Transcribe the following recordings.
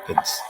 Goodness.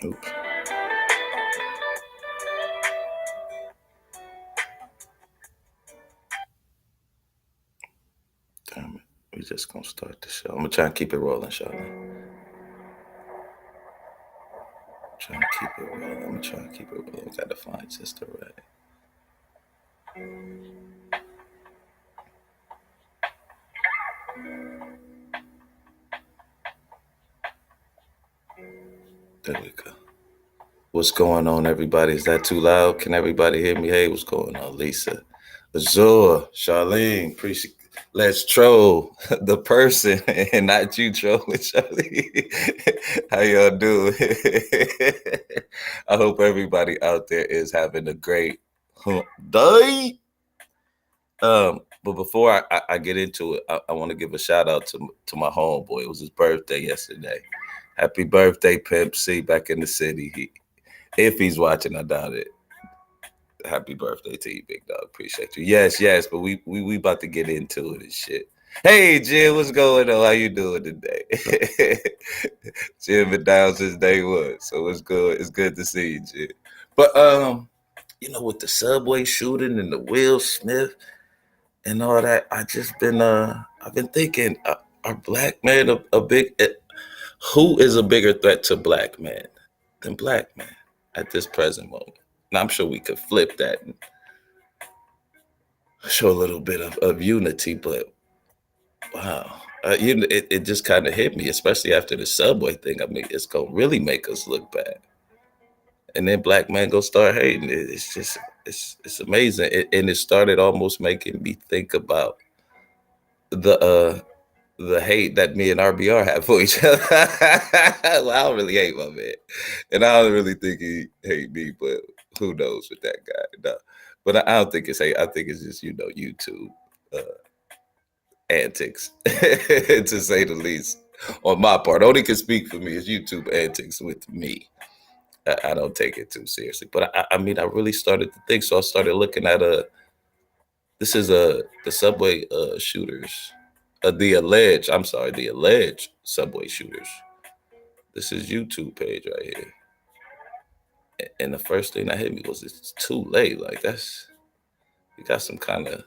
Oops. Damn it. We just gonna start the show. I'm gonna try and keep it rolling, Charlie. Trying to keep it rolling. I'm trying to keep it rolling. We gotta find just the right. There we go. What's going on, everybody? Is that too loud? Can everybody hear me? Hey, what's going on, Lisa? Azure, Charlene, appreciate. Let's troll the person and not you trolling, Charlie. How y'all doing? I hope everybody out there is having a great day. But before I get into it, I want to give a shout out to my homeboy. It was his birthday yesterday. Happy birthday, Pimp C, back in the city. If he's watching, I doubt it. Happy birthday to you, big dog. Appreciate you. Yes, but we about to get into it and shit. Hey, Jim, what's going on? How you doing today? Jim been down since day one, so it's good. It's good to see you, Jim. But with the subway shooting and the Will Smith and all that, I've been thinking, are black men a big? Who is a bigger threat to black men than black men at this present moment? And I'm sure we could flip that and show a little bit of unity, but wow. It just kind of hit me, especially after the subway thing. I mean, it's going to really make us look bad. And then black men go start hating. It's just, it's amazing. And it started almost making me think about the hate that me and RBR have for each other. Well, I don't really hate my man. And I don't really think he hate me, but who knows with that guy. No. But I don't think it's hate. I think it's just, YouTube antics, to say the least. On my part, only can speak for me is YouTube antics with me. I don't take it too seriously. But I mean, I really started to think. So I started looking at this is the subway shooters, the alleged subway shooters. This is YouTube page right here. And the first thing that hit me was it's too late. Like we got some kind of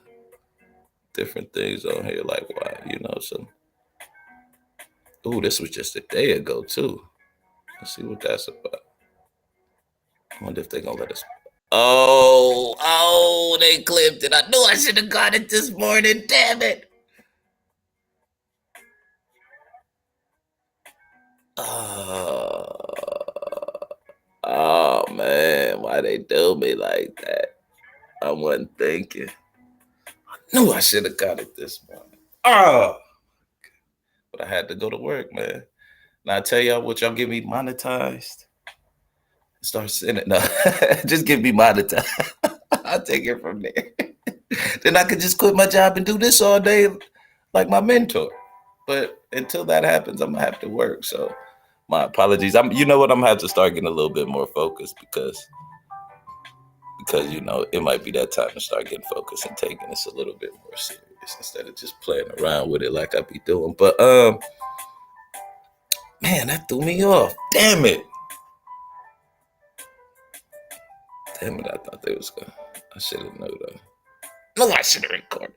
different things on here. Like why, some. Ooh, this was just a day ago too. Let's see what that's about. I wonder if they're gonna let us. Oh, they clipped it. I knew I should have got it this morning. Damn it. Oh man, why they do me like that? I wasn't thinking. I knew I should have got it this morning. But I had to go to work, man. Now I tell y'all what, y'all get me monetized. Start sending. No, just get me monetized. I'll take it from there. Then I could just quit my job and do this all day like my mentor. But until that happens, I'm gonna have to work. So my apologies. You know what? I'm gonna have to start getting a little bit more focused because it might be that time to start getting focused and taking this a little bit more serious instead of just playing around with it like I be doing. But man, that threw me off. Damn it. I thought they was gonna. I should have known though. No, I should have recorded.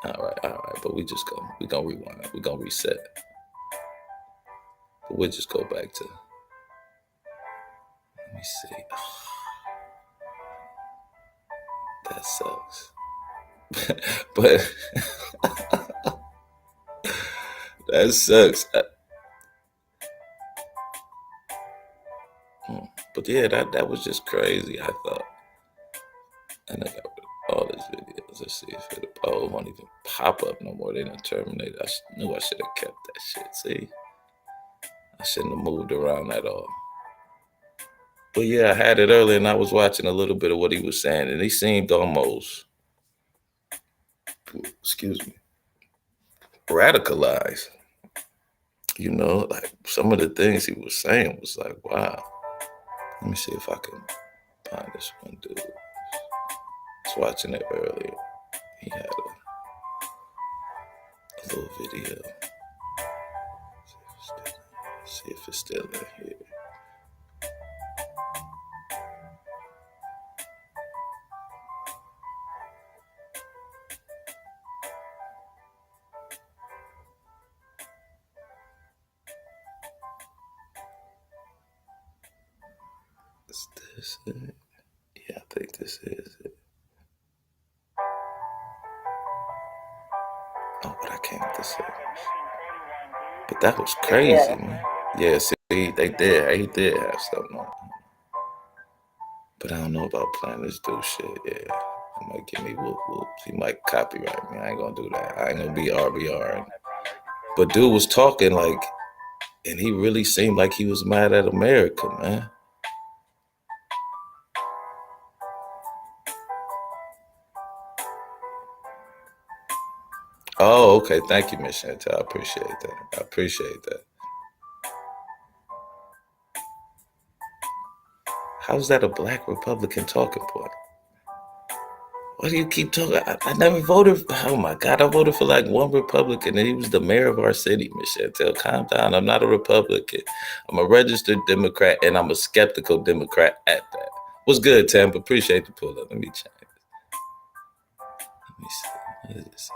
All right, but we gonna rewind. We gonna reset. But we'll just go back to. Let me see. That sucks. But that sucks. But yeah, that was just crazy. I thought, and I got all these videos. Let's see if it won't even pop up no more. They didn't terminate. I knew I should have kept that shit. See, I shouldn't have moved around at all. But yeah, I had it earlier, and I was watching a little bit of what he was saying, and he seemed almost, excuse me, radicalized. You know, like some of the things he was saying was like, wow. Let me see if I can find this one dude. I was watching it earlier. He had a little video. See if it's still in here. Is this it? Yeah, I think this is it. Oh, but I can't decide. But that was crazy, man. Yeah, see, they did. He did have something on. But I don't know about playing this dude shit. Yeah, he might give me whoop whoops. He might copyright me. I ain't gonna do that. I ain't gonna be RBR. But dude was talking like, and he really seemed like he was mad at America, man. Oh, okay. Thank you, Miss Chantel. I appreciate that. I appreciate that. How's that a black Republican talking point? Why do you keep talking? I never voted. Oh my God, I voted for like one Republican, and he was the mayor of our city, Miss Chantel. Calm down. I'm not a Republican. I'm a registered Democrat, and I'm a skeptical Democrat at that. What's good, Tampa? Appreciate the pull up. Let me check. Let me see. What is this?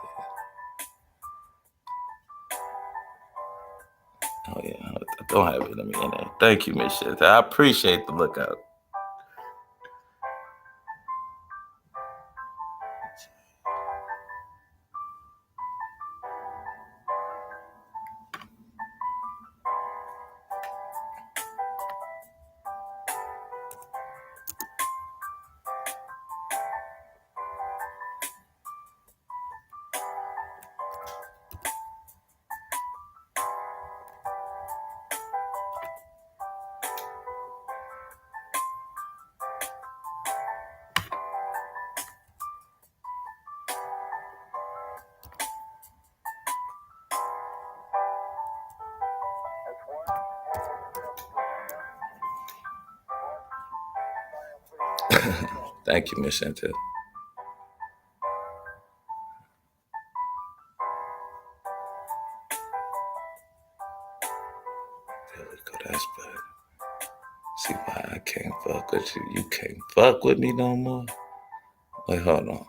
Oh yeah, I don't have it. Let me in there. Thank you, Miss Chantel. I appreciate the lookout. Thank you, Miss Chantel. There we go. That's better. See why I can't fuck with you? You can't fuck with me no more. Wait, hold on.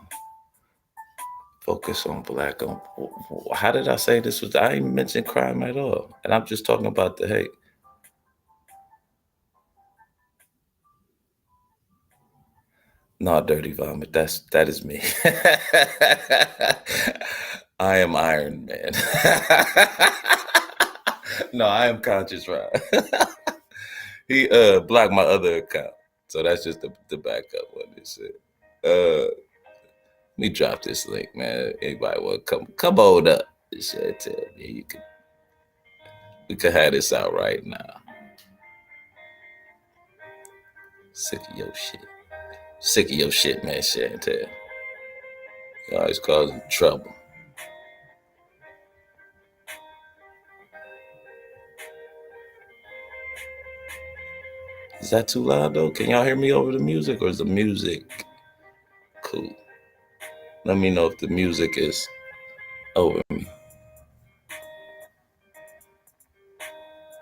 Focus on black. How did I say this was? I ain't mention crime at all, and I'm just talking about the hate. No, dirty vomit. That is me. I am Iron Man. No, I am conscious, right? He blocked my other account, so that's just the backup one. This shit. Let me drop this link, man. Anybody want to come on up? Shit, tell me you can. We could have this out right now. Sick of your shit. Sick of your shit, man. Chantel. You always causing trouble. Is that too loud though? Can y'all hear me over the music, or is the music cool? Let me know if the music is over me,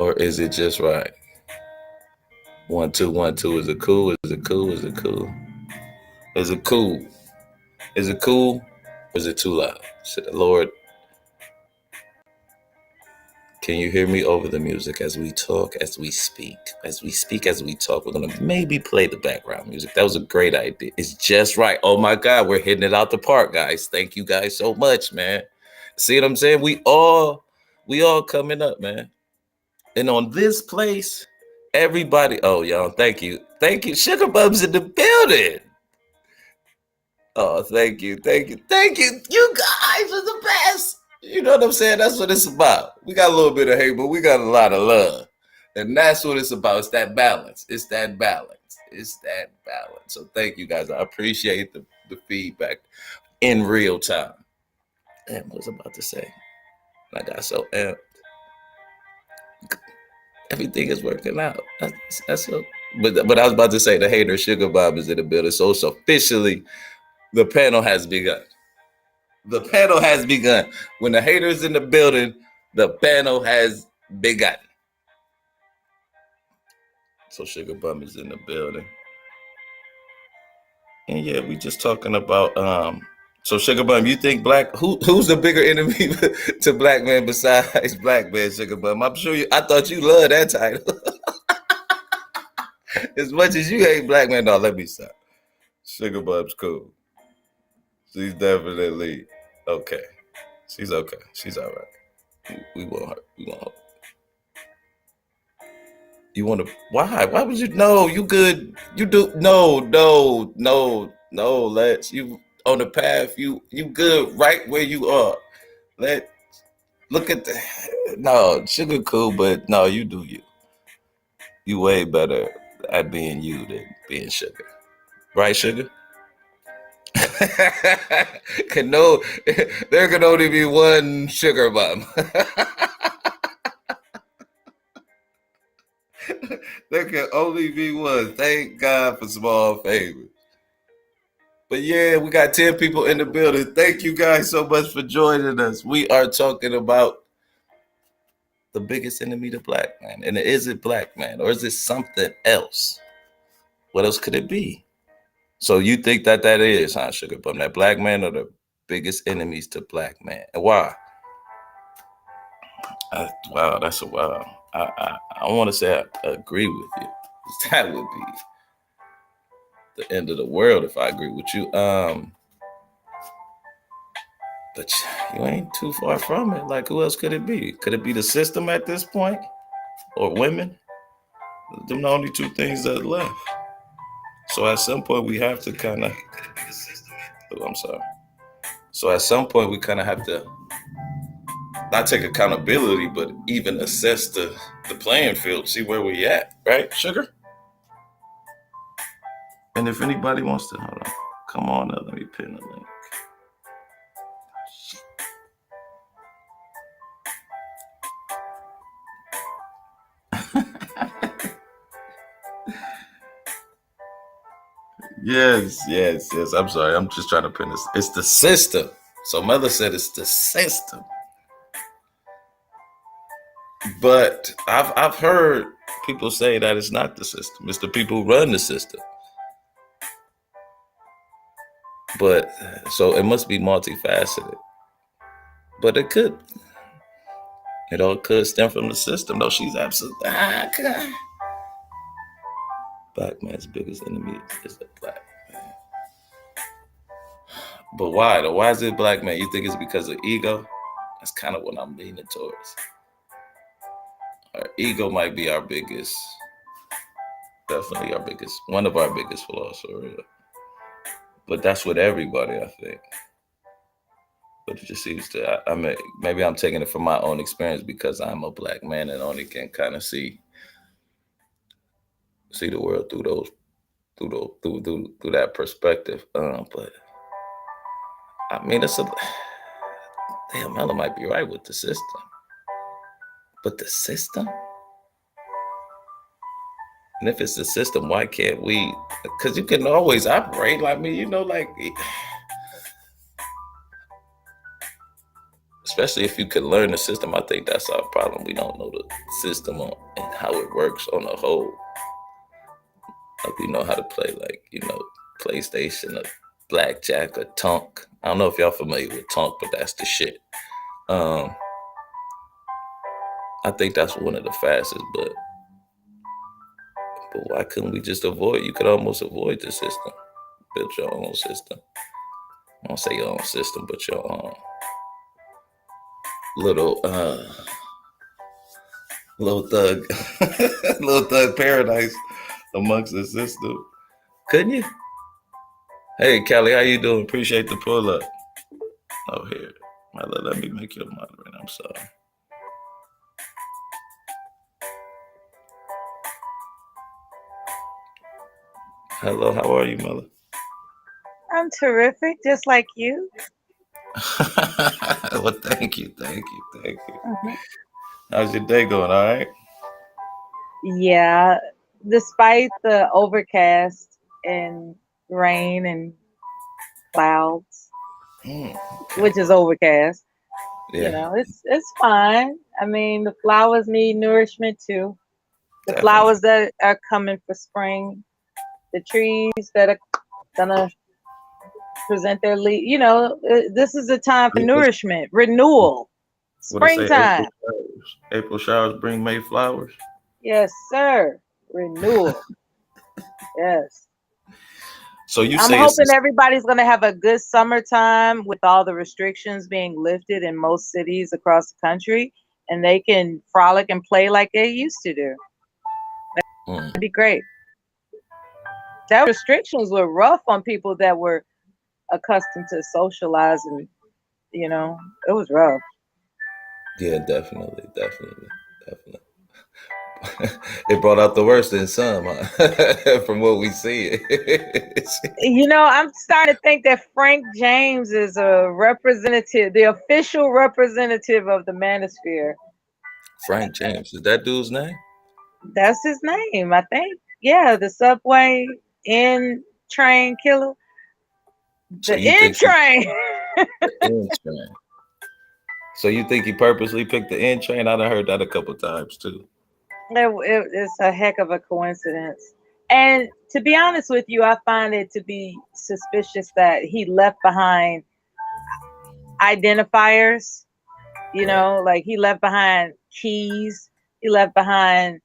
or is it just right? 1 2 1 2. Is it cool? Is it cool? Is it cool? Is it cool? Is it cool? Or is it too loud? Lord, can you hear me over the music as we talk, as we speak? As we speak, as we talk, we're gonna maybe play the background music. That was a great idea. It's just right. Oh my God, we're hitting it out the park, guys. Thank you guys so much, man. See what I'm saying? We all coming up, man. And on this place, everybody. Oh, y'all, thank you. Thank you. Sugar Bub's in the building. Oh, thank you. Thank you. Thank you. You guys are the best. You know what I'm saying? That's what it's about. We got a little bit of hate, but we got a lot of love. And that's what it's about. It's that balance. It's that balance. It's that balance. So thank you guys. I appreciate the feedback in real time. And what was I about to say? I got so amped. Everything is working out. That's so. But I was about to say the hater sugar Bob is in the building. So it's officially the panel has begun. The panel has begun. When the haters in the building, the panel has begun. So Sugar Bum is in the building. And yeah, we just talking about so Sugar Bum, you think who's the bigger enemy to black man besides black man, Sugar Bum? I'm sure I thought you loved that title. As much as you hate black man, no, let me stop. Sugar Bum's cool. She's definitely okay. She's okay. She's all right. We won't hurt. We won't hurt. You want to? Why? Why would you? No, you good. You do. No, no, no, no. Let's you on the path. You good right where you are. Let look at the. No, sugar cool, but no, you do you. You way better at being you than being sugar. Right, sugar? No, there can only be one sugar bum. There can only be one. Thank God for small favors. But yeah, we got 10 people in the building. Thank you guys so much for joining us. We are talking about the biggest enemy to black man. And is it black man or is it something else? What else could it be? So you think that is, huh, Sugar Bum? That black man are the biggest enemies to black man. And why? Wow, that's a wow. I want to say I agree with you. That would be the end of the world if I agree with you. But you ain't too far from it. Like, who else could it be? Could it be the system at this point? Or women? Them the only two things that are left. So at some point we have to kind of, oh, I'm sorry. So at some point we kind of have to not take accountability, but even assess the playing field, see where we at, right, Sugar? And if anybody wants to, hold on, come on, let me pin the link. Yes. I'm sorry. I'm just trying to pin this. It's the system. So Mother said it's the system. But I've heard people say that it's not the system. It's the people who run the system. But so it must be multifaceted. But it could. It all could stem from the system. No, she's absolutely. Black man's biggest enemy is the black man. But why though? Why is it black man? You think it's because of ego? That's kind of what I'm leaning towards. Our ego might be our biggest, definitely our biggest, one of our biggest flaws for real. But that's with everybody, I think. But it just seems to, I mean, maybe I'm taking it from my own experience because I'm a black man and only can kind of see the world through that perspective. But I mean, damn, Ella might be right with the system. But the system? And if it's the system, why can't we? Because you can always operate like me, you know, like, especially if you can learn the system. I think that's our problem. We don't know the system and how it works on the whole. Like we know how to play, like, you know, PlayStation or blackjack or Tonk. I don't know if y'all familiar with Tonk, but that's the shit. I think that's one of the fastest, but why couldn't we just avoid? You could almost avoid the system. Build your own system. I don't say your own system, but your own little thug little thug paradise amongst the system. Couldn't you? Hey Kelly, how you doing? Appreciate the pull up. Oh here. Let me make you a moderator. I'm sorry. Hello, how are you, Mother? I'm terrific, just like you. Well, thank you, thank you, thank you. Mhm. How's your day going? All right. Yeah, despite the overcast and rain and clouds, Okay. which is overcast, Yeah, it's fine. I mean, the flowers need nourishment too. The definitely. flowers that are coming for spring, the trees that are gonna present their leaf. This is a time for Yeah, nourishment, renewal, what they say, April springtime. showers. April showers bring May flowers. Yes, sir. Renewal. Yes. So you I'm say it's hoping everybody's going to have a good summertime with all the restrictions being lifted in most cities across the country, and they can frolic and play like they used to do. mm, That'd be great. That restrictions were rough on people that were accustomed to socializing. It was rough. yeah, definitely, definitely, definitely. It brought out the worst in some, huh? From what we see. I'm starting to think that Frank James is a representative, the official representative of the manosphere. Frank James, is that dude's name? That's his name, I think. Yeah, the subway in train killer. So The you N think he train. the N train? So you think he purposely picked the N train? I done heard that a couple times too. It's a heck of a coincidence. And to be honest with you, I find it to be suspicious that he left behind identifiers, Right. like he left behind keys, he left behind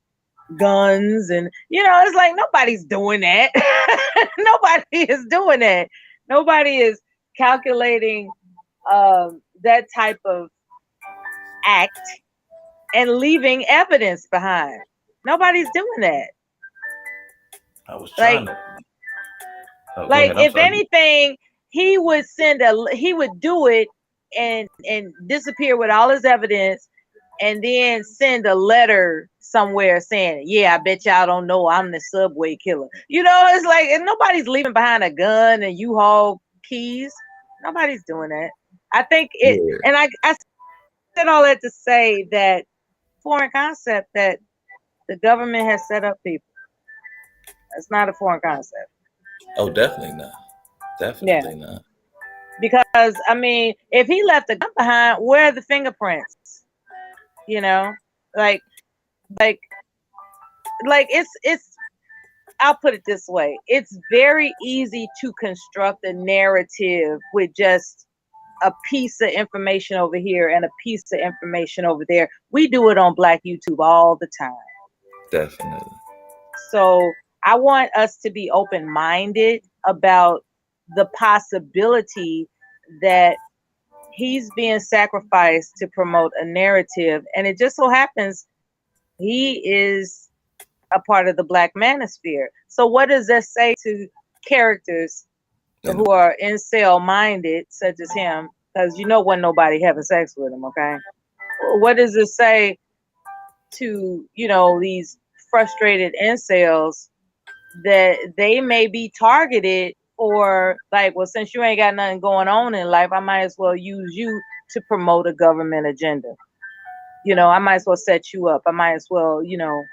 guns, and it's like nobody's doing that. Nobody is doing that. Nobody is calculating that type of act and leaving evidence behind. Nobody's doing that. I was trying Like, to. Oh, go like ahead. I'm if sorry. anything, he would do it and disappear with all his evidence, and then send a letter somewhere saying, "Yeah, I bet y'all don't know I'm the subway killer." It's like, and nobody's leaving behind a gun and U-Haul keys. Nobody's doing that. I think it, Yeah. and I said all that to say that foreign concept that the government has set up people. It's not a foreign concept. Oh, definitely not. Yeah. Definitely not. Because I mean, if he left a gun behind, where are the fingerprints? You know, like like it's. I'll put it this way: it's very easy to construct a narrative with just a piece of information over here and a piece of information over there. We do it on Black YouTube all the time. Definitely. So I want us to be open minded about the possibility that he's being sacrificed to promote a narrative. And it just so happens he is a part of the Black manosphere. So, what does that say to characters And who are incel minded, such as him? Because wasn't nobody having sex with him, okay? What does it say to, these frustrated incels that they may be targeted for, like, well, since you ain't got nothing going on in life, I might as well use you to promote a government agenda. I might as well set you up. I might as well, you know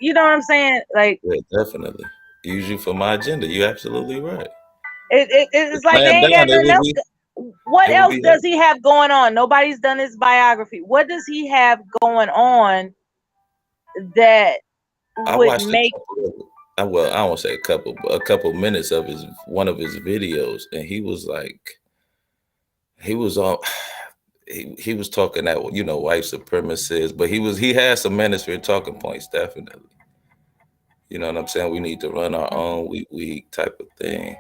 what I'm saying? Like, yeah, definitely. Use you for my agenda. You're absolutely right. The it's like they clamp ain't down, got nothing else. What it would else be does he have going on? Nobody's done his biography. What does he have going on that I would watched a make couple of well, I won't say a couple, but a couple minutes of his one of his videos, and he was like, he was on. He was talking that white supremacists, but he had some manosphere talking points, definitely. You know what I'm saying? We need to run our own we type of thing,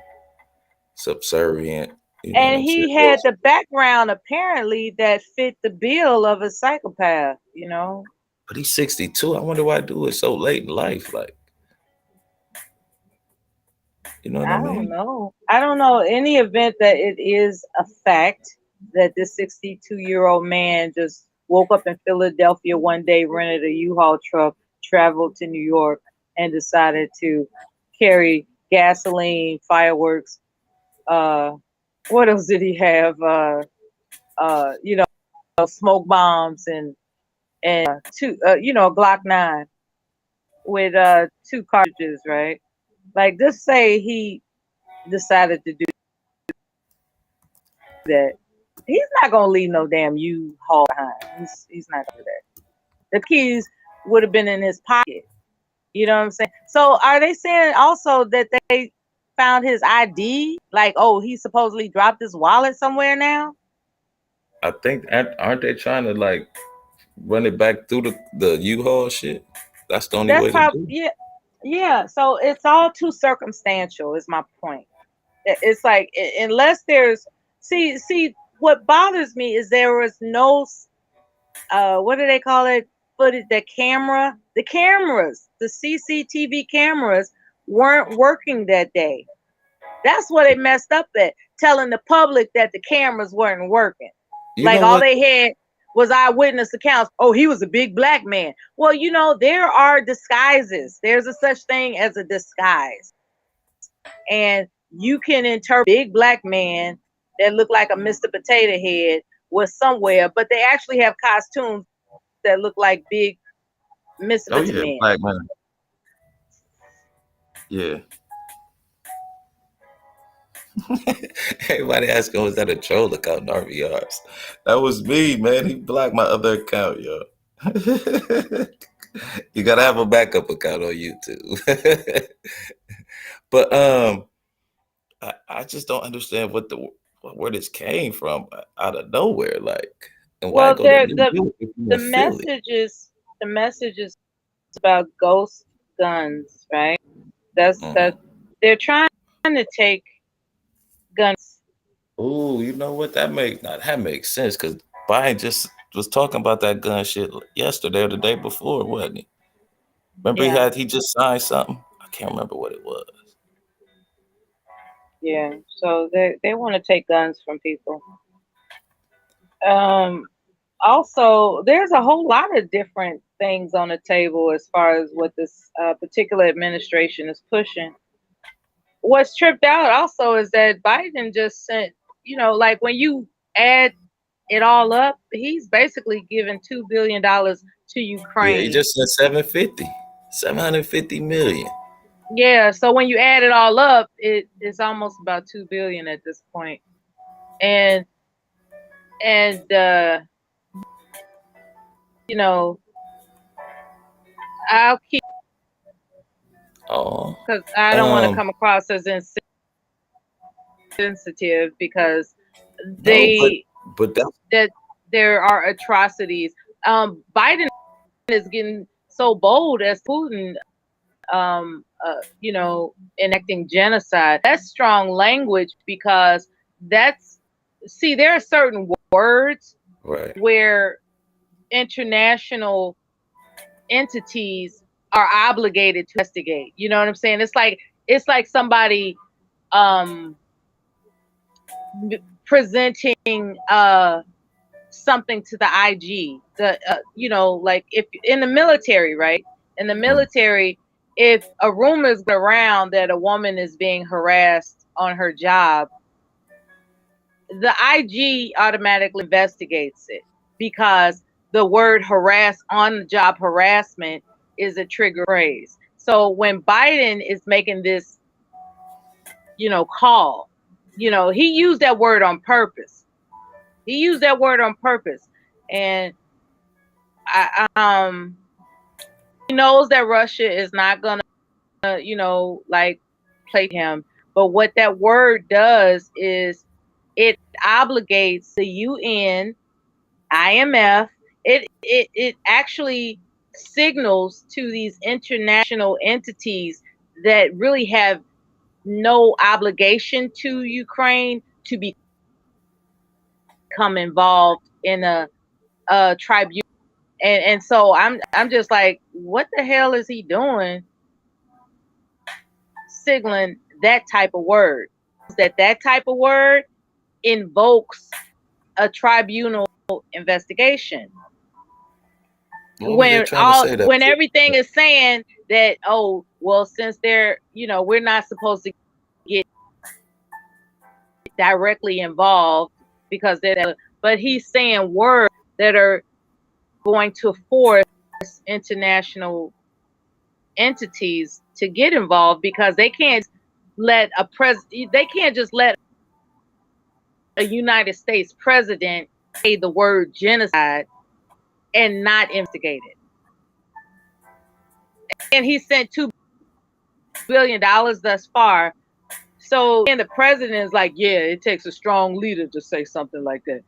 subservient. You know what and I'm saying? he had the background apparently that fit the bill of a psychopath. But he's 62. I wonder why I do it so late in life. Like, you know what I I don't mean? know. I don't know. Any event that it is a fact that this 62-year-old man just woke up in Philadelphia one day, rented a U-Haul truck, traveled to New York, and decided to carry gasoline, fireworks. What else did he have? You know, smoke bombs and two, you know, Glock 9 with 2 cartridges, right? Like, just say he decided to do that. He's not gonna leave no damn U-Haul behind. He's not gonna do that. The keys would have been in his pocket. You know what I'm saying? So are they saying also that they found his ID? Like, oh, he supposedly dropped his wallet somewhere now? I think aren't they trying to like run it back through the U-Haul shit? That's the only That's way to probably, do it. yeah, yeah. So it's all too circumstantial, is my point. It's like, unless there's, see, what bothers me is there was no, what do they call it? Footage, the cameras, the CCTV cameras weren't working that day. That's what they messed up at, telling the public that the cameras weren't working. You Like, know all what? they had was eyewitness accounts. Oh, he was a big black man. Well, you know, there are disguises. There's a such thing as a disguise. And you can interpret big black man that look like a Mr. Potato Head was somewhere, but they actually have costumes that look like big Mr. Oh Potato yeah, Man. black man. Yeah. Everybody asking, was that a troll account in RVRs? That was me, man. He blocked my other account, yo. You gotta have a backup account on YouTube. But I just don't understand where this came from out of nowhere, like, and why Well, go to they're New York if you the in Philly? messages about ghost guns, right? That Hmm. they're trying to take guns. Oh, you know what? That makes sense because Biden just was talking about that gun shit yesterday or the day before, wasn't he? Remember Yeah, he just signed something? I can't remember what it was. yeah. So they want to take guns from people. Um, Also, there's a whole lot of different things on the table as far as what this particular administration is pushing. What's tripped out also is that Biden just sent, you know, like, when you add it all up, he's basically given $2 billion to Yeah, he Ukraine. just said 750, 750 million. Yeah, so when you add it all up, it's almost about 2 billion at this point. And and you know, I'll keep, Oh, because I don't want to um, come across as insensitive, because no, they but that's that there are atrocities. Biden is getting so bold as Putin, you know, enacting genocide. That's strong language, because that's, see, there are certain words right. where international entities are obligated to investigate. You know what I'm saying? It's like somebody um presenting something to the IG. The You know, like, if in the military, right? In the Mm, military, if a rumor is going around that a woman is being harassed on her job, the IG automatically investigates it, because the word harass, on the job harassment, is a trigger phrase. So when Biden is making this, you know, call, you know, he used that word on purpose. He used that word on purpose. And he knows that Russia is not gonna, you know, like, play him. But what that word does is it obligates the UN, IMF. It actually signals to these international entities that really have no obligation to Ukraine to become involved in a tribunal. And so I'm just like, what the hell is he doing signaling that type of word? That type of word invokes a tribunal investigation. What was they trying to say that when for? everything is saying that, oh well, since they're, we're not supposed to get directly involved because they're, but he's saying words that are going to force international entities to get involved, because they can't they can't just let a United States president say the word genocide and not investigate it. And he sent $2 billion thus far. So, and the president is like, yeah, it takes a strong leader to say something like that.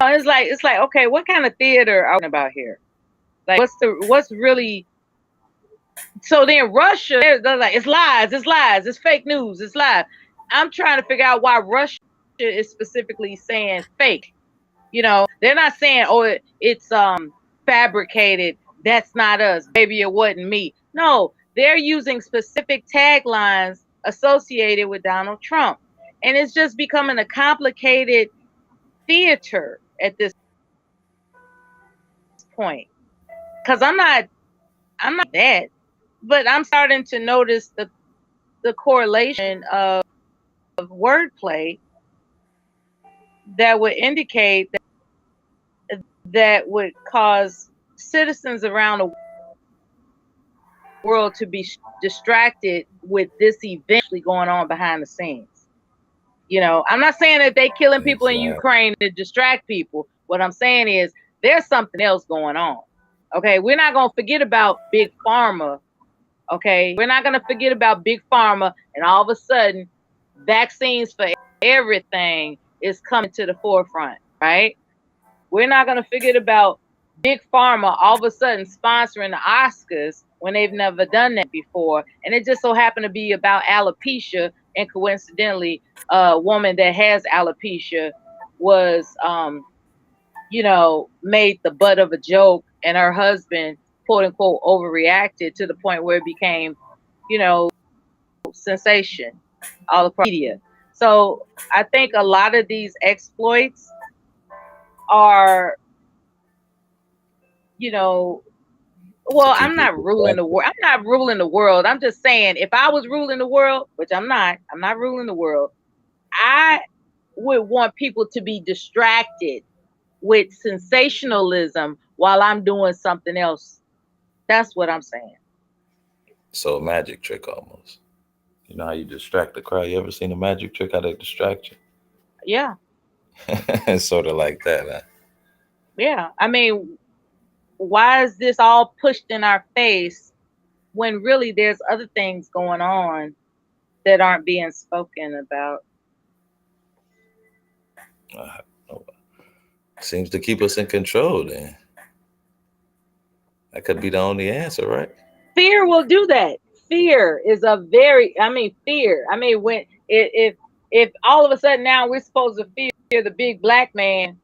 It's like, okay, what kind of theater are we talking about here? Like, what's really? So then Russia, they're like, it's lies, it's fake news, it's lies. I'm trying to figure out why Russia is specifically saying fake. They're not saying, oh, it's fabricated. That's not us. Baby, it wasn't me. No, they're using specific taglines associated with Donald Trump. And it's just becoming a complicated theater at this point. Because I'm not that, but I'm starting to notice the correlation of wordplay that would indicate that would cause citizens around the world to be distracted with this event going on behind the scenes. I'm not saying that they killing people in Exactly. Ukraine to distract people. What I'm saying is there's something else going on. Okay, we're not gonna forget about big pharma. Okay, we're not gonna forget about big pharma, and all of a sudden, vaccines for everything is coming to the forefront, right? We're not gonna forget about big pharma all of a sudden sponsoring the Oscars when they've never done that before, and it just so happened to be about alopecia, and coincidentally, a woman that has alopecia was, made the butt of a joke, and her husband, quote unquote, overreacted to the point where it became, sensation all across media. So I think a lot of these exploits are, To well, keep I'm people not ruling the world. I'm not ruling the world. I'm just saying, if I was ruling the world, which I'm not ruling the world, I would want people to be distracted with sensationalism while I'm doing something else. That's what I'm saying. so a magic trick almost. You know how you distract the crowd? You ever seen a magic trick how they distract Yeah. you? It's sort of like that, huh? Yeah. I mean, why is this all pushed in our face when really there's other things going on that aren't being spoken about? Uh, Seems to keep us in control then. That could be the only answer, right? Fear will do that. Fear is a very, I mean, fear. I mean, when if all of a sudden now we're supposed to fear the big black man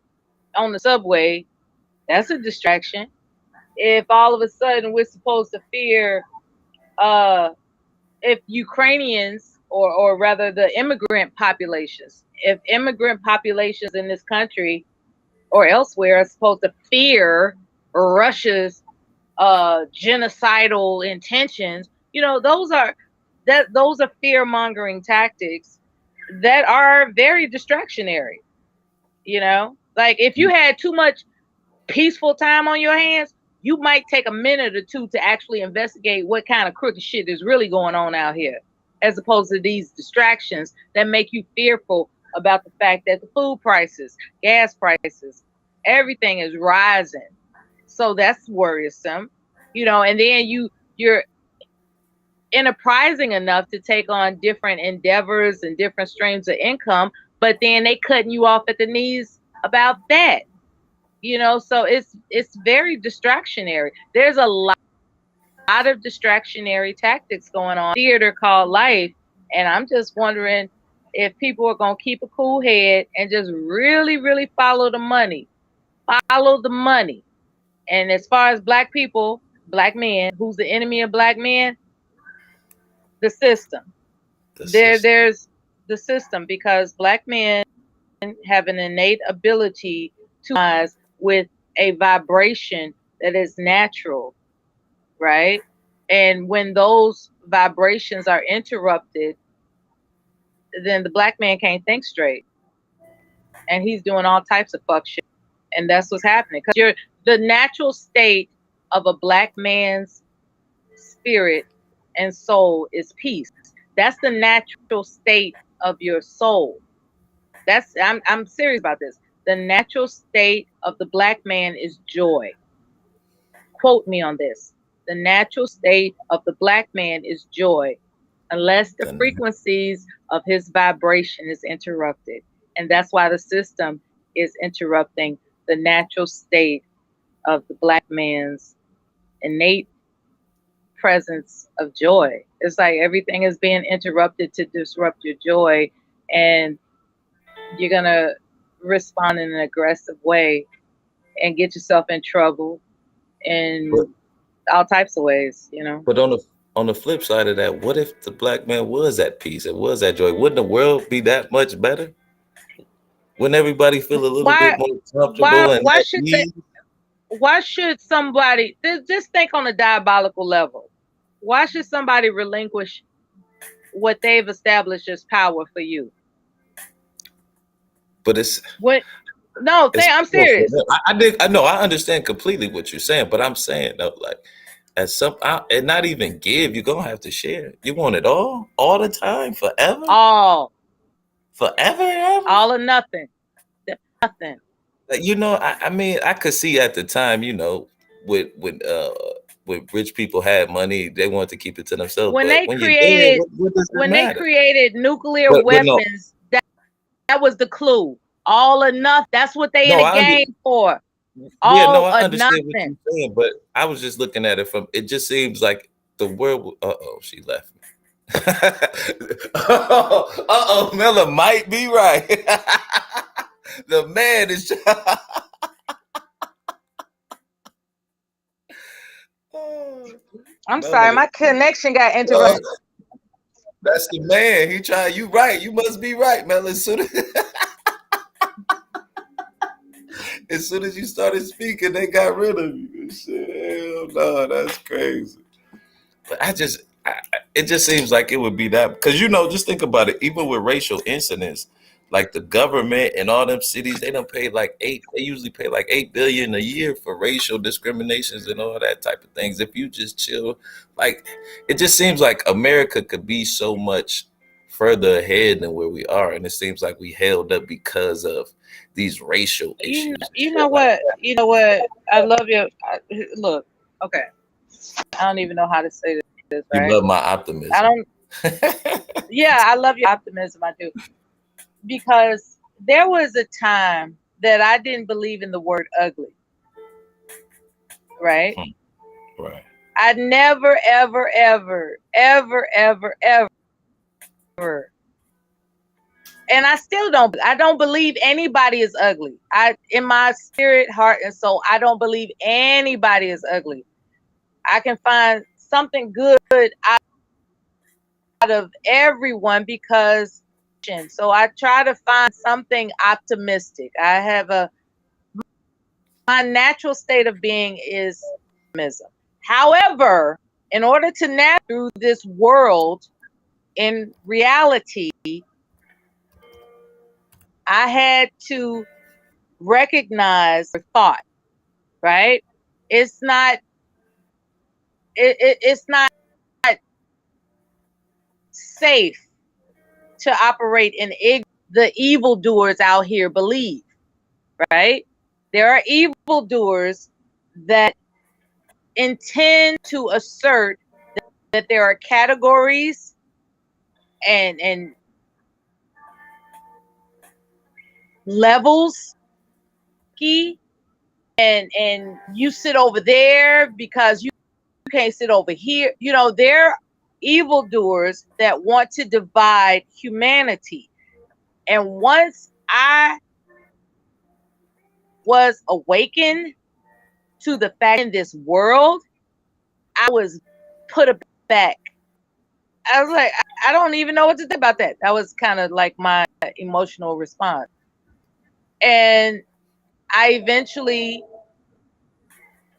on the subway, that's a distraction. If all of a sudden we're supposed to fear, uh if Ukrainians, or rather the immigrant populations, if immigrant populations in this country or elsewhere are supposed to fear Russia's genocidal intentions, those are fear mongering tactics that are very distractionary. Like if you had too much peaceful time on your hands, you might take a minute or two to actually investigate what kind of crooked shit is really going on out here, as opposed to these distractions that make you fearful about the fact that the food prices, gas prices, everything is rising. So that's worrisome. And then you're enterprising enough to take on different endeavors and different streams of income, but then they cutting you off at the knees about that. So it's very distractionary. There's a lot of distractionary tactics going on theater called life, and I'm just wondering if people are going to keep a cool head and just really really follow the money. Follow the money. And as far as black people, black men, who's the enemy of black men? The system. The system. There's the system, because black men have an innate ability to rise with a vibration that is natural, right? And when those vibrations are interrupted, then the black man can't think straight, and he's doing all types of fuck shit. And that's what's happening, because you're the natural state of a black man's spirit and soul is peace. That's the natural state of your soul. I'm serious about this. The natural state of the black man is joy. Quote me on this. The natural state of the black man is joy, unless the The frequencies of his vibration is interrupted. And that's why the system is interrupting the natural state of the black man's innate presence of joy. It's like everything is being interrupted to disrupt your joy, and you're going to respond in an aggressive way and get yourself in trouble but in all types of ways, you know. but on the flip side of that, what if the black man was at peace and was at joy? Wouldn't the world be that much better? Wouldn't everybody feel a little bit Why more comfortable and why at should they, ease? why should somebody just think on a diabolical level? Why should somebody relinquish what they've established as power for you? But it's What? No, it's I'm power for serious. them. I know I understand completely what you're saying, but I'm saying though, like and not even give, you're gonna have to share. You want it all the time, forever, All, forever, and ever. all or nothing. Nothing. Like, I mean, I could see at the time, when rich people had money, they wanted to keep it to themselves. When But they when you're dead, created what does it when they matter? created nuclear But no, weapons, that was the clue. All or nothing. That's what they in no, the game for. yeah, no, All I or understand what nothing. you're saying, but I was just looking at it from. It just seems like the world. She left me. Miller might be right. The man is. I'm sorry, Melanie, my connection got uh, interrupted. that's the man. He tried. You right. You must be right, Mel. As soon as you started speaking, they got rid of you. Shit, hell no, that's crazy. But it just seems like it would be that because just think about it. Even with racial incidents, like the government and all them cities, they don't pay like eight. They usually pay like 8 billion a year for racial discriminations and all that type of things. If you just chill, like it just seems like America could be so much further ahead than where we are, and it seems like we held up because of these racial issues and You shit know like what? You know what? I love your look. Okay, I don't even know how to say this, you right? love my I optimism. don't. Yeah, I love your optimism. I do, because there was a time that I didn't believe in the word ugly, right? Right. I never, ever, ever, ever, ever, ever, and I still don't. I don't believe anybody is ugly. In my spirit, heart, and soul, I don't believe anybody is ugly. I can find something good out of everyone because. So I try to find something optimistic. My natural state of being is optimism. However, in order to navigate through this world in reality, I had to recognize thought, right? It's not it's not safe to operate in the evildoers out here believe, right? There are evildoers that intend to assert that there are categories and levels, and you sit over there because you can't sit over here. They're evildoers that want to divide humanity. And once I was awakened to the fact in this world, I was put back. I was like, I don't even know what to think about that. That was kind of like my emotional response. And I eventually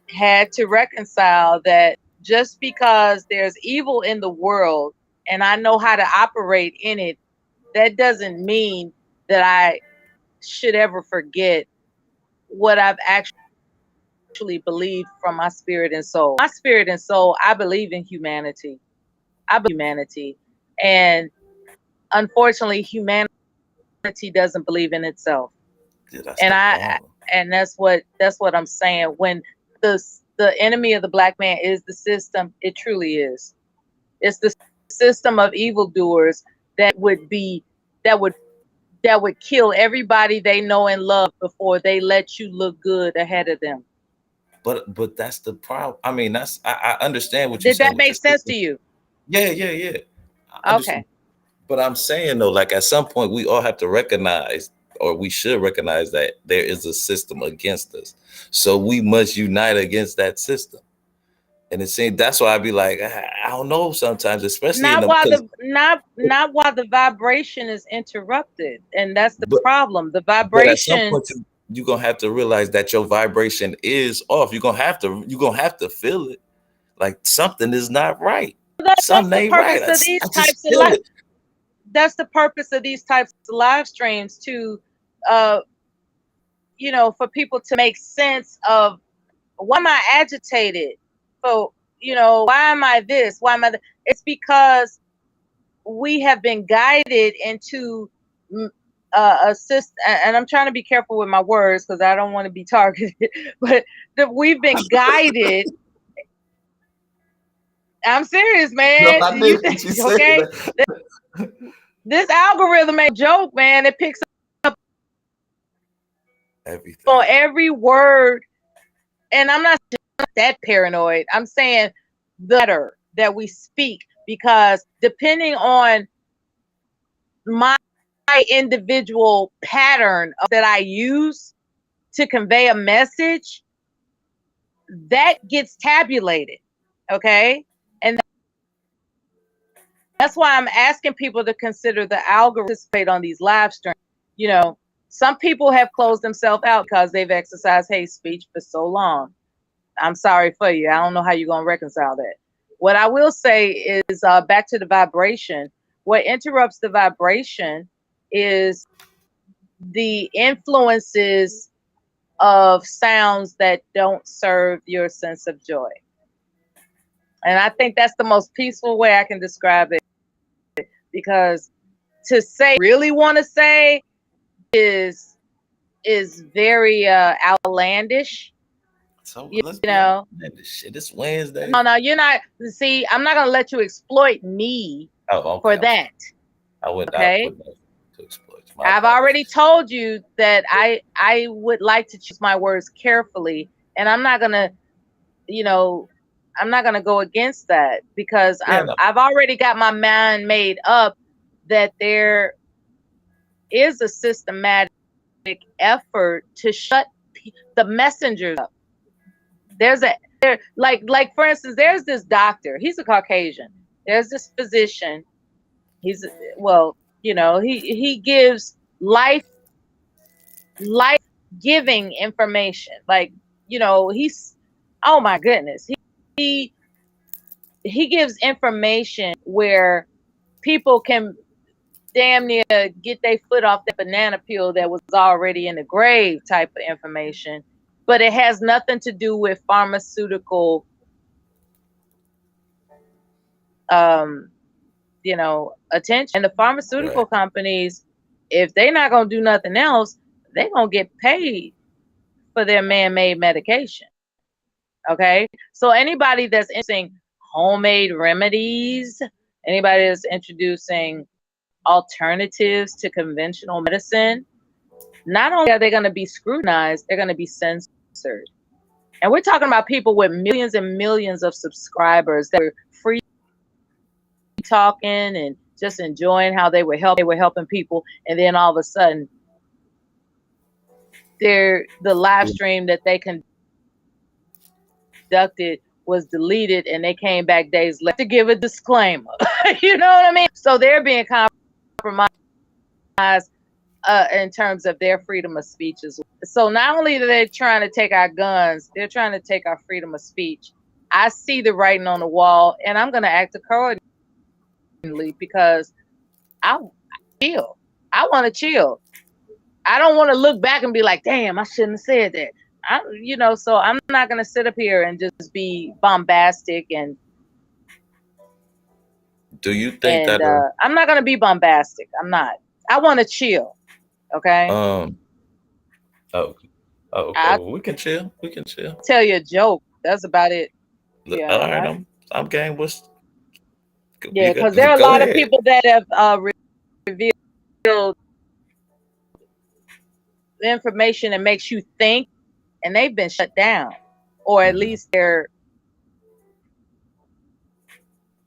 had to reconcile that just because there's evil in the world and I know how to operate in it, that doesn't mean that I should ever forget what I've actually believed from my spirit and soul. My spirit and soul, I believe in humanity. I believe in humanity. And unfortunately, humanity doesn't believe in itself. Yeah, that's And the I problem. and that's what I'm saying. When the enemy of the black man is the system, it truly is. It's the system of evildoers that would be that would that would kill everybody they know and love before they let you look good ahead of them. But that's the problem. I mean, I understand what you're Did saying that with the make sense to system. you? Yeah, yeah, yeah. I understand. Okay. But I'm saying though, like at some point we all have to recognize, or we should recognize that there is a system against us. So we must unite against that system. And it seems that's why I be like, I don't know sometimes, especially in Not the while because the not while the vibration is interrupted. And that's the but problem. The but at some point vibrations, you're gonna have to realize that your vibration is off. You're gonna have to feel it. Like something is not right. that's Something the ain't right. purpose of I these just types of feel live it. that's the purpose of these types of live streams to uh for people to make sense of why am I agitated? For why am I this? Why am I it's because we have been guided into a system, and I'm trying to be careful with my words because I don't want to be targeted, but that we've been guided. I'm serious, No, man. I You knew what you said. okay? This algorithm ain't a joke, man. It picks up on Everything. every word, and I'm not that paranoid. I'm saying the letter that we speak, because depending on my individual pattern that I use to convey a message, that gets tabulated. Okay. And that's why I'm asking people to consider the algorithm participate on these live streams. You know, some people have closed themselves out because they've exercised hate speech for so long. I'm sorry for you. I don't know how you're going to reconcile that. What I will say is back to the vibration. What interrupts the vibration is the influences of sounds that don't serve your sense of joy. And I think that's the most peaceful way I can describe it, because to say really want to say is very outlandish, So you let's be honest, know. man. This shit. It's Wednesday. No, you're not. See, I'm not going to let you exploit me Oh, okay. for I'm sorry. that. I wouldn't. I Okay. wouldn't have to exploit you. My I've already apologies. told you that I would like to choose my words carefully, and I'm not going to, you know, I'm not going to go against that, because Yeah. No. I've already got my mind made up that there is a systematic effort to shut the messengers up. There's a like for instance, there's this doctor. He's a Caucasian. There's this physician. He's well, he gives life giving information. Like, he's oh my goodness. He he gives information where people can damn near get their foot off the banana peel that was already in the grave type of information. But it has nothing to do with pharmaceutical um attention. And the pharmaceutical Right. companies, if they're not gonna do nothing else, they're gonna get paid for their man-made medication. Okay. So anybody that's introducing homemade remedies, anybody that's introducing alternatives to conventional medicine, not only are they going to be scrutinized, they're going to be censored. And we're talking about people with millions and millions of subscribers that were free talking and just enjoying how they were helping people, and then all of a sudden the live stream that they conducted was deleted, and they came back days later to give a disclaimer. You know what I mean? So they're being compromised in terms of their freedom of speech as well. So not only are they trying to take our guns, they're trying to take our freedom of speech. I see the writing on the wall, and I'm going to act accordingly because I chill. I want to chill. I don't want to look back and be like, damn, I shouldn't have said that. So I'm not going to sit up here and just be bombastic Do you think that I'm not going to be bombastic. I'm not. I want to chill. Okay. oh, okay, I'll well, we can chill. We can chill. tell you a joke. That's about it. Yeah. All right, I'm game. What's Yeah. you Because there got? are a Go lot of ahead. people that have revealed information that makes you think, and they've been shut down, or at least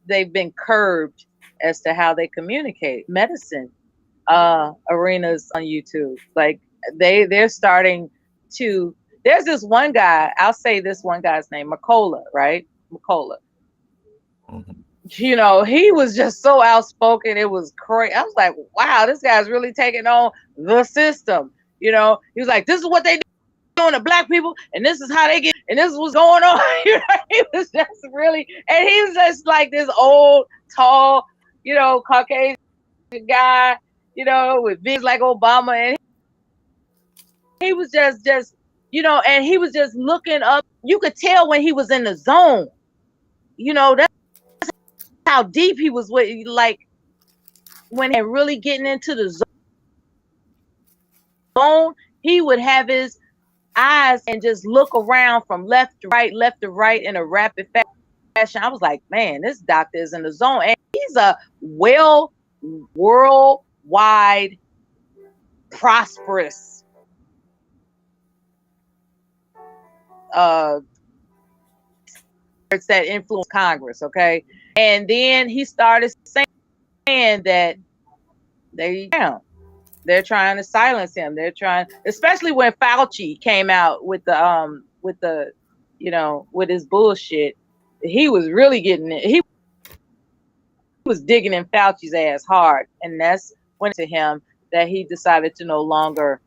they've been curbed as to how they communicate. Medicine arenas on YouTube, like they're starting to. There's this one guy. I'll say this one guy's name, McCullough, right? McCullough. Mhm. He was just so outspoken. It was crazy. I was like, wow, this guy's really taking on the system. He was like, this is what they doing to black people, and this is how they get, and this is what's going on. He was just really, and he was just like this old, tall, Caucasian guy, with visions like Obama, and he was just, and he was just looking up. You could tell when he was in the zone. That's how deep he was with, like when he really getting into the zone, he would have his eyes and just look around from left to right in a rapid fashion. I was like, man, this doctor is in the zone, and he's a worldwide prosperous that influence Congress. Okay. And then he started saying that they're trying to silence him. They're trying, especially when Fauci came out with the with his bullshit. He was really getting it. He was digging in Fauci's ass hard, and that's when to him that he decided to no longer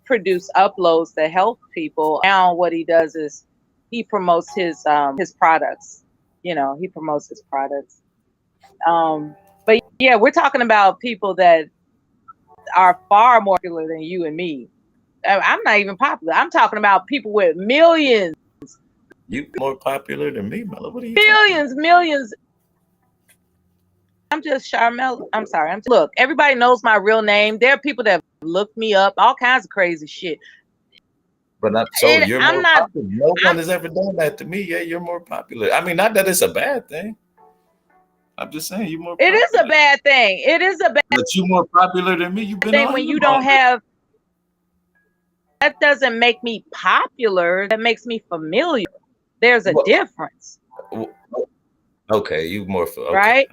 produce uploads that help people. Now what he does is he promotes his products. He promotes his products. But yeah, we're talking about people that are far more popular than you and me. I'm not even popular. I'm talking about people with millions. You more popular than me, Mella. What are you talking about? Millions. I'm just Charmel. I'm sorry. Look, everybody knows my real name. There are people that looked me up, all kinds of crazy shit. But so you're I'm more not. popular. No one has ever done that to me. Yeah, you're more popular. I mean, not that it's a bad thing. I'm just saying you're more It popular. is a bad thing. It is a bad But you're more popular than me. You've been thing on when here you don't longer. have. That doesn't make me popular. That makes me familiar. There's a difference. Okay, you more for okay. Right?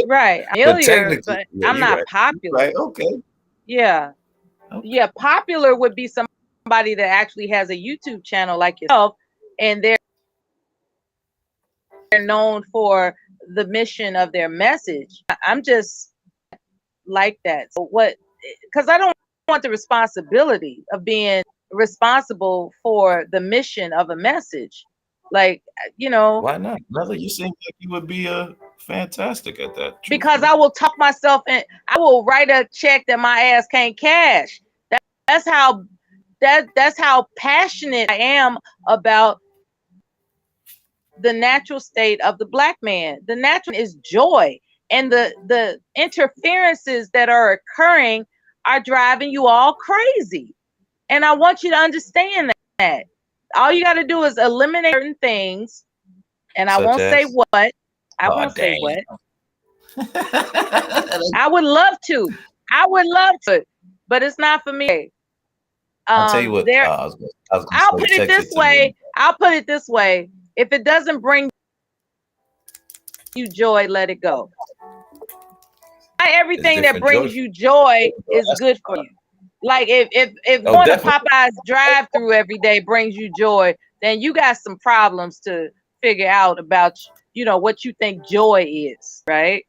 Right. But Familiar, technically, but yeah, I'm you're not right. popular. Right? Okay. Yeah. Okay. Yeah. Popular would be somebody that actually has a YouTube channel like yourself, and they're known for the mission of their message. I'm just like that. So because I don't want the responsibility of being responsible for the mission of a message. Like, Why not? Mella, you seem like you would be fantastic at that. Because I will talk myself in. I will write a check that my ass can't cash. That's how passionate I am about the natural state of the black man. The natural is joy, and the interferences that are occurring are driving you all crazy. And I want you to understand that. All you got to do is eliminate certain things, and I Such won't say as? what. I Oh, won't say dang. what. I would love to. But it's not for me. I'll tell you what. There. I was gonna I'll say, put it text this it to me. way. If it doesn't bring you joy, let it go. Not everything that brings you joy is good for you. Like if going to Popeye's drive-through every day brings you joy, then you got some problems to figure out about what you think joy is, right?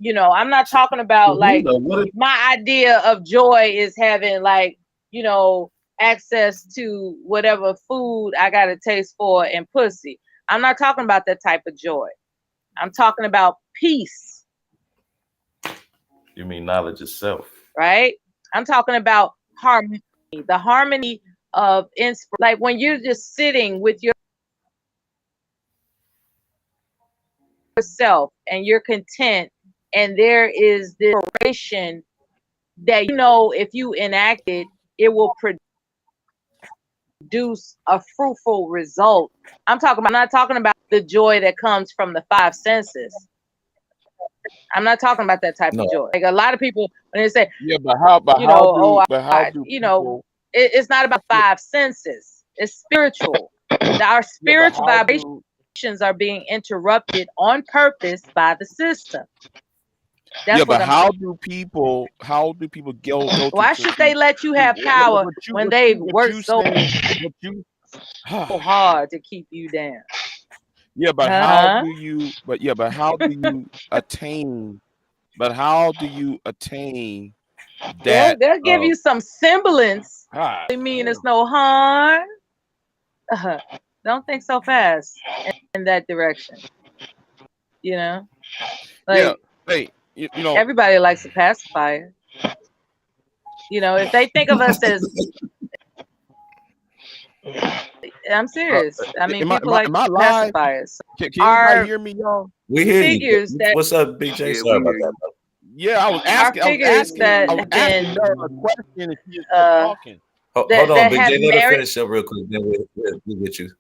You know, I'm not talking about like my idea of joy is having like, you know, access to whatever food I got a taste for and pussy. I'm not talking about that type of joy. I'm talking about peace. You mean knowledge itself? Right? I'm talking about harmony, the harmony of inspiration. Like when you're just sitting with yourself and you're content, and there is this inspiration that you know if you enact it, it will produce a fruitful result. I'm not talking about the joy that comes from the five senses. I'm not talking about that type of joy. Like a lot of people when they say, yeah, but how do you know, people, it's not about five senses. It's spiritual. Our yeah, but spiritual vibrations are being interrupted on purpose by the system. That's what I'm how saying. do people go Why should they let you have power when they work so hard to keep you down? Yeah, but how do you attain that They'll give you some semblance. I mean, it's no harm. Don't think so fast in that direction. You know, like hey, you know, everybody likes a pacifier. You know, if they think of us as, I'm serious. I mean, people like live? pacifiers. Can anybody hear me, y'all? We hear Figures you. that, What's up, BJ? Sorry about that. Yeah, I was asking that a question and she just kept talking. Hold on, that Big have J. Let her merit. finish up real quick. Then we'll get you.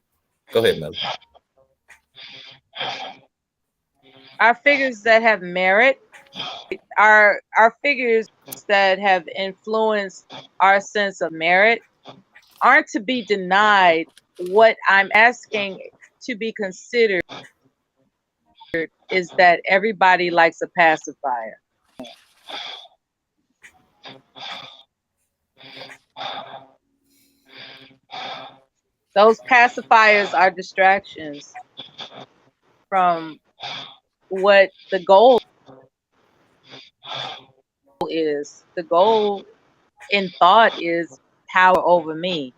Go ahead, Mel. Our figures that have merit are figures that have influenced our sense of merit aren't to be denied. What I'm asking to be considered is that everybody likes a pacifier. Those pacifiers are distractions from what the goal is. The goal in thought is power over me.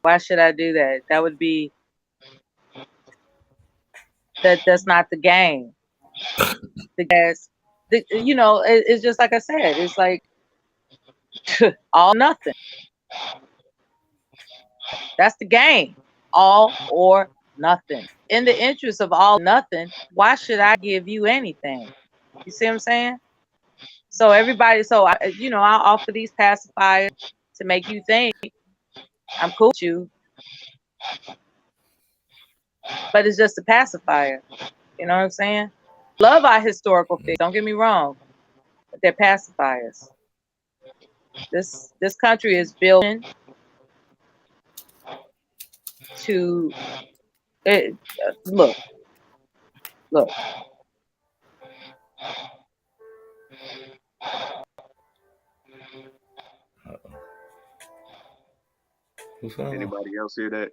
Why should I do that? That would be that's not the game. You know, it's just like I said, it's like all nothing. That's the game. All or nothing. In the interest of all nothing, why should I give you anything? You see what I'm saying? So everybody, you know, I'll offer these pacifiers to make you think I'm cool with you, but it's just a pacifier. You know what I'm saying? Love our historical figures. Don't get me wrong, but they're pacifiers. This country is building to it. Look. Anybody else hear that?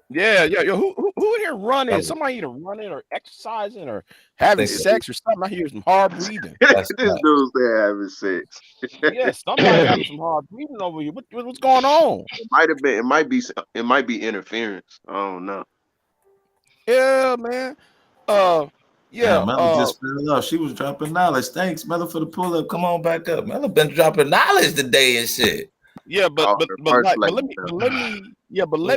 Yeah. Who in here running? Is somebody either running or exercising or having sex or something? I hear some hard breathing. This dude's there having sex. Yeah, somebody having some hard breathing over here. What's going on? It might be interference. I don't know. Yeah, man. Yeah. Mella just fell off. She was dropping knowledge. Thanks, Mella, for the pull up. Come on back up. Mella been dropping knowledge today and shit. Yeah, but let me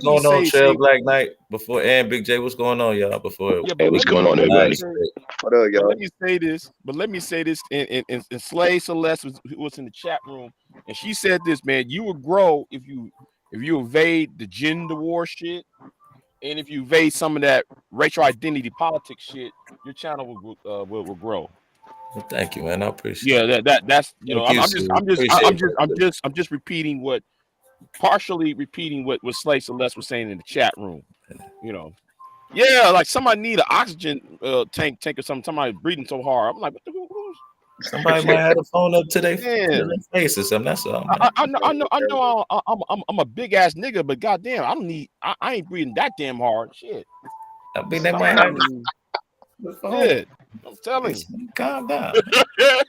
going on, say Trail Black Knight before and Big J. What's going on, y'all? Before what's going on, everybody? What up, y'all? Let me say this. And Slay Celeste was in the chat room, and she said this, man. You will grow if you evade the gender war shit, and if you evade some of that racial identity politics shit, your channel will grow. Well, thank you, man. I appreciate. Yeah, that's you know. I'm just repeating partially repeating what Slay Celeste was saying in the chat room. You know, yeah, like somebody need an oxygen tank or something. Somebody breathing so hard. I'm like, what the who's? Somebody might have a phone up to their face or something. That's all. I know. I'm a big ass nigga, but goddamn, I don't need. I ain't breathing that damn hard. Shit. I mean, they might have. Yeah, I'm telling Calm down. you.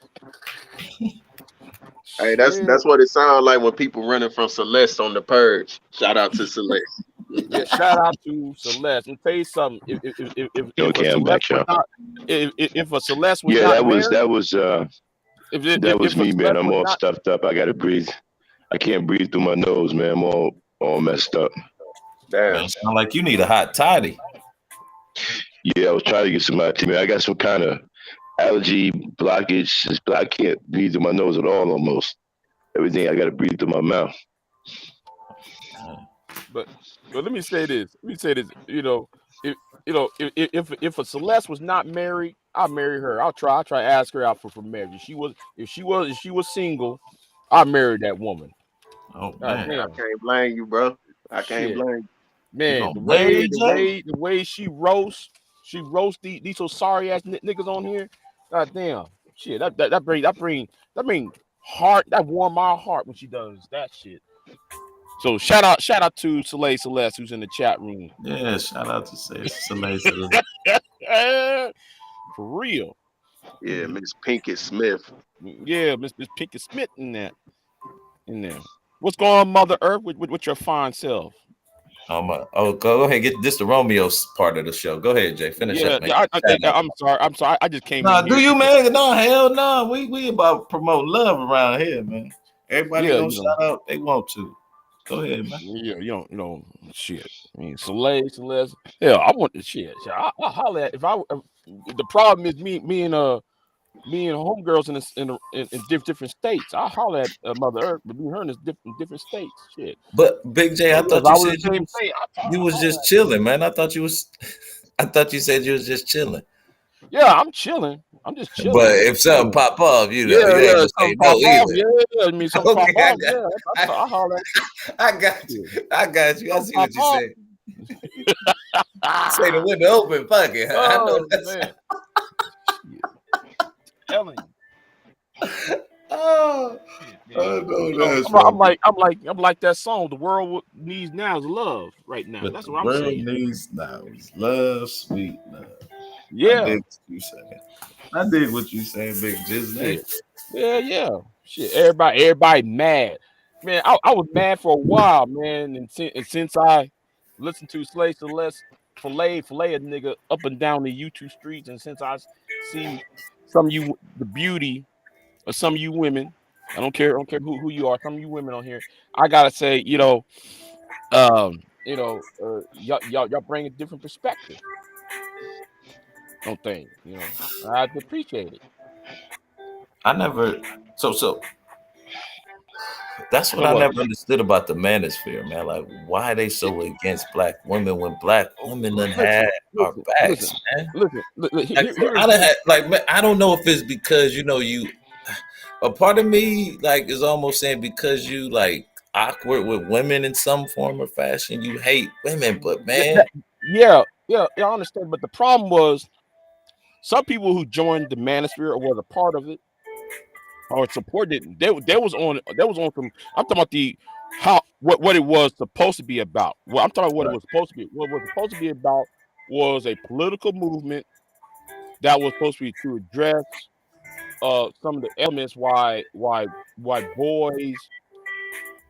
Hey, Shit. that's what it sounds like when people running from Celeste on the purge. Shout out to Celeste. Yeah, shout out to Celeste. Let me tell you something. If a Okay, I'm Celeste back, was y'all. not if a Celeste was Yeah, not that was married, that was that was if a me, man. Celeste I'm was all not, stuffed up. I gotta breathe. I can't breathe through my nose, man. I'm all messed up. Damn. Man, sound like you need a hot toddy. Yeah, I was trying to get some IT, man. I got some kind of allergy blockage. I can't breathe through my nose at all. Almost everything I gotta breathe through my mouth. but let me say this. Let me say this. If if a Celeste was not married, I'll marry her. I'll try to ask her out for marriage. If she was single, I married that woman. Oh God man, I damn. can't blame you, bro. I can't Shit. blame you Man, gonna marry Jay? the way she roasts these so sorry ass niggas on here. God damn. Shit, that bring heart, that warm my heart when she does that shit. So shout out to Soleil Celeste who's in the chat room. Yeah, shout out to Soleil. For real. you. Yeah, Miss Pinkett Smith. Yeah, Miss Pinkett Smith in there. What's going on, Mother Earth, with your fine self? Go ahead, get this the Romeo's part of the show. Go ahead, Jay. Finish up, Yeah, man. I'm sorry. I'm sorry. I just came in No, do here. you, man? No, hell no. We about promoting love around here, man. Everybody Yeah, gonna shout out they want to. Go ahead, man. yeah, shit. I mean, Soleil, Celeste. Yeah, I want the shit. I holler at if I. The problem is me and homegirls in different states. I holler at Mother Earth, but me and her in different states. Shit. But Big J, I If thought I you was said in the same state, you I was holler just at her. chilling, man. I thought you was I thought you said you was just chilling. Yeah, I'm chilling. I'm just But chilling. if something pop off, you know, Yeah, you ain't yeah. gonna say Something no pop off. either. Yeah. I mean, something pop Okay, off. Yeah, I holler at I got you. you. I got you. I Something see pop what you off. said. Say the window open, fuck it. I know Oh that's man, shit. Telling you. oh, Shit, I man. know that's I'm right. like that song. The world needs now is love right now. But That's the what I'm world saying. needs now is love, sweet love. I Yeah, dig what you saying. I dig what you saying, Big Disney. shit. Yeah. Shit. Everybody mad. Man, I was mad for a while, man, and since I listened to Slay Celeste fillet a nigga up and down the YouTube streets, and since I see some of you the beauty of some of you women, I don't care who you are, some of you women on here, I gotta say, y'all bring a different perspective on things. I appreciate it. I never so that's what So I what? never understood about the manosphere, man. Like why they so against black women when black women done had Listen, our listen, backs, listen, man. listen. Like I done had like man, I don't know if it's because you a part of me like is almost saying because you like awkward with women in some form or fashion, you hate women, but man, I understand. But the problem was some people who joined the manosphere or was a part of it or supported it, they was on some. I'm talking about the how what it was supposed to be about. Well, I'm talking about what it right. was supposed to be. What it was supposed to be about was a political movement that was supposed to be to address some of the elements why boys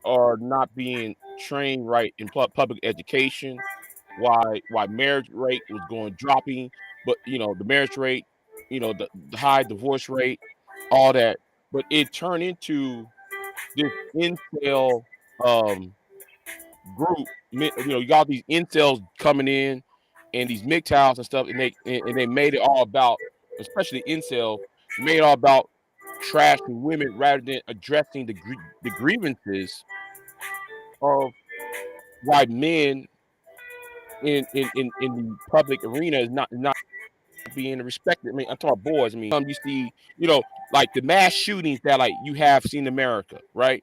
are not being trained right in public education, why marriage rate was going dropping, but the marriage rate, the high divorce rate, all that, but it turned into this incel um group. You got these incels coming in and these MGTOWs and stuff, and they made it all about, especially incel, made it all about trashing women rather than addressing the grievances of why men in the public arena is not being respected. I mean, I'm talking about boys. I mean, you see, like the mass shootings that like you have seen in America, right,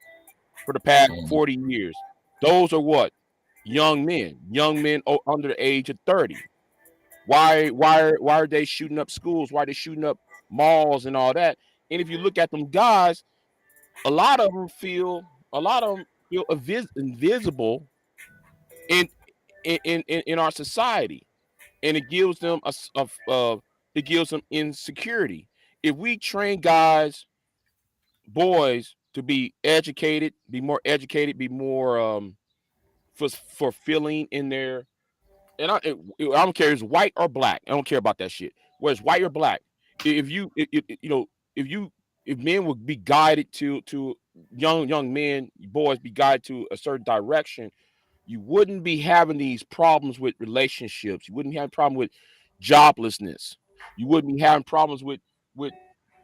for the past Mm. 40 years. Those are what young men under the age of 30. Why are they shooting up schools? Why are they shooting up malls and all that? And if you look at them guys, a lot of them feel invisible in in our society, and it gives them it gives them insecurity. If we train guys, boys, to be educated, be more educated, be more fulfilling in their, and I don't care if it's white or black. I don't care about that shit. Whether it's white or black, if you you know, if you, if men would be guided to young men, boys be guided to a certain direction, you wouldn't be having these problems with relationships. You wouldn't have a problem with joblessness. You wouldn't be having problems with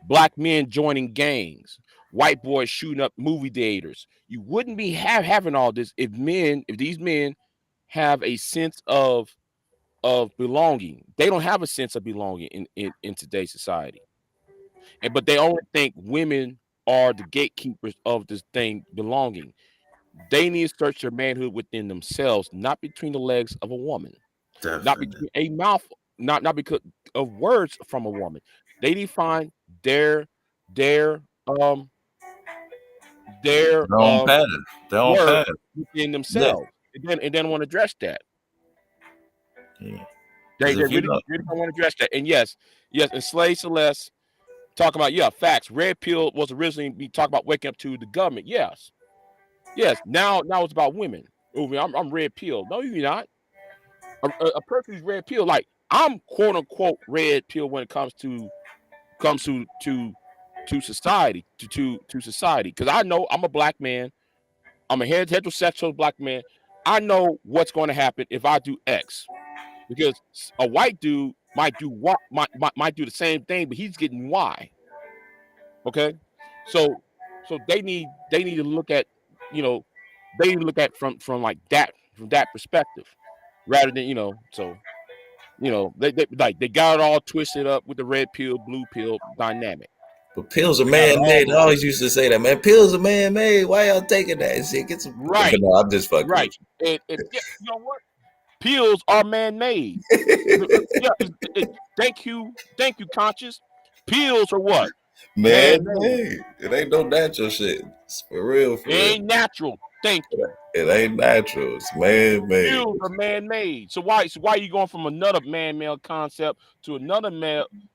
black men joining gangs, white boys shooting up movie theaters. You wouldn't be having all this if these men have a sense of belonging. They don't have a sense of belonging in today's society. But they only think women are the gatekeepers of this thing belonging. They need to search their manhood within themselves, not between the legs of a woman, not Definitely. between a mouth, not because of words from a woman. They define their their um their Their own path. Their own word path. within Yeah. themselves, and then want to address that. Yeah. They Because if you really, know, really don't want to address that. And yes, and Slave Celeste talking about, facts. Red pill was originally be talking about waking up to the government. Yes. Now it's about women. Oh, I'm red pill. No, you're not. A person who's red pill, like I'm quote unquote red pill when it comes to society, to society. Because I know I'm a black man. I'm a heterosexual black man. I know what's going to happen if I do X. Because a white dude might do what might do the same thing, but he's getting Y. Okay, so they need to look at, they need to look at from like that, from that perspective, rather than, they like they got it all twisted up with the red pill blue pill dynamic. but pills are They got it man all made. I wrong. always used to say that, man. Pills are man made. Why y'all taking that shit? Get some. But Right, no, I'm just fucking right, with and yeah, you know what? Pills are man made. you. Yeah, thank you, conscious. Pills are what? Man Man made. made. It ain't no natural shit. It's for real, It for real. ain't natural. Thank you. It ain't natural. It's man made. Pills are man-made. So why are you going from another man-made concept to another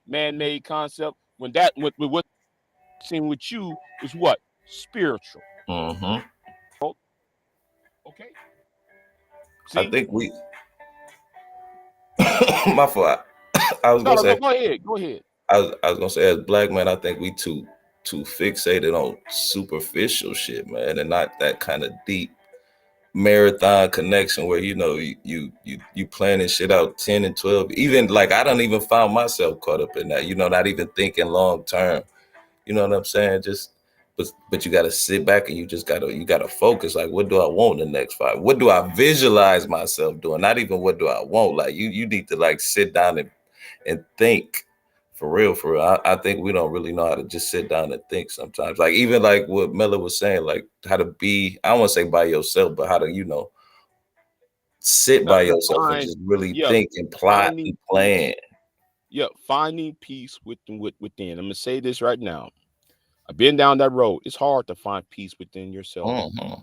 man-made concept when that with what's seen with you is what? Spiritual. Mm-hmm. Okay. I See? think we. My fault. I was No, gonna no, say. go ahead. Go ahead. I was gonna say, as black men, I think we too fixated on superficial shit, man, and not that kind of deep marathon connection where you planning shit out 10 and 12. Even like I don't even find myself caught up in that, not even thinking long term. You know what I'm saying? Just but you gotta sit back and you gotta focus. Like, what do I want in the next 5? What do I visualize myself doing? Not even what do I want. Like you need to like sit down and think for real, for real. I think we don't really know how to just sit down and think sometimes. Like even like what Miller was saying, like how to be, I don't want to say by yourself, but how to, sit by To yourself and find, just really yeah, think and plot finding and peace. plan. Yeah, finding peace within. I'm gonna say this right now. I've been down that road. It's hard to find peace within yourself. Mm-hmm.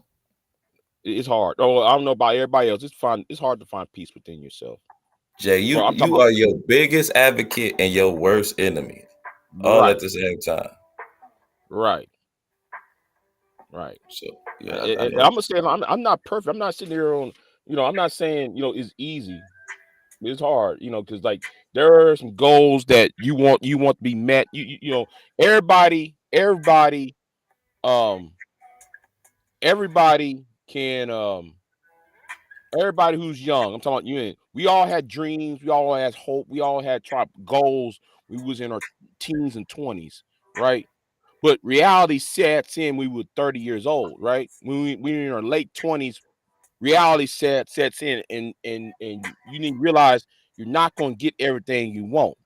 It's hard. Oh, I don't know about everybody else. It's hard to find peace within yourself. Jay, Well, I'm talking you about are your biggest advocate and your worst enemy, all at right, the same time. right, right. So And, yeah, I and know I'm what gonna say I'm not perfect. I'm not sitting here on, I'm not saying, it's easy. It's hard, because like there are some goals that you want to be met. Everybody, um, everybody can, everybody who's young. I'm talking about you. We all had dreams. We all had hope. We all had goals. We was in our teens and 20s, right? But reality sets in. We were 30 years old, right? When we were in our late 20s, reality sets in, and you need to realize you're not going to get everything you want,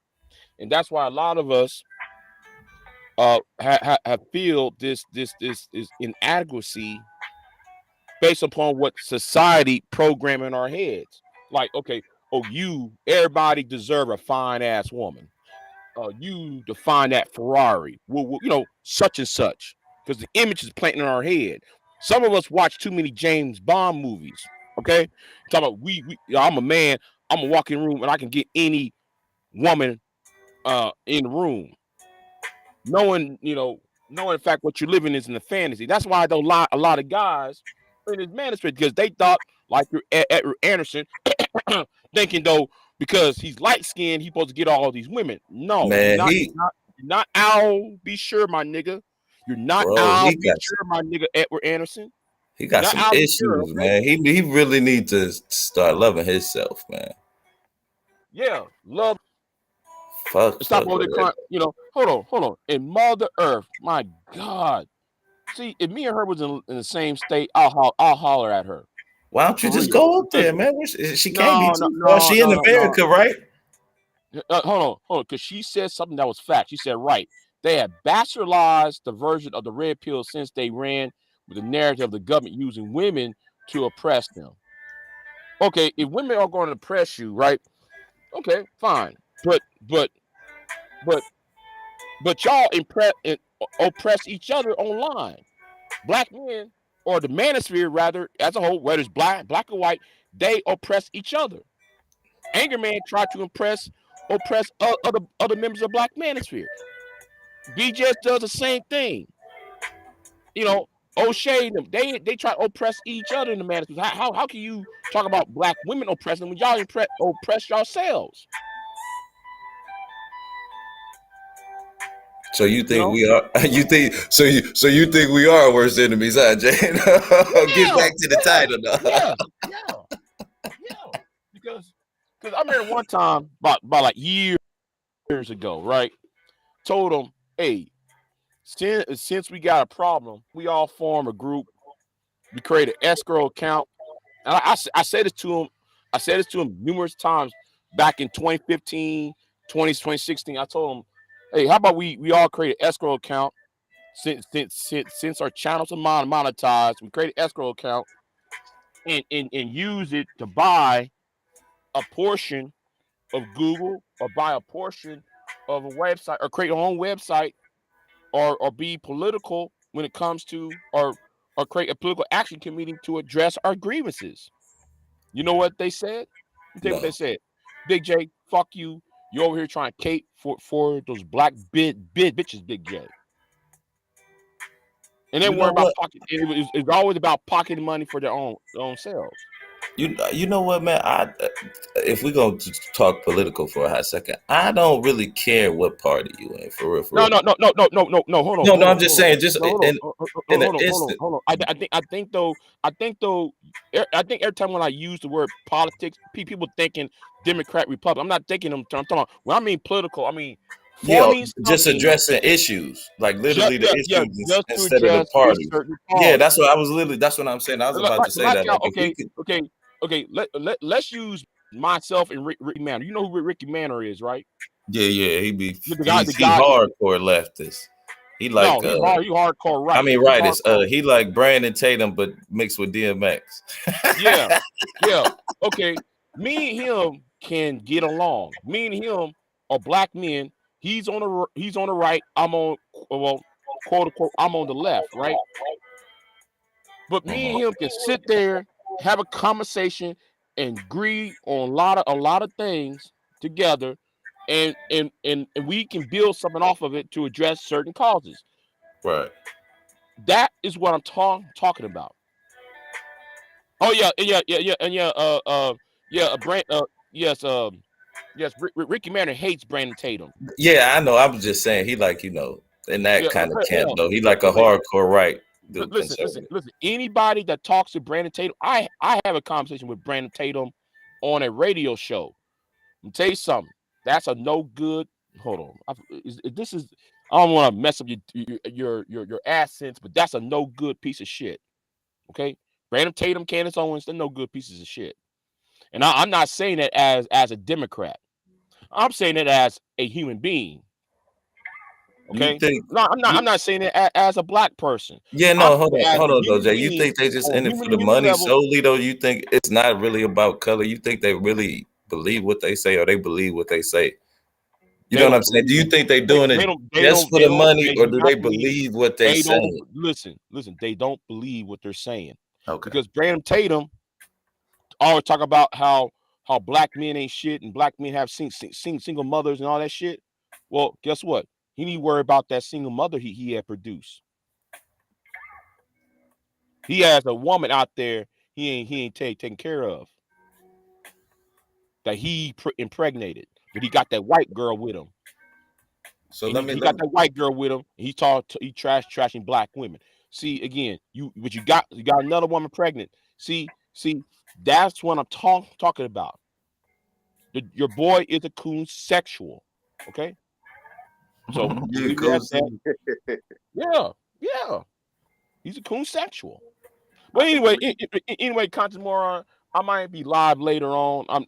and that's why a lot of us have feel this inadequacy based upon what society program in our heads. Like, okay, everybody deserve a fine ass woman. You define that Ferrari, such and such, because the image is planted in our head. Some of us watch too many James Bond movies. Okay, talking about I'm a man. I'm a walking room, and I can get any woman in the room, knowing in fact what you're living is in the fantasy. That's why I don't lie. A lot of guys in his management because they thought like Edward Anderson, thinking though because he's light skinned, he's supposed to get all these women. No, you're Man, not. You're not Al. Be sure, my nigga. You're not bro, Al. Be sure, my nigga. Edward Anderson. he You're got not some Al. Be sure, issues, okay? man. He really need to start loving himself, man. Yeah, love. Fuck, Stop fuck all the with crime. it. Hold on. In Mother Earth, my God. See, if me and her was in the same state, I'll holler at her. Why don't you For just real. go up there, Listen, man? She can't be too far. no, She in America, right? hold on, because she said something that was fact. She said, right, they have bastardized the version of the red pill since they ran with the narrative of the government using women to oppress them. Okay, if women are going to oppress you, right? Okay, fine. But y'all oppress each other online. Black men, or the manosphere rather, as a whole, whether it's black or white, they oppress each other. Anger Man tried to oppress other members of Black Manosphere. BJS does the same thing. O'Shea them, they try to oppress each other in the Manosphere. How can you talk about Black women oppressing when y'all oppress yourselves? So you think we are? You think so? You think we are worst enemies, huh, Jane? Get back to the title, though. Yeah. Because I remember one time about like years ago, right? Told them, hey, since we got a problem, we all form a group. We create an escrow account. And I said this to him. I said this to him numerous times back in 2015, 2016. I told him, hey, how about we all create an escrow account? Since our channels are monetized, we create an escrow account and use it to buy a portion of Google or buy a portion of a website or create our own website or be political when it comes to or create a political action committee to address our grievances. You know what they said? Let me tell you what they said. Big J, fuck you. You over here trying to cape for those black bitches, Big J. And they weren't about pocket. It's always about pocketing money for their own selves. You know what, man? If we're gonna talk political for a hot second, I don't really care what party you in, for real. No. Hold on. No. I'm just saying, just in an instant. Hold on. I think every time when I use the word politics, people thinking Democrat, Republican. I'm not thinking them. I'm talking about when I mean political. I mean just addressing issues, like literally the issues just instead of the party. Yeah, that's what I was literally. That's what I'm saying. I was about to say that. Like, okay. Let's use myself and Ricky Manor. You know who Ricky Manor is, right? Yeah. He guy, hardcore leftist. He like he hardcore right. I mean, right is he like Brandon Tatum, but mixed with DMX. yeah. Okay. Me and him can get along. Me and him are black men. He's on the right. I'm on quote unquote. I'm on the left, right? But me and him can sit there, have a conversation, and agree on a lot of things together, and we can build something off of it to address certain causes. Right. That is what I'm talking about. Oh yeah. Yes. Ricky Manor hates Brandon Tatum. Yeah, I know. I was just saying he like in that kind of camp though. He like a hardcore right. Listen. Anybody that talks to Brandon Tatum, I have a conversation with Brandon Tatum on a radio show. I'm tell you something. That's a no good. Hold on. I don't want to mess up your accents, but that's a no good piece of shit. Okay, Brandon Tatum, Candace Owens, they're no good pieces of shit. And I'm not saying that as a Democrat. I'm saying it as a human being. Okay. I'm not saying it as a black person. Yeah, no, hold on, though, Jay. You think they just in it for the money solely, though? You think it's not really about color? You think they really believe what they say, or they believe what they say? You know what I'm saying? Do you think they doing it just for the money, or do they believe what they say? Listen. They don't believe what they're saying. Okay. Because Brandon Tatum always talk about how black men ain't shit and black men have single mothers and all that shit. Well, guess what? He need to worry about that single mother he had produced. He has a woman out there he ain't taking care of, that he impregnated, but he got that white girl with him. So And let me he got that white girl with him. And he trashing black women. See, again, you got another woman pregnant. See, that's what I'm talking about. Your boy is a coon sexual. Okay, so we'll yeah, leave it cool. at that. Yeah, he's a coon sexual. But I can anyway, believe anyway, content moron, I might be live later on. I'm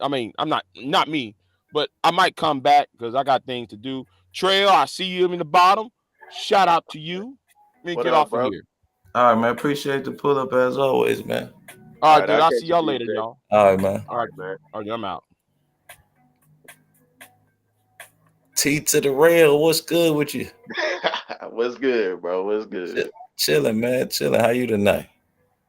not me, but I might come back because I got things to do. Trail, I see you in the bottom. Shout out to you. Let me What get up, off of bro? here. All right, man. Appreciate the pull up as always, man. All All right, right, dude. I'll I'll see catch y'all you later, Tuesday. y'all. All right, man. All right, Man. all right, I'm out. T to the rail. What's good with you? What's good, bro? What's good? Chilling, man. Chilling. How you tonight?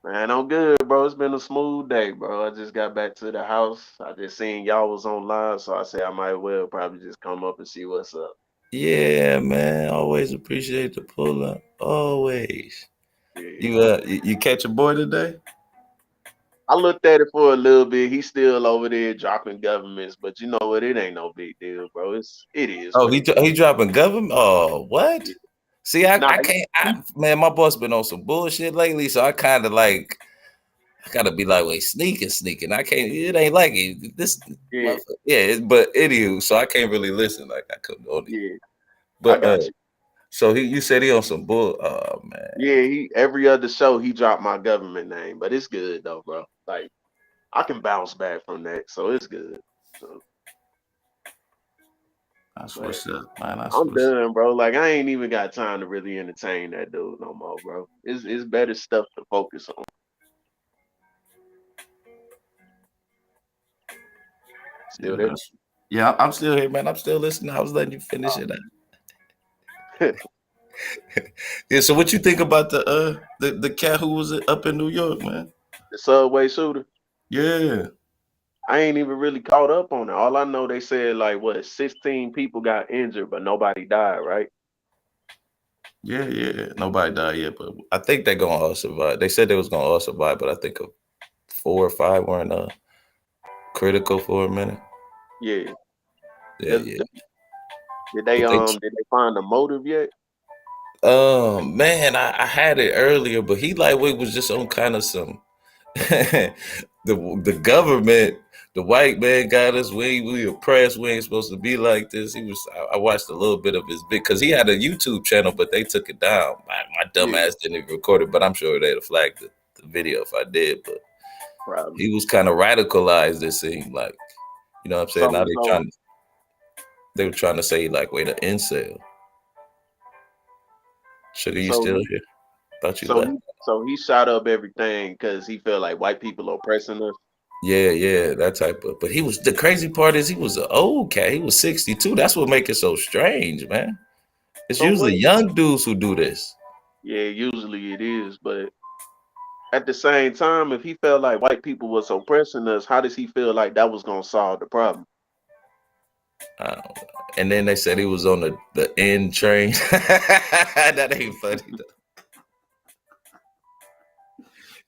Man, I'm good, bro. It's been a smooth day, bro. I just got back to the house. I just seen y'all was online, so I said I might well probably just come up and see what's up. Yeah, man. Always appreciate the pull up. Always. Yeah. You catch a boy today? I looked at it for a little bit. He's still over there dropping governments, but you know what? It ain't no big deal, bro. It is Oh, what it he dropping government. Oh, what? is. See, Nah, I can't. Man, my boss been on some bullshit lately, so I kind of like. I gotta be like, wait, sneaking. I can't. It ain't like it. This, yeah, motherfucker. Yeah. But anywho, so I can't really listen. Like I couldn't on it. yeah. I But got you. so you said he on some bull. Oh man, Yeah, he every other show he dropped my government name, but it's good though, bro. Like I can bounce back from that, so it's good. So, that's but what's up, man. That's I'm what's. done, bro. Like I ain't even got time to really entertain that dude no more, bro. It's better stuff to focus on. Yeah, Still there? yeah. I'm still here, man. I'm still listening. I was letting you finish it The Yeah. So what you think about the cat who was up in New York, man? subway shooter. Yeah. I ain't even really caught up on it. All I know they said like what 16 people got injured, but nobody died, right? Yeah. Nobody died yet, but I think they're gonna all survive. They said they was gonna all survive, but I think 4 or 5 weren't critical for a minute. Yeah. Yeah, Did, yeah. did did they But they, find the motive yet? man, I had it earlier, but he like we was just on kind of some the government, the white man got us. We oppressed. We ain't supposed to be like this. He was. I watched a little bit of his bit because he had a YouTube channel, but they took it down. My dumb Yeah, ass didn't even record it, but I'm sure they'd have flagged the video if I did. But probably. he was kind of radicalized. It seemed like, you know what I'm saying. Now So they were trying to say like, wait, an incel. Sugar, you so still he here? Thought you so left. he so he shot up everything because he felt like white people oppressing us. Yeah, that type of. But he was the crazy part is he was an old cat. He was 62. That's what make it so strange, man. It's So what? usually young dudes who do this. Yeah, usually it is, but at the same time, if he felt like white people was oppressing us, how does he feel like that was gonna solve the problem? Uh, and then they said he was on the N train. That ain't funny though.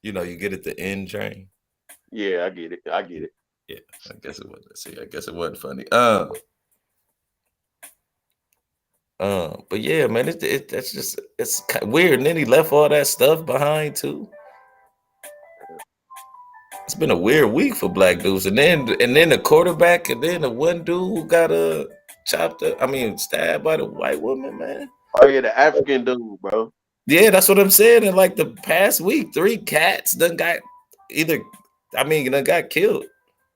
You know, you get it the N train. Yeah, I get it. I get it. Yeah, I guess it wasn't. See, I guess it wasn't funny. But yeah, man, that's just it's weird. And then he left all that stuff behind too. It's been a weird week for black dudes, and then the quarterback, and then the one dude who got chopped up. I mean, stabbed by the white woman, man. Oh yeah, the African dude, bro. Yeah, that's what I'm saying. In like the past week, 3 cats done got either. I mean, done got killed.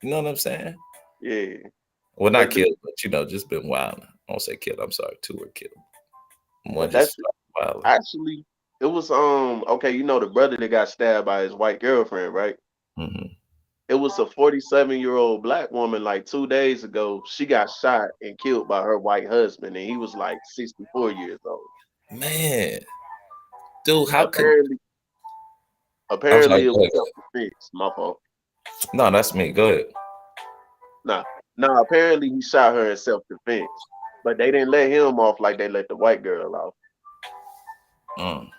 You know what I'm saying? Yeah, Well, not but killed, but just been wild. I won't say killed. I'm sorry, 2 were killed. One but just that's started wild. actually it was okay. You know the brother that got stabbed by his white girlfriend, right? Hmm. It was a 47-year-old black woman like 2 days ago. She got shot and killed by her white husband, and he was like 64 years old. Man, dude, how could? Apparently, I'm sorry. it Go was ahead. self-defense. My fault. No, that's me. Go ahead. Nah, apparently he shot her in self-defense. But they didn't let him off like they let the white girl off. Mm.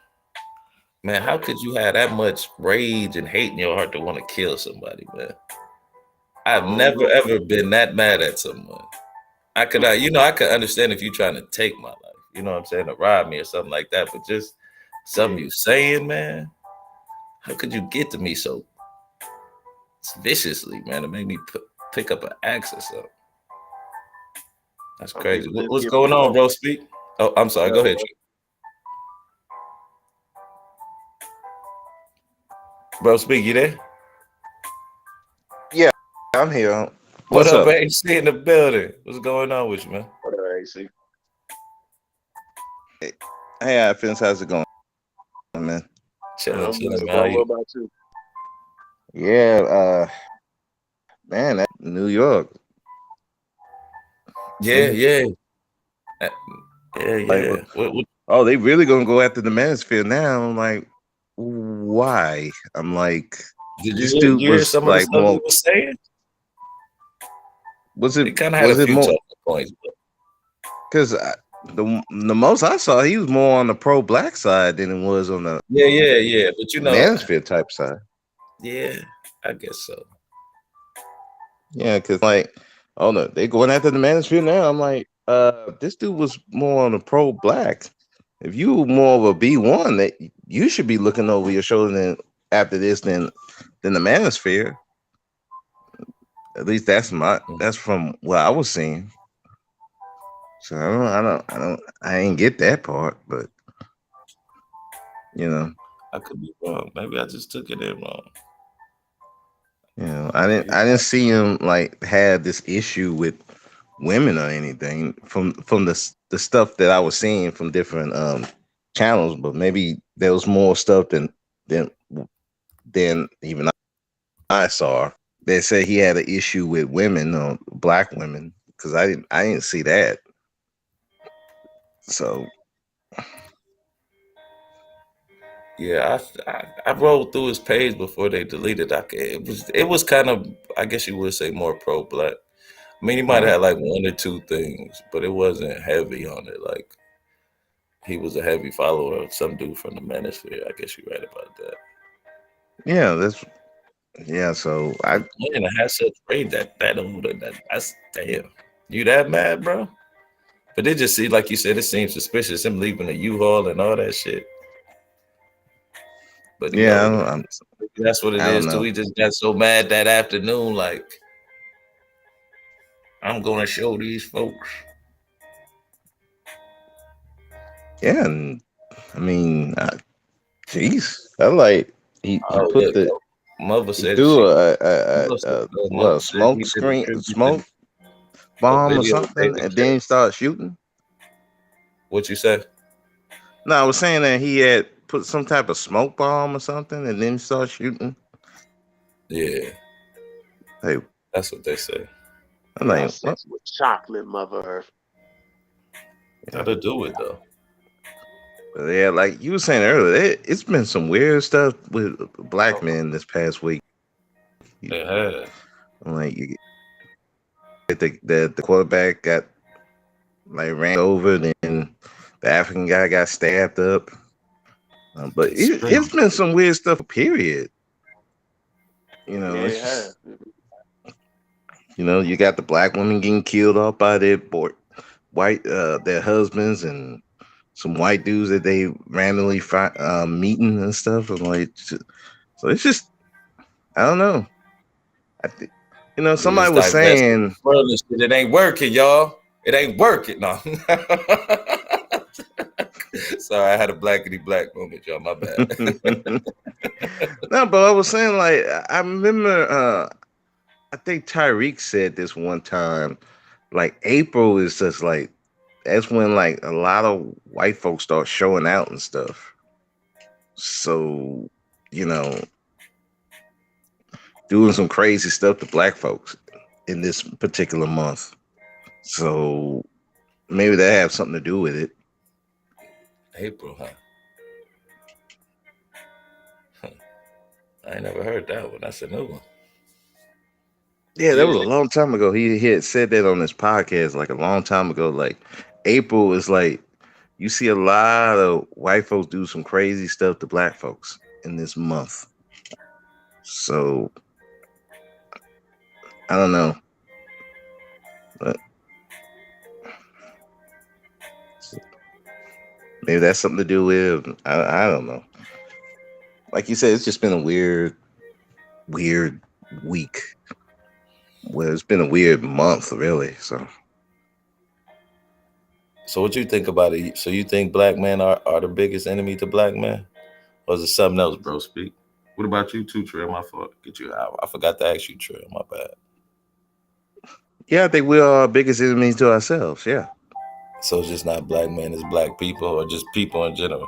Man, how could you have that much rage and hate in your heart to want to kill somebody, man? I've never Mhm. ever been that mad at someone. I could, I could understand if you trying to take my life, you know what I'm saying, to rob me or something like that. But just something you saying, man, how could you get to me so viciously, man? It made me pick up an axe or something. That's Some crazy. people just What's get going on, provoked. bro? Speak. Oh, I'm sorry. Go ahead, bro. Speak. You there? Yeah, I'm here. What What's up, up? AC in the building? What's going on with you, man? Whatever, AC. Hey, Athens, how's it going, man? Chilling, I'm chilling, good, man. How bro. What you? about you? Yeah, man, that New York. Yeah, Mhm. yeah, Uh, yeah, Like, yeah. What? oh, they really gonna go after the manosphere now? I'm like, why? I'm like, Did this you dude hear was some of the like stuff he more. was saying? Was He it? kind of had a Was it few more? talking points. But Because the most I saw, he was more on the pro-black side than it was on the yeah, yeah, yeah. But manosphere type side. yeah, I guess so. Yeah, because like, oh no, they going after the manosphere now. I'm like, this dude was more on the pro-black. If you more of a B1, that you should be looking over your shoulder after this than the manosphere. At least that's from what I was seeing. So I ain't get that part, but you know, I could be wrong. Maybe I just took it in wrong. I didn't see him like have this issue with women or anything from the stuff that I was seeing from different channels, but maybe there was more stuff than than even I saw. They said he had an issue with women, black women, because I didn't see that. So Yeah, I rolled through his page before they deleted. It was kind of, I guess you would say, more pro black. I mean, he might have uh, had like one or two things, but it wasn't heavy on it. Like he was a heavy follower of some dude from the Manosphere. I guess you're right about that. yeah, yeah. So I Man, I had such rage that old. That's damn. You that mad, bro? But it just seems like you said. It seems suspicious. Him leaving the U-Haul and all that shit. But yeah that's what I it don't is too. know. He just got so mad that afternoon. Like I'm gonna show these folks. Yeah, and I mean, jeez, I like he Oh put yeah, the mother he said threw she. what, Mother a said he did attributed smoke a bomb or video to something, David and then he Chase. started shooting. What you say? No, I was saying that he had put some type of smoke bomb or something, and then he started shooting. Yeah, Hey, that's what they say. I'm Yeah, like, what? sex with chocolate, Mother Earth. Gotta do it though. But yeah, like you were saying earlier, it's been some weird stuff with black men this past week. It has. I'm like, you get the quarterback got like ran over, then the African guy got stabbed up. But it's Conspiracy. been some weird stuff. Period. Yeah, It's it just has. you got the black women getting killed off by their white their husbands, and some white dudes that they randomly meeting and stuff. I'm like, so it's just I don't know. I think These somebody was divestment saying, world and shit. It ain't working, y'all. It ain't working. No. Sorry, I had a blackity black moment, y'all. My bad. no, but I was saying like I remember. I think Tyreek said this one time. Like April is just like that's when like a lot of white folks start showing out and stuff. So, you know, doing some crazy stuff to black folks in this particular month. So maybe that have something to do with it. April, huh? I ain't never heard that one. That's a new one. Yeah, that Yeah. was a long time ago. He had said that on his podcast like a long time ago. Like April is like you see a lot of white folks do some crazy stuff to black folks in this month. So I don't know, but maybe that's something to do with I don't know. Like you said, it's just been a weird week. Well, it's been a weird month, really. So what you think about it? So you think black men are the biggest enemy to black men? Or is it something else, bro? Speak. What about you too, Trey? My fault. Get you out. I forgot to ask you, Trey. My bad. Yeah, I think we are our biggest enemies to ourselves. Yeah. So it's just not black men, it's black people or just people in general.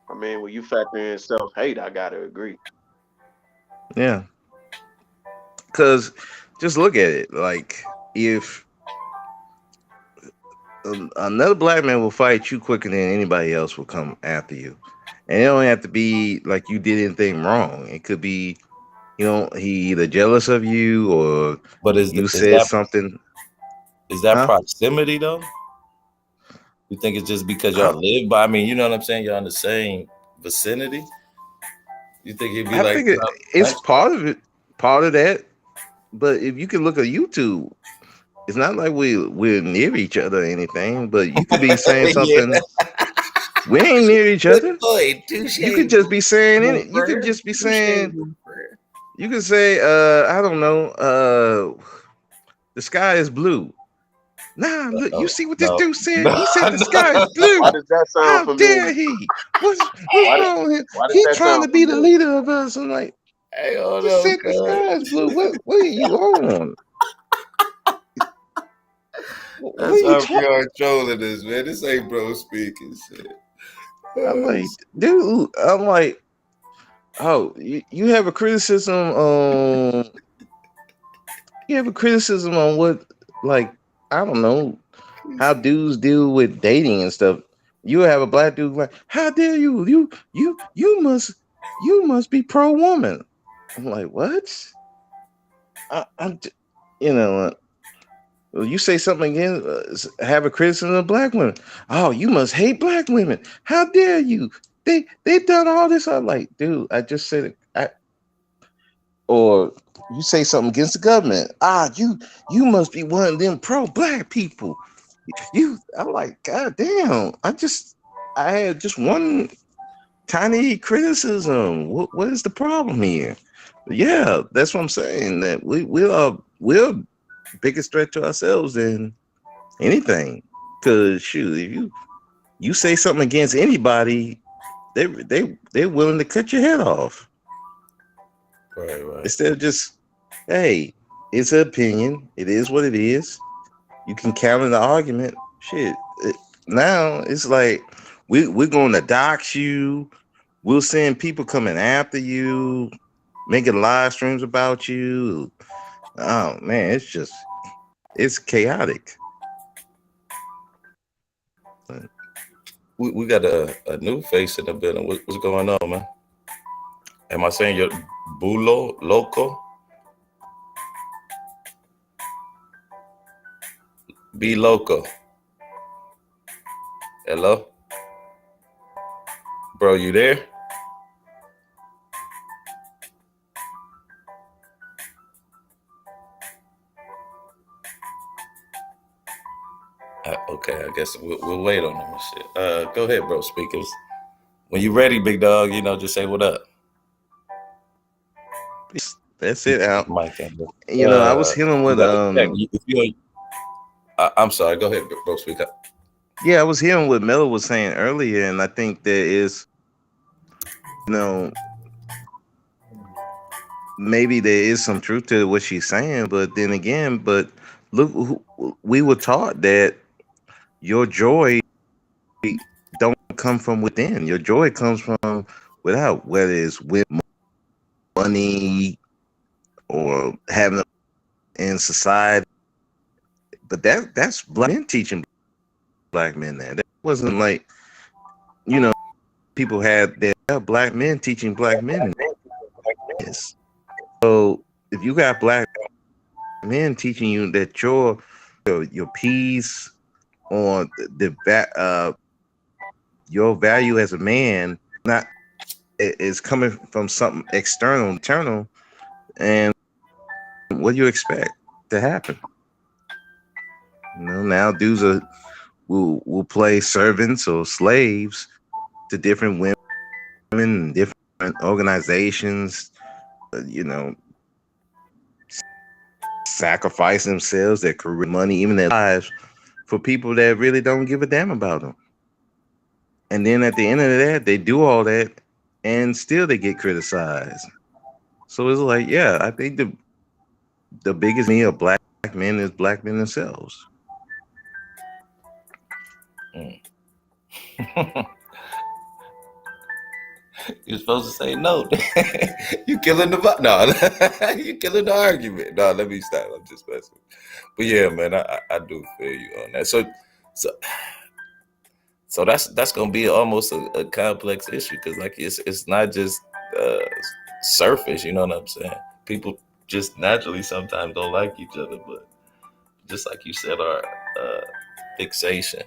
I mean, when you factor in self hate, I gotta agree. Yeah. Because just look at it. Like, if another black man will fight you quicker than anybody else will come after you. And it don't have to be like you did anything wrong. It could be, he either jealous of you or But you said something. is that Huh? proximity though? You think it's just because I, y'all live by? I mean, you know what I'm saying? Y'all in the same vicinity. You think he'd be I like, think it's part of it, part of that. But if you can look at YouTube, it's not like we're near each other or anything, but you could be saying yeah, something. We ain't near each good other. boy, touche, You could just be saying mon it. You could frere, just be touche, saying. mon frere. You could say, I don't know. The sky is blue. Nah, look. You No, see what this no, dude said? no, He said the sky is no. Why blue. does that sound How familiar? dare he? What's Why, wrong with him? why does He that trying sound to be the familiar? leader of us. I'm like, Hey, hold just on, said the cuz. sky is blue. What are you on? What are That's you how we talking? are trolling this, man. This ain't bro speaking shit. I'm like, dude. I'm like, oh, you have a criticism on. You have a criticism on what, like, I don't know, how dudes deal with dating and stuff. You have a black dude like, how dare you? You must be pro woman. I'm like, what? I'm, you know, you say something again, have a criticism of black women. Oh, you must hate black women. How dare you? They done all this. I'm like, dude, I just said it. Or you say something against the government. You must be one of them pro black people. I'm like, God damn. I had just one tiny criticism. What is the problem here? Yeah, that's what I'm saying. That we're biggest threat to ourselves than anything. Cause shoot, if you say something against anybody, they're willing to cut your head off. Right. Instead of just, hey, it's an opinion. It is what it is. You can counter the argument. Shit. Now it's like we're going to dox you. We'll send people coming after you, making live streams about you. Oh man, it's chaotic. We got a new face in the building. What's going on, man? Am I saying you're bulo loco? Be loco. Hello, bro. You there? Okay, I guess we'll wait on him and shit. Go ahead, bro. Speakers. When you ready, big dog, just say what up. That's it. Out. Mike and I was healing you with got to check. I'm sorry. Go ahead, bro. Speak up. Yeah, I was hearing what Melo was saying earlier, and I think there is, you know, maybe there is some truth to what she's saying, but then again, look, we were taught that your joy don't come from within. Your joy comes from without, whether it's with money or having in society. But that's black men teaching black men that. That wasn't like, people had their black men teaching black men this. So if you got black men teaching you that your peace on your value as a man not is coming from something external, internal, and what do you expect to happen? Now dudes will play servants or slaves to different women and different organizations. You know, sacrifice themselves, their career, money, even their lives for people that really don't give a damn about them. And then at the end of that, they do all that, and still they get criticized. So it's like, yeah, I think the biggest me of black men is black men themselves. Mm. You're supposed to say no. You killing no. You killing the argument. No, let me stop. I'm just messing. But yeah, man, I do feel you on that. So that's gonna be almost a complex issue because like it's not just uh, surface. You know what I'm saying? People just naturally sometimes don't like each other, but just like you said, our fixation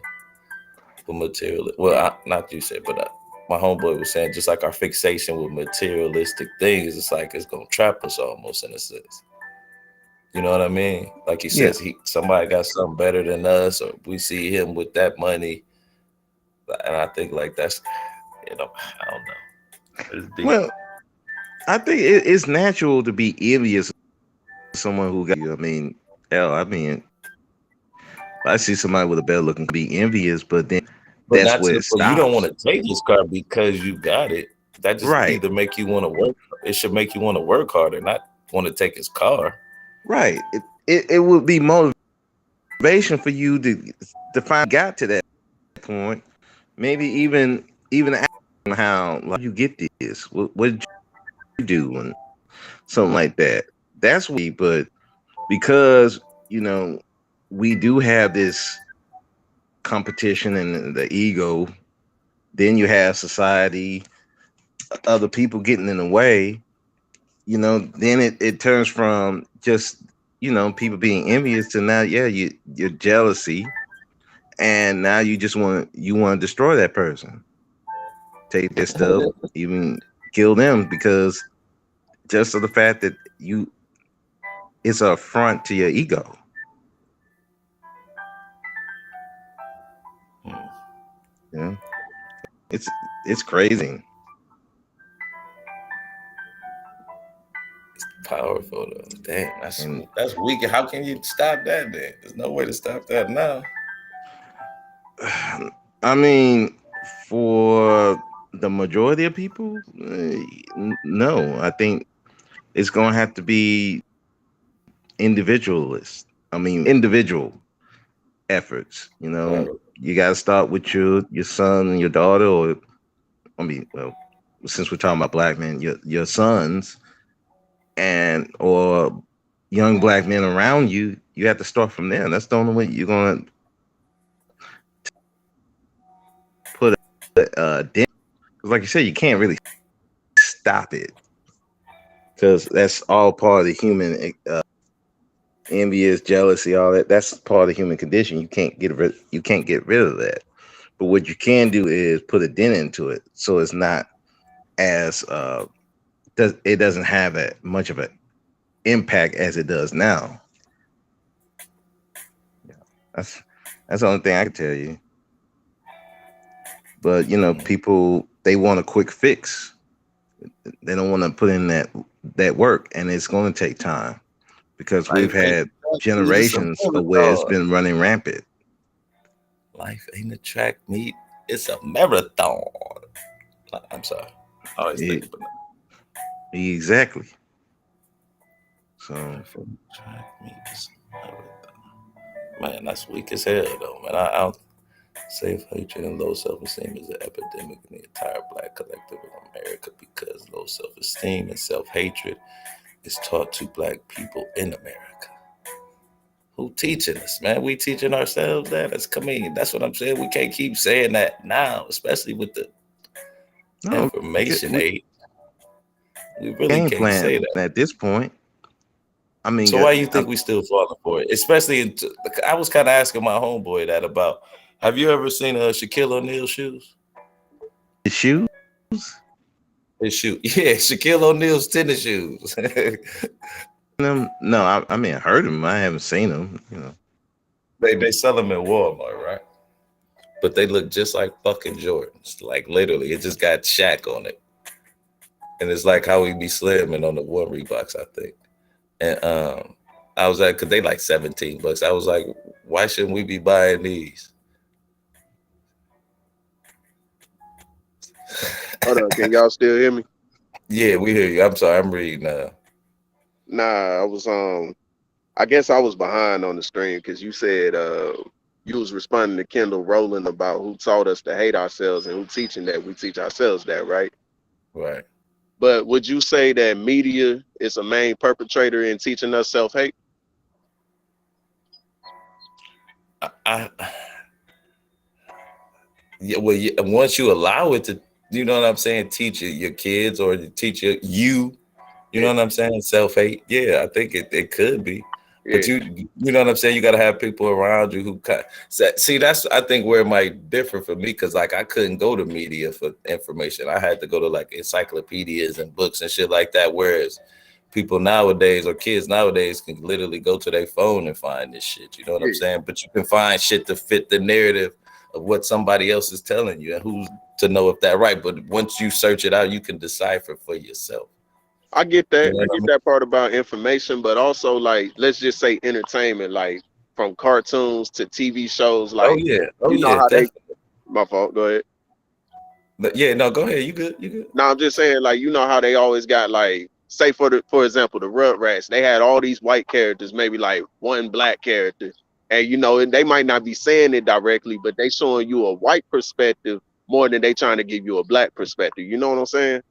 with material. Well, not you said, but my homeboy was saying just like our fixation with materialistic things, it's like it's gonna trap us almost in a sense. You know what I mean? Like he Yeah. says, somebody got something better than us, or we see him with that money, and I think like that's, I don't know. It's deep. Well, I think it's natural to be envious of someone who got you. I mean, hell, I see somebody with a better looking, be envious, but then But that's not where to, it but you don't want stops. to take his car because you got it. That just Right. either make you want to work. It should make you want to work harder, not want to take his car. Right. It would be motivation for you to finally got to that point. Maybe even ask how like you get this. What did you do and something like that. That's we. But because we do have this competition and the ego, then you have society, other people getting in the way. Then it turns from just people being envious to now, yeah, you're jealousy, and now you want to destroy that person, take their stuff, even kill them because just of the fact that it's an affront to your ego. Yeah, it's crazy. Powerful though. Damn, And that's weak. How can you stop that then? There's no way to stop that now. I mean, for the majority of people, no. I think it's gonna have to be individualist. I mean, individual efforts. Right. You got to start with your son and your daughter, or I mean, well, since we're talking about black men, your sons and or young black men around you. You have to start from there. That's the only way you're gonna put a dent. 'Cause like you said, you can't really stop it because that's all part of the human envious, jealousy, all that. That's part of the human condition. You can't get rid of that. But what you can do is put a dent into it, so it's not as it doesn't have much of an impact as it does now. Yeah, that's the only thing I can tell you. But people they want a quick fix. They don't want to put in that work, and it's going to take time because we've Life ain't had a track meet, it's a generations of where it's marathon. been running rampant. Life ain't a track meet, it's a marathon. I'm sorry. I always think E- about that. exactly. So Life ain't a track meet, it's a marathon. Man, that's weak as hell though, man. I don't self-hatred and low self-esteem is an epidemic in the entire black collective in America because low self-esteem and self-hatred is taught to black people in America. Who teaching us, man? We teaching ourselves that. That's what I'm saying. We can't keep saying that now, especially with the no, information we age. We really game can't plan say that. at this point. I mean, So why you think we still falling for it? Especially, I was kind of asking my homeboy that about. Have you ever seen Shaquille O'Neal shoes? his shoes? His shoe, yeah, Shaquille O'Neal's tennis shoes. No, I mean, I heard him. I haven't seen him. You know, They sell them in Walmart, right? But they look just like fucking Jordans. Like literally, it just got Shaq on it, and it's like how we be slamming on the one Reeboks, I think. And I was like, cause they like $17. I was like, why shouldn't we be buying these? Hold up, can y'all still hear me? Yeah, we hear you. I'm sorry, I'm reading. Nah, I was I guess I was behind on the stream because you said you was responding to Kendall Rowland about who taught us to hate ourselves and who teaching that we teach ourselves that, right? Right. But would you say that media is a main perpetrator in teaching us self-hate? I yeah, well, yeah, once you allow it to, you know what I'm saying, teach your kids or teach you know what I'm saying, self-hate. Yeah, I think it could be. But Yeah, you know what I'm saying? You got to have people around you who see. That's I think where it might differ for me because like I couldn't go to media for information. I had to go to like encyclopedias and books and shit like that. Whereas people nowadays or kids nowadays can literally go to their phone and find this shit. You know what I'm yeah, saying? But you can find shit to fit the narrative of what somebody else is telling you and who's to know if that right. But once you search it out, you can decipher for yourself. I get You that. know I what I get mean? that part about information, but also like let's just say entertainment, like from cartoons to TV shows, Oh like yeah, oh you know yeah, how they. definitely. My fault. Go ahead. But yeah, no, go ahead. You good? You good? No, I'm just saying, like, you know how they always got like, say for example, the Rugrats, they had all these white characters, maybe like one black character, and you know, and they might not be saying it directly, but they showing you a white perspective more than they trying to give you a black perspective. You know what I'm saying?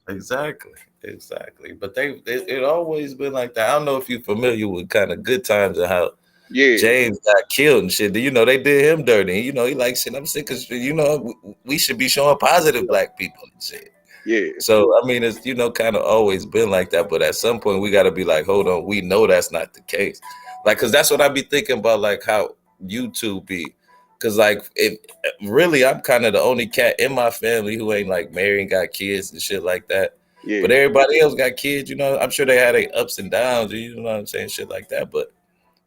Exactly, exactly. But it always been like that. I don't know if you're familiar with kind of Good Times and how Yeah, James got killed and shit. You know, they did him dirty. You know, he like shit. I'm sick of you know, we should be showing positive black people and shit. yeah, So I mean, it's you know, kind of always been like that. But at some point, we got to be like, hold on, we know that's not the case. Like, cause that's what I be thinking about, like how YouTube be. Cause like, it really, I'm kind of the only cat in my family who ain't like married and got kids and shit like that. yeah, But everybody else got kids. You know, I'm sure they had their ups and downs. You know what I'm saying, shit like that. But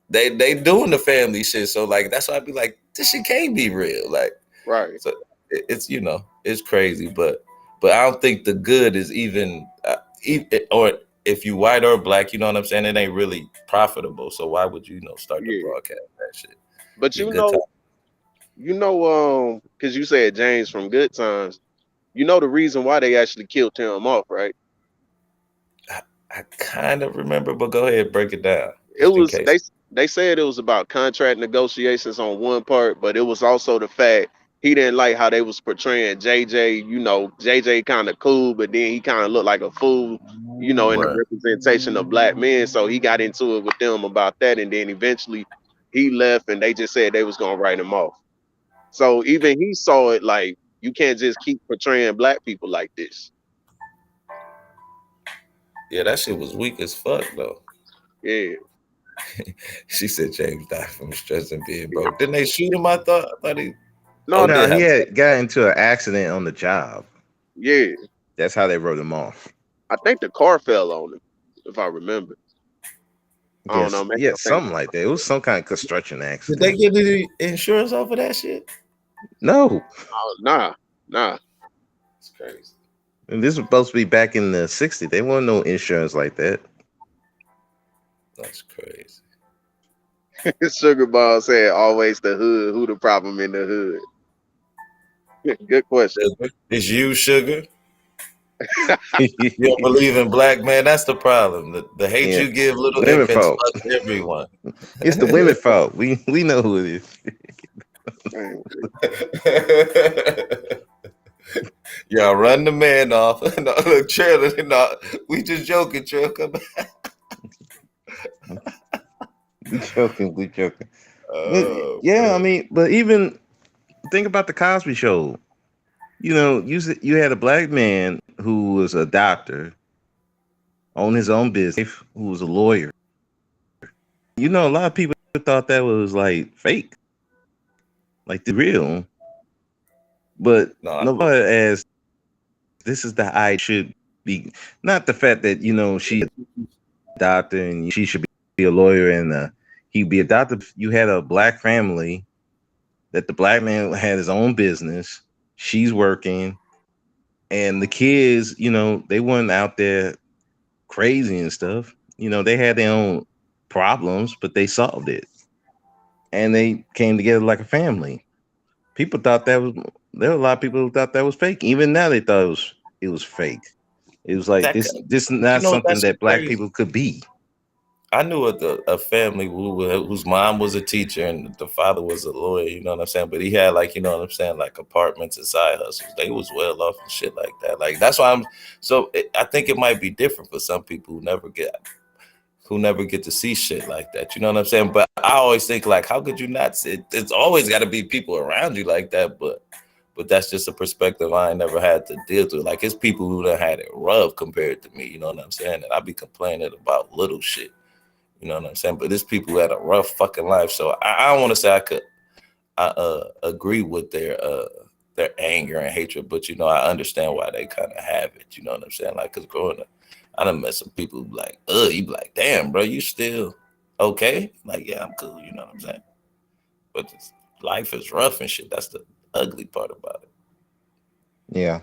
they doing the family shit. So like, that's why I be like, this shit can't be real. Like. right, So it's you know it's crazy, but I don't think the good is even or if you white or black, you know what I'm saying. It ain't really profitable. So why would you know start to yeah. broadcast that shit? But Be a good time. because you said James from Good Times, you know the reason why they actually killed him off, right? I kind of remember, but go ahead, break it down It just in was case. they said it was about contract negotiations on one part, but it was also the fact he didn't like how they was portraying JJ. You know, JJ kind of cool, but then he kind of looked like a fool, you know, in the Right. representation of black men. So he got into it with them about that, and then eventually he left, and they just said they was gonna write him off. So even he saw it like you can't just keep portraying black people like this. Yeah, that shit was weak as fuck though. Yeah, She said James died from stress and being broke. Didn't they shoot him? I thought he. no, Oh, no, did he have. had got into an accident on the job. yeah, That's how they wrote him off. I think the car fell on him, if I remember. I don't know, Yes, maybe yeah, I'm thinking. something like that. It was some kind of construction Did they accident. get any insurance off of that shit? No, Oh, nah. It's crazy. and this was supposed to be back in the '60s. They wasn't no insurance like that. That's crazy. Sugar Ball said, always the hood. Who the problem in the hood? Good question. It's you, sugar. You don't believe in black man. That's the problem. The hate Yeah, you give little women infants fault. fucks everyone. It's the women fault. We know who it is. Man, Y'all run the man off. No, look, Trail. No, we just joking, Trail. Come back. We joking. We joking. But Oh, yeah, I man. mean, but even think about the Cosby Show. You know, you had a black man who was a doctor, owned his own business, who was a lawyer. you know, a lot of people thought that was like fake, like the real. But No, nobody asked. This is the I should be, not the fact that she's a doctor and she should be a lawyer and he'd be a doctor. You had a black family that the black man had his own business. She's working, and the kids, they weren't out there crazy and stuff. They had their own problems, but they solved it, and they came together like a family. People thought that was there were a lot of people who thought that was fake. Even now, they thought it was fake. It was like that this is you not know something that's that black crazy. people could be. I knew a family whose mom was a teacher and the father was a lawyer. You know what I'm saying? But he had like like apartments and side hustles. They was well off and shit like that. Like that's why I think it might be different for some people who never get to see shit like that. You know what I'm saying? But I always think like, how could you not see it? It's always got to be people around you like that. But that's just a perspective I ain't never had to deal with. Like it's people who done had it rough compared to me. You know what I'm saying? And I be complaining about little shit. You know what I'm saying? But there's people who had a rough fucking life. So I don't want to say I agree with their anger and hatred, but I understand why they kind of have it. You know what I'm saying? Like, cause growing up, I done met some people who like, you be like, damn, bro, you still okay? Like, yeah, I'm cool. You know what I'm saying? But life is rough and shit. That's the ugly part about it. Yeah,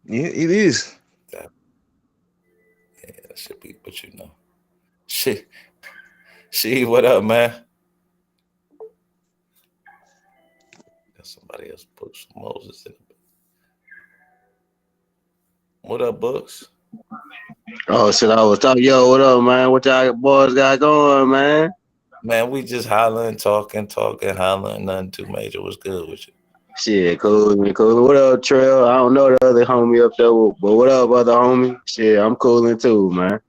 yeah, it is. Yeah, that should be, but shit. What up, man? Somebody else put some Moses in it. What up, Bucks? Oh shit, I was talking. Yo, what up, man? What y'all boys got going, man? Man, we just hollering, talking, hollering, nothing too major. What's good with you? Shit, cool, man, cool. What up, Trail? I don't know the other homie up there, but what up, other homie? Shit, I'm cooling too, man.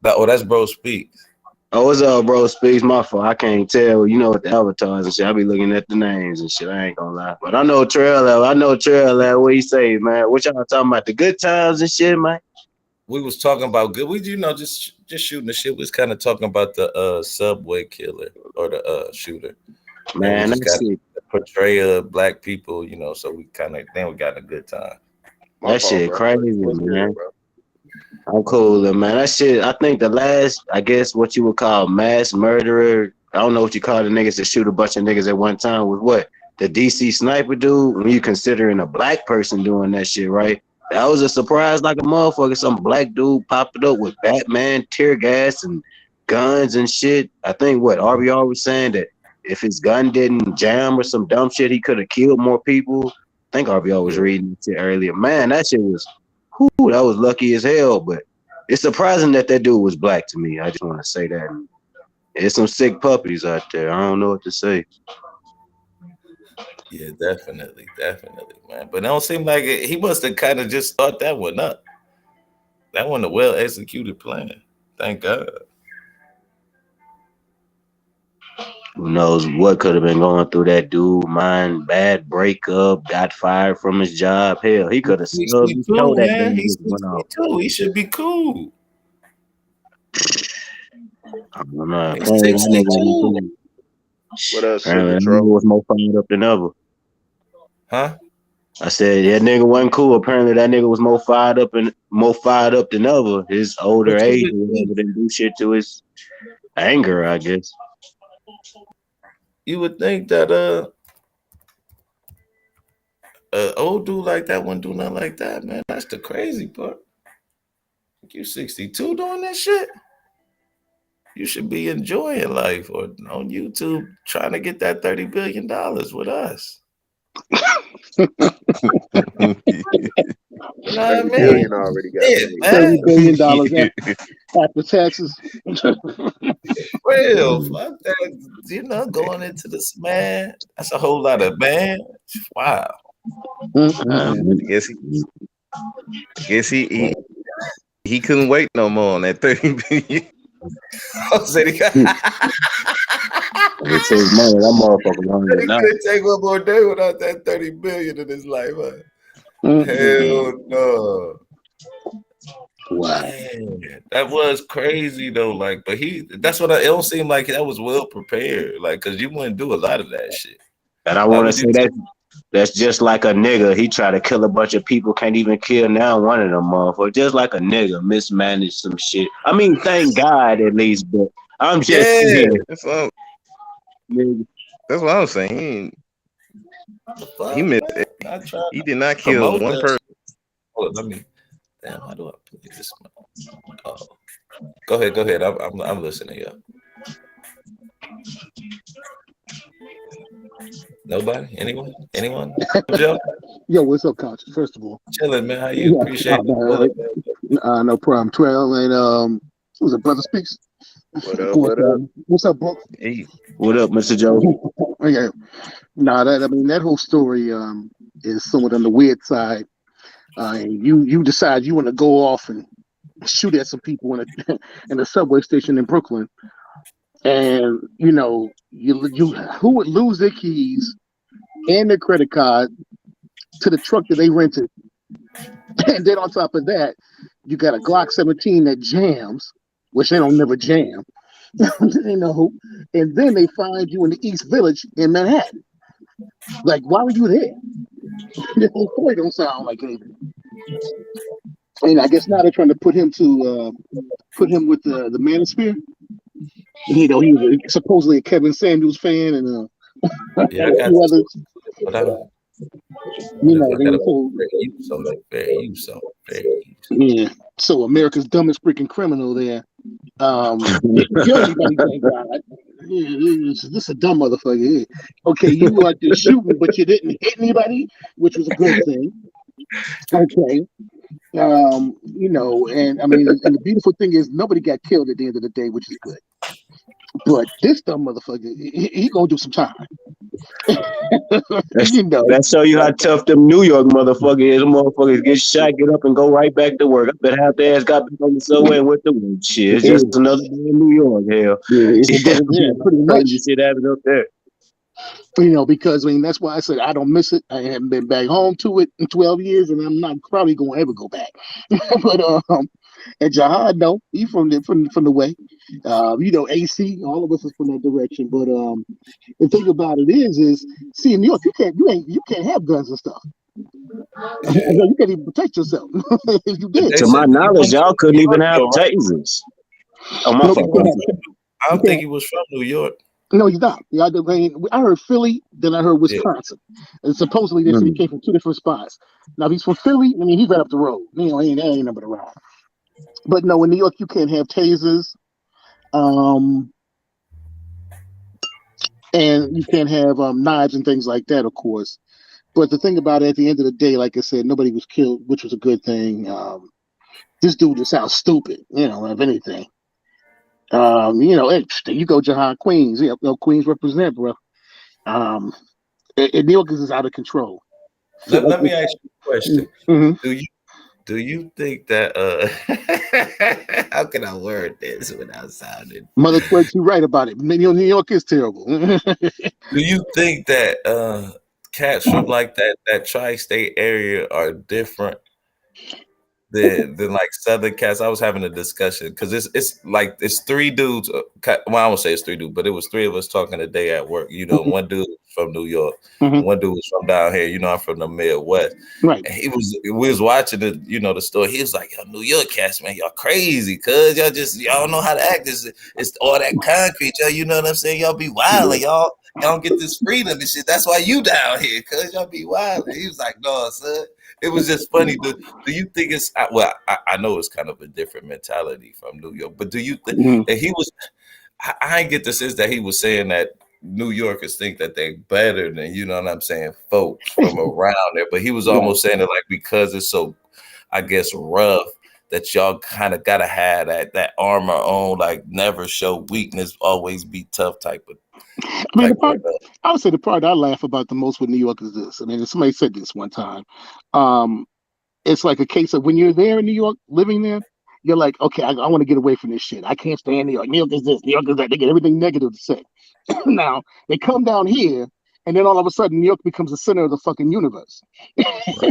That's Bro Speaks. Oh, what's up, bro? Speaks, my fault. I can't tell. You know, with the avatars and shit, I be looking at the names and shit. I ain't gonna lie, but I know Trail. What he say, man? What y'all talking about? The good times and shit, man. We was talking about good. We just shooting the shit. We was kind of talking about the subway killer or the shooter, and we Man, just that got shit, portray black people. So we kind of then we got a good time. My that fault, shit bro. crazy, What's good, man. bro? I'm cool, man. That shit, I think the last, I guess what you would call mass murderer, I don't know what you call the niggas that shoot a bunch of niggas at one time, was what? The DC sniper dude, when you considering a black person doing that shit, right? That was a surprise like a motherfucker. Some black dude popped up with Batman, tear gas, and guns and shit. I think what RBR was saying that if his gun didn't jam or some dumb shit, he could have killed more people. I think RBR was reading that shit earlier. Man, that shit was that was lucky as hell, but it's surprising that dude was black to me. I just want to say that. There's some sick puppies out there. I don't know what to say. Yeah, definitely, man. But it don't seem like he must have kind of just thought that one up. That wasn't a well executed plan. Thank God. Who knows what could have been going through that dude mind? Bad breakup, got fired from his job. Hell, he could have He's stubbed his toe 62, that day man. and He's just went off. 62. He should be cool. I don't know. He's Apparently, that nigga wasn't 62. cool. What up, Apparently, that Signature? nigga was more fired up than ever. Huh? I said that nigga wasn't cool. Apparently, that nigga was more fired up than ever. His older But age or whatever didn't do shit to his anger, I guess. you would think that old dude like that wouldn't do nothing like that, man. That's the crazy part. You 62 doing this shit? You should be enjoying life or on YouTube trying to get that $30 billion with us. You know what I 30 mean? billion already got Yeah, paid. man. $30 billion after taxes. Real. Fuck that. Going into this, man. That's a whole lot of, man. Wow. I guess he couldn't wait no more on that 30 billion. It's his money. That motherfucker longer He now. couldn't take one more day without that 30 billion in his life. Huh? Hell no. Wow. Man, That was crazy though. Like, but that's what it don't seem like that was well prepared. Like, cause you wouldn't do a lot of that shit. And I Why want to would you? say that's just like a nigga. He tried to kill a bunch of people, can't even kill now one of them motherfuckers. Just like a nigga mismanaged some shit. I mean, thank God at least, but I'm just Yeah. saying. That's what Nigga. I'm saying. The fuck, He missed. man? I tried He to did not kill promote one that person. shit. Hold on, let me. Damn, how do I play this? Oh, go ahead. I'm listening, yeah. Nobody? Anyone? Joe? Yo, what's up, Conscious? First of all, Chilling, man. How you? yeah, Appreciate it. no problem. 12 and who's it? Brother Speaks. What Of up? course. What up? What's up, bro? Hey, What up, Mr. Joe? Yeah. Nah, that whole story is somewhat on the weird side. You decide you want to go off and shoot at some people in a in a subway station in Brooklyn, and you who would lose their keys and their credit card to the truck that they rented, and then on top of that, you got a Glock 17 that jams, which they don't never jam, and then they find you in the East Village in Manhattan. Like, why were you there? The whole story don't sound like anything. And I guess now they're trying to put him with the Manosphere. He was supposedly a Kevin Samuels fan and Yeah, and I a got few you. others. But I got a So fair use on that. Fair use on fair use. yeah, so America's dumbest freaking criminal there. Didn't kill anybody, thank God. This is a dumb motherfucker. Yeah. Okay, you were out there shooting, but you didn't hit anybody, which was a good thing. Okay. And I mean, and the beautiful thing is nobody got killed at the end of the day, which is good. But this dumb motherfucker, he gonna do some time. That show you how tough them New York motherfuckers is. Them motherfuckers get shot, get up, and go right back to work. I bet half their ass got back on the subway and went to work. Shit, it's just another day in New York. Hell, Yeah, pretty much. crazy shit happened up there. Because I mean that's why I said I don't miss it. I haven't been back home to it in 12 years, and I'm not probably gonna ever go back. But and Jihad, no, he from the way. AC, all of us is from that direction. But the thing about it is see in New York you can't have guns and stuff. You can't even protect yourself if you did. To my knowledge, y'all couldn't even have tasers. Oh my fault. I don't think he was from New York. No, he's not. Yeah, I heard Philly, then I heard Wisconsin. And supposedly they said he came from two different spots. Now, if he's from Philly, I mean, he's right up the road. He ain't numbered around. But no, in New York, you can't have tasers. And you can't have knives and things like that, of course. But the thing about it, at the end of the day, like I said, nobody was killed, which was a good thing. This dude just sounds stupid, if anything. You go Jihad Queens. Yeah, Queens represent, bro. New York is out of control. So, Let me ask you a question. Mm-hmm. Do you think that how can I word this without sounding Mother Twerks, you right about it. New York is terrible. Do you think that cats from like that tri-state area are different than like Southern cats? I was having a discussion because it's three dudes. Well, I won't say it's three dudes, but it was three of us talking today at work. One dude from New York, and one dude was from down here. I'm from the Midwest. Right. And we was watching the story. He was like, "Yo, New York cats, man, y'all crazy, cuz y'all don't know how to act. It's all that concrete, y'all. You know what I'm saying? Y'all be wild, y'all don't get this freedom and shit. That's why you down here, cuz y'all be wild." He was like, "No, son." It was just funny. Do you think it's well? I know it's kind of a different mentality from New York, but do you think that he was? I get the sense that he was saying that New Yorkers think that they're better than what I'm saying, folks from around there. But he was almost saying it like because it's so, I guess, rough that y'all kind of gotta have that armor on, like never show weakness, always be tough type of. I mean, I would say the part I laugh about the most with New York is this. I mean, somebody said this one time. It's like a case of when you're there in New York, living there, you're like, okay, I want to get away from this shit. I can't stand New York. New York is this, New York is that. They get everything negative to say. Now, they come down here and then all of a sudden New York becomes the center of the fucking universe.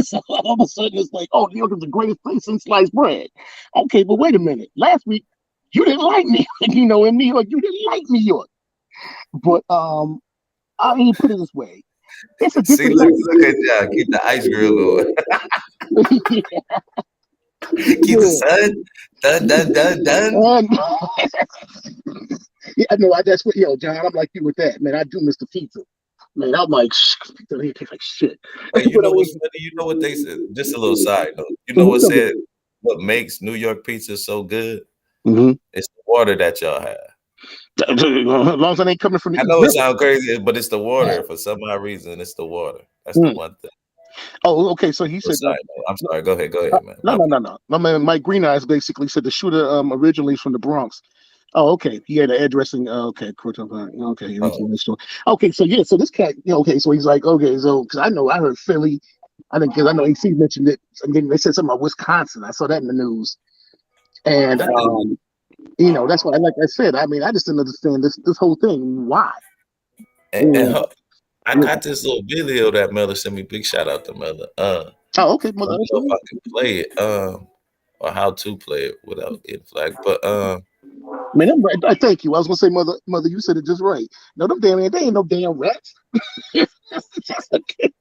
So all of a sudden it's like, oh, New York is the greatest place since sliced bread. Okay, but wait a minute. Last week you didn't like me, in New York you didn't like New York. But I mean, put it this way, it's a See, different look at y'all. Keep the ice grill going. Keep the sun. Done. Yeah, no, that's what, John, I'm like you with that, man. I do miss the pizza. Man, I'm like, pizza here tastes like shit. Hey, you But I know what's mean, funny? You know what they said? Just a little side note. You know what what's up? said? What makes New York pizza so good? Mm-hmm. It's the water that y'all have. As long as I ain't coming from the I East know it River. sounds crazy, but it's the water. For some odd reason, it's the water. That's the Mm. one thing. Oh, okay. So he said, Side note. I'm sorry. Go ahead, man. no. My man Mike Green Eyes basically said the shooter originally is from the Bronx. Oh, okay. He had an addressing. Okay, okay. Oh, Okay, so yeah, so this cat. Okay, so he's like, okay, so because I heard Philly. I think because I know AC mentioned it. And then they said something about Wisconsin. I saw that in the news, and I think, that's why, like I said, I mean, I just didn't understand this whole thing. Why? and I got this little video that Miller sent me. Big shout out to Miller. Oh, okay, I don't know if I can play it, or how to play it without getting flagged. But man, I thank you. I was gonna say, mother, you said it just right. No, them damn, they ain't no damn rats. that's a cat.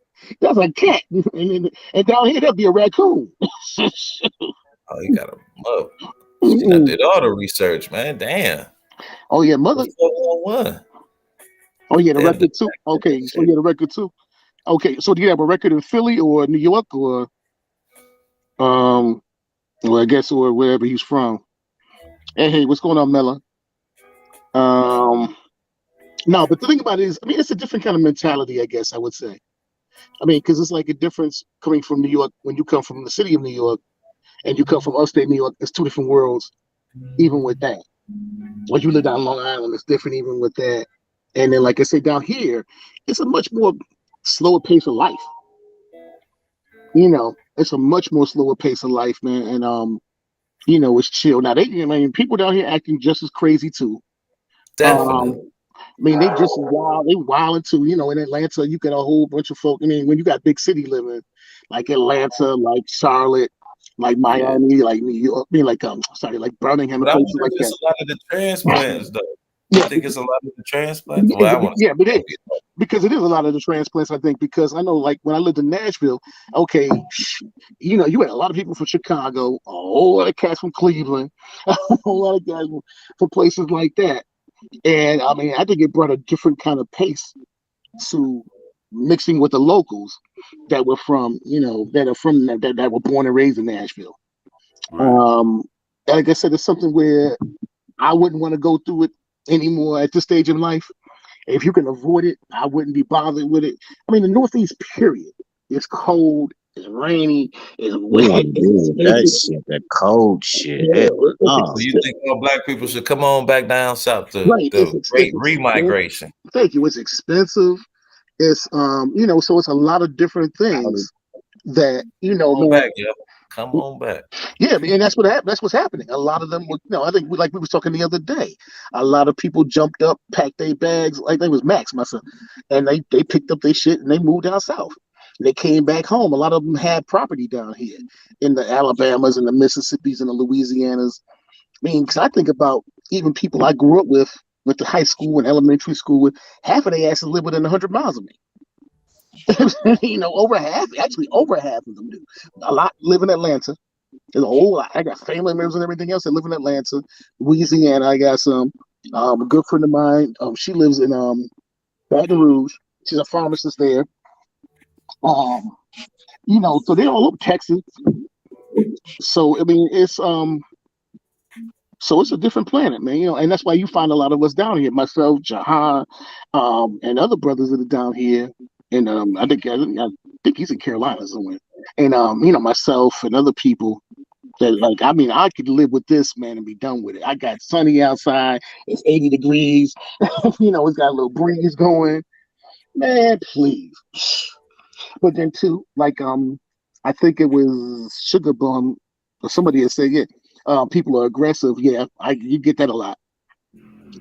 That's a cat. And down here, that'd be a raccoon. oh, you got a mother. She done did all the research, man. Damn. Oh yeah, mother. The 411. Oh yeah, the Damn, the record too. Okay, so yeah, the record too. Okay, so do you have a record in Philly or New York or well, I guess, or wherever he's from? Hey, what's going on, Mella? No, but the thing about it is, I mean, it's a different kind of mentality, I guess I would say. I mean, because it's like a difference coming from New York when you come from the city of New York and you come from upstate New York. It's two different worlds, even with that. Like you live down Long Island, it's different even with that. And then, like I say, down here, it's a much more slower pace of life. It's a much more slower pace of life, man. And it's chill. Now I mean, people down here acting just as crazy too. definitely. I mean, they just wild. They wild too. In Atlanta, you get a whole bunch of folk. I mean, when you got big city living, like Atlanta, like Charlotte, like Yeah. Miami, like New York. I mean, like like Birmingham and But I places wonder like if it's that. a lot of the transplants, though. You Yeah, think it's a lot of the transplants? Well, I want to yeah, but say because it is a lot of the transplants. I think because I know, like when I lived in Nashville, okay, you had a lot of people from Chicago, a whole lot of cats from Cleveland, a whole lot of guys from places like that. And I mean, I think it brought a different kind of pace to mixing with the locals that were from, that are from that were born and raised in Nashville. Right. Like I said, it's something where I wouldn't want to go through it anymore at this stage in life. If you can avoid it, I wouldn't be bothered with it. I mean, the Northeast, period. It's cold, it's rainy, it's wet, it's That expensive. shit, that cold shit. Yeah, Hell So no. you think more black people should come on back down south to right. the great remigration? Thank you. It's expensive. It's so it's a lot of different things that Come on man. back, yo. Come on back. Yeah, and that's what's happening. A lot of them were, I think like we were talking the other day. A lot of people jumped up, packed their bags, like they was Max, my son, and they picked up their shit and they moved down south. They came back home. A lot of them had property down here in the Alabamas and the Mississippis and the Louisianas. I mean, because I think about even people I grew up with the high school and elementary school with, half of their asses live within 100 miles of me. Over half of them do. A lot live in Atlanta. There's a whole lot. I got family members and everything else that live in Atlanta, Louisiana. I got some. A good friend of mine. She lives in Baton Rouge. She's a pharmacist there. So they're all over Texas. So I mean, it's a different planet, man. And that's why you find a lot of us down here. Myself, Jahan, and other brothers that are down here. And I think he's in Carolina somewhere. And myself and other people that, like, I mean, I could live with this, man, and be done with it. I got sunny outside. It's 80 degrees. It's got a little breeze going. Man, please. But then too, like, I think it was Sugar Bum or somebody had said, yeah, people are aggressive. Yeah, you get that a lot,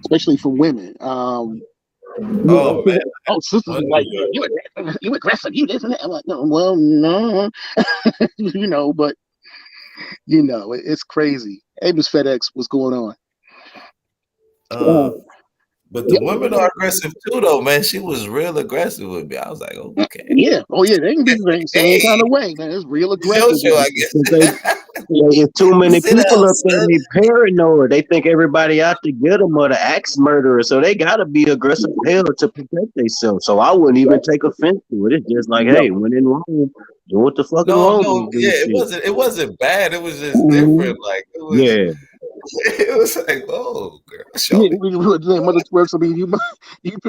especially from women. Oh man, Oh, sisters be like, yeah, you aggressive, you this and that. I'm like, no, well, no, but it's crazy. Hey, Miss FedEx, what's going on? uh, but the Yeah, women are aggressive too, though, man. She was real aggressive with me. I was like, okay, yeah. Oh, yeah, they can be the same kind hey, of way, man. It's real it's your aggressive. show, I They, guess. It's too many Sit people down, up there. son. They paranoid. They think everybody out to get them or the axe murderer. So they gotta be aggressive hell to protect themselves. So I wouldn't even take offense to it. It's just like, Yep. hey, when in Rome, do what the fucking No, Romans do. yeah, it Shit. wasn't bad. It was just Mhm. different. Like Yeah. it was like, oh, girl, show Yeah, me. Mother Twerks. I mean,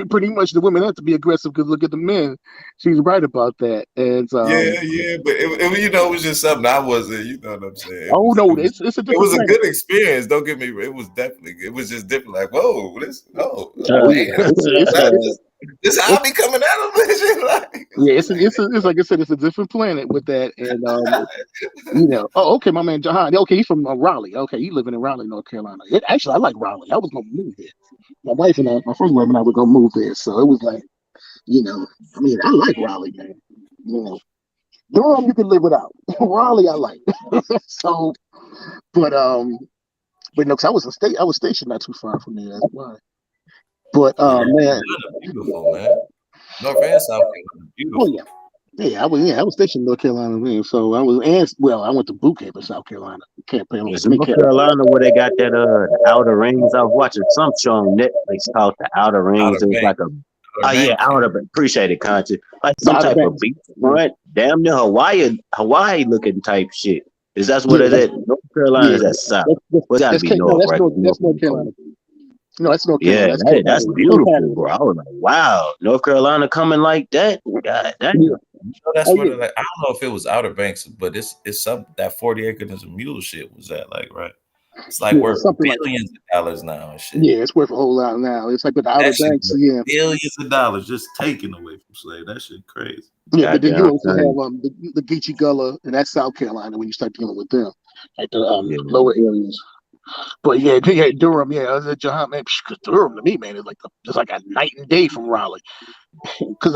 pretty much the women have to be aggressive because look at the men. She's right about that. And Yeah, but it was just something I wasn't. You know what I'm saying? oh no, it's a It different was a planet. good experience. Don't get me. It was just different. Like, whoa, Oh yeah, damn. This how I it's be coming at them. Like, yeah, it's like I said, it's a different planet with that. And oh, okay, my man Jahan. Okay, he's from Raleigh. Okay, you living in Raleigh, North Carolina. Actually, I like Raleigh. I was gonna move there. My wife and my first wife and I were gonna move there, so it was like, I mean, I like Raleigh, man. Durham you can live without. Raleigh, I like. So, but no, 'cause I was stationed not too far from there. That's why. But yeah, man, beautiful, man. North and South Carolina, oh beautiful. yeah. I was stationed in North Carolina, man. So I went to boot camp in South Carolina. Camp It's I mean, North Carolina where they got that the Outer Rings. I was watching some show on Netflix called The Outer Rings. Outer It was Bank, like a Outer Bank. appreciate it, content. Like the some Outer type of Banks. beachfront, damn near Hawaii looking type shit. Is that's what Yeah, it is? North Carolina yeah. is that south? That's Well, it gotta that's be no, north, right? that's North Carolina. No, that's North Carolina. Yeah, That's Cape that's Hatteras. Cape beautiful, Hatteras. bro. I was like, wow, North Carolina coming like that. God damn. Yeah. That's Oh where yeah. they're like. I don't know if it was Outer Banks, but it's some that 40 acres of mule shit was that like right. It's like Yeah, worth something like that. billions of dollars now and shit. Yeah, it's worth a whole lot now. It's like with the Outer That shit Banks, worth yeah. billions of dollars just taken away from slave. That shit crazy. Yeah, but then you Goddamn also thing. have the Geechee Gullah, and that's South Carolina when you start dealing with them, like the Yeah. lower areas. But yeah, Durham, yeah, I was at Jahan, man. Durham to me, man, is like it's like a night and day from Raleigh. Because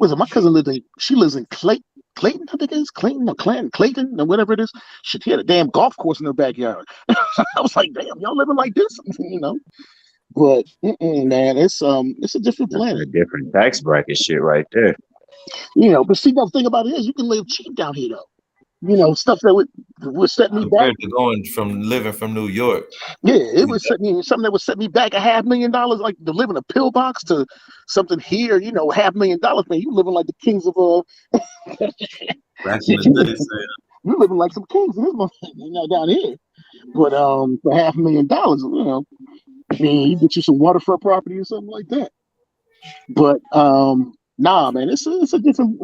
was it my cousin she lives in Clayton, I think it is Clayton or Clayton or whatever it is. She had a damn golf course in her backyard. I was like, damn, y'all living like this, But man, it's a different That's planet. a different tax bracket shit right there. But see, the thing about it is, you can live cheap down here, though. Stuff that would set me back. Compared to going from living from New York. Yeah, it would set me something that would set me back $500,000, like to live in a pillbox to something here. $500,000, man. You living like the kings of Back in the day, saying, you living like some kings in this down here. But for $500,000, I mean, you get you some waterfront property or something like that. But nah, man, it's a different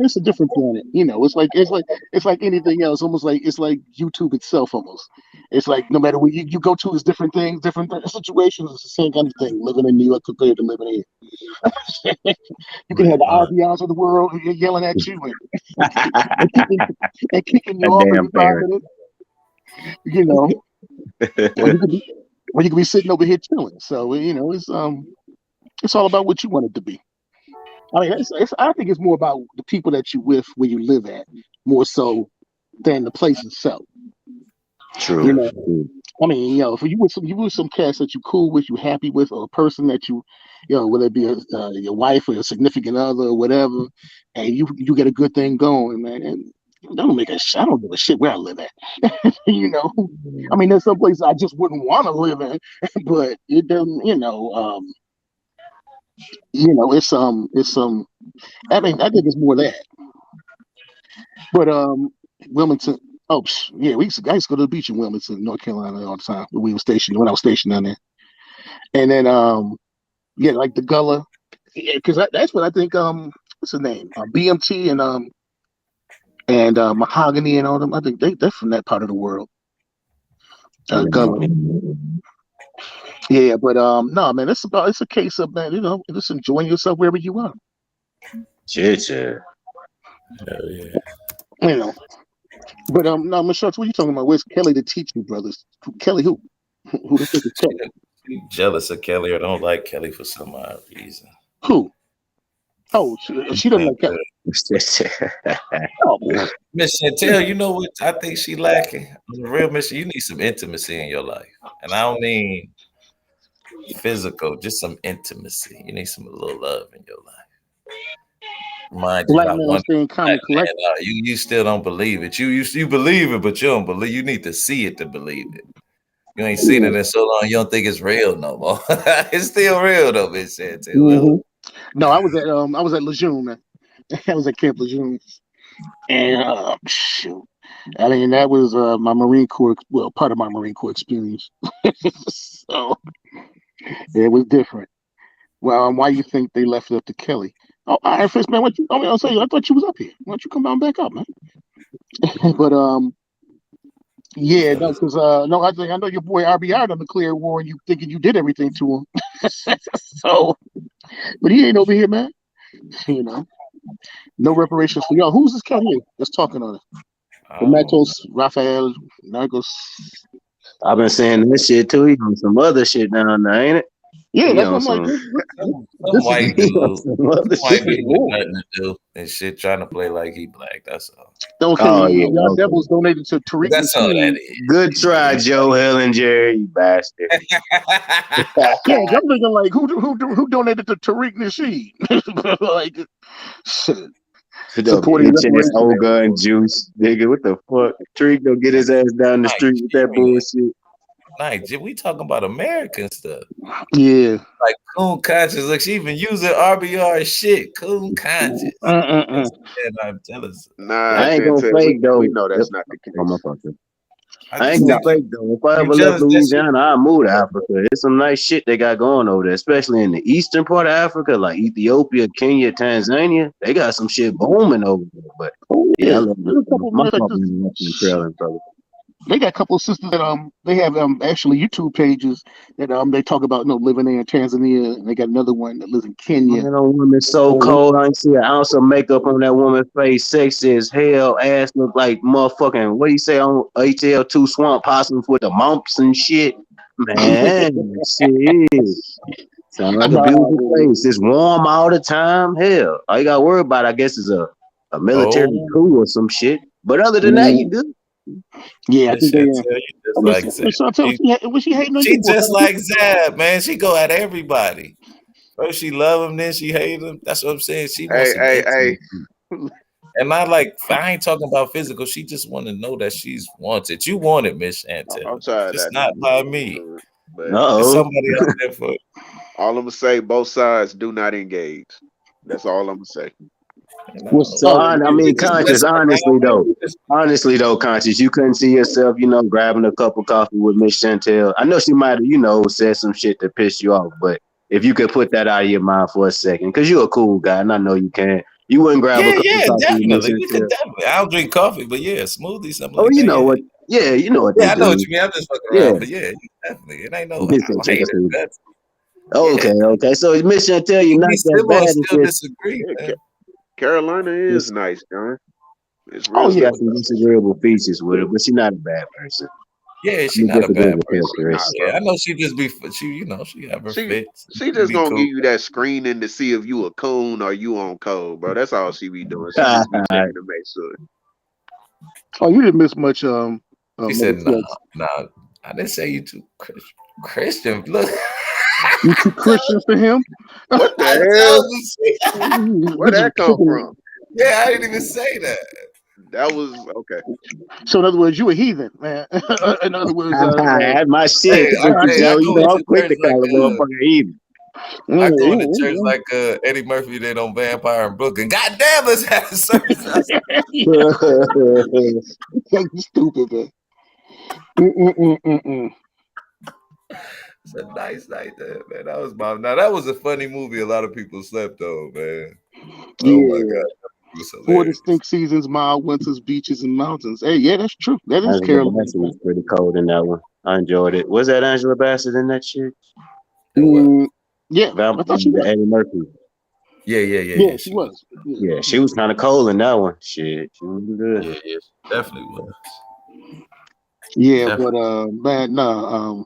planet. It's like anything else. Almost like it's like YouTube itself. Almost, it's like no matter where you go to, is different things, different situations. It's the same kind of thing. Living in New York compared to living here. You can have the right. RBIs of the world yelling at you and kicking you A off damn every 5 parent. minutes. Or you could be sitting over here chilling. So it's all about what you want it to be. I mean, I think it's more about the people that you with where you live at, more so than the place itself. True. I mean, if you with some cats that you cool with, you happy with, or a person that whether it be your wife or a significant other or whatever, and you get a good thing going, man. And I don't give a shit where I live at. I mean, there's some places I just wouldn't want to live in, but it doesn't. It's I mean, I think it's more that. But Wilmington. Oh yeah, I used to go to the beach in Wilmington, North Carolina, all the time when I was stationed down there. And then yeah, like the Gullah, because that's what I think. What's the name? BMT and Mahogany and all them. I think they're from that part of the world. Gullah. Yeah, but no, man, it's a case of, man, just enjoying yourself wherever you are. Shit. Hell yeah. But no, Michelle, what are you talking about? Where's Kelly to teach you, brothers? Kelly who? Who the fuck is Kelly? She jealous of Kelly or don't like Kelly for some odd reason. Who? Oh, she doesn't like Kelly. Oh man. Miss Chantel, you know what I think she lacking? On the real mission, you need some intimacy in your life. And I don't mean physical, just some intimacy. You need some little love in your life. Remind you Black about man one staying calm and collected. you still don't believe it. You believe it, but you don't believe. You need to see it to believe it. You ain't seen it in so long, you don't think it's real no more. It's still real though, Miss Chantel. Mm-hmm. No, I was at Lejeune, man. I was at Camp Lejeune, and shoot, I mean that was my Marine Corps, well, part of my Marine Corps experience. So it was different. Well, why you think they left it up to Kelly? Oh, Iron Fist, man, what you? I mean, I'll say, I thought you was up here. Why don't you come down back up, man? But yeah, no, because no, I know your boy RBR done declared war, and you thinking you did everything to him. So, but he ain't over here, man. You know, no reparations for y'all. Who's this cat here that's talking on it? Matos, Raphael, Nargos. I've been saying this shit too. He on some other shit down there, ain't it? Yeah, He that's on what I'm some, like. Some white dude, some other white shit. dude with nothing to do and shit, trying to play like he black. That's all. Okay, Oh yeah, y'all okay. devils donated to Tariq That's all that Nasheed. is. Good try, Joe Helen Jerry, you bastard. Yeah, I'm thinking like who donated to Tariq Nasheed? Like shit. Supporting Bitch ass reparations. old gun juice, nigga. What the fuck? Treek go get his ass down the street with that bullshit. Like, we talking about American stuff. Yeah. Like Coon Conscious. Look, she even using RBR shit. Coon Conscious. And I'm jealous. Nah, I ain't gonna Chantel, fake though. we know that's not the Oh, my case. fucker. I I just ain't gonna think fake though. If I you ever left jealous that shit. Louisiana, I'd move to Africa. There's some nice shit they got going over there, especially in the eastern part of Africa, like Ethiopia, Kenya, Tanzania. They got some shit booming over there. But yeah, I love There's a couple my like fucking trailing, brother. they got a couple of sisters that they have actually YouTube pages that they talk about living there in Tanzania, and they got another one that lives in Kenya. Man, that woman so cold. I ain't see an ounce of makeup on that woman's face. Sexy as hell. Ass look like motherfucking, what do you say on HL2 swamp possums with the mumps and shit? Man, shit. Sound like a beautiful place. It's warm all the time. Hell, all you got to worry about, I guess, is a military coup or some shit. But other than that, you good. Yeah, I think they. Just like Zab. Was she hating on She you? just like Zab, man. She go at everybody. First she love him, then she hate him. That's what I'm saying. She wants some intimacy. And I ain't talking about physical. She just want to know that she's wanted. You want it, Miss Chantel. I'm tired of It's that. not by me. But it's somebody out there for it. All I'm gonna say, both sides do not engage. That's all I'm gonna say. So I mean, Conscious, honestly though, Conscious, you couldn't see yourself, grabbing a cup of coffee with Miss Chantel. I know she might have, said some shit to piss you off, but if you could put that out of your mind for a second, because you're a cool guy, and I know you can. You wouldn't grab a cup of coffee definitely. with Miss Chantel. I don't drink coffee, but yeah, smoothie, something Oh, like you that. know what? Yeah, you know what Yeah, they I do. know what you mean. I'm just fucking around, but yeah, definitely. It ain't no hater. Okay. So Miss Chantel, you're not that bad. Still disagree, man. Carolina is nice, John. It's real. She got some disagreeable features with her, but she's not a bad person. Yeah, she's not a bad person. Yeah, I know she just be she have her fits. She just gonna give you that screening to see if you a coon or you on code, bro. That's all she be doing. She just be checking to make sure. Oh, you didn't miss much. He said, "No, I didn't say you too Christian. Look, you too Christian for him. What the hell? Where'd that come from? Yeah, I didn't even say that. That was okay. So in other words, you a heathen, man. In other words, that's my shit. I'm quick to call a motherfucker heathen. I go into church like Eddie Murphy did on Vampire in Brooklyn. God damn, let's have a service. Stupid, man. It's a nice night there, man. That was a funny movie. A lot of people slept on, man. Oh my god. 4 distinct seasons, mild winters, beaches, and mountains. Hey, yeah, that's true. That is Carolina. Bassett was pretty cold in that one. I enjoyed it. Was that Angela Bassett in that shit? Yeah, I thought she was. Eddie Murphy. Yeah, she was. Yeah, she was kind of cold in that one. Shit, she was good. Yeah, she definitely was. Yeah, definitely. But man, nah.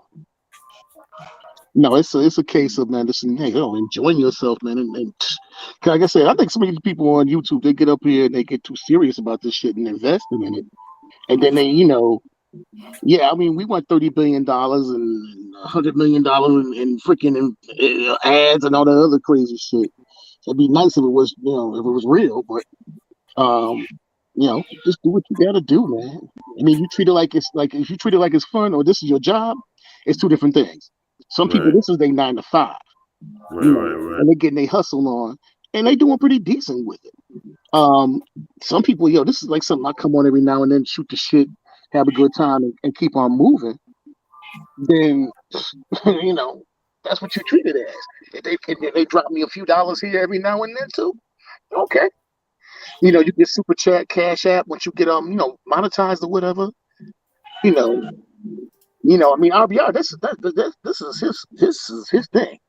No, it's a case of, man, listen, hey, yo, enjoying yourself, man, and 'cause like I said, I think some of these people on YouTube, they get up here and they get too serious about this shit and investing in it, and then they, yeah, I mean, we want $30 billion and $100 million in freaking ads and all that other crazy shit. It'd be nice if it was, if it was real, but um, just do what you gotta do, man. I mean, you treat it like it's like if you treat it like it's fun or this is your job, it's two different things. Some people, Right. this is their 9 to 5, Right. and they're getting their hustle on, and they doing pretty decent with it. Some people, this is like something I come on every now and then, shoot the shit, have a good time, and keep on moving. Then, that's what you treat it as. If they drop me a few dollars here every now and then too, okay. You get super chat, cash app once you get monetized or whatever. I mean, RBR, this is his thing.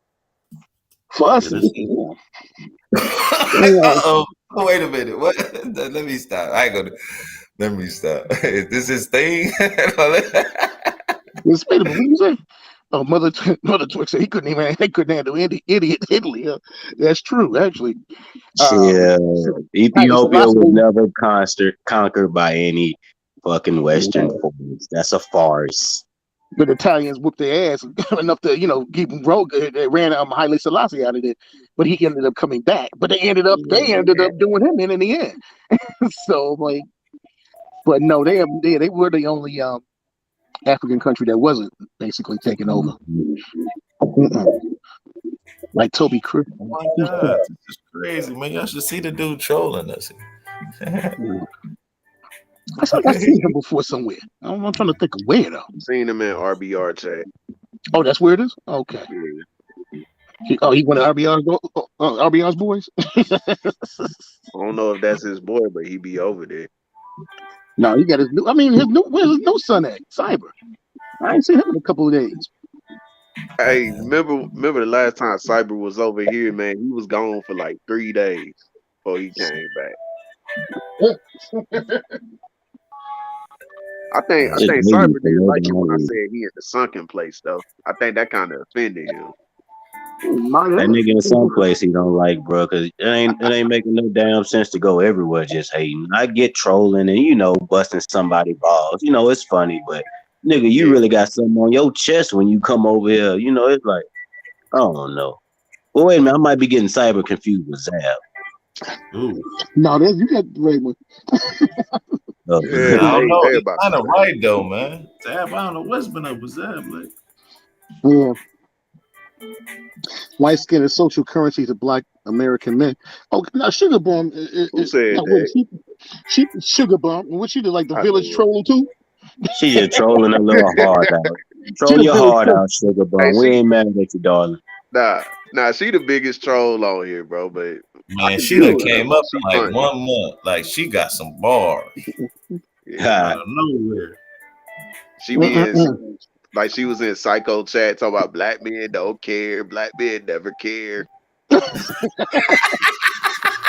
For us, Yeah, this Uh-oh. Wait a minute. What? Let me stop. I ain't gonna. Let me stop. Is this his thing? it's made. What you say? Oh, Mother Twix said he couldn't handle idiot Italy. That's true, actually. Yeah, Haile Ethiopia Selassie, was never conquered by any fucking Western force. That's a farce. the Italians whooped their ass enough to keep him broke. They ran Haile Selassie out of it, but he ended up coming back. But they ended up doing him in the end. So like, but no, they were the only African country that wasn't basically taken over. Like Toby Chris. Oh my God, this is crazy, man. Y'all should see the dude trolling us. I feel like I've seen him before somewhere. I'm trying to think of where though. Seen him in RBR chat. Oh, that's where it is. Okay. Yeah. He went to RBR's boys. I don't know if that's his boy, but he be over there. No, he got his new. I mean, where's his new son at? Cyber. I ain't seen him in a couple of days. Hey, remember the last time Cyber was over here, man? He was gone for like 3 days before he came back. I think Just waiting Cyber for didn't like it when I nobody. said he in the sunken place though. I think that kind of offended him. That nigga in some place he don't like, bro, because it ain't making no damn sense to go everywhere just hating. I get trolling and busting somebody balls. It's funny, but nigga, you really got something on your chest when you come over here. It's like I don't know. Well, wait a minute, I might be getting Cyber confused with Zab. Ooh. No, you got Raymond. I don't know. He's about kind of that. right though, man. Zab, I don't know what's been up with Zab. Like, Yeah. White skin is social currency to Black American men. Oh, now Sugar Bomb. Who said Now, that? she Sugar Bomb. What she did, like the I village know. trolling too? She just trolling a little hard out. She Troll the your village heart troll. out, Sugar Bum. Hey, We ain't mad at you, darling. Nah, she the biggest troll on here, bro. But I Man, can she deal done with her, came man. up She in like funny. 1 month. Like she got some bars. Yeah. out of nowhere. She be in like she was in Psycho chat talking about black men don't care, black men never care.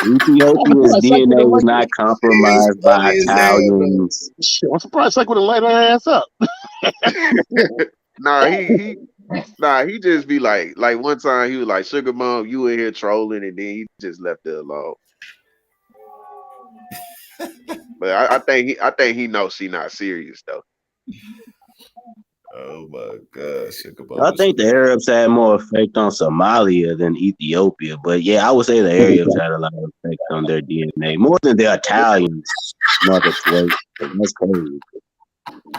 Ethiopia's DNA was not It's compromised by funny as hell, though. Italians. Shit, I'm surprised like would have light her ass up. Nah, he just be like one time he was like, Sugar Mom, you in here trolling, and then he just left it alone. But I think he knows she not serious though. Oh my God, Sugar I Bubba. think the Arabs had more effect on Somalia than Ethiopia, but yeah, I would say the Arabs had a lot of effect on their DNA more than the Italians. Mother twerk. That's crazy.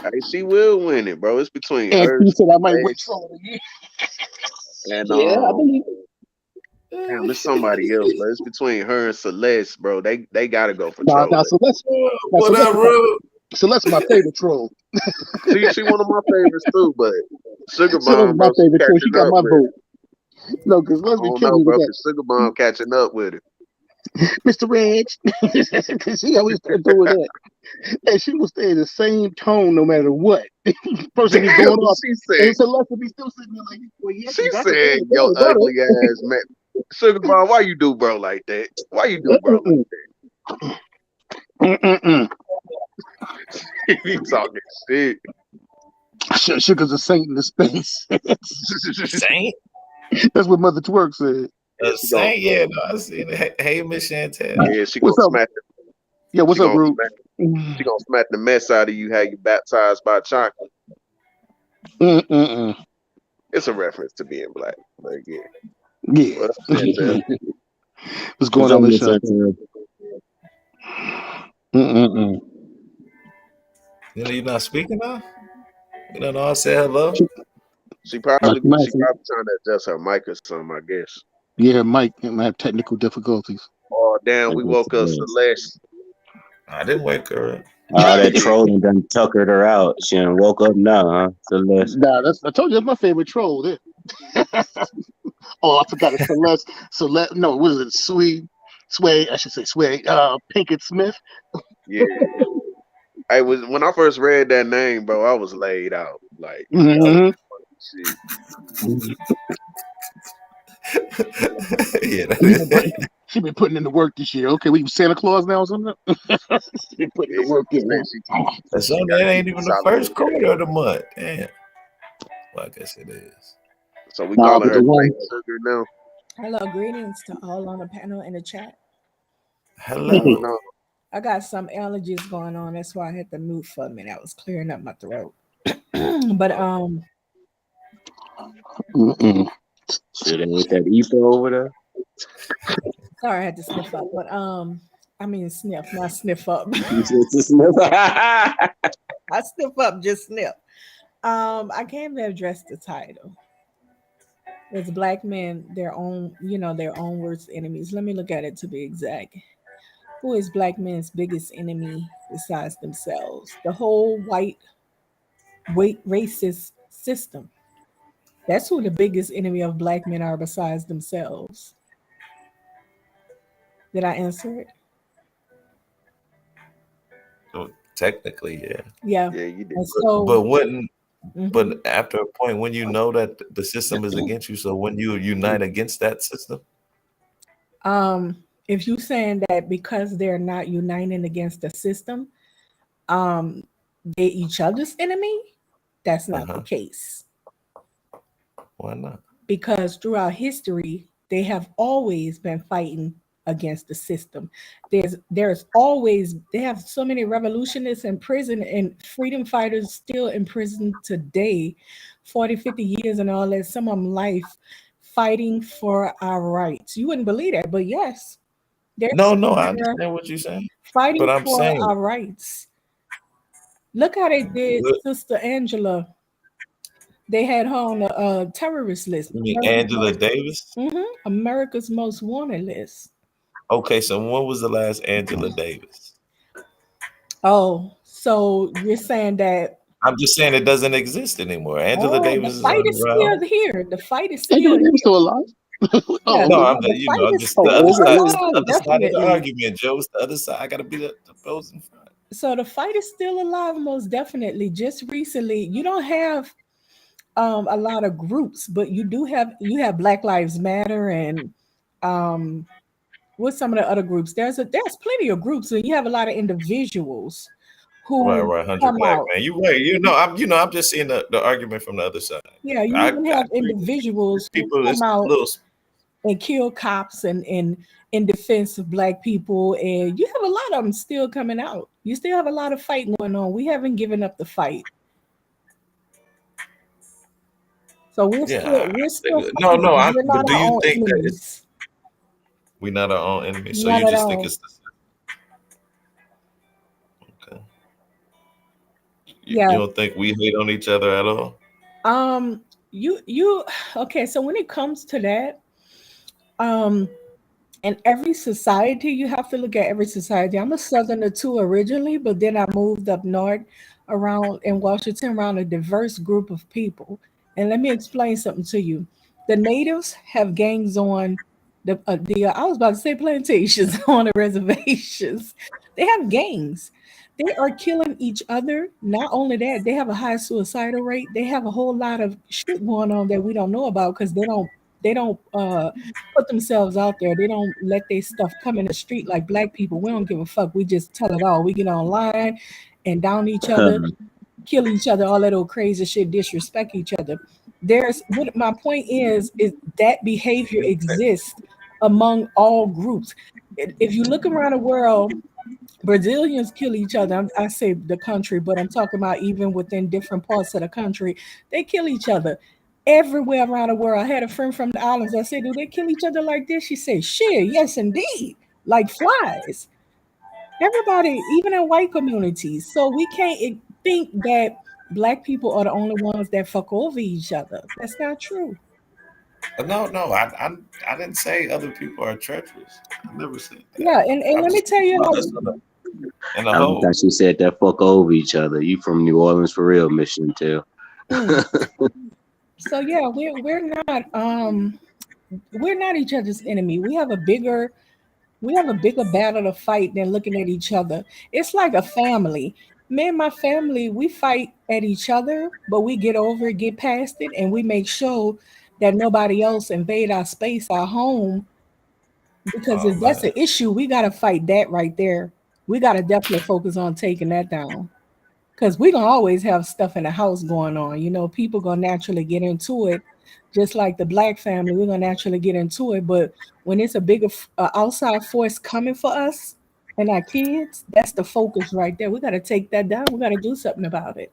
Hey, she will win it, bro. It's between And her, he said I might win Celeste, trolling again. and Yeah, I believe it. damn, it's somebody else, but it's between her and Celeste, bro. They gotta go for Nah, trolling. What up, bro? Celeste's my favorite troll. She one of my favorites too, but Sugar Celeste's Bomb, my bro, she favorite troll. She catching got up my with her. vote. No, because I let's be don't killing know, me with bro, that. because Sugar Bomb catching up with her. Mr. Reg. Because she always started doing that. And she will stay in the same tone no matter what. Person be Damn, going off. she And said, Celeste will be still sitting there like, well, yes, she you got to said, yo, ugly ass man. Sugar Bomb, why you do bro like that? Why you do bro like that? He talking shit. Sugar's a saint in the space. Saint? That's what Mother Twerk said. A She gonna, saint? Yeah, no, I seen it. Hey, Miss Chantel. yeah, she What's gonna up? smack. Yeah, what's She up, gonna Rube? smack. She gonna smack the mess out of you. How you baptized by chocolate? Mm-mm-mm. It's a reference to being black. But yeah, Yeah. well, Chantel. What's going What's on, up, Miss Miss Chantel? Mm-mm-mm. You're not speaking now? You don't know I said hello? She She probably might trying to adjust her mic or something. I guess. Yeah, Mike might have technical difficulties. Oh damn, I we guess woke it up is. Celeste. I didn't wake her up. All that Yeah. trolling done tuckered her out. She done woke up now, huh? Celeste. Nah, I told you that's my favorite troll. There. Oh, I forgot it's Celeste. Celeste. No, what is it? Sway. I should say Sway. Pinkett Smith. Yeah. I was when I first read that name, bro. I was laid out. Like, Mm-hmm. shit. Yeah, She been putting in the work this year. Okay, we Santa Claus now or something. She been putting Yeah, the work she in. said that's she only, gotta it keep ain't it even the solid. first quarter of the month. Damn. Well, I guess it is. So we Nah, calling but her the one. Saint Sugar now. Hello, greetings to all on the panel in the chat. What's going Hello. on? I got some allergies going on. That's why I had to mute for a minute. I was clearing up my throat. But Mm-mm. Shit, ain't that ether over there? sorry I had to sniff up. But I mean sniff, not sniff up. I I sniff up, just sniff. I came to address the title. It's black men, their own, their own worst enemies. Let me look at it to be exact. Who is black men's biggest enemy besides themselves? The whole white racist system. That's who the biggest enemy of black men are besides themselves. Did I answer it? Well, technically, yeah. Yeah. Yeah, you did. And But so, when mhm. but after a point when you know that the system is against you, so when you unite against that system, If you saying that because they're not uniting against the system, um, they're each other's enemy, that's not the uh-huh. case. Why not? Because throughout history, they have always been fighting against the system. There's always they have so many revolutionists in prison and freedom fighters still in prison today, 40, 50 years and all that, some of them life fighting for our rights. You wouldn't believe that, but yes, they're No, still I there understand what you're saying. But fighting I'm for saying, our rights. Look how they did what, Sister Angela. They had her on the terrorist list. you mean Angela Davis? America's most wanted list. Okay, so when was the last Angela Davis? Oh, so you're saying that I'm just saying it doesn't exist anymore. Angela the Davis is fight is still around. here. The fight is Ain't still they here. still alive? Yeah, No, Okay. I'm the fight is just the still other Oh, side. It's the alive, other side of the definitely. argument, Joe. It's the other side. I gotta be the opposing front. So the fight is still alive, most definitely. Just recently, you don't have a lot of groups, but you have Black Lives Matter and um what's some of the other groups? There's plenty of groups, and you have a lot of individuals Right, who 100 come black out. man. You right. I'm just seeing the argument from the other side. Yeah, you I even have agree with you. individuals who People, come it's a out little. and kill cops and in defense of black people, and you have a lot of them still coming out. You still have a lot of fight going on. We haven't given up the fight, so we're Yeah, still we're still no, fighting. We're But not do our you own think that it's enemies, we not our own enemy? So not you at just think all. it's okay? Yeah. You don't think we hate on each other at all? Um. You okay? So when it comes to that, um, in every society, you have to look at every society. I'm a Southerner too originally, but then I moved up north around in Washington around a diverse group of people. And let me explain something to you. The natives have gangs on the I was about to say plantations on the reservations. They have gangs. They are killing each other. Not only that, they have a high suicidal rate. They have a whole lot of shit going on that we don't know about because they don't put themselves out there. They don't let their stuff come in the street like black people. We don't give a fuck. We just tell it all. We get online and down each other. kill each other, all that old crazy shit, disrespect each other. There's what my point is that behavior exists among all groups. If you look around the world, Brazilians kill each other. I say the country, but I'm talking about even within different parts of the country, they kill each other everywhere around the world. I had a friend from the islands. I said, "Do they kill each other like this?" She said, "Shit, yes, indeed, like flies." Everybody, even in white communities. So we can't think that black people are the only ones that fuck over each other. That's not true. No, I didn't say other people are treacherous. I never said that. Yeah, and I'm let me just tell talking you about how. us in a I like whole. that she said that fuck over each other. You from New Orleans for real, Mission Tail. Mm. So yeah, we're not each other's enemy. We have a bigger battle to fight than looking at each other. It's like a family. Me and my family, we fight at each other, but we get over it, get past it, and we make sure that nobody else invade our space, our home. Because Oh if that's man. an issue, we gotta fight that right there. We gotta definitely focus on taking that down. Because we're gonna always have stuff in the house going on. People gonna naturally get into it, just like the black family. We're gonna naturally get into it, but when it's a bigger outside force coming for us and our kids, that's the focus right there. We gotta take that down. We gotta do something about it.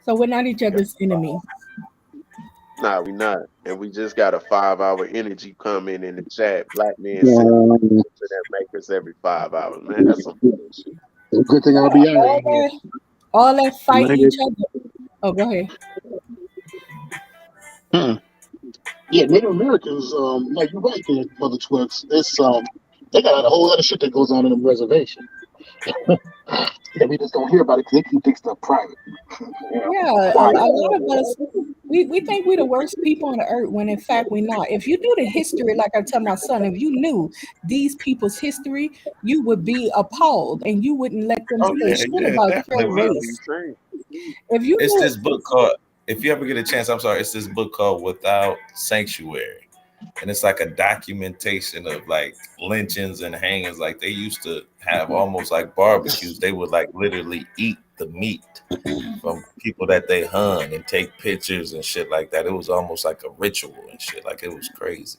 So we're not each other's enemy. Nah, we not. And we just got a 5 hour energy comment in the chat. Black men send Yeah, to their makers every 5 hours. Man, that's some bullshit. good thing I'll Yeah, be out of all here. that fight Man, each other. Oh, go ahead. Hmm. Yeah, Native Americans, like you're right there, Mother Twerks. It's they got a whole lot of shit that goes on in the reservation that we just don't hear about it because they keep things stuff private. Yeah, a Quiet. lot of us, we think we're the worst people on the earth when in fact we're not. If you knew the history, like I tell my son, if you knew these people's history, you would be appalled and you wouldn't let them Oh say yeah, shit yeah, about definitely. your That's race. insane. If you It's knew, this book called. If you ever get a chance, I'm sorry. It's this book called Without Sanctuary, and it's like a documentation of like lynchings and hangings. Like they used to have almost like barbecues. They would like literally eat the meat from people that they hung and take pictures and shit like that. It was almost like a ritual and shit. Like it was crazy.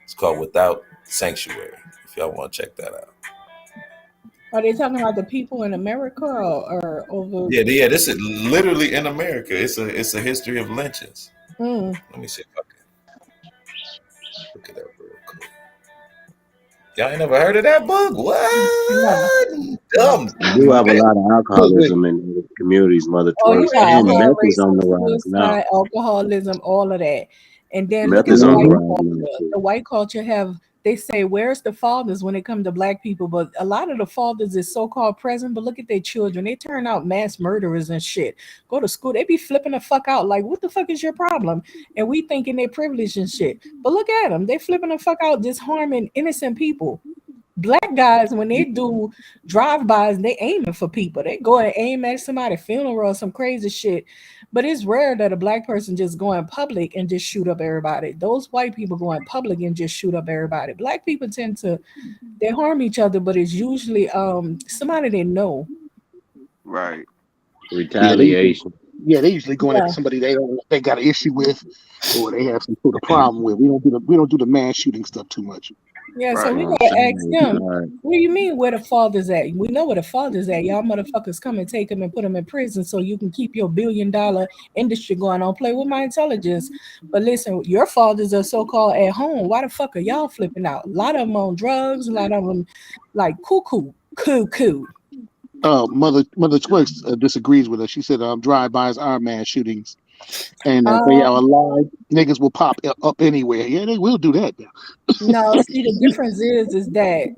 It's called Without Sanctuary. If y'all want to check that out. are they talking about the people in America or over? Yeah. This is literally in America. It's a history of lynchings. Mm, Let me see if I can look it up real quick. Y'all ain't never heard of that book? no, What? no. Dumb. we do have a lot of Wait, wait. alcoholism in the communities, Mother Oh, you Twerks, got and hood meth is on the racism, rise now. suicide, alcoholism, all of that. And then look Meth at is the on the white Mm-hmm. rise now culture. too. The white culture they say, where's the fathers when it comes to black people? But a lot of the fathers is so-called present, but look at their children. They turn out mass murderers and shit. Go to school, they be flipping the fuck out. Like, what the fuck is your problem? And we thinking they privileged and shit. But look at them. They flipping the fuck out, just harming innocent people. Black guys, when they do drive-bys, they aiming for people. They go and aim at somebody's funeral or some crazy shit. But it's rare that a black person just go in public and just shoot up everybody. Those white people go in public and just shoot up everybody. Black people tend to they harm each other, but it's usually somebody they know. Right. Yeah, Retaliation. they usually going Yeah. after somebody they got an issue with, or they have some sort of problem with. We don't do the mass shooting stuff too much. Yeah, so Right. we I'm gotta ask saying, them, what do you mean where the father's at? We know where the father's at. Y'all motherfuckers come and take him and put him in prison so you can keep your $1 billion industry going on. Play with my intelligence. But listen, your fathers are so-called at home. Why the fuck are y'all flipping out? A lot of them on drugs, a lot of them like cuckoo. Mother Twix disagrees with us. She said drive-bys are mass shootings, and if they are Um, alive, niggas will pop up anywhere. Yeah, they will do that. no, see the difference is that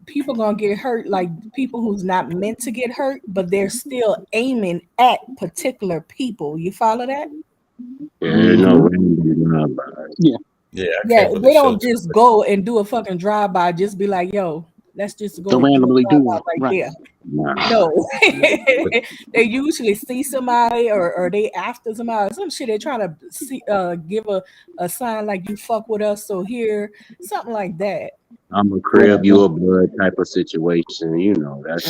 people gonna get hurt like people who's not meant to get hurt, but they're still aiming at particular people. You follow that? yeah, there's no Hmm. random drive-by. Yeah, Yeah, I Yeah, came with the they show. don't just go and do a fucking drive by, just be like, yo, let's just to go and do a randomly drive do by it. right Right. there. Nah, No. nah. They usually see somebody or they after somebody, some shit they trying to see give a sign like you fuck with us, so here, something like that. I'm a Yeah, crib, you a blood type of situation. You know, that's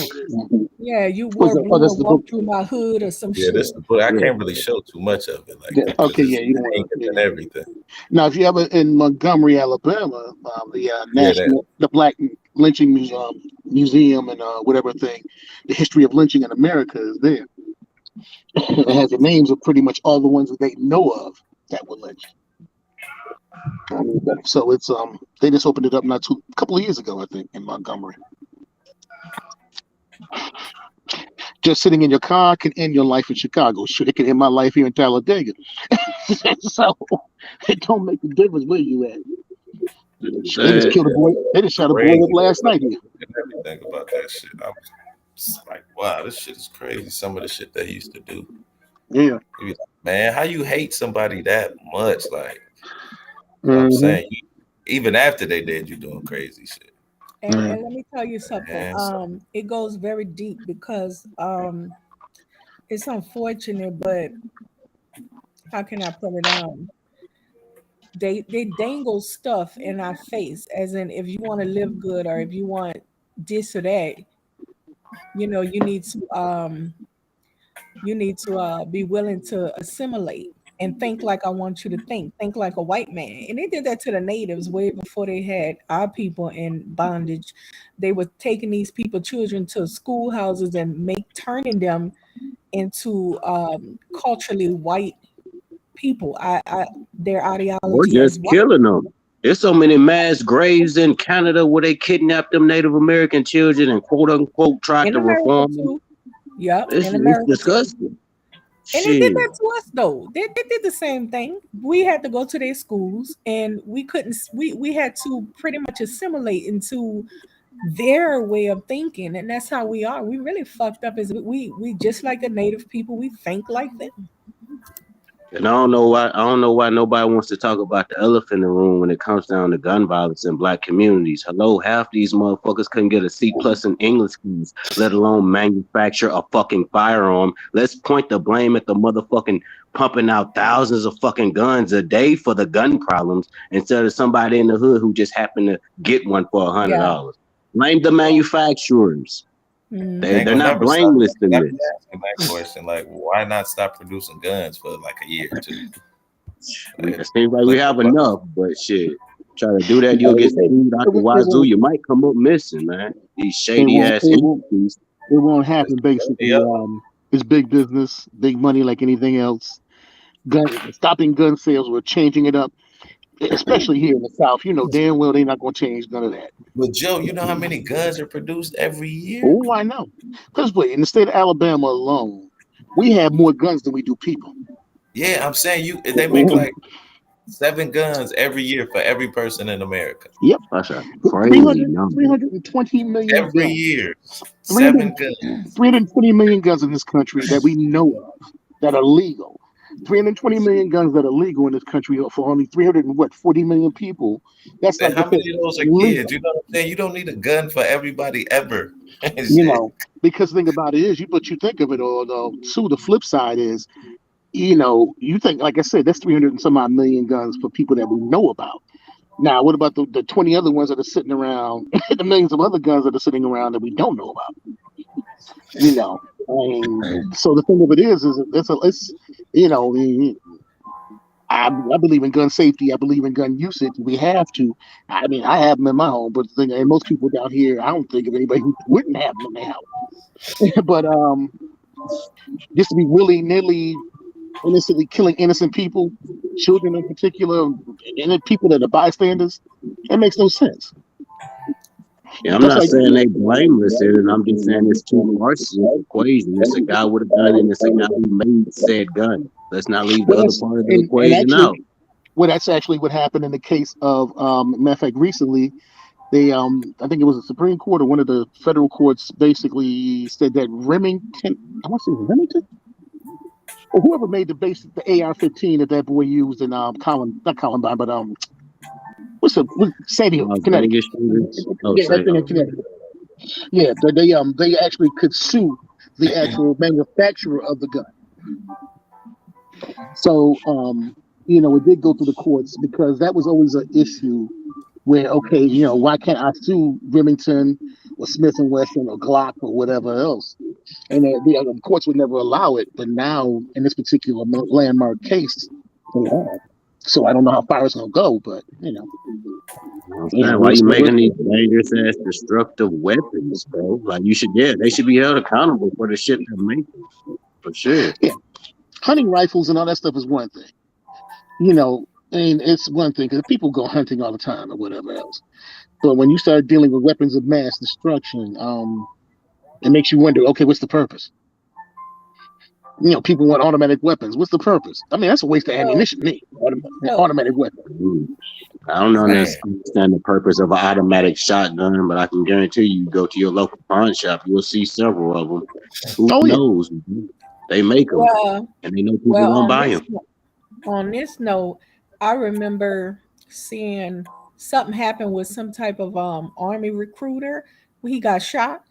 Yeah, you oh, wore blue that's and the book. walked through my hood or some Yeah, this shit. the book. I yeah. can't really show too much of it like Yeah, that because okay, yeah, it's you don't want hanging to. and Yeah. everything. Now, if you ever in Montgomery, Alabama, Yeah, that. the Black Lynching Museum and whatever thing, the history of lynching in America is there. It has the names of pretty much all the ones that they know of that were lynched. So it's they just opened it up not too a couple of years ago, I think, in Montgomery. Just sitting in your car can end your life in Chicago. Sure, it can end my life here in Talladega. So it don't make a difference where you at. Sure, they just Sad. killed a boy. They just shot a boy up Crazy last stuff night here. and everything about that shit. I was just like, wow, this shit is crazy. Some of the shit they used to do. Yeah. You be like, man, how you hate somebody that much? Like, you know what I'm Hmm. saying? Even after they did, you doing crazy shit. And let me tell you something. And so, It goes very deep because it's unfortunate, but how can I put it? They dangle stuff in our face, as in if you want to live good or if you want this or that, you need to be willing to assimilate and think like I want you to think like a white man. And they did that to the natives way before they had our people in bondage. They were taking these people children to schoolhouses and turning them into culturally white people. I Their Or ideology as just white. killing them. There's so many mass graves in Canada where they kidnapped them Native American children and quote unquote tried In to America reform them. too. Yep, It's in America too. disgusting. And they did Shit. that to us though. They did the same thing. We had to go to their schools and we couldn't we had to pretty much assimilate into their way of thinking. And that's how we are. We really fucked up as we just like the native people, we think like them. And I don't know why nobody wants to talk about the elephant in the room when it comes down to gun violence in black communities. Hello, half these motherfuckers couldn't get a C plus in English keys, let alone manufacture a fucking firearm. Let's point the blame at the motherfucking pumping out thousands of fucking guns a day for the gun problems instead of somebody in the hood who just happened to get one for Yeah. $100. Blame the manufacturers. they Hmm. ain't They're gonna not never stop. blameless in I be this. asking that question, like, why not stop producing guns for like a year or two? Like, It seems like we blink the have fuck. enough, but shit, try to do that, you'll No, get sued out the it wazoo. won't. You might come up missing, man. These It shady won't. ass It won't. entities. It won't happen. Just Basically, yep. it's big business, big money, like anything else. Stopping gun sales, we're changing it up, especially here in the South. You know damn well they're not going to change none of that. But Joe, you know how many guns are produced every year? Oh, I know. Because wait, in the state of Alabama alone, we have more guns than we do people. Yeah, I'm saying they make like 7 guns every year for every person in America. Yep, That's a three crazy hundred, number. 320 million Every guns. year. 300, 7 guns. 320 million guns in this country that we know of that are legal. 320 million guns that are legal in this country for only 40 million people. That's And like how I said, many of those are kids? legal. You know what I'm saying? You don't need a gun for everybody ever. You Shit. know, because the thing about it is, but you think of it all though. Too, the flip side is, you think, like I said, that's 300 and some odd million guns for people that we know about. Now, what about the 20 other ones that are sitting around, the millions of other guns that are sitting around that we don't know about? You know, I mean, so the thing of it is it's I mean, I believe in gun safety. I believe in gun usage. We have to. I mean, I have them in my home, but the thing, and most people down here, I don't think of anybody who wouldn't have them in their house. But just to be willy nilly, innocently killing innocent people, children in particular, and then people that are bystanders, that makes no sense. Yeah, I'm That's not like, saying they blameless in it. I'm just saying it's two parts to the equation. It's a guy with a gun and it's a guy who made said gun. Let's not leave the well, other that's part of the and equation actually, out. well, that's actually what happened in the case of matter of fact, recently they I think it was the Supreme Court or one of the federal courts basically said that Remington, I want to say Remington, or whoever made the AR-15 that boy used in not Columbine, but what Sandy Hook, Las Connecticut. Vegas shooters. Oh, Yeah, that say, thing in Connecticut. Yeah, they actually could sue the actual manufacturer of the gun. So it did go through the courts because that was always an issue where okay, why can't I sue Remington or Smith and Wesson or Glock or whatever else? And the courts would never allow it, but now in this particular landmark case, they have. So I don't know how far it's gonna go, but I'm saying, why you making these dangerous ass destructive weapons, bro? Like they should be held accountable for the shit they're making, for sure. Yeah, hunting rifles and all that stuff is one thing, and it's one thing because people go hunting all the time or whatever else. But when you start dealing with weapons of mass destruction, it makes you wonder, okay, what's the purpose? People want automatic weapons. What's the purpose? I mean, that's a waste of ammunition. Automatic weapon. I don't understand the purpose of an automatic shotgun, but I can guarantee you go to your local pawn shop, you'll see several of them. Who knows? They make them, and they know people won't buy them. On this note, I remember seeing something happen with some type of army recruiter when he got shot.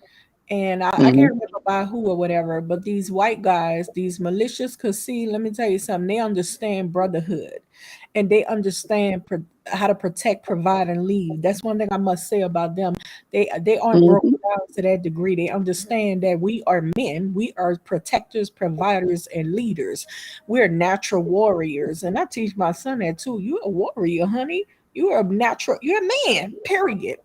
And I can't remember by who or whatever, but these white guys, these militias, because see, let me tell you something, they understand brotherhood and they understand how to protect, provide, and lead. That's one thing I must say about them. They aren't broken down to that degree. They understand that we are men, we are protectors, providers, and leaders. We're natural warriors. And I teach my son that too. You're a warrior, honey. You're a man, period.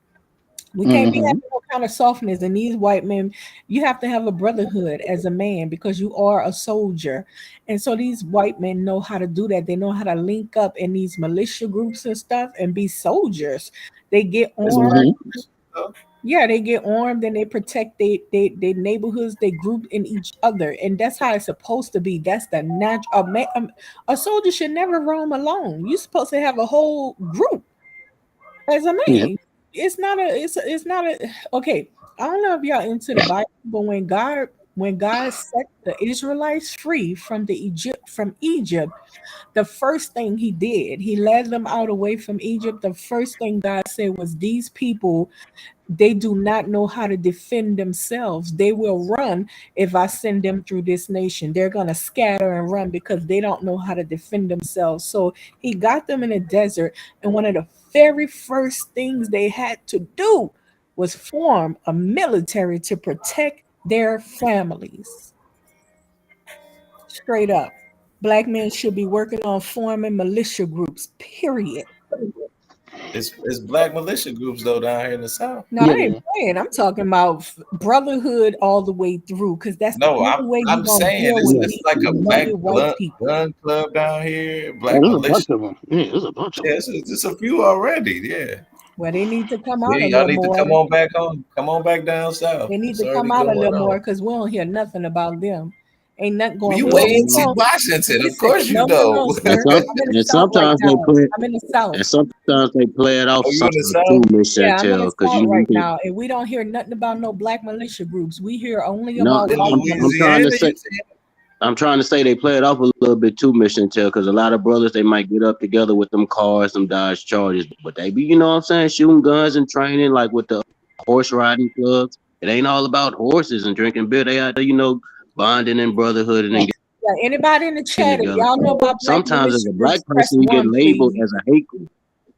We can't be having no kind of softness. And these white men, you have to have a brotherhood as a man because you are a soldier. And so these white men know how to do that. They know how to link up in these militia groups and stuff and be soldiers. They get armed. Yeah, they get armed and they protect their neighborhoods. They group in each other. And that's how it's supposed to be. That's the natural. A soldier should never roam alone. You're supposed to have a whole group as a man. Yeah. It's not a okay. I don't know if y'all into the Bible, but when God set the Israelites free from Egypt, the first thing he did, he led them out away from Egypt. The first thing God said was, these people, they do not know how to defend themselves. They will run if I send them through this nation. They're going to scatter and run because they don't know how to defend themselves. So he got them in a desert. And one of the very first things they had to do was form a military to protect their families. Straight up. Black men should be working on forming militia groups, period. It's black militia groups though down here in the South. No, I ain't playing. I'm talking about brotherhood all the way through, because that's the only way you're I'm gonna saying deal with it's like a black white people. gun club down here. Black there's a militia. bunch of them. Yeah, there's a bunch of them. It's a few already. Yeah. Well, they need to come out Yeah, a y'all little need more. to come on back on. Come on back down south. They need It's to come already out a going little on. more because we don't hear nothing about them. Ain't nothing Well, going you on. way into Washington, of course you No, know. sir. I'm in the South right now. I'm in the South. And sometimes they play it off Oh, you in the something too, Miss Yeah, I'm in Chantel, the because South right you now, and we don't hear nothing about no black militia groups. We hear only no, about white I'm trying to say. I'm trying to say they play it off a little bit too, Miss Chantel, because a lot of brothers, they might get up together with them cars, some Dodge Chargers, but they be, you know what I'm saying, shooting guns and training like with the horse riding clubs. It ain't all about horses and drinking beer. They out there, bonding and brotherhood and Yeah, anybody in the chat, if together. y'all know about black Sometimes as militia a black groups, press person, you get 1, labeled please. as a hate group.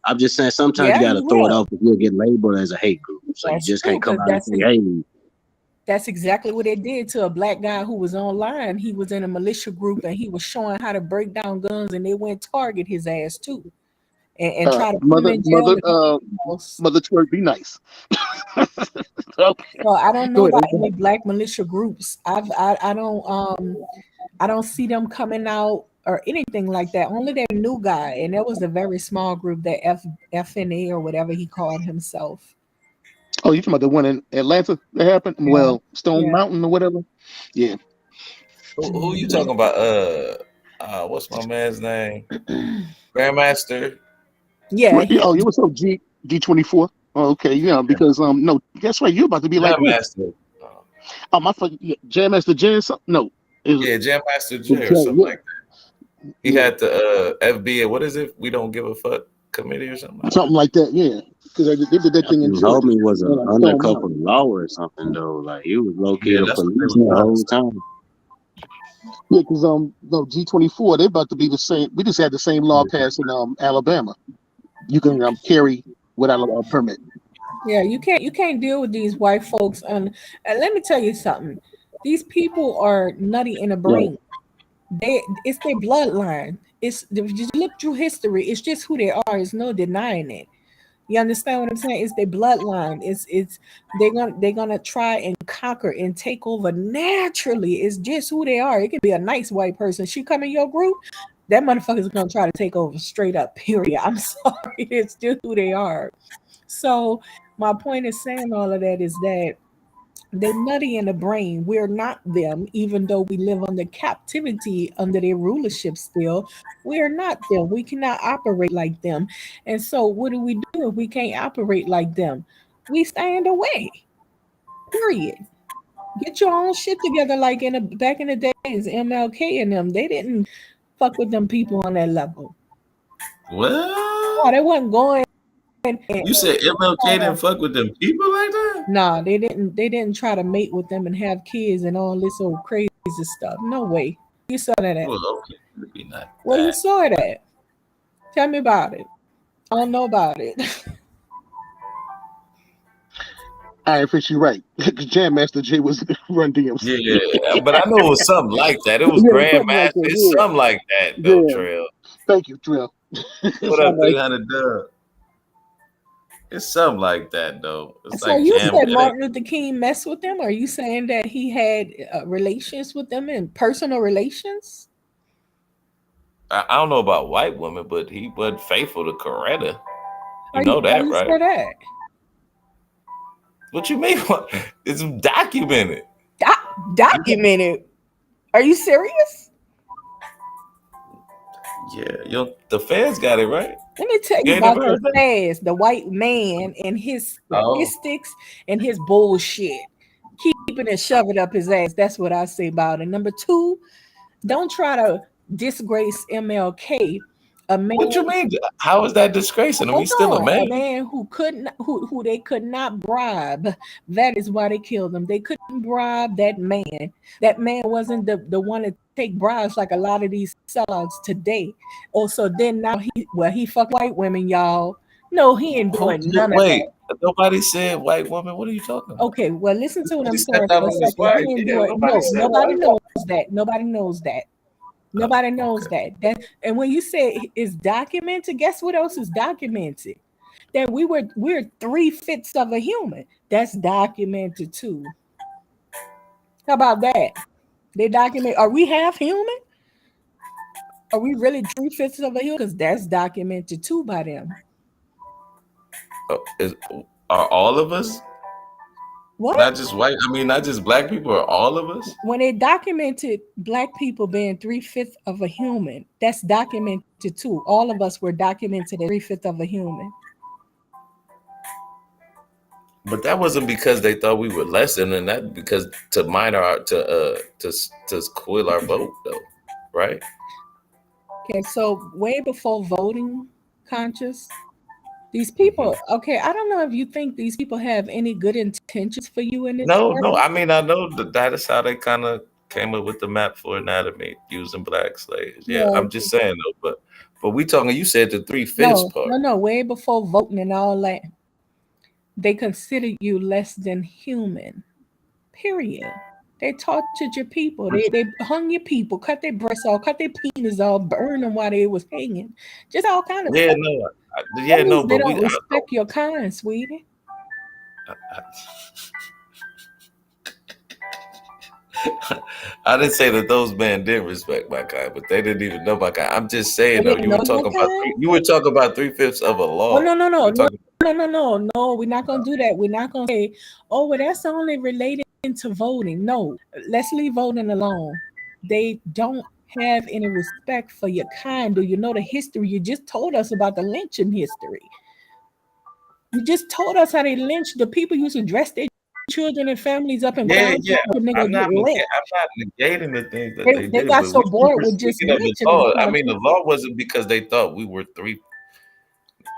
I'm just saying sometimes you got to throw it off because you'll get labeled as a hate group. So That's you just true, can't come 'cause out and say, hey. That's exactly what they did to a black guy who was online. He was in a militia group and he was showing how to break down guns, and they went target his ass too, and try to put him in jail. Mother Twerk, be nice. Okay. So I don't know about any black militia groups. I don't see them coming out or anything like that. Only that new guy, and that was a very small group, that FNA or whatever he called himself. Oh, you talking about the one in Atlanta that happened? Yeah. Well, Stone Mountain or whatever. Yeah. Who you talking about? What's my man's name? Grandmaster. Yeah. Oh, what's up, G24? Oh, okay, yeah, because no, guess what? You're about to be like Grandmaster. Oh, my fucking Jam Master J. No. Yeah, Jam Master J or something like that. He had the FB. What is it? We don't give a fuck committee or something. Something like that. Yeah, because they did that thing in Georgia. Homie was an undercover law or something though. Like he was located the police the whole time. Yeah, because no G24, they're about to be the same. We just had the same law passed in Alabama. You can carry without a permit. Yeah, you can't deal with these white folks. And let me tell you something. These people are nutty in the Right. brain. It's their bloodline. It's if you look through history, it's just who they are. There's no denying it. You understand what I'm saying? It's their bloodline. It's they're gonna try and conquer and take over naturally. It's just who they are. It can be a nice white person. She come in your group, that motherfucker's gonna try to take over straight up. Period. I'm sorry. It's just who they are. So my point is saying all of that is that they're nutty in the brain. We're not them, even though we live under captivity under their rulership still. We are not them. We cannot operate like them. And so, what do we do if we can't operate like them? We stand away. Period. Get your own shit together, like back in the days, MLK and them. They didn't fuck with them people on that level. What? Oh, they wasn't going. You said MLK didn't fuck with them people like that? Nah, they didn't. They didn't try to mate with them and have kids and all this old crazy stuff. No way. You saw that at? Well, okay, maybe not Where you that. saw it at? Tell me about it. I don't know about it. I think you're right. Jam Master Jay was Run DMC. Yeah, but I know it was something like that. It was Yeah, something Grandmaster. like that. It's Yeah, something like that, though, yeah. Trail. Thank you, Trill. What up, 300 Dub? It's something like that, though. It's So like you Jam. said Martin Luther King messed with them? Are you saying that he had relations with them and personal relations? I don't know about white women, but he wasn't faithful to Coretta. You Are know how that, you right? say that? What you mean? It's documented. Documented. Are you serious? Yeah, the fans got it right. Let me tell You you ain't about never the heard that? fast, the white man and his Oh, statistics and his bullshit. Keeping it, shove it up his ass. That's what I say about it. Number two, don't try to disgrace MLK, a man. what you mean? How is that disgracing him? Hold He's still a on, man. a man who couldn't, who they could not bribe. That is why they killed him. They couldn't bribe that man. That man wasn't the one to take bribes like a lot of these sellouts today. Also, then now he fuck white women, y'all. No, he ain't doing none of Wait, that. nobody said white woman. What are you talking about? Okay, well, listen to what He I'm stepped saying out for a on his second. wife. He ain't Yeah, doing nobody no. said Nobody white. knows that. Nobody knows that. Nobody knows Okay. that. And when you say it's documented, guess what else is documented? That we're 3/5 of a human. That's documented too. How about that? They document. Are we half human? Are we really 3/5 of a human? Because that's documented too by them. Are all of us? What? Not just white. I mean, not just black people. Are all of us? When they documented black people being 3/5 of a human, that's documented too. All of us were documented as 3/5 of a human. But that wasn't because they thought we were less than that. Because to mine our to quill our vote though, right? Okay, so way before voting conscious, these people, okay, I don't know if you think these people have any good intentions for you in this No. world. I mean, I know that is how they kind of came up with the map for anatomy using black slaves. Yeah, Yeah. I'm just saying though. But we talking. You said the 3/5 part. No, way before voting and all that. They consider you less than human. Period. They tortured your people. They hung your people, cut their breasts off, cut their penis off, burned them while they was hanging. Just all kind of Yeah, stuff. no, That means they but don't respect your kind, sweetie. I didn't say that those men didn't respect my kind, but they didn't even know my kind. I'm just They saying though, didn't know your kind? you were talking about 3/5 of a law. Oh, no. You were talking No, we're not gonna do that. We're not gonna say, oh, well, that's only related to voting. No, let's leave voting alone. They don't have any respect for your kind. Do you know the history? You just told us about the lynching history. You just told us how they lynched the people used to dress their children and families up in yeah. nigga I'm not get lynched. negating the things that they They did, got but so we bored were with just speaking of the lynching law. I and mean, the law wasn't because they thought we were three.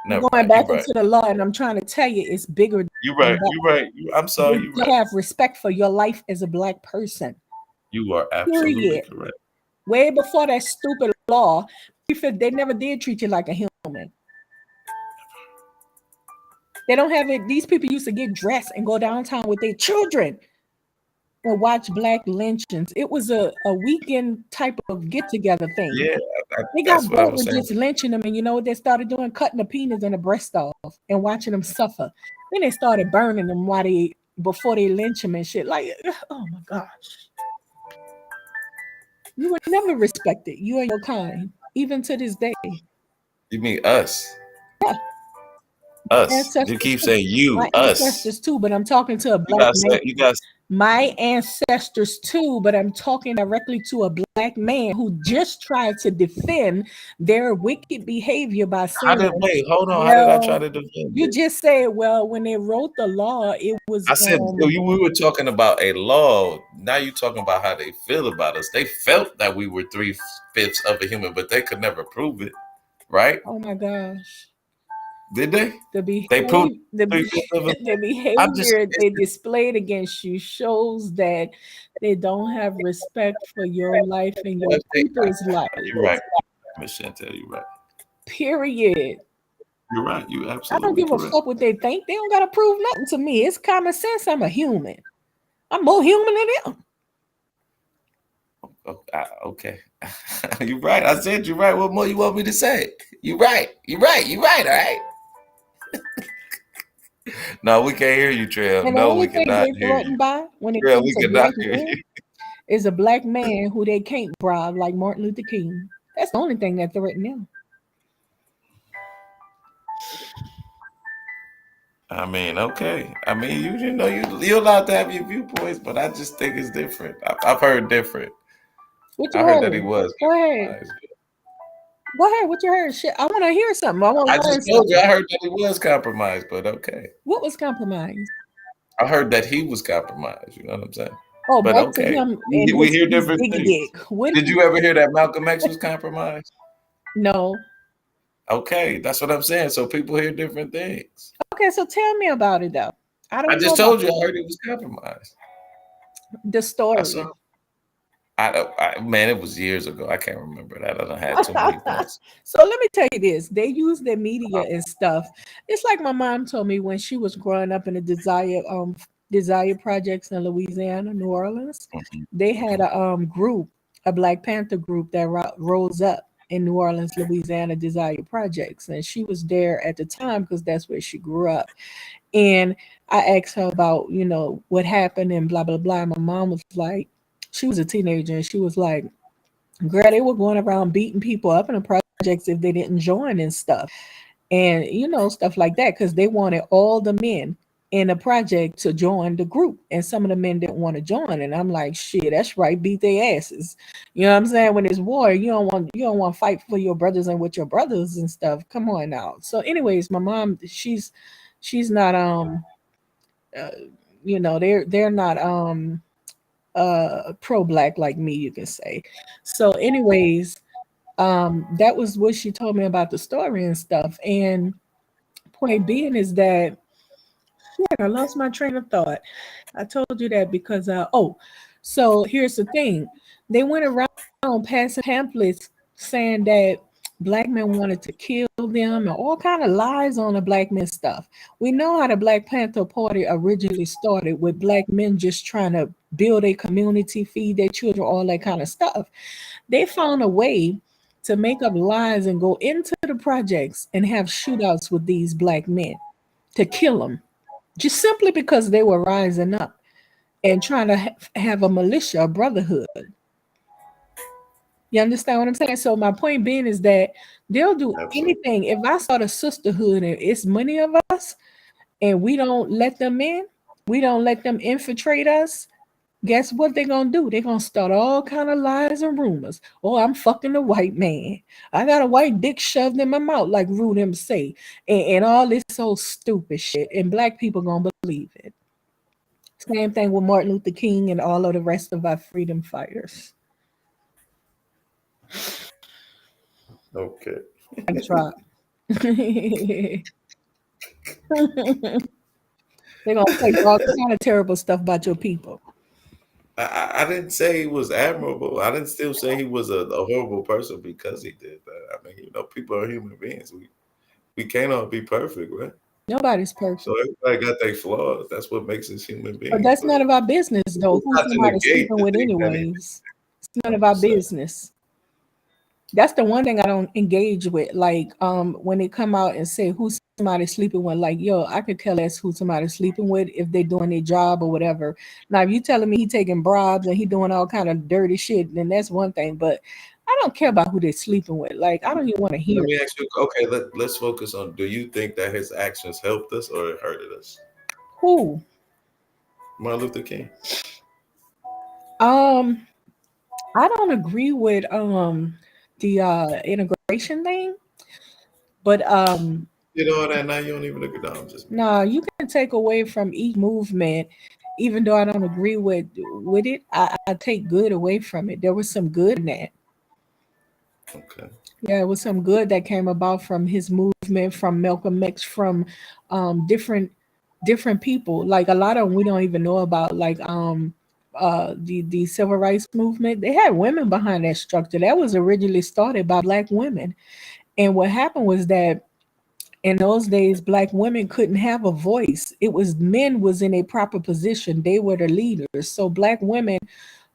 Never going mind. You're back right. into the law, and I'm trying to tell you it's bigger You're than right. that. You're right. I'm sorry. You're You right. have respect for your life as a black person. You are absolutely Period. correct. Way before that stupid law, they never did treat you like a human. They don't have it. These people used to get dressed and go downtown with their children and watch black lynchings. It was a weekend type of get together thing. Yeah, They got that's what I bored was with saying. just lynching them, and you know what they started doing? Cutting the penis and the breast off and watching them suffer. Then they started burning them before they lynch them and shit. Like, oh my gosh, you were never respected. You and your kind, even to this day. You mean us? Yeah, Us. You ancestors keep too. saying you, My us. ancestors too, but I'm talking to a You black guys man. say you guys. My ancestors too, but I'm talking directly to a black man who just tried to defend their wicked behavior by How saying, did wait? Hold on. How did I try well, to defend you it? just said, well, when they wrote the law, it was I said we were talking about a law. Now you talking about how they feel about us. They felt that we were 3/5 of a human, but they could never prove it, right? oh my gosh. Did they? The They proved behavior, the, 3/5 of it. the I'm just. behavior they displayed against you shows that they don't have respect for your life and your people's life. You're right, Miss Chantel. You're right. Period. You're right. You I don't absolutely give a correct. fuck what they think. They don't gotta prove nothing to me. It's common sense. I'm a human. I'm more human than them. Oh, okay. You're right. I said you're right. What more you want me to say? You're right. You're right. You're right. All right. No, we can't hear you, Trail. And the No, only we thing cannot they hear you. threatened by when it Trail, comes we to cannot black hear men you. is a black man who they can't bribe, like Martin Luther King. That's the only thing that threatened them. I mean, okay. I mean, you know, you're allowed to have your viewpoints, but I just think it's different. I've heard different. What I you heard that he heard? was Go ahead. compromised. Go ahead. What you heard? Shit, I want to hear something. I want I to learn just told you something. I heard that he was compromised, but okay. What was compromised? I heard that he was compromised. You know what I'm saying? Oh, But back to okay, him and we hear his different diggy things. dick. What? Did you ever hear that Malcolm X was compromised? No. Okay, that's what I'm saying. So people hear different things. Okay, so tell me about it though. I I don't know just about told you I heard he was compromised. the I saw. story. Man, it was years ago. I can't remember that. I don't had too many points. So let me tell you this. They use their media and stuff. It's like my mom told me when she was growing up in the Desire projects in Louisiana, New Orleans. They had a group, a Black Panther group that rose up in New Orleans, Louisiana, Desire projects. And she was there at the time because that's where she grew up. And I asked her about, you know, what happened and blah, blah, blah. My mom was like, she was a teenager and she was like, girl, they were going around beating people up in the projects if they didn't join and stuff. And, you know, stuff like that, because they wanted all the men in the project to join the group. And some of the men didn't want to join. And I'm like, shit, that's right, beat their asses. You know what I'm saying? When it's war, you don't want to fight for your brothers and with your brothers and stuff. Come on now. So, anyways, my mom, she's not uh, they're not pro black like me, you can say. So anyways, that was what she told me about the story and stuff. And point being is that, shit, I lost my train of thought. I told you that because so here's the thing. They went around passing pamphlets saying that black men wanted to kill them and all kind of lies on the black men stuff. We know how the Black Panther Party originally started with black men just trying to build a community, feed their children, all that kind of stuff. They found a way to make up lies and go into the projects and have shootouts with these black men to kill them just simply because they were rising up and trying to have a militia, a brotherhood. You understand what I'm saying? So my point being is that they'll do anything. If I saw the sisterhood and it's many of us and we don't let them in, we don't let them infiltrate us, guess what they're gonna do? They're gonna start all kind of lies and rumors. Oh, I'm fucking a white man. I got a white dick shoved in my mouth, like Rude him say, and all this so stupid shit. And black people gonna believe it. Same thing with Martin Luther King and all of the rest of our freedom fighters. Okay. I drop. They're gonna say all kind of terrible stuff about your people. I didn't say he was admirable. I didn't still say he was a horrible person because he did that. I mean, you know, people are human beings. We can't all be perfect, right? Nobody's perfect. So everybody got their flaws. That's what makes us human But beings. that's But none of our business, though. it's Who not to somebody's negate sleeping the with, thing that anyways. It's none I'm of our just saying. business. That's the one thing I don't engage with. Like, when they come out and say who somebody's sleeping with, like, yo, I could care less who somebody's sleeping with if they're doing their job or whatever. Now, if you telling me he taking bribes and he doing all kind of dirty shit, then that's one thing. But I don't care about who they're sleeping with. Like, I don't even want to hear Let it. me ask you. Okay, let's focus on. Do you think that his actions helped us or it hurted us? Who. Martin Luther King. Um, I don't agree with the integration thing, but You know that now you don't even look it down. Just no, you can take away from each movement, even though I don't agree with it. I take good away from it. There was some good in that. okay. Yeah, it was some good that came about from his movement, from Malcolm X, from different people. Like a lot of them we don't even know about. Like the civil rights movement. They had women behind that structure. That was originally started by black women. And what happened was that in those days black women couldn't have a voice. It was men was in a proper position. They were the leaders. So black women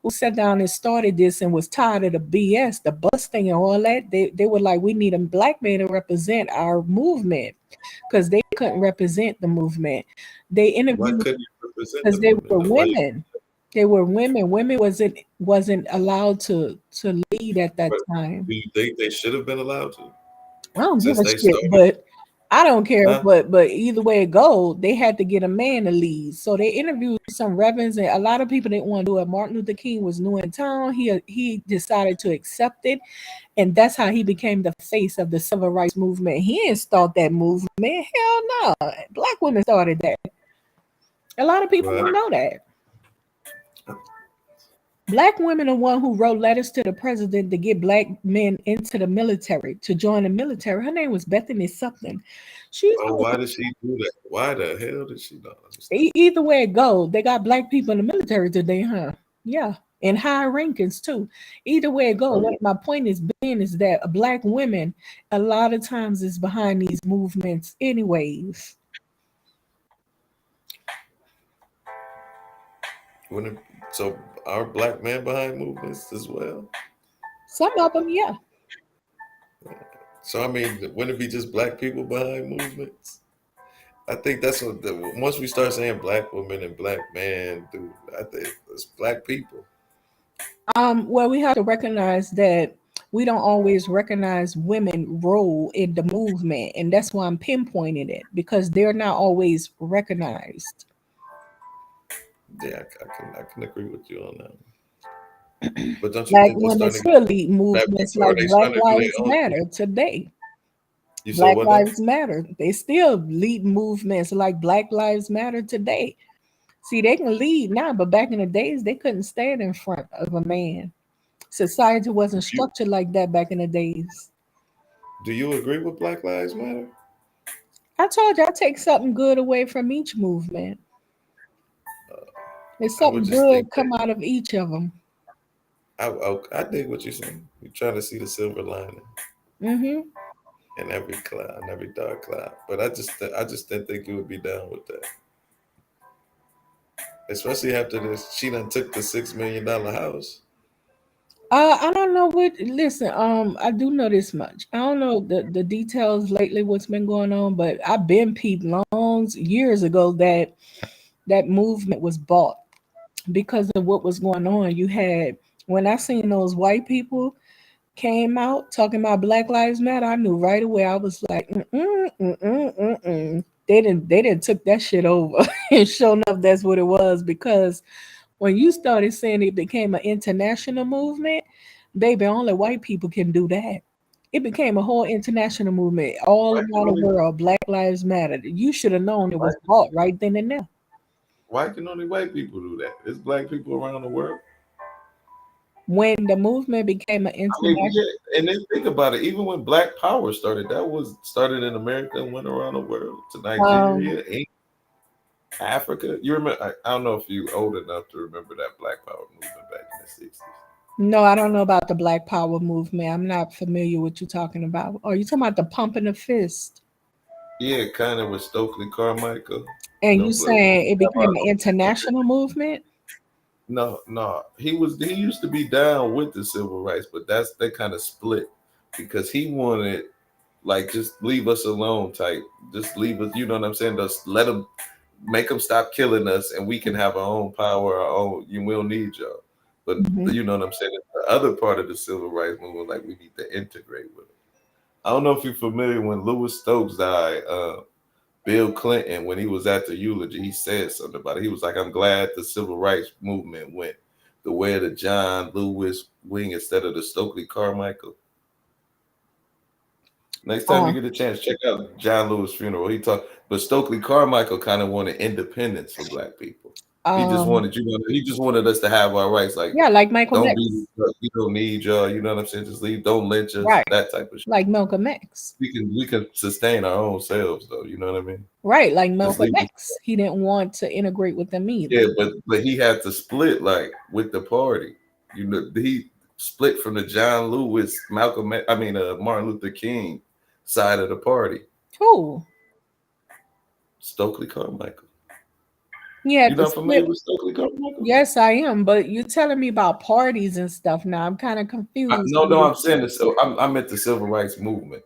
who sat down and started this and was tired of the BS, the busting and all that, they were like, we need a black man to represent our movement because they couldn't represent the movement. They Why interviewed couldn't you represent because the they movement? were Why you, women. They were women. Women wasn't allowed to lead at that but time. do you think they should have been allowed to I don't give since a they shit, started? but I don't care. Huh? But either way it go, they had to get a man to lead. So they interviewed some reverends, and a lot of people didn't want to do it. Martin Luther King was new in town. He decided to accept it, and that's how he became the face of the civil rights movement. He didn't start that movement. Hell no, black women started that. A lot of people Right. don't know that. Black women are one who wrote letters to the president to get black men into the military, to join the military. Her name was Bethany something. She's Oh, why did she do that? Why the hell did she not understand? either way it go, they got black people in the military today, huh? Yeah, and high rankings too. Either way it go, Oh, what my point is being is that black women a lot of times is behind these movements, anyways. when it, so our black man behind movements as well. Some of them, yeah. So I mean, wouldn't it be just black people behind movements? I think that's what once we start saying black women and black man, dude, I think it's black people. Well, we have to recognize that we don't always recognize women role in the movement, and that's why I'm pinpointing it because they're not always recognized. Yeah, I can agree with you on that. But don't you Black think they're women starting to still lead black movements people? Are like they Black starting to do their Lives own Matter thing? today. You said Black what now? Lives Matter. They still lead movements like Black Lives Matter today. See, they can lead now, but back in the days, they couldn't stand in front of a man. Society wasn't You structured like that back in the days. do you agree with Black Lives Matter? I told you I take something good away from each movement. There's I would something just think good that come out of each of them. I dig what you're saying. You're trying to see the silver lining Hmm. in every cloud, in every dark cloud. But I just didn't think you would be down with that, especially after this. She done took the $6 million house. I don't know what. Listen, I do know this much. I don't know the details lately. What's been going on, but I've been peeped longs years ago that that movement was bought because of what was going on. You had when I seen those white people came out talking about Black Lives Matter, I knew right away. I was like, mm-mm, mm-mm, mm-mm. They didn't took that shit over, and sure enough, that's what it was. Because when you started saying it became an international movement, baby, only white people can do that. It became a whole international movement all Why can around the only world. Black Lives Matter. You should have known it why, was bought right then and there. why can only white people do that? It's black people around the world. When the movement became an I mean, international, yeah, and then think about it. Even when Black Power started, that was started in America and went around the world to um, Nigeria, Africa. You remember? I don't know if you old enough to remember that Black Power movement back in the '60s. no, I don't know about the Black Power movement. I'm not familiar with you talking about. Are you talking about the pumping of fist? Yeah, kind of with Stokely Carmichael. And you Like saying it became an international movement? no. He used to be down with the civil rights, but they kind of split because he wanted like just leave us alone type. Just leave us, you know what I'm saying? Just let them make them stop killing us and we can have our own power, our own you will need y'all. But Mhm. you know what I'm saying? The other part of the civil rights movement, like we need to integrate with it. I don't know if you're familiar when Lewis Stokes died, Bill Clinton, when he was at the eulogy, he said something about it. He was like, I'm glad the civil rights movement went the way of the John Lewis wing instead of the Stokely Carmichael. Next time you get a chance, check out John Lewis' funeral. He talked, but Stokely Carmichael kind of wanted independence for Black people. He just wanted he just wanted us to have our rights. Like, Yeah, like Michael don't X. be, we don't need y'all. You know what I'm saying? Just leave. Don't lynch us. Right. That type of shit. Like Malcolm X. We can sustain our own selves though. You know what I mean? Right, like Just Malcolm leave X. He didn't want to integrate with them either. Yeah, but he had to split like with the party. You know, he split from the John Lewis, Martin Luther King side of the party. Who? Stokely Carmichael. Yeah, You're not familiar with Stokely Carmichael? Yes, I am. But you're telling me about parties and stuff now. I'm kind of confused. No, I'm saying this. I meant the civil rights movement.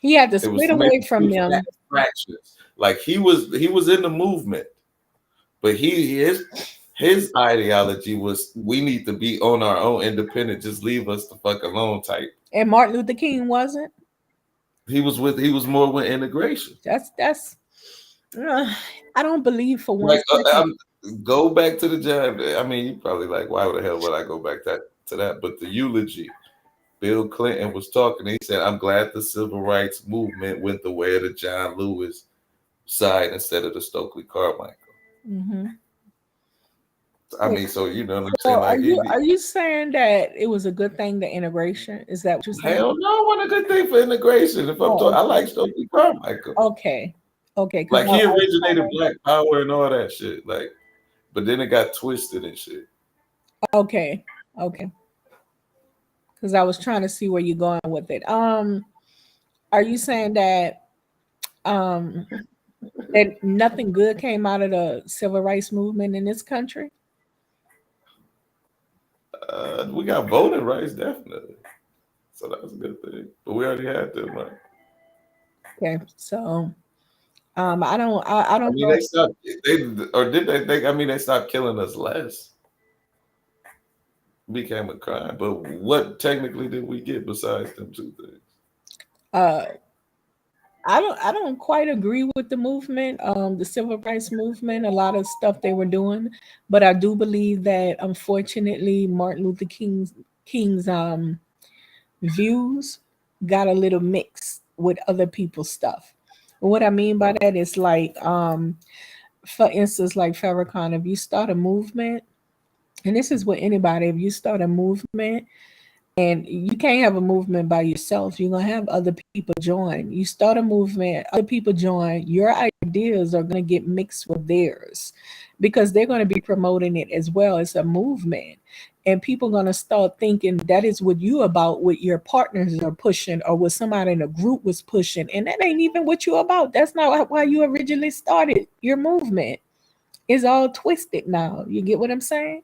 He had to split away from them. Fractions. Like he was in the movement, but his ideology was we need to be on our own independent. Just leave us the fuck alone type. And Martin Luther King wasn't. He was more with integration. That's. I don't believe for one second. Go back to the job. I mean, you probably like, why the hell would I go back to that? But the eulogy, Bill Clinton was talking. He said, "I'm glad the civil rights movement went the way of the John Lewis side instead of the Stokely Carmichael." Mm-hmm. I mean, so you know what I'm saying? Like, are you saying that it was a good thing, the integration? Is that what you're saying? Hell no, it wasn't a good thing for integration. If I'm talking, I like Stokely Carmichael. Okay. Like he originated Black Power and all that shit. Like, but then it got twisted and shit. Okay. Because I was trying to see where you're going with it. Are you saying that that nothing good came out of the civil rights movement in this country? We got voting rights, definitely. So that was a good thing. But we already had them, right? Okay, so I don't mean, know. they stopped. They stopped killing us less. Became a crime. But what technically did we get besides them two things? I don't quite agree with the movement, the civil rights movement, a lot of stuff they were doing, but I do believe that unfortunately Martin Luther King's views got a little mixed with other people's stuff. What I mean by that is like, for instance, like Farrakhan, if you start a movement, and this is with anybody, if you start a movement, and you can't have a movement by yourself. You're going to have other people join. You start a movement, other people join. Your ideas are going to get mixed with theirs because they're going to be promoting it as well. It's a movement. And people are going to start thinking that is what you about, what your partners are pushing or what somebody in a group was pushing. And that ain't even what you're about. That's not why you originally started your movement. It's all twisted now. You get what I'm saying?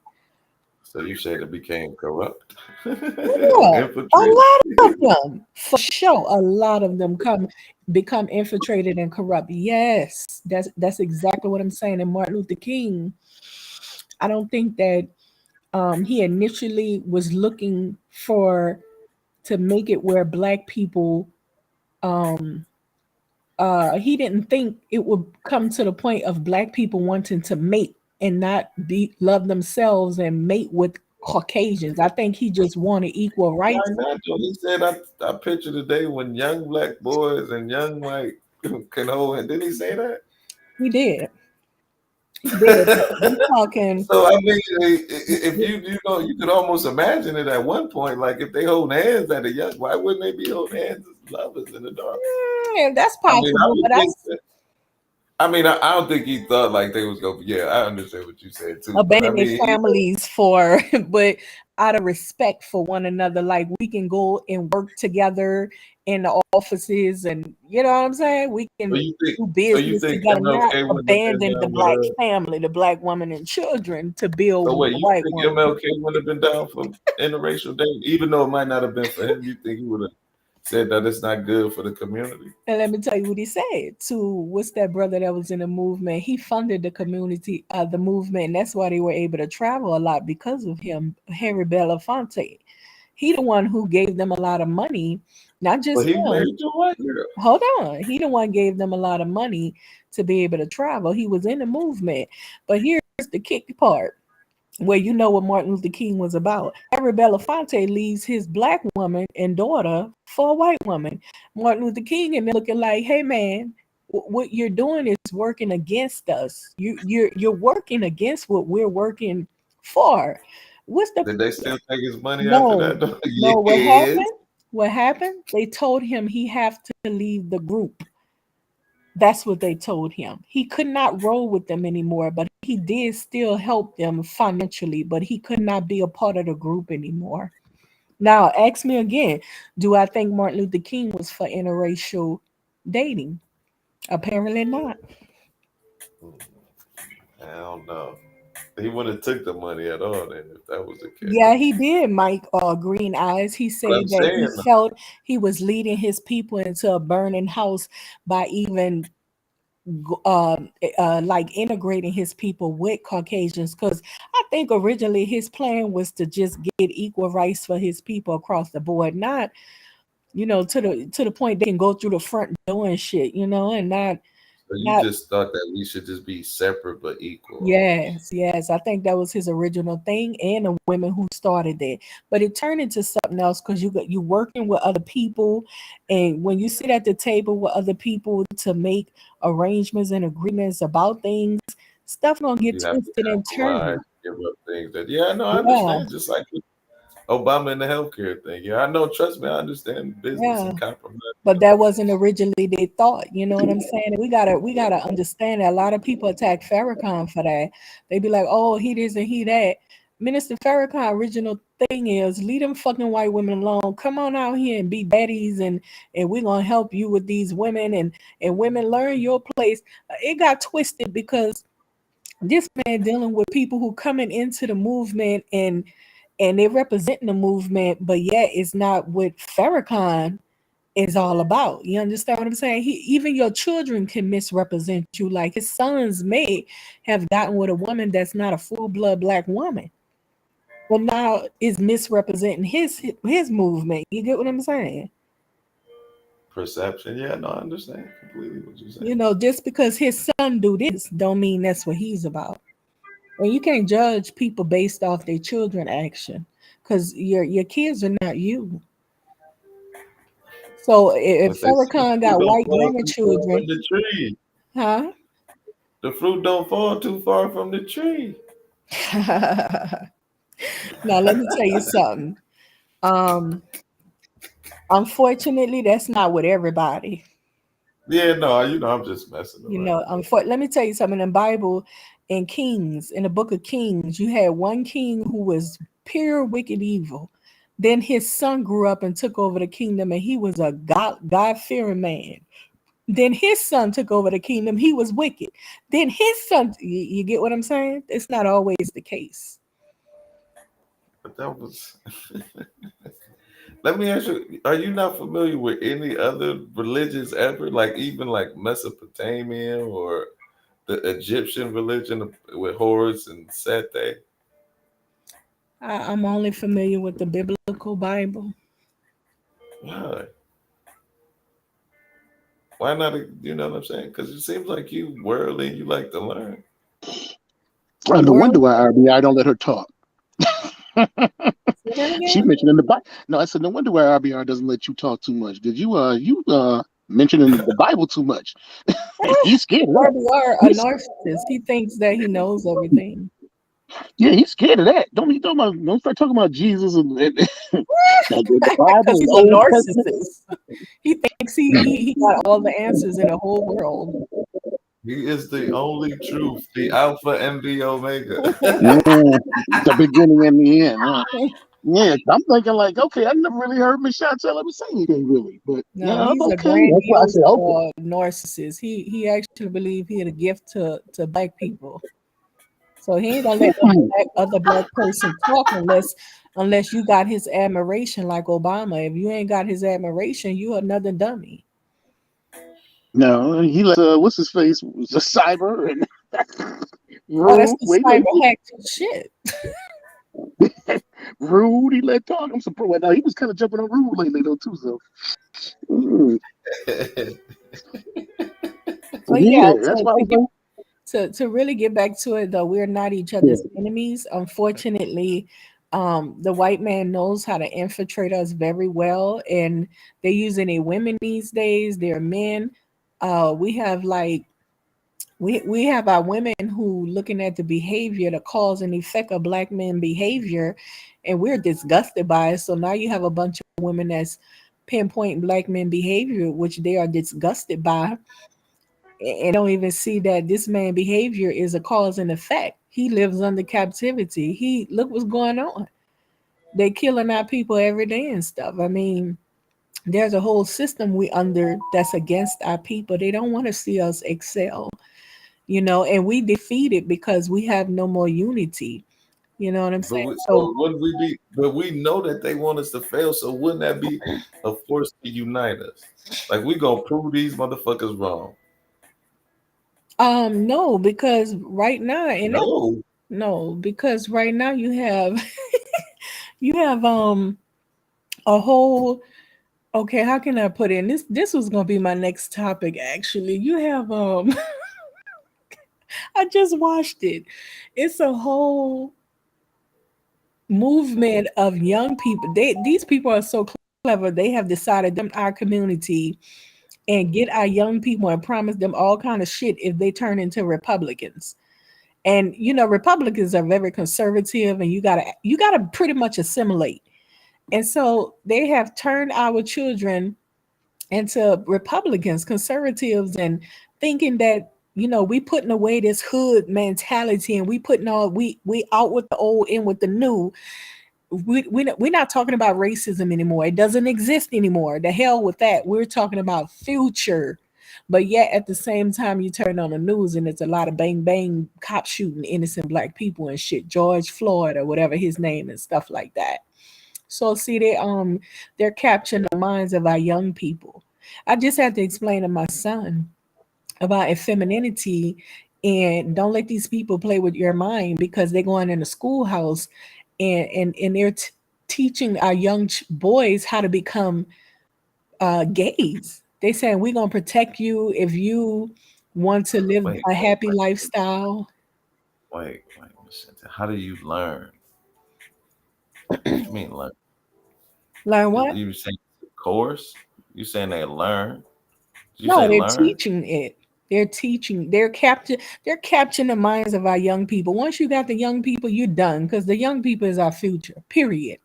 So you said it became corrupt? Yeah, a lot of them, for sure. A lot of them become infiltrated and corrupt. Yes, that's exactly what I'm saying. And Martin Luther King, I don't think that he initially was looking to make it where Black people. He didn't think it would come to the point of Black people wanting to mate and not love themselves and mate with Caucasians. I think he just wanted equal rights. He said, I picture the day when young Black boys and young white can hold it. Didn't he say that? He did. I'm talking. So I mean, if you could almost imagine it at one point. Like if they hold hands at a young, why wouldn't they be holding hands as lovers in the dark? Yeah, that's possible. I don't think he thought like they was going. Yeah, I understand what you said too. Abandon their families for, but out of respect for one another. Like we can go and work together in the offices, and you know what I'm saying? We So can you think do so you business think together, not MLK wouldn't have been abandon the down with black her? family, the black woman and children to build So with wait, the you white think woman. MLK wouldn't have been down for interracial dating, even though it might not have been for him? You think he would have said that it's not good for the community? And let me tell you what he said to what's that brother that was in the movement? He funded the community, the movement, and that's why they were able to travel a lot because of him, Harry Belafonte. He the one who gave them a lot of money, not But just he him. married to a white girl. Hold on, he the one gave them a lot of money to be able to travel. He was in the movement, but here's the kick part where you know what Martin Luther King was about. Harry Belafonte leaves his black woman and daughter for a white woman. Martin Luther King and them looking like, hey man, what you're doing is working against us. You're working against what we're working for. What's the Did they still take his money after no, that? Though? no, what Yes. happened? What happened? They told him he have to leave the group. That's what they told him. He could not roll with them anymore, but he did still help them financially, but he could not be a part of the group anymore. Now, ask me again, do I think Martin Luther King was for interracial dating? Apparently not. I don't know. He wouldn't have took the money at all then if that was the case. Yeah, he did, Mike Green Eyes. He But I'm said that he saying, felt he was leading his people into a burning house by even like integrating his people with Caucasians, because I think originally his plan was to just get equal rights for his people across the board, not to the point they can go through the front door and shit, and so you not just thought that we should just be separate but equal almost. yes, I think that was his original thing, and the women who started that. But it turned into something else because you working with other people, and when you sit at the table with other people to make arrangements and agreements about things, stuff gonna get You have to twisted and compromise, turned. give up things that yeah, no, I Yeah, understand. Just like with Obama and the healthcare thing. Yeah, I know, trust me, I understand business yeah. and compromise. But that wasn't originally their thought. You know what I'm saying? We gotta understand that a lot of people attack Farrakhan for that. They be like, oh, he this and he that. Minister Farrakhan original thing is leave them fucking white women alone. Come on out here and be daddies, and we're gonna help you with these women, and women learn your place. It got twisted because this man dealing with people who coming into the movement, and they representing the movement, but yet it's not what Farrakhan is all about. You understand what I'm saying? Even your children can misrepresent you. Like his sons may have gotten with a woman that's not a full blood black woman, but now is misrepresenting his movement. You get what I'm saying? Perception. Yeah, no, I understand completely what you're saying. Just because his son do this, don't mean that's what he's about. And you can't judge people based off their children action, because your kids are not you. So if But they say the Farrakhan fruit got don't white fall too far grandchildren, from the tree. huh? The fruit don't fall too far from the tree. Now let me tell you something. Um, Unfortunately, that's not with everybody. Yeah, no, I'm just messing around. But Let me tell you something. In the Bible, in Kings, in the book of Kings, you had one king who was pure wicked evil. Then his son grew up and took over the kingdom, and he was a God-fearing man. Then his son took over the kingdom. He was wicked. Then his son, you get what I'm saying? It's not always the case. that was. Let me ask you: are you not familiar with any other religions ever, like even like Mesopotamian or the Egyptian religion with Horus and Sete? I'm only familiar with the biblical Bible. Why? Why not? You know what I'm saying? Because it seems like you worldly and you like to learn. No World, wonder why RBI don't let her talk. say that She again? mentioned in the Bible. No, I said no wonder why RBR doesn't let you talk too much. Did you mention in the Bible too much? He's scared of that. RBR, a He's narcissist. He thinks that he knows everything. Yeah, he's scared of that. Don't start talking about Jesus and like the Because Bible and he's the a Old Testament. narcissist. He thinks he got all the answers in the whole world. He is the only truth, the Alpha and the Omega. The beginning and the end. Huh? Yeah, I'm thinking like, okay, I never really heard Michelle tell ever say anything really, but No, yeah, he's a okay. That's why I grandiose said okay. narcissist. He actually believes he had a gift to black people. So he ain't gonna let no other black person talk unless you got his admiration like Obama. If you ain't got his admiration, you another dummy. No, he let what's his face was a cyber and Oh, that's rude. the Wait, cyber hack shit. rude. He let talk. I'm surprised. Now he was kind of jumping on rude lately though too. So mm, But yeah, yeah, that's why I was like, to really get back to it though, we're not each other's enemies. Unfortunately, the white man knows how to infiltrate us very well, and they're using a women these days. They're men. We have like we have our women who looking at the behavior, the cause and effect of black men behavior, and we're disgusted by it. So now you have a bunch of women that's pinpointing black men behavior, which they are disgusted by, and don't even see that this man behavior is a cause and effect. He lives under captivity. He look what's going on. They killing our people every day and stuff. I mean, there's a whole system we under that's against our people. They don't want to see us excel, and we defeat it because we have no more unity. You know what I'm saying? So, So wouldn't we be? But we know that they want us to fail. So wouldn't that be a force to unite us? Like we gonna prove these motherfuckers wrong. no, because right now, No, no, because right now you have you have a whole. Okay, how can I put in this? This was gonna be my next topic. Actually, you have I just watched it. It's a whole movement of young people. These people are so clever. They have decided them our community and get our young people and promise them all kind of shit if they turn into Republicans. And Republicans are very conservative, and you gotta pretty much assimilate. And so they have turned our children into Republicans, conservatives, and thinking that we putting away this hood mentality, and we putting all we out with the old, in with the new. We're not talking about racism anymore. It doesn't exist anymore. The hell with that. We're talking about future. But yet at the same time, you turn on the news and it's a lot of bang bang, cop shooting innocent black people and shit. George Floyd or whatever his name and stuff like that. So see, they're capturing the minds of our young people. I just had to explain to my son about femininity, and don't let these people play with your mind, because they're going in the schoolhouse and they're teaching our young boys how to become gays. They saying we're gonna protect you if you want to live wait, a wait, happy wait, lifestyle. wait. How do you learn? What you mean learn? Learn what? You saying course? You saying they learn? Did you No, say they're learn? teaching it. They're teaching. They're capturing the minds of our young people. Once you got the young people, you're done, because the young people is our future. Period.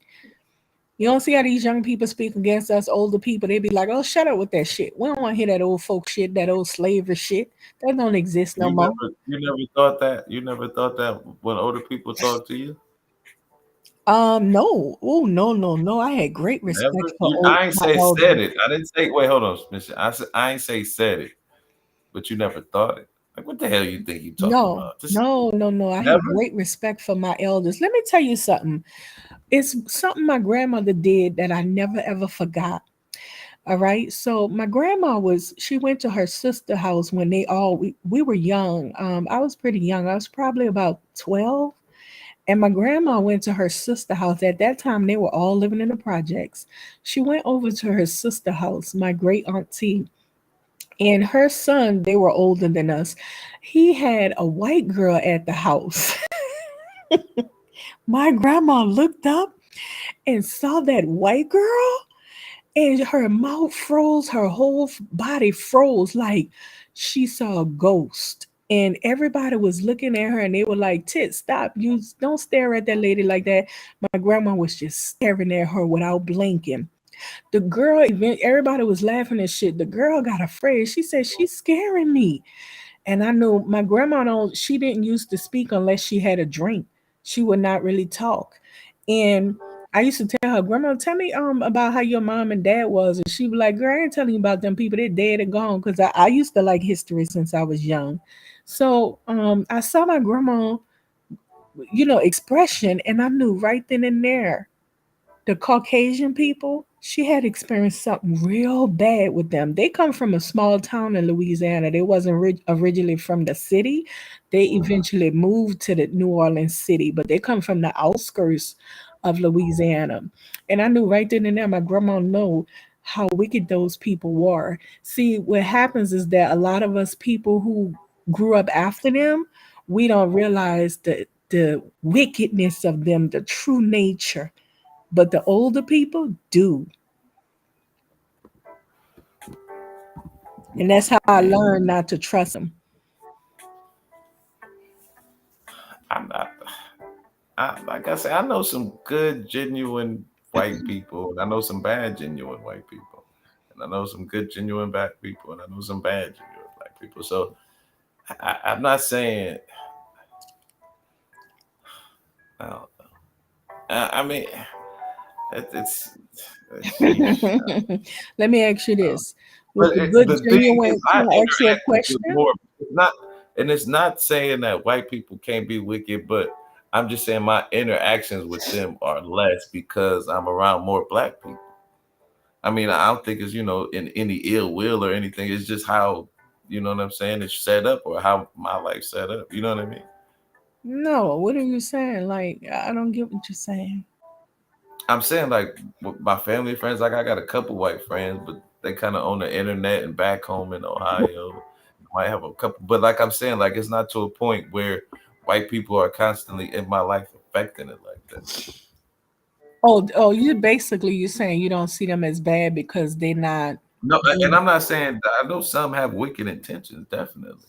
You don't see how these young people speak against us older people. They be like, "Oh, shut up with that shit. We don't want to hear that old folk shit, that old slavery shit. That don't exist no more." You never thought that. You never thought that when older people talk to you. No. Oh, no, no, no. I had great respect Never. for I ain't my say said elders. it. I didn't say. Wait, hold on, Mister. I ain't say said it, but you never thought it. Like what the hell you think you talking No, about? Just no, no, no. I had never. great respect for my elders. Let me tell you something. It's something my grandmother did that I never ever forgot. All right. So my grandma she went to her sister house when we were young. I was pretty young. I was probably about 12. And my grandma went to her sister house. At that time, they were all living in the projects. She went over to her sister house, my great auntie, and her son, they were older than us. He had a white girl at the house. My grandma looked up and saw that white girl, and her mouth froze, her whole body froze like she saw a ghost. And everybody was looking at her and they were like, "Tit, stop. You don't stare at that lady like that." My grandma was just staring at her without blinking. The girl, everybody was laughing and shit. The girl got afraid. She said, "She's scaring me." And I knew my grandma don't, she didn't used to speak unless she had a drink. She would not really talk. And I used to tell her, Grandma, tell me about how your mom and dad was. And she was like, girl, I ain't telling you about them people, they're dead and gone. Because I used to like history since I was young. So I saw my grandma, expression, and I knew right then and there the Caucasian people, she had experienced something real bad with them. They come from a small town in Louisiana. They wasn't originally from the city. They eventually moved to the New Orleans city, but they come from the outskirts of Louisiana. And I knew right then and there, my grandma know how wicked those people were. See, what happens is that a lot of us people who grew up after them, we don't realize the wickedness of them, the true nature, but the older people do. And that's how I Yeah, learned not to trust them. I'm not. Like I said, I know some good, genuine white people, and I know some bad, genuine white people, and I know some good, genuine black people, and I know some bad, genuine black people. So I'm not saying. I, don't know. I mean, it's sheesh. Let me ask you this. With But the good, the thing is, genuine, I can I ask you a interacted with question? more. It's not, and it's not saying that white people can't be wicked, but I'm just saying my interactions with them are less because I'm around more black people. I mean, I don't think it's in any ill will or anything. It's just how what I'm saying. It's set up or how my life's set up. You know what I mean? No, what are you saying? Like, I don't get what you're saying. I'm saying like with my family friends, like I got a couple white friends, but they kind of on the internet and back home in Ohio. Might have a couple, but like I'm saying, like it's not to a point where white people are constantly in my life affecting it like that. Oh, you're saying you don't see them as bad because they're not No, and doing. I'm not saying that I know some have wicked intentions, definitely.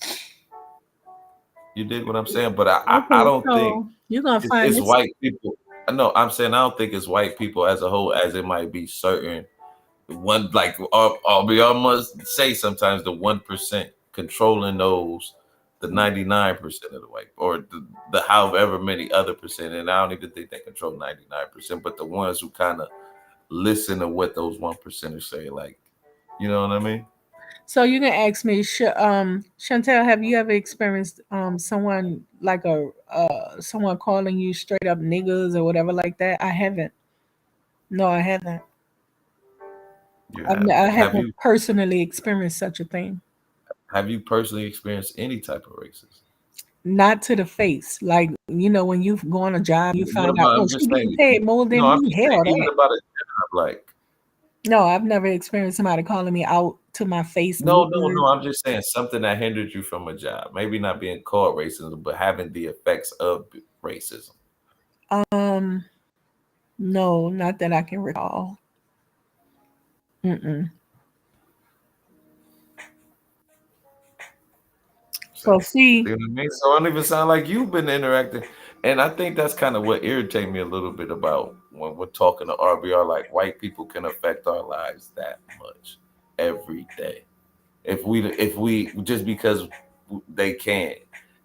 You dig what I'm saying? But I Okay, don't think so you're gonna find it's this. white people. No, I'm saying I don't think it's white people as a whole, as it might be certain one like we all must say sometimes the 1% controlling those the 99% of the white or the however many other percent, and I don't even think they control 99%, but the ones who kind of listen to what those 1%ers say, like you know what I mean? So you can ask me, Chantel, have you ever experienced someone like someone calling you straight up niggas or whatever like that? I haven't. No, I haven't. You have. I Have haven't you personally experienced such a thing. have you personally experienced any type of racism? Not to the face. Like, when you go on a job, you What find out, about? oh, I'm she just getting saying. paid more No, than I'm me. just saying. Hell, Even that. about a job, like No, I've never experienced somebody calling me out to my face, no. niggers. I'm just saying something that hindered you from a job. Maybe not being called racism, but having the effects of racism. Um, no, not that I can recall. Mm-mm. See, So see, see what I mean? So I don't even sound like you've been interacting. And I think that's kind of what irritates me a little bit about when we're talking to RBR. Like white people can affect our lives that much every day. If we just because they can,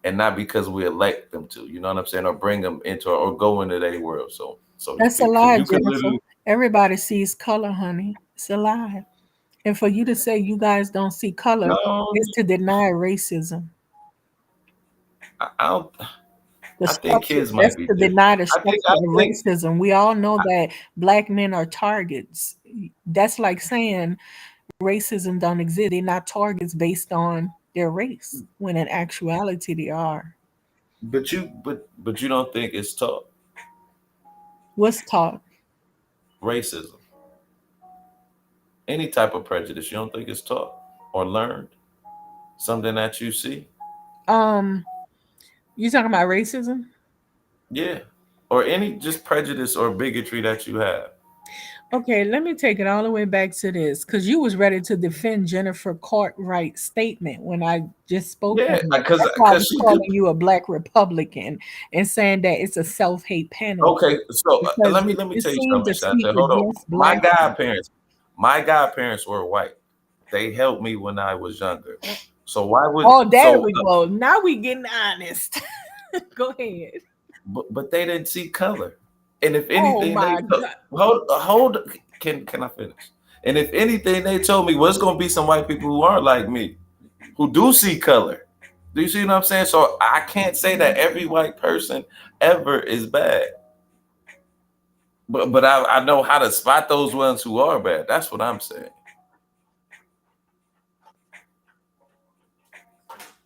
and not because we elect them to. You know what I'm saying? Or bring them into or go into their world, so to that's a speak. Because lie, you could Jennifer. literally Everybody sees color, honey. It's a lie. And for you to say you guys don't see color no. is to deny racism. I don't. The I think structure, his that's might be to different. deny the I think. structure I of think. racism. We all know that black men are targets. That's like saying racism don't exist. They're not targets based on their race, when in actuality they are. But you don't think it's taught What's taught? racism, any type of prejudice. You don't think it's taught or learned. Something that you see, Um, you talking about racism? yeah, or any just prejudice or bigotry that you have. Okay, let me take it all the way back to this because you was ready to defend Jennifer Cartwright's statement when I just spoke on Yeah, it. because That's why I was she did. calling you a black Republican and saying that it's a self-hate panel Okay, so because let me it tell you seemed something, to speak Shante. Hold on. against My black people. godparents, my godparents were white. They helped me when I was younger. So why would Oh, there so? we go. Now we getting honest. Go ahead. But they didn't see color, and if Oh anything, my God. hold. Can I finish? And if anything, they told me, well, it's gonna be some white people who aren't like me, who do see color. Do you see what I'm saying? So I can't say that every white person ever is bad. But I know how to spot those ones who are bad. That's what I'm saying.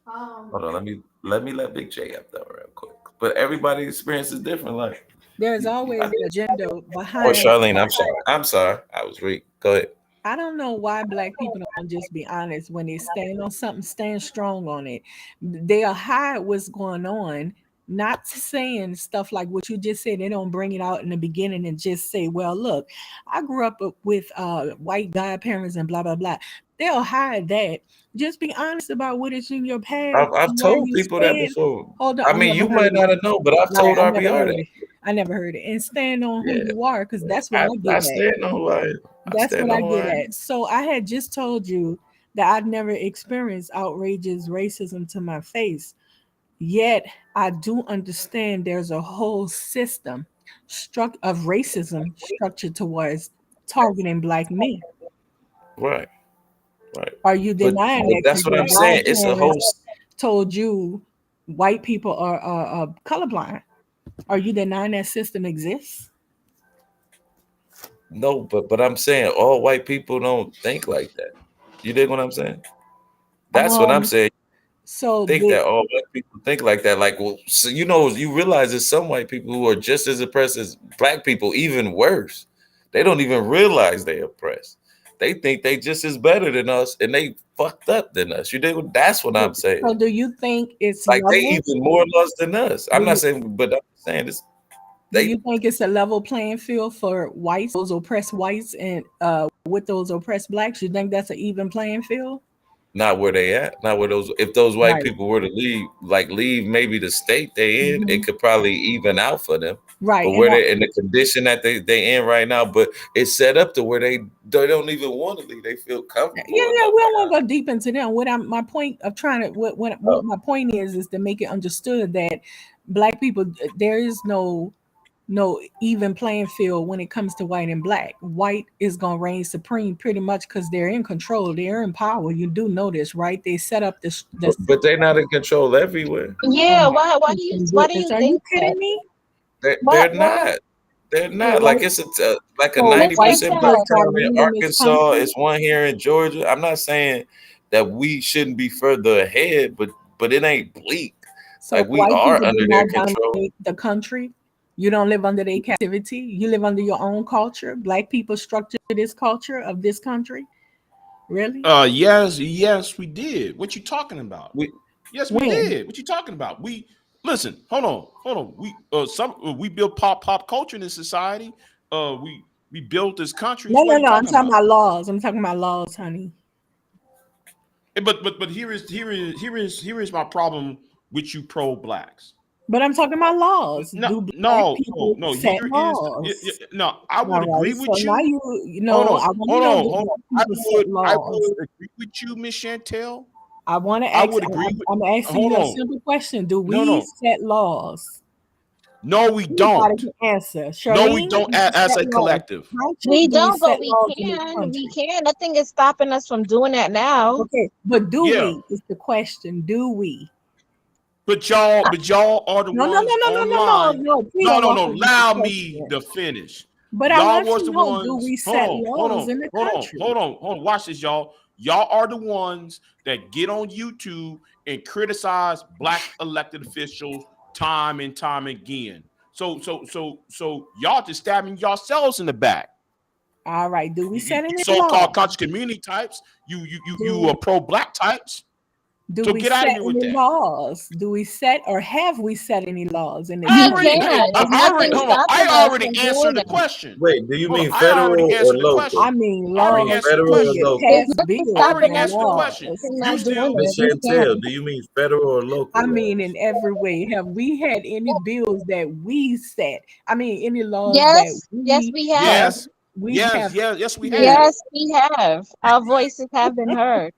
Hold on, let Big J up there real quick. But everybody's experience is different. Like, There's always an agenda oh, behind. Charlene, I'm sorry. I'm sorry. I was reading. Go ahead. I don't know why Black people don't just be honest when they stand on something, stand strong on it. They'll hide what's going on, not saying stuff like what you just said. They don't bring it out in the beginning and just say, well, look, I grew up with white godparents and blah, blah, blah. They'll hide that. Just be honest about what is in your past. I've Where told you people that stand. before. Hold on, I I mean, never you heard might not it. have known, but I've Right, told I never RBR heard that. it. I never heard it. And stand on who Yeah, you are, because that's what I get I at. stand on who I am. I That's stand what I on who get I am. at. So I had just told you that I'd never experienced outrageous racism to my face. Yet I do understand there's a whole system of racism structured towards targeting Black men. Right, right. Are you But denying that that's because what your I'm saying. It's a whole godparents told you white people are colorblind? Are you denying that system exists? no, but I'm saying all white people don't think like that. You dig what I'm saying? That's what I'm Um, saying. so Think the that all white people think like that. Like, well, so you realize there's some white people who are just as oppressed as Black people, even worse. They don't even realize they oppressed. They think they just as better than us, and they fucked up than us. You dig? That's what I'm saying. so do you think it's Like they levels? even more lost than us. Do I'm not you saying, but I'm saying this. do They you think it's a level playing field for whites, those oppressed whites, and with those oppressed Blacks? You think that's an even playing field? not where they at. Not where those. If those white Right. people were to leave maybe the state they in, it Mhm. could probably even out for them. Right. But where they in the condition that they in right now, but it's set up to where they don't even want to leave. They feel Yeah, comfortable yeah, enough. we don't Like, want to go deep into them. My point of trying to what my point is to make it understood that Black people, there is no even playing field when it comes to white and Black. White is gonna reign supreme pretty much because they're in control, they're in power. You do know this, right? They set up this but they're not in control everywhere. oh Yeah, my why do goodness. you Are you think that? kidding me? Why They're why not. They're So not. Like white it's like a so white 90% Listen, black people got town in reign in this Arkansas. country. It's one here in Georgia. I'm not saying that we shouldn't be further ahead, but it ain't bleak. So Like we white are people do under their not control. dominate the country. You don't live under their captivity. You live under your own culture. Black people structure this culture of this country. Really? Yes, we did. What you talking about? We Yes, we When? did. What you talking about? We listen. Hold on. We built pop culture in this society. We built this country. No, So what no, are you no. I'm talking talking about? about laws. I'm talking about laws, honey. But here is my problem with you pro blacks. But I'm talking about laws. No, Do Black no, no, people no. set Here is laws? no. I would All agree right. So with now you. you Hold know, on, I want to hold know, on, do hold Black on. people set I laws? would agree with you, Miss Chantel. I want to I ask. would agree with. I'm asking Hold you a on. simple question. Do No, we no, set laws? no. We Anybody don't. can answer. No, we Charlene, don't. do we As set a laws? collective. Country, we do we don't, set but we laws in this can. We country? can. Nothing is stopping us from doing that now. Okay, but do Yeah. we? Is the question. Do we? But y'all are the No, no, ones no, no, no, no, no, online. no. Please No, don't no, walk no. away from Allow the me question. to finish. But I Y'all want was to the know, do ones. we set laws in the country? Hold on. Watch this, y'all. Y'all are the ones that get on YouTube and criticize black elected officials time and time again. So y'all just stabbing yourselves in the back. All right. Do we You set any so-called laws? conscious community types. You Do are pro-black types. do So we get out of set here with any that. laws? Do we set or have we set any laws in this I We already, country? can. hey, There's I already, nothing hold on. I stopping us already from doing answered the that. question. wait. Do you Hold on. mean I already federal or answered the local? I question. mean I already laws, answered the Federal or question. period. local? There's Pass nothing I bills already stopping and us answered the from question. laws. You not doing still, it. Miss We Chantel, can. do you mean federal or local I mean, laws? in every way. Have we had any bills that we set? I mean, any laws that Yes, we have. yes, we have yes, we created? have. Yes, we have. Our voices have been heard.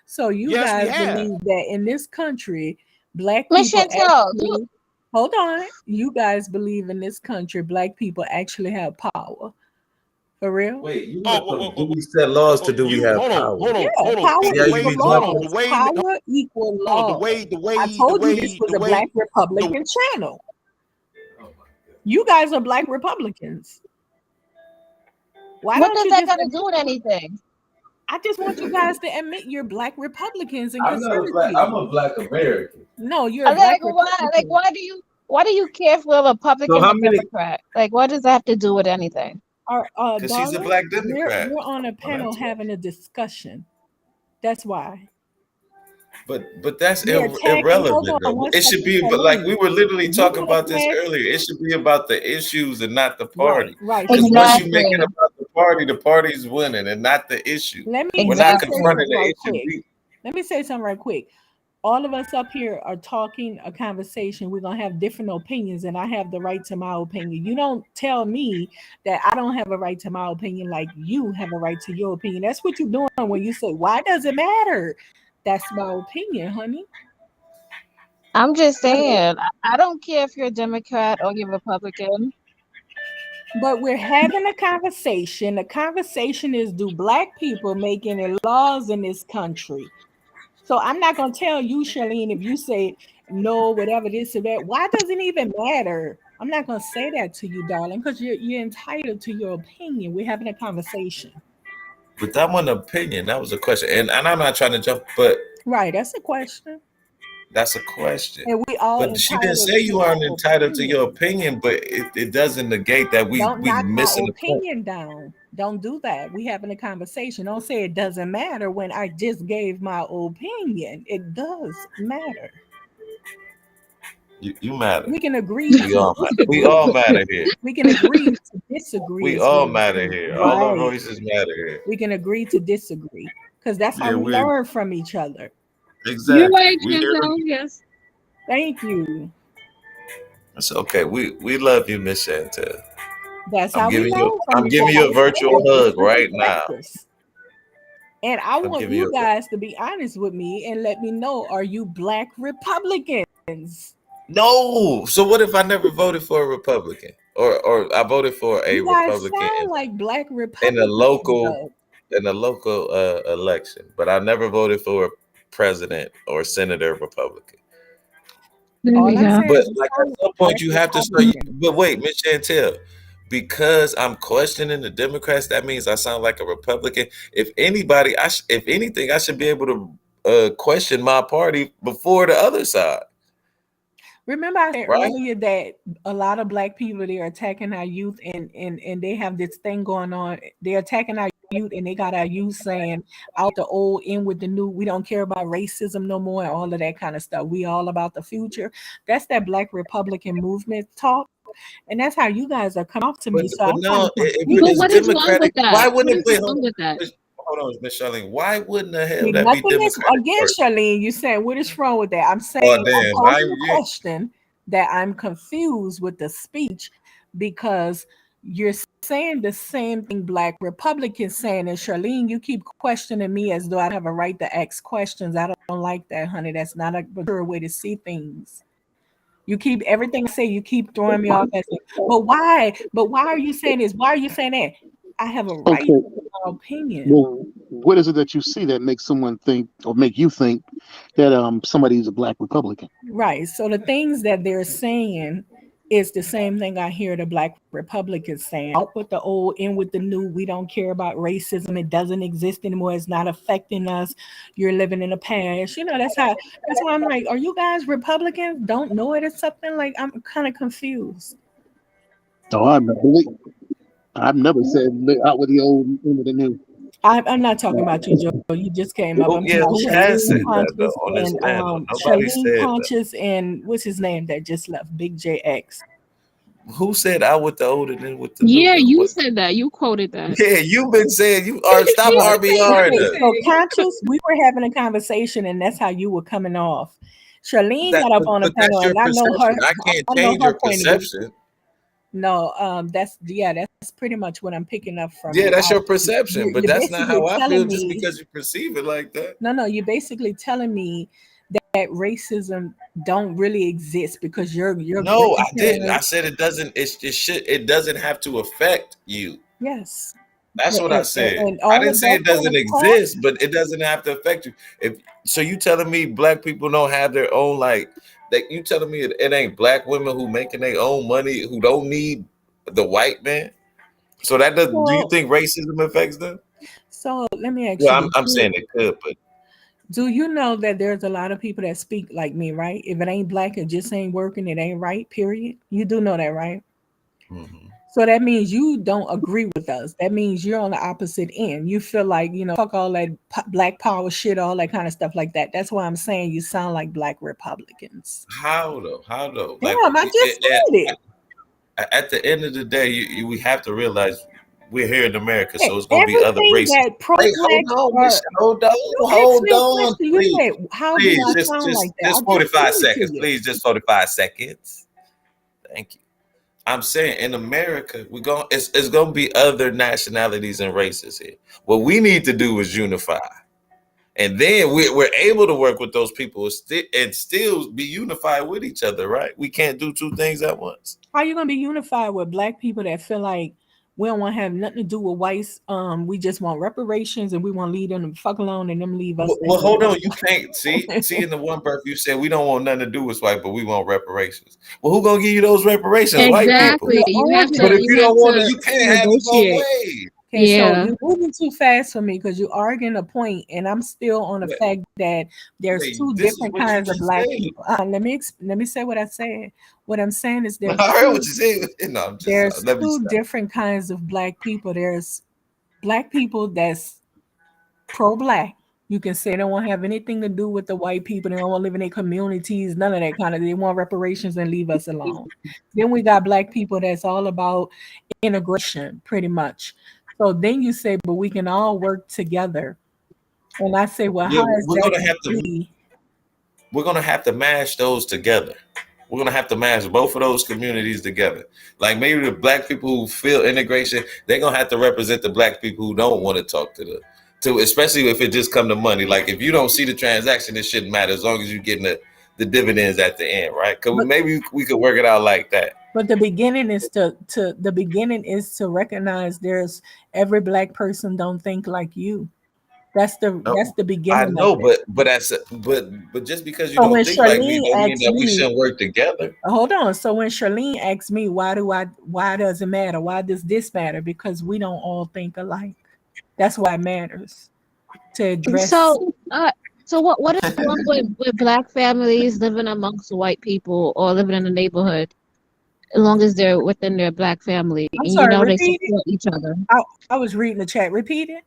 So you Yes, we guys have. believe that in this country, black Miss people Chantel, actually, hold on, you guys believe in this country, black people actually have power. For real? Wait, you Oh, want to do we set laws to do we you have hold on, power? hold on, Yeah, hold on. power See how you equal be Hold on. jumping? The laws. way, Power equal hold on. The laws. way, the way, I the told you way, this was the a way. Black Republican channel. You guys are Black Republicans. Why what don't does you that just got to admit? do with anything? I just want you guys to admit you're Black Republicans and I'm not a consider black. I'm you. a black American. No, you're a Black Republican. Why do you care if we're So Republican how or many? Democrat? Like, what does that have to do with anything? Because she's a Darling, black we're Democrat. on a Well, panel that's why. having a discussion. That's why. But that's You're attacking. Hold irrelevant on though. one It should second, be, but like Charlene. we were literally You're talking gonna about this pass. earlier. It should be about the issues and not the Right, party. right. Because once you make Exactly. it about the party's winning and not the issue. Let We're me not say Exactly. confronting something the right issue. quick. Let me say something right quick. All of us up here are talking a conversation. We're gonna have different opinions, and I have the right to my opinion. You don't tell me that I don't have a right to my opinion like you have a right to your opinion. That's what you're doing when you say, why does it matter? That's my opinion, honey. I'm just saying, I don't care if you're a Democrat or you're Republican. But we're having a conversation. The conversation is, do black people make any laws in this country? So I'm not going to tell you, Charlene, if you say no, whatever this or that. Why does it even matter? I'm not going to say that to you, darling, because you're entitled to your opinion. We're having a conversation. But that wasn't an opinion. That was a question. And I'm not trying to jump, but Right, that's a question. that's a question. And we all But she didn't entitled say to you aren't our entitled to your opinion. opinion, but it doesn't negate that we Don't knock my missing the point. opinion down. Don't do that. We having a conversation. Don't say it doesn't matter when I just gave my opinion. It does matter. You matter. We can agree We to all matter. We disagree. all matter here. We can agree to disagree We is what all I'm matter saying. here. All our Right. voices matter here. We can agree to disagree because that's how Yeah, we learn from each other. You're exactly. right, We hear Chantel. Yes. Thank you. it's okay. We love you, Miss Chantel. That's how we learn from I'm each giving other. you a virtual It's hug right now. practice. And I I'm want giving you you a guys to be honest with me and let me know, are you Black Republicans? no. So what if I never voted for a Republican, or I voted for a You guys Republican sound like Black in a Republicans, local though. election, but I never voted for a president or senator Republican. There All we I'm go. saying But is you like at sound some like point Black you have to start. Republicans. But wait, Miss Chantel, because I'm questioning the Democrats, that means I sound like a Republican. If anybody, if anything, I should be able to question my party before the other side, Remember I said right? earlier that a lot of Black people, they're attacking our youth and they have this thing going on. They're attacking our youth and they got our youth saying out the old, in with the new. We don't care about racism no more and all of that kind of stuff. We all about the future. That's that Black Republican movement talk. And that's how you guys are coming off to me. So But I'm kind no, of confused. But it's what is wrong with Democratic. Why that? wouldn't What it? is Wait, wrong with that? hold on, Miss Charlene. Why wouldn't the hell See, that be nothing is Democratic again, first? Charlene. You saying what is wrong with that? I'm saying Oh I'm damn! posing a question that I'm confused with the speech because you're saying the same thing Black Republicans saying, and Charlene, you keep questioning me as though I have a right to ask questions. I don't like that, honey. That's not a mature way to see things. You keep everything I say, you keep throwing me off as but why? But why are you saying this? Why are you saying that? I have a right Okay. to my opinion. Well, what is it that you see that makes someone think or make you think that somebody's a Black Republican? Right. So the things that they're saying is the same thing I hear the Black Republicans saying. Out with the old, in with the new. We don't care about racism. It doesn't exist anymore. It's not affecting us. You're living in the past. You know, that's why I'm like, are you guys Republicans? Don't know it or something? Like, I'm kind of confused. Oh, I've never said out with the old, in with the new. I'm not talking about you, Joe. You just came up. I'm talking about Who has said Charlene that though Conscious on this and panel? Nobody Charlene said that. Conscious and what's his name that just left? Big JX. Who said out with the old and in with the new? Yeah, Though? you What? said that. You quoted that. Yeah, you've been saying you are stop Right. RBR. Okay, so Conscious, we were having a conversation and that's how you were coming off. Charlene got up on the But that's panel your and I know her. perception. I can't I know change her your point of view. perception. No, that's pretty much what I'm picking up from Yeah, you. that's your perception, but You're that's not basically how I telling feel just me, because you perceive it like that. no, you're basically telling me that racism don't really exist because your No, I didn't. I grandparents, said it doesn't. It doesn't have to affect you. yes, That's what I and, said. and I all didn't of say that it kind doesn't of talk. exist, but it doesn't have to affect you. If so, you telling me black people don't have their own like that? You telling me it ain't black women who making their own money who don't need the white man? So that does. Do you So, think racism affects them? so let me ask Well, you I'm this: saying it could, but do you know that there's a lot of people that speak like me, right? If it ain't black, it just ain't working. It ain't right. Period. You do know that, right? mhm. So that means you don't agree with us. That means you're on the opposite end. You feel like, fuck all that black power shit, all that kind of stuff like that. That's why I'm saying you sound like black Republicans. How though? How though? Like Damn, I just said it. at the end of the day, we have to realize we're here in America, so Hey, it's gonna be other everything races. that Wait, hold pro-black on, or you asked hold me a on, question. You please, said, how do please, I sound like that? I just just said 45 it to seconds, you. please, just 45 seconds. Thank you. I'm saying in America, it's gonna be other nationalities and races here. What we need to do is unify. And then we're able to work with those people and still be unified with each other, right? We can't do two things at once. How you gonna be unified with black people that feel like we don't want to have nothing to do with whites? We just want reparations and we want to leave them the fuck alone and them leave us the Well, hold hell on. You can't see in the one birth you said we don't want nothing to do with white, but we want reparations. Well, who gonna give you those reparations? White alone. people. You're Exactly. You have But to if arguing. you you have don't want to, to you can't have it both negotiate. ways. Okay, so Yeah. you're moving too fast for me because you're arguing a point, and I'm still on the Wait, fact that there's wait, two this is different what you kinds of just black said. people. Let me say what I said. What I'm saying is I heard what you said. No, I'm just there's let me two stop. different kinds of black people. There's black people that's pro-black. You can say they don't want to have anything to do with the white people. They don't want to live in their communities, none of that kind of. They want reparations and leave us alone. Then we got black people that's all about integration, pretty much. So then you say, but we can all work together. And I say, well, Yeah, how is that gonna be? we're gonna have to mash those together. We're gonna have to mash both of those communities together. Like maybe the black people who feel integration, they're gonna have to represent the black people who don't want to talk to especially if it just come to money. Like if you don't see the transaction, it shouldn't matter as long as you're getting the dividends at the end, right? Because But maybe we could work it out like that. but the beginning is to recognize there's every black person don't think like you. That's No, the I beginning of know, it. but just because you So when don't think like me, Charlene don't mean asked that we me, shouldn't work together. hold on. So when Charlene asked me, why does it matter? Why does this matter? Because we don't all think alike. That's why it matters to address. So so what is wrong with black families living amongst white people or living in a neighborhood as long as they're within their black family I'm and you sorry, know they repeat it. support each other? I was reading the chat. Repeat it.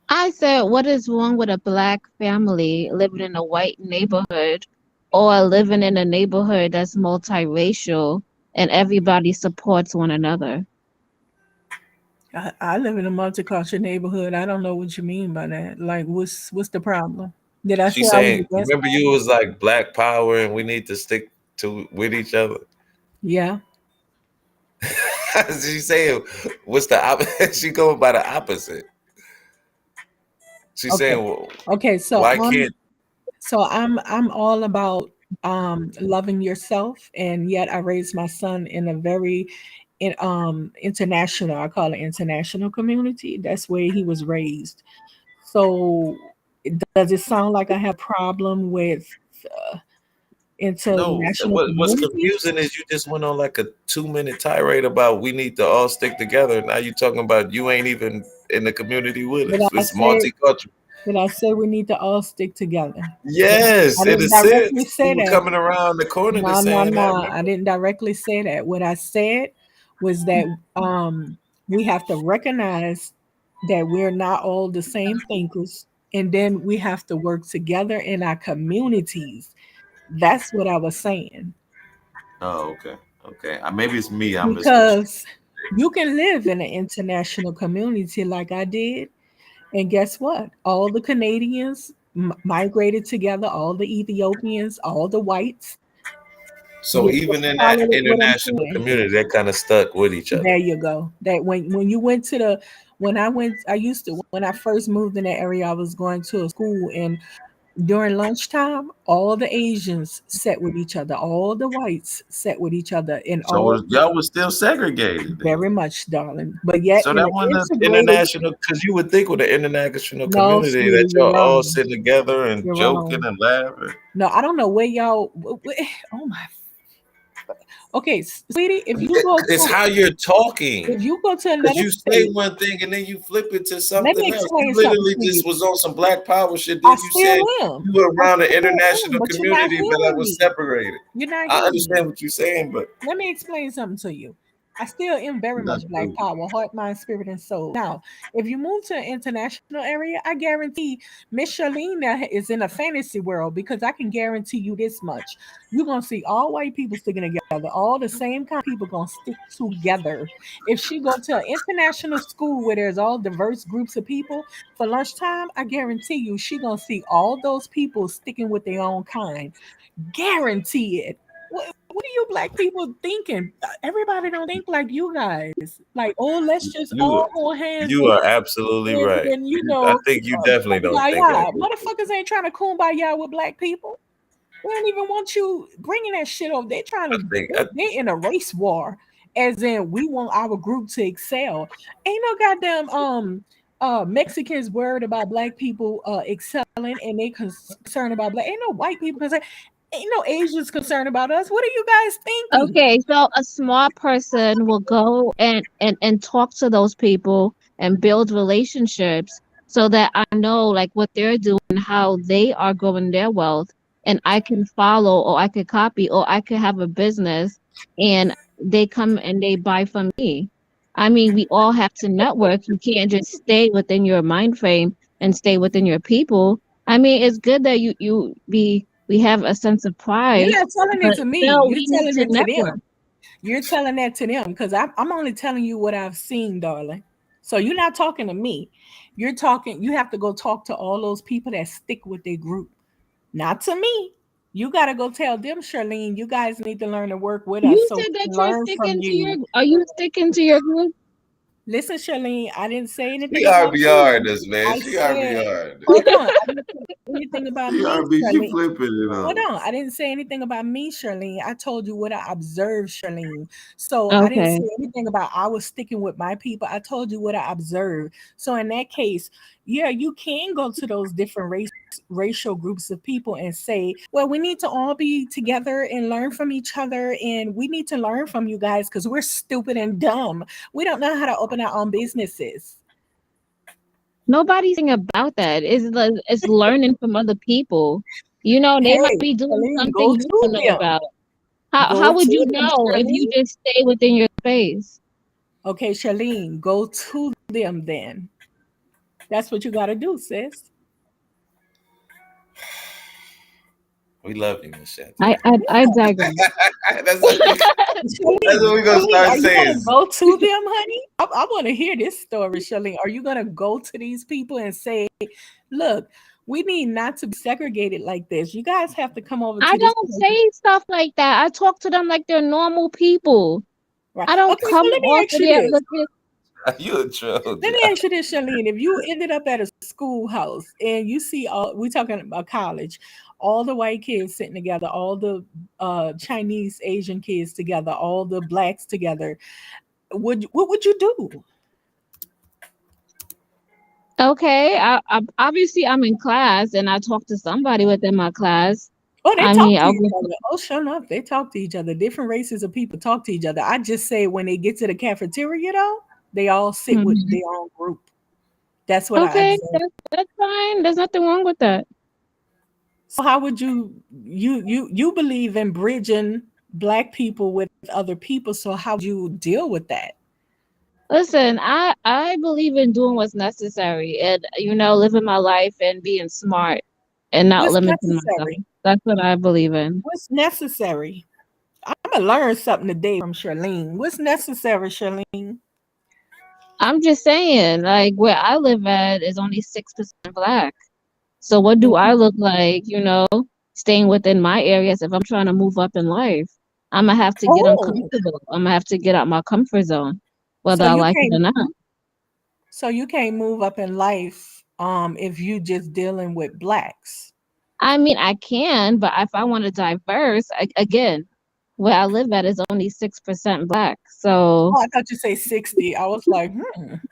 I said, what is wrong with a black family living in a white neighborhood or living in a neighborhood that's multiracial and everybody supports one another? I live in a multicultural neighborhood. I don't know what you mean by that. Like, what's the problem? Did I say She's I was saying, against remember you was like black power and we need to stick to with each other. that? Yeah. She's saying, what's the opposite? She going by the opposite. She's Okay. saying, well, Okay. why can't So I'm all about loving yourself, and yet I raised my son in a very international. I call it international community. That's where he was raised. So does it sound like I have problem with uh, no? international What's communities? confusing is you just went on like a 2 minute tirade about we need to all stick together. Now you talking about you ain't even in the community with Did us. I It's say multicultural. did I say we need to all stick together? I Yes, in a didn't directly sense, say you were that. coming around the corner to No, no, saying that. no. I Remember? didn't directly say that. What I said was that we have to recognize that we're not all the same thinkers, and then we have to work together in our communities. That's what I was saying. Oh, okay, okay. Maybe it's me. I'm misconstrued. Because you can live in an international community like I did, and guess what? All the Canadians migrated together, all the Ethiopians, all the whites. So You even just in that follow what I'm international saying. community, they're kind of stuck with each other. There you go. That when you went to the I used to when I first moved in that area, I was going to a school, and during lunchtime, all the Asians sat with each other, all the whites sat with each other, and So all y'all was still segregated then. very much, darling. But yet So in that an wasn't an integrated, international, because you would think with the international no, community that sweetie, you're y'all all wrong. sitting together and You're joking wrong. and laughing. No, I don't know where y'all. Oh my. Okay, sweetie, It's how you're talking. if you go to Because another you say state, one thing and then you flip it to let me something else. You explain something literally to you. just was on some Black Power shit. I Then you still said am. you were I around the still am, international but you're not community, but I hearing was me. separated. You're not I hearing me. understand what you're saying, but Let me explain something to you. I still am very much that's Black cool. power, heart, mind, spirit, and soul. Now, if you move to an international area, I guarantee Miss Charlene now is in a fantasy world, because I can guarantee you this much. You're gonna see all white people sticking together, all the same kind of people gonna stick together. If she go to an international school where there's all diverse groups of people for lunchtime, I guarantee you she gonna see all those people sticking with their own kind. Guarantee it. What are you Black people thinking? Everybody don't think like you guys. Like, oh, let's just You all hold hands you are absolutely right. and I think you definitely don't think like kumbaya. this. Motherfuckers ain't trying to kumbaya with Black people. They don't even want you bringing that shit over. They trying I to. think They in a race war, as in we want our group to excel. Ain't no goddamn Mexicans worried about Black people excelling, and they concerned about Black. Ain't no white people concerned. Ain't no Asians concerned about us. What are you guys thinking? Okay, so a smart person will go and talk to those people and build relationships so that I know like what they're doing, how they are growing their wealth, and I can follow or I could copy or I could have a business and they come and they buy from me. I mean, we all have to network. You can't just stay within your mind frame and stay within your people. I mean, it's good that we have a sense of You're pride, not telling it but to me. still You're we need telling to it to network. them. You're telling that to them, because I'm only telling you what I've seen, darling. So you're not talking to me. You're talking. You have to go talk to all those people that stick with their group, not to me. You got to go tell them, Charlene. You guys need to learn to work with us You so said we that can you're learn from sticking to you. are you sticking to your group? Listen, Charlene, I didn't say She anything about RBR me. this, man. I She said, RBR this. hold on. I didn't say anything about She me, RB. She Charlene. flipping it Hold on. on. I didn't say anything about me, Charlene. I told you what I observed, Charlene. So I didn't Okay. say anything about I was sticking with my people. I told you what I observed. So in that case, yeah, you can go to those different racial groups of people and say, well, we need to all be together and learn from each other. And we need to learn from you guys because we're stupid and dumb. We don't know how to open our own businesses. Nobody's saying about that. It's learning from other people. You know, they might Hey, be doing Charlene, something go you don't to know them. about. How Go would you to them, know if you Charlene. just stay within your space? Okay, Charlene, go to them then. That's what you got to do, sis. We love you, Miss Shanti. I digress. that's what we, that's what we gonna Charlene, start are you saying. gonna go to them, honey? I want to hear this story, Charlene. Are you gonna go to these people and say, "Look, we need not to be segregated like this. You guys have to come over I to this don't place." say stuff like that. I talk to them like they're normal people. Right. I don't Okay, so come let me off ask of you there this. looking. You a troll, Let John. me ask you this, Charlene. If you ended up at a schoolhouse and you see all, we're talking about college, all the white kids sitting together, all the Chinese Asian kids together, all the blacks together, what would you do? Okay, obviously I'm in class and I talk to somebody within my class. Oh, they I talk mean, to I'll each go. other. Oh, sure enough, they talk to each other. Different races of people talk to each other. I just say when they get to the cafeteria, though, they all sit with Mhm. their own group. That's what I Okay, observe. that's fine. There's nothing wrong with that. So how would you believe in bridging black people with other people? So how would you deal with that? Listen, I believe in doing what's necessary and living my life and being smart and not What's limiting myself. necessary? That's what I believe in. What's necessary? I'm gonna learn something today from Charlene. What's necessary, Charlene? I'm just saying, like where I live at is only 6% black. So what do I look like, staying within my areas if I'm trying to move up in life? I'm gonna have to get Oh, uncomfortable. I'm gonna have to get out my comfort zone, whether so I you like it or can't. not. So you can't move up in life if you just dealing with blacks. I mean, I can, but if I want to diverse, again, where I live at is only 6% black. So Oh, I thought you say 60. I was like,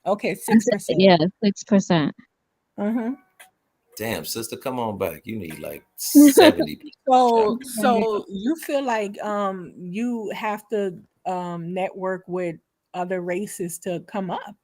okay, I said, 6%. yeah, 6%. Mm-hmm. Damn, sister, come on back. You need like 70%. So you feel like you have to network with other races to come up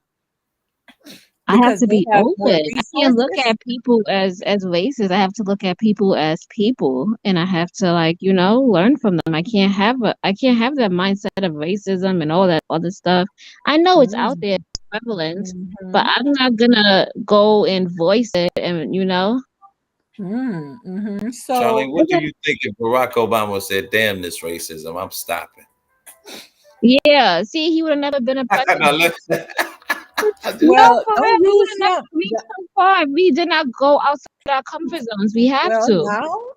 I have because to they be have more open. I can't look resources. at people as races. I have to look at people as people, and I have to learn from them. I can't have that mindset of racism and all that other stuff. I know it's out there, it's prevalent, but Mm-hmm. I'm not gonna go and voice it and Mm-hmm. Charlene, So what do you think if Barack Obama said, damn this racism, I'm stopping? yeah, see, he would have never been a No, president. listen. No, well, for real, don't we would use have never him. reached so far. We did not go outside our comfort zones. We have to.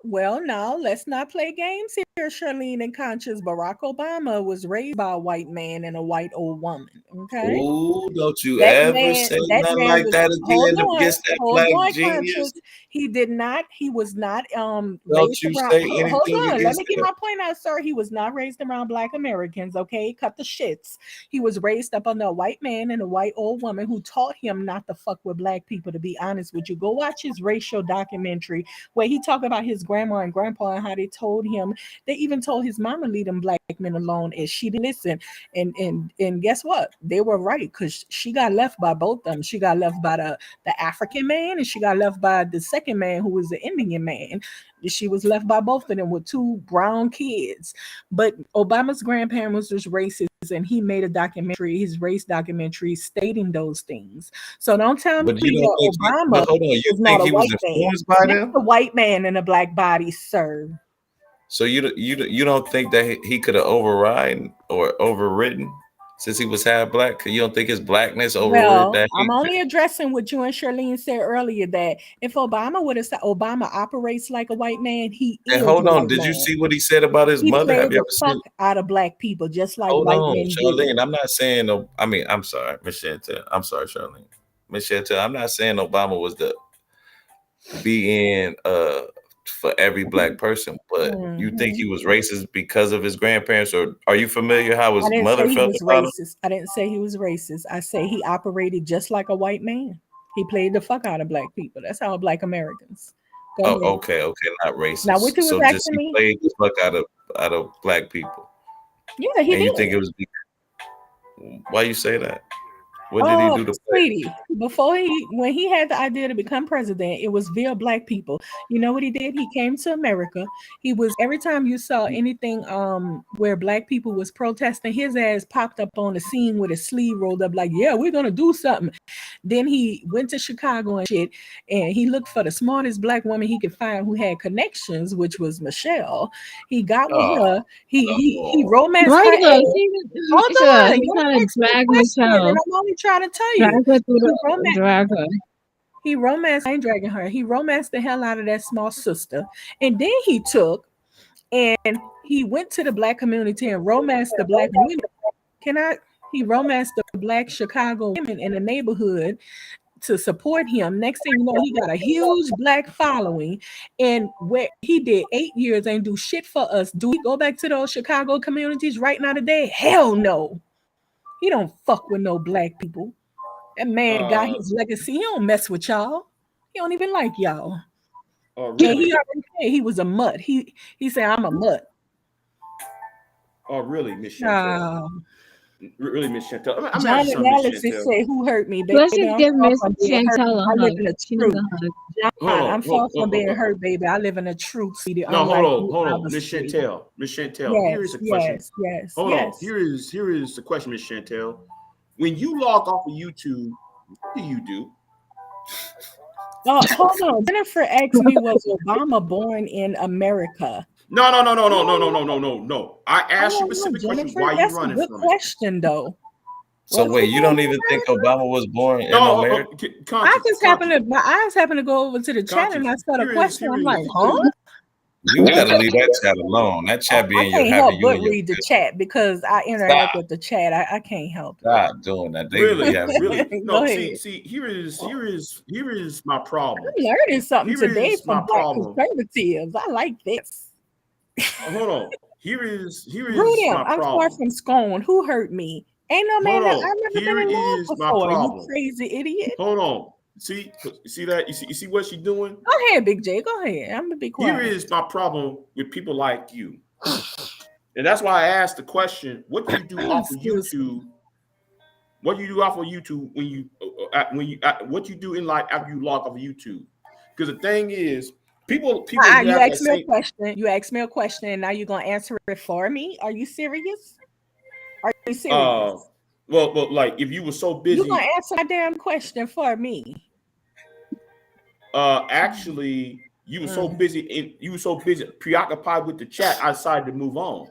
Now, let's not play games here, Charlene and Conscious. Barack Obama was raised by a white man and a white old woman. Okay. Ooh, don't you ever say That nothing man like was that hold again on, against that black Conscious. genius. He was not Don't raised you around say hold anything on, let against me get that. my point out, sir. He was not raised around black Americans, okay? Cut the shits. He was raised up under a white man and a white old woman who taught him not to fuck with black people, to be honest with you. Go watch his racial documentary where he talked about his grandma and grandpa and how they even told his mama leave them black men alone, and she didn't listen. And guess what? They were right, because she got left by both of them. She got left by the African man, and she got left by the second man, who was the Indian man. She was left by both of them with two brown kids. But Obama's grandparents was racist, and he made a documentary, his race documentary, stating those things. So don't tell me But you don't that think Obama but hold on, you is not think a he was white man. influenced by That's them? a white man in a black body, sir. So you don't think that he could have overriden or overridden since he was half black? You don't think his blackness overrid Well, that I'm he only addressing what you and Charlene said earlier, that if Obama would have said Obama operates like a white man, he and is a hold on, white did you man. see what he said about his He mother? played Have you the ever fuck seen? out of black people, just like Hold white on, men do. Charlene. I'm not saying no. I mean, I'm sorry, Miss Chantel. I'm sorry, Charlene. Miss Chantel. I'm not saying Obama was the be in for every black person, but you think Mhm. he was racist because of his grandparents, or are you familiar how I his didn't say mother he felt was about him? racist. I didn't say he was racist. I say he operated just like a white man. He played the fuck out of black people. That's how black Americans. Go Oh, ahead. okay, not Now, what racist. you was So just asking he me? played the fuck out of black people, Yeah, he and you did. think it was why you say that? What did he Oh, do to play? sweetie, when he had the idea to become president, it was via black people. You know what he did? He came to America. He was every time you saw anything where black people was protesting, his ass popped up on the scene with his sleeve rolled up, like, yeah, we're gonna do something. Then he went to Chicago and shit, and he looked for the smartest black woman he could find who had connections, which was Michelle. He got with Oh her. He no. romanced her Right though, ass. she Hold sure, on, he you trying to asked me a drag question, and Michelle, I'm only trying to tell drag you. her through He the romanced. drag her. He romanced. I ain't dragging her. He romanced the hell out of that small sister, and then he took and he went to the black community and romanced the black women. Can I? He romanced the black Chicago women in the neighborhood to support him. Next thing you know, he got a huge black following, and where he did 8 years ain't do shit for us. Do we go back to those Chicago communities right now today? Hell no. He don't fuck with no black people. That man got Uh, his legacy. He don't mess with y'all. He don't even like y'all. oh And he really? already said he was a mutt. He said I'm a mutt. Oh really, Miss Chantel? No. Really, Miss Chantel? I'm John asking something, Miss Analysis Chantel. say who hurt me, baby. Let's just I'm give far Miss from being hurt. Chantel I a live hug. in the She needs truth. a hug. Hold I'm on, far from being hurt, baby. I live in the truth, sweetie, no, unlike you, hold on, Miss obviously. Chantel. Miss Chantel, here is Yes, a question. yes, yes, Hold on, yes. here is the question, Miss Chantel. When you log off of YouTube, what do you do? Hold on. Jennifer asked me, was Obama born in America? No. Oh, No. I asked you a no, specific question. Jennifer. Why you That's a running good from it? question, though. So Was he wait, you born don't in even think America? Obama was born in No, America? I conscious, just happened to my eyes happened to go over to the chat and conscious. I saw the Here is question. I'm like, huh? You gotta leave that chat alone. That chat I being your can't having help you but in your read the chat because I interact stop. with the chat. I can't help it. Stop doing that. They be Really, having really. Go No, ahead. see, here is my problem. I'm learning something Here today is my from Black problem. conservatives. I like this. Hold on. Here Brew is them. my I'm far problem. from scone. Who hurt me? Ain't no man Hold that on. I've never been Here in love is my before. You problem. crazy idiot. Hold on. See that? You see what she's doing? Go ahead, Big J. Go ahead. I'm gonna be Here quiet. is my problem with people like you. And that's why I asked the question, what do you do off of Excuse me. YouTube? What do you do off of YouTube what do you do in life after you log off of YouTube? Because the thing is, people who You have that asked me a same question. You asked me a question, and now you're gonna answer it for me. Are you serious? Are you serious? well, like if you were so You're gonna busy, answer my damn question for me. actually you were so Mm. busy preoccupied with the chat, I decided to move on.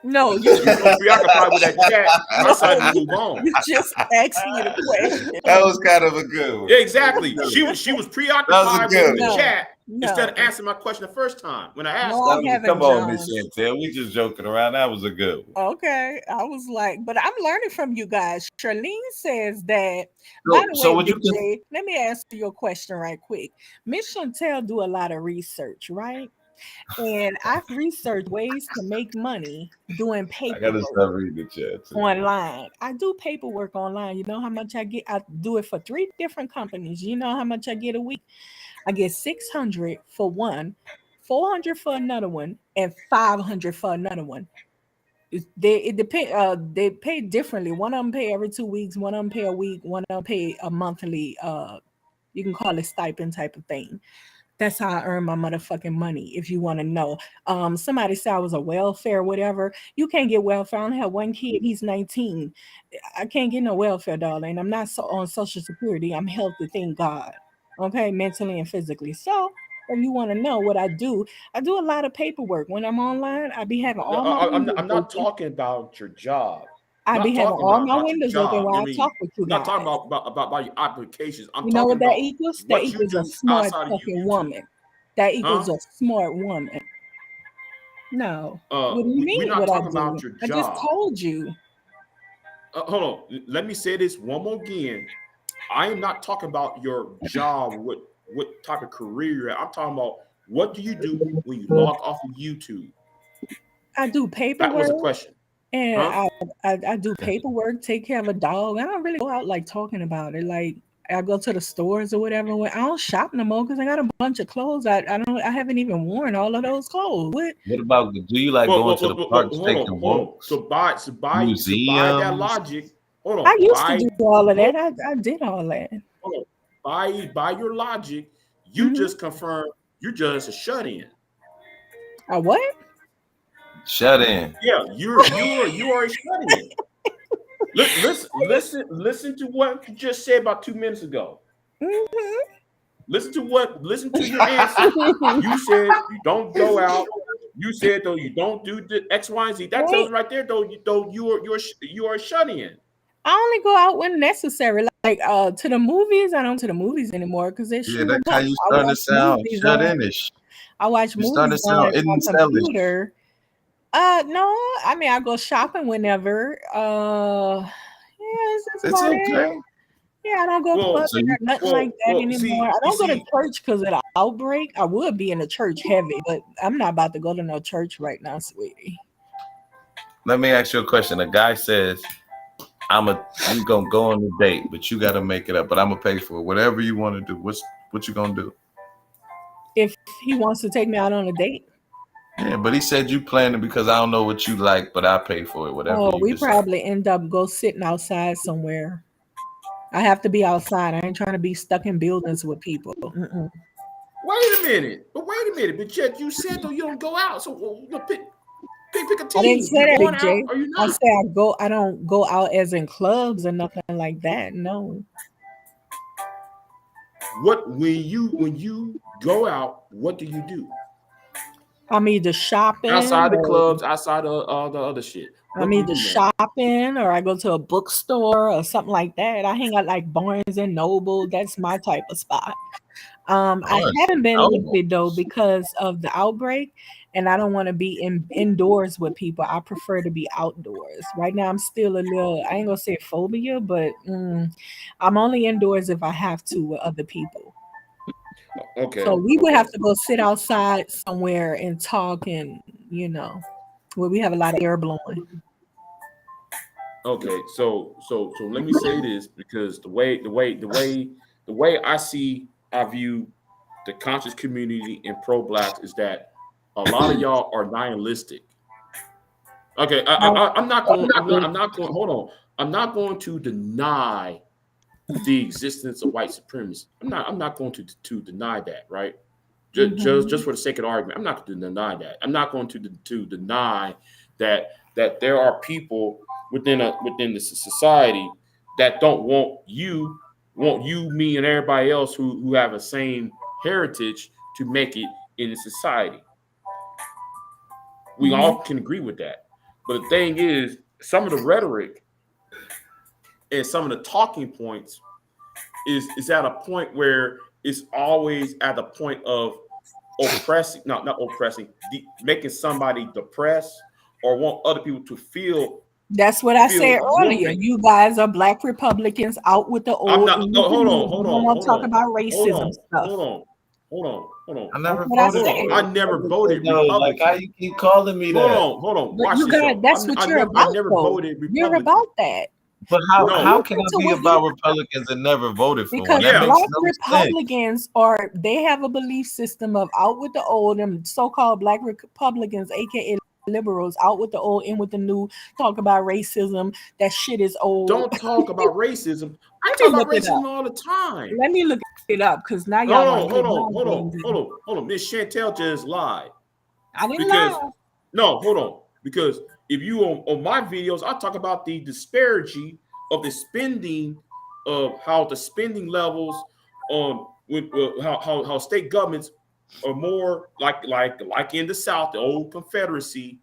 No, You were so preoccupied with that chat, I no, decided to move on. you just asked me the question. That was kind of a good one. Yeah, exactly. She was That was a preoccupied with good the one. No, chat instead of no, answering my question the first time when I asked no, her. I That was haven't, come on, Miss Jones. Chantel. We just joking around. That was a good one. Okay, I was like, but I'm learning from you guys. Charlene says that. By the So way, would you Big J, let me answer your question right quick. Miss Chantel do a lot of research, right? And I've researched ways to make money doing I gotta paperwork start reading the chat too. online. I do paperwork online. You know how much I get? I do it for 3 different companies. You know how much I get a week? I get 600 for one, 400 for another one, and 500 for another one. It depend. They pay differently. One of them pay every 2 weeks. One of them pay a week. One of them pay a monthly. You can call it stipend type of thing. That's how I earn my motherfucking money. If you want to know, somebody said I was a welfare, whatever. You can't get welfare. I only have one kid. He's 19. I can't get no welfare, darling. I'm not on Social Security. I'm healthy, thank God. Okay, mentally and physically. So, if you want to know what I do a lot of paperwork. When I'm online, I be having all my windows I'm not open. talking about your job. I I'm be not having talking all my about your windows open job. while I I mean, talk with you I'm not talking guys. about your applications. I'm You know talking what that about equals? That what you equals a do smart outside of fucking YouTube. woman. That equals Huh? a smart woman. No. What do you We're mean not what I talking do? about your I just job. told you. Hold on. Let me say this one more again. I am not talking about your job, what type of career you're at. I'm talking about what do you do when you log off of YouTube? I do That was paperwork a question. and Huh? I do paperwork, take care of a dog. I don't really go out like talking about it. Like I go to the stores or whatever. I don't shop no more because I got a bunch of clothes. I haven't even worn all of those clothes. What? What about do you like going to the parks, taking Hold on. walks, To buy that museums? logic, hold I on. used to do all of Hold that. I did all that. hold on. By your logic, you Hmm. just confirmed you're just a shut-in. A what? Shut in. Yeah, you are a shut-in. Listen to what you just said about 2 minutes ago. Hmm. Listen to your answer. You said you don't go out. You said though you don't do the X, Y, and Z. That tells Wait, me right there though you are a shut-in. I only go out when necessary. Like to the movies. I don't to the movies anymore because they Yeah, shoot that them how up. you starting to sound. Shut in-ish. I watch You starting to movies on sound my in-sellish. computer. No, I mean I go shopping whenever. Yeah, that's It's about it. okay. Yeah, I don't go Well, So clubbing or you nothing like that anymore. see, I you don't go to see, church because of the outbreak. I would be in the church heavy, but I'm not about to go to no church right now, sweetie. let me ask you a question. A guy says, we gonna go on a date, but you gotta make it up. But I'm gonna pay for it. Whatever you want to do. What you gonna do? If he wants to take me out on a date, Yeah, but he said you planning because I don't know what you like, but I pay for it. Whatever oh, you we decide. probably end up go sitting outside somewhere. I have to be outside. I ain't trying to be stuck in buildings with people. Mm-mm. wait a minute. But wait a minute. But yet you said though you don't go out. So pick a I didn't team. say You that, going Big out J. or you I not? say I go. I don't go out as in clubs or nothing like that. No. When you go out, what do you do? I'm either shopping outside the or clubs, outside of all the other shit? What I'm do you either do now? shopping or I go to a bookstore or something like that. I hang out like Barnes and Noble. That's my type of spot. I Barnes haven't and been Noble. lately though because of the outbreak, and I don't want to be indoors with people. I prefer to be outdoors. Right now, I'm still a little. I ain't gonna say phobia, but I'm only indoors if I have to with other people. So Okay, we would okay, have to go sit outside somewhere and talk, and where we have a lot of air blowing. okay. So let me say this because the way I view the conscious community and pro blacks is that a lot of y'all are nihilistic. Okay, I'm not going. I'm not going. Hold on. I'm not going to deny the existence of white supremacy. I'm not going to deny that. Right. Just Mhm. for the sake of the argument, I'm not going to deny that. I'm not going to deny that there are people within the society that don't want you, me, and everybody else who have the same heritage to make it in the society. We Mhm. all can agree with that. But the thing is, some of the rhetoric and some of the talking points is at a point where it's always at a point of oppressing, not oppressing, making somebody depressed or want other people to That's what I said feel earlier. wounded. You guys are black Republicans out with the I'm old, not. in with No, the hold on, new. hold You don't on, want to hold talk on, about hold racism on, stuff. hold on, hold on, hold on, I That's never what I voted hold for on. said. I a never Republican voted though. Like, how Republican. you keep calling me Hold that? on, hold on. But Watch you this, got though. that's what you're I about never though. voted You're Republican. about that. But how No. can Listen I to be what you about Republicans and never voted for one? because That Yeah. makes black no sense. Republicans they have a belief system of out with the old and so-called black Republicans, aka liberals, out with the old, in with the new, talk about racism. That shit is old. Don't talk about racism. I Let talk me about look it up. racism all the time. Let me look it up because now y'all Hold want on, to get hold on, mind hold on, games hold in. on, hold on. Miss Chantel just lied. I didn't Because lie. no, hold on. Because if you on my videos, I talk about the disparity of the spending of how the spending levels on with how state governments are more like in the South, the old Confederacy,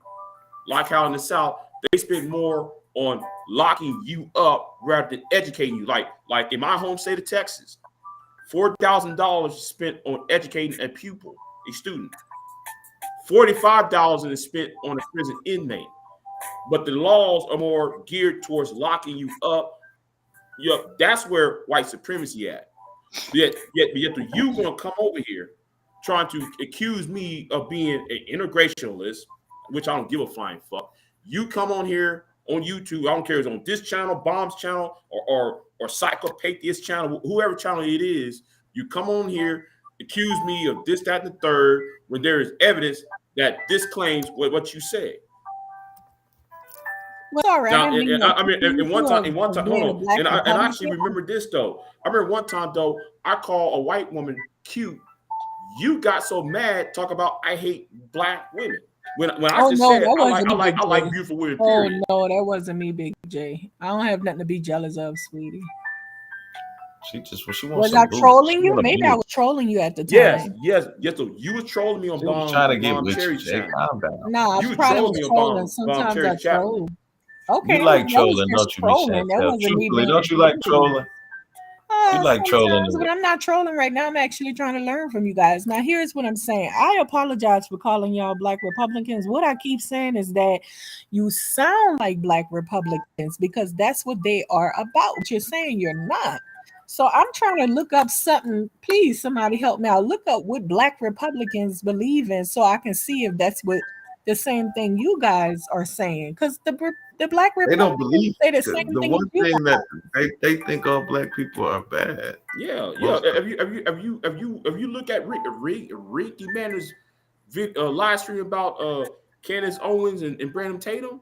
like how in the South they spend more on locking you up rather than educating you. Like in my home state of Texas, $4,000 spent on educating a pupil, a student. $45 is spent on a prison inmate, but the laws are more geared towards locking you up. Yep, that's where white supremacy at. Yet you gonna come over here trying to accuse me of being an integrationalist, which I don't give a flying fuck. You come on here on YouTube, I don't care if it's on this channel, Bomb's channel, or Psychopathist channel, whoever channel it is, you come on here, accuse me of this, that, and the third, when there is evidence that disclaims what you said. Well, sorry, I Now, didn't mean to I mean, accuse you in one time, of hold being a on, black and I actually Republican. remember this though. I remember one time though, I called a white woman cute. You got so mad, talk about I hate black women. When I Oh just no, said that wasn't me, Big I like J. beautiful women, Oh period. no, that wasn't me, Big J. I don't have nothing to be jealous of, sweetie. She wants Was I some booty. She trolling you? want a Maybe I booty. was trolling you at the Yes, time. yes, yes. So you was trolling me on She was trying to get Bomb with you, Cherry's Jay. channel. Calm down. Nah, I You was probably trolling was me on trolling. Bomb Sometimes I Cherry's channel. troll. Okay, You like that was trolling, just don't you, Miss trolling. That Chantel? wasn't me Truthfully, being don't you like rude. trolling? You like trolling Sometimes, a but bit. I'm not trolling right now. I'm actually trying to learn from you guys. Now, here's what I'm saying. I apologize for calling y'all black Republicans. What I keep saying is that you sound like black Republicans because that's what they are about. But you're saying you're not. So I'm trying to look up something. Please, somebody help me out. Look up what black Republicans believe in so I can see if that's what the same thing you guys are saying. Because the black They don't Republicans believe say the same the thing one you thing guys. that they think all black people are bad. Yeah, yeah. Most of Have you look at Ricky Manor's live stream about Candace Owens and Brandon Tatum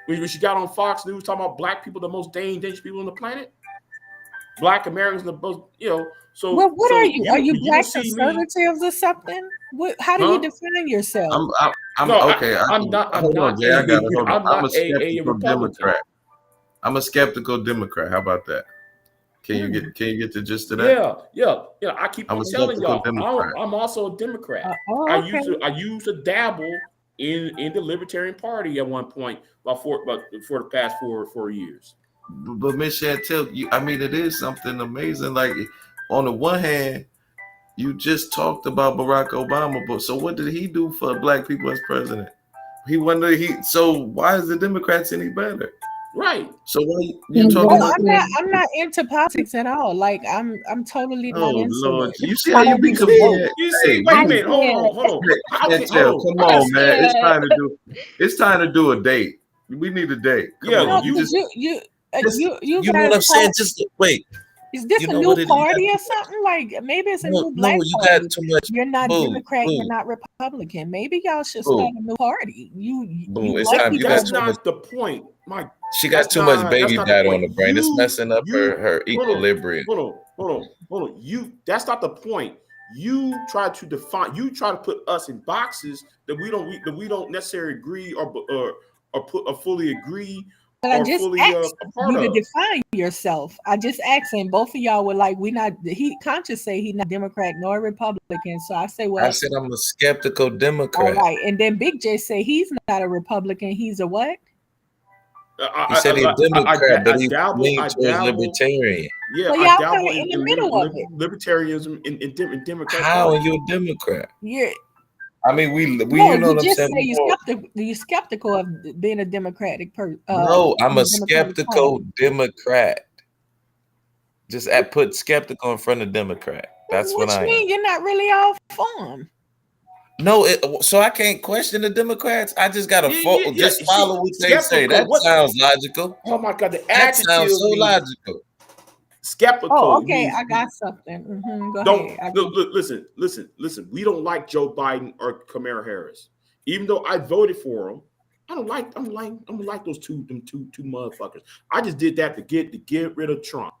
when she got on Fox News talking about black people the most dangerous people on the planet? Black Americans the most, Well, what are so you? Are you you don't black see me, conservatives or something? What? How do you huh? define yourself? I'm No, okay. I'm Hold on, not Jay. I got it. Hold on. I'm I'm a not a skeptical Republican. Democrat. I'm a skeptical Democrat. How about that? Can you get the gist of that? Yeah. I keep I'm on a telling skeptical y'all, Democrat. I'm also a Democrat. Oh, okay. I used to dabble in the Libertarian Party at one point, for the past four years. But Miss Chantel, I mean, it is something amazing. Like, on the one hand, you just talked about Barack Obama, but so what did he do for black people as president? So why is the Democrats any better? Right. So why you talking about? I'm not into politics at all. Like I'm totally not Oh into Lord, it. you see I how you don't be even vote. comparing? You see, Hey, wait a minute, hold on. Chantel, come on, man. It's time to do a date. We need a date. Come on. No, You because just you you know guys what I'm saying? talk. Just wait. Is this You a know new what it is? party or something? Like maybe it's a new No, black you party. got too much. You're not Boo, Democrat. boo, You're not Republican. Maybe y'all should boo, start a new party. boo. It's black time. You people. got That's too much. not the point. Mike, She got too much baby that's not batter the on the point. brain. It's messing up her Hold on, equilibrium. hold on. That's not the point. You try to put us in boxes that we don't necessarily agree or fully agree But I or just fully asked a part you to of. define yourself. I just asked, and both of y'all were like, "We not." He conscious say he not Democrat nor Republican. So I say, I well, said I'm a skeptical all Democrat. right. And then Big J say he's not a Republican. He's a what? He said he's a Democrat, but he leans I towards dabble. libertarian. Yeah, So I y'all dabble kind of in the middle of it. libertarianism in Democratic How are Party. you a Democrat? You're I mean, we no, you know you what I'm just saying? say you're skeptical of being a Democratic person. No, I'm in a the Democratic skeptical Party. Democrat. Just put skeptical in front of Democrat. That's what Which I am. means you're not really all for 'em. No, so I can't question the Democrats. I just gotta just follow what they say. That sounds logical. Oh my God, the That sounds adjective so means logical. skeptical. Oh, okay. Means I got something. Go don't ahead. listen. We don't like Joe Biden or Kamala Harris, even though I voted for them. I don't like those two motherfuckers. I just did that to get rid of Trump.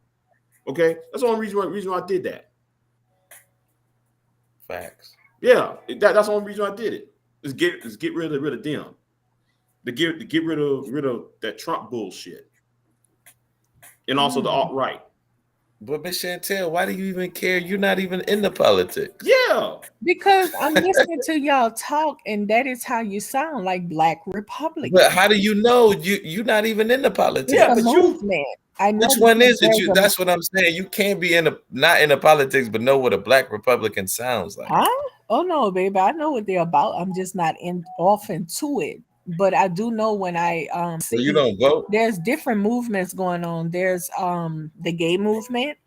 Okay, that's the only reason why I did that. Facts. Yeah, that's the only reason I did it. Is get rid of them. To get rid of that Trump bullshit, and also the alt-right. But Miss Chantel, why do you even care? You're not even in the politics. Yeah, because I'm listening to y'all talk, and that is how you sound, like black Republicans. But how do you know you're not even in the politics? It's a movement. I know. Which one is it? That's what I'm saying. You can't be not in the politics, but know what a black Republican sounds like. Huh? Oh no, baby, I know what they're about. I'm just not off into it. But I do know when I see you don't vote. There's different movements going on. There's the gay movement.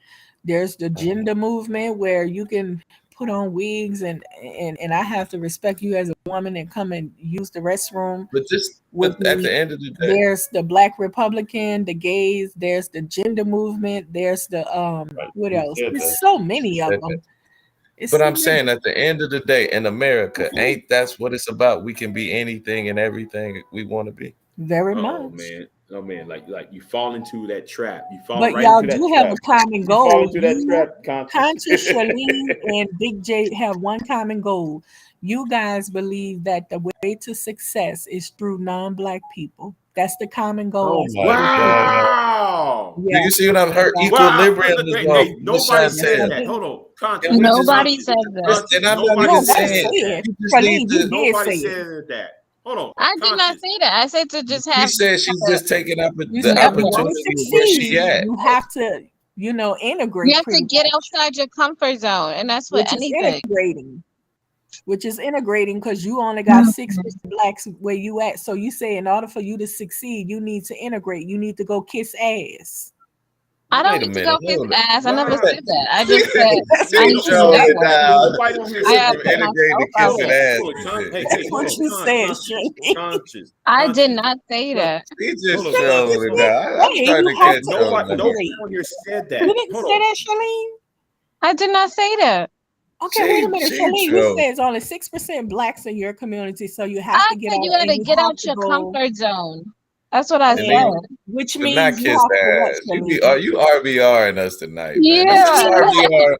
There's the gender movement where you can put on wigs and I have to respect you as a woman and come and use the restroom. But at the end of the day, there's the black Republican, the gays. There's the gender movement. There's the what else? There's so many of them. But I'm saying at the end of the day, in America, ain't that's what it's about? We can be anything and everything we want to be. Very much. Oh man, like you fall into that trap. You fall but right y'all into that do trap. have a common goal. You fall into that trap, Conscious Charlene and Big J have one common goal. You guys believe that the way to success is through non-black people. That's the common goal. Oh my God. Yeah. Do you see what I've heard? Equilibrium is Hey, nobody said that. Hold on. Conscious. Nobody said that. And I'm not even saying nobody said that. Hold on. I did not say that. I said to just have. He said she's just taking up the opportunity opportunity where she at. You have to, integrate. You have to get outside your comfort zone, and that's what anything. Which is integrating because you only got 6% blacks where you at. So you say in order for you to succeed, you need to integrate. You need to go kiss ass. I don't need to go kiss ass. I never said that. I just said I need to do that. That's what you said, Conscious. I did not say that. He just trolling it down. I'm trying to catch nobody on here said that. You didn't say that, Charlene? I did not say that. Okay, wait a minute, Charlene. You said it's only 6% blacks in your community, so you have to get out. You got to get out your comfort zone. That's what I said. Which But means not you kiss have ass. to You RBRing us tonight. Yeah. RBR.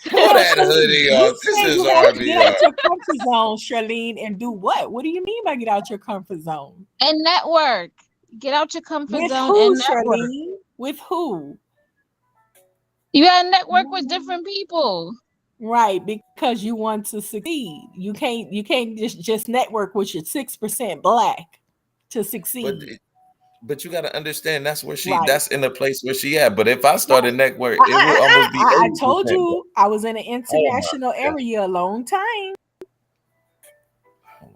Pull that hoodie off. This is you have to get out RBR. your comfort zone, Charlene, and do what? What do you mean by get out your comfort zone? And network. Get out your comfort With zone who, and network. Charlene? With who? You gotta network with different people. Right, because you want to succeed. You can't just network with your 6% black to But succeed. but you got to understand Right. that's in the place where she at. But if I No, started network, it would almost be I told 80%. you I was in an Oh my international God. area a long time.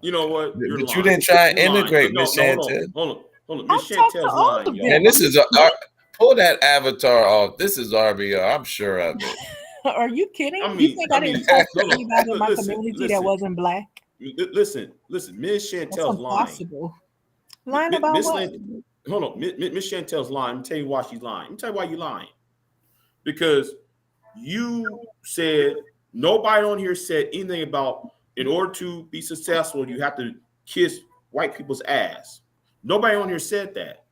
You know what? You're But you lying. didn't try and You're lying. integrate, No, Miss no, Chantel. hold on. I've Miss talked to Chantel's all lying, of y'all. them. Man, this is pull that avatar off. This is RBR. I'm sure of it. Are you kidding? I You mean, think I didn't talk to anybody in my community that wasn't black? Listen. Miss That's Chantel's lying. impossible. Lying about Miss what? Lynn, hold on. Miss Chantel's lying. Let me tell you why she's lying. Let me tell you why you're lying. Because you said nobody on here said anything about in order to be successful, you have to kiss white people's ass. Nobody on here said that.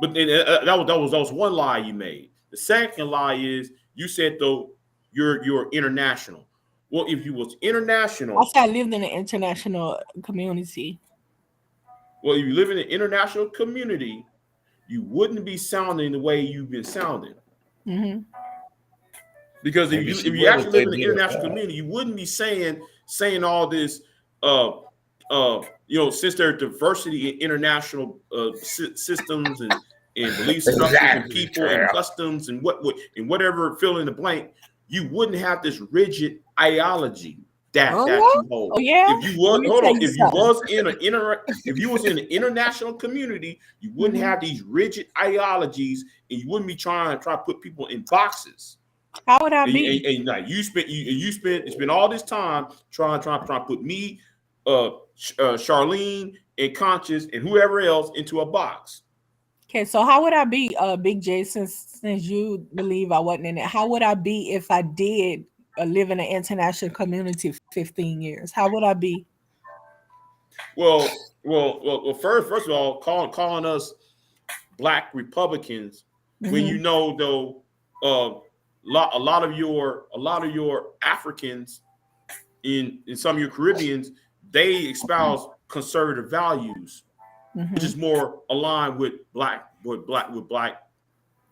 But then, that was one lie you made. The second lie is you said though you're international. Well, if you was international, I said I lived in an international community. well, if you live in an international community, you wouldn't be sounding the way you've been sounding. Mm-hmm. Because Maybe if she you would actually if they live in an did international it. community, you wouldn't be saying all this. Since there's diversity in international systems and belief structures and Exactly, people and customs and whatever fill in the blank, you wouldn't have this rigid ideology that you hold. Oh yeah. If you was Let me tell you if you was in an international community, you wouldn't have these rigid ideologies, and you wouldn't be trying to put people in boxes. How would I be? And like you spent all this time trying to put me, Charlene, and Conscious, and whoever else into a box. Okay, so how would I be, Big J, since you believe I wasn't in it? How would I be if I did live in an international community for 15 years? How would I be? Well. First of all, calling us Black Republicans when you know though, a lot of your Africans in some of your Caribbeans, they espouse conservative values, which is more aligned with black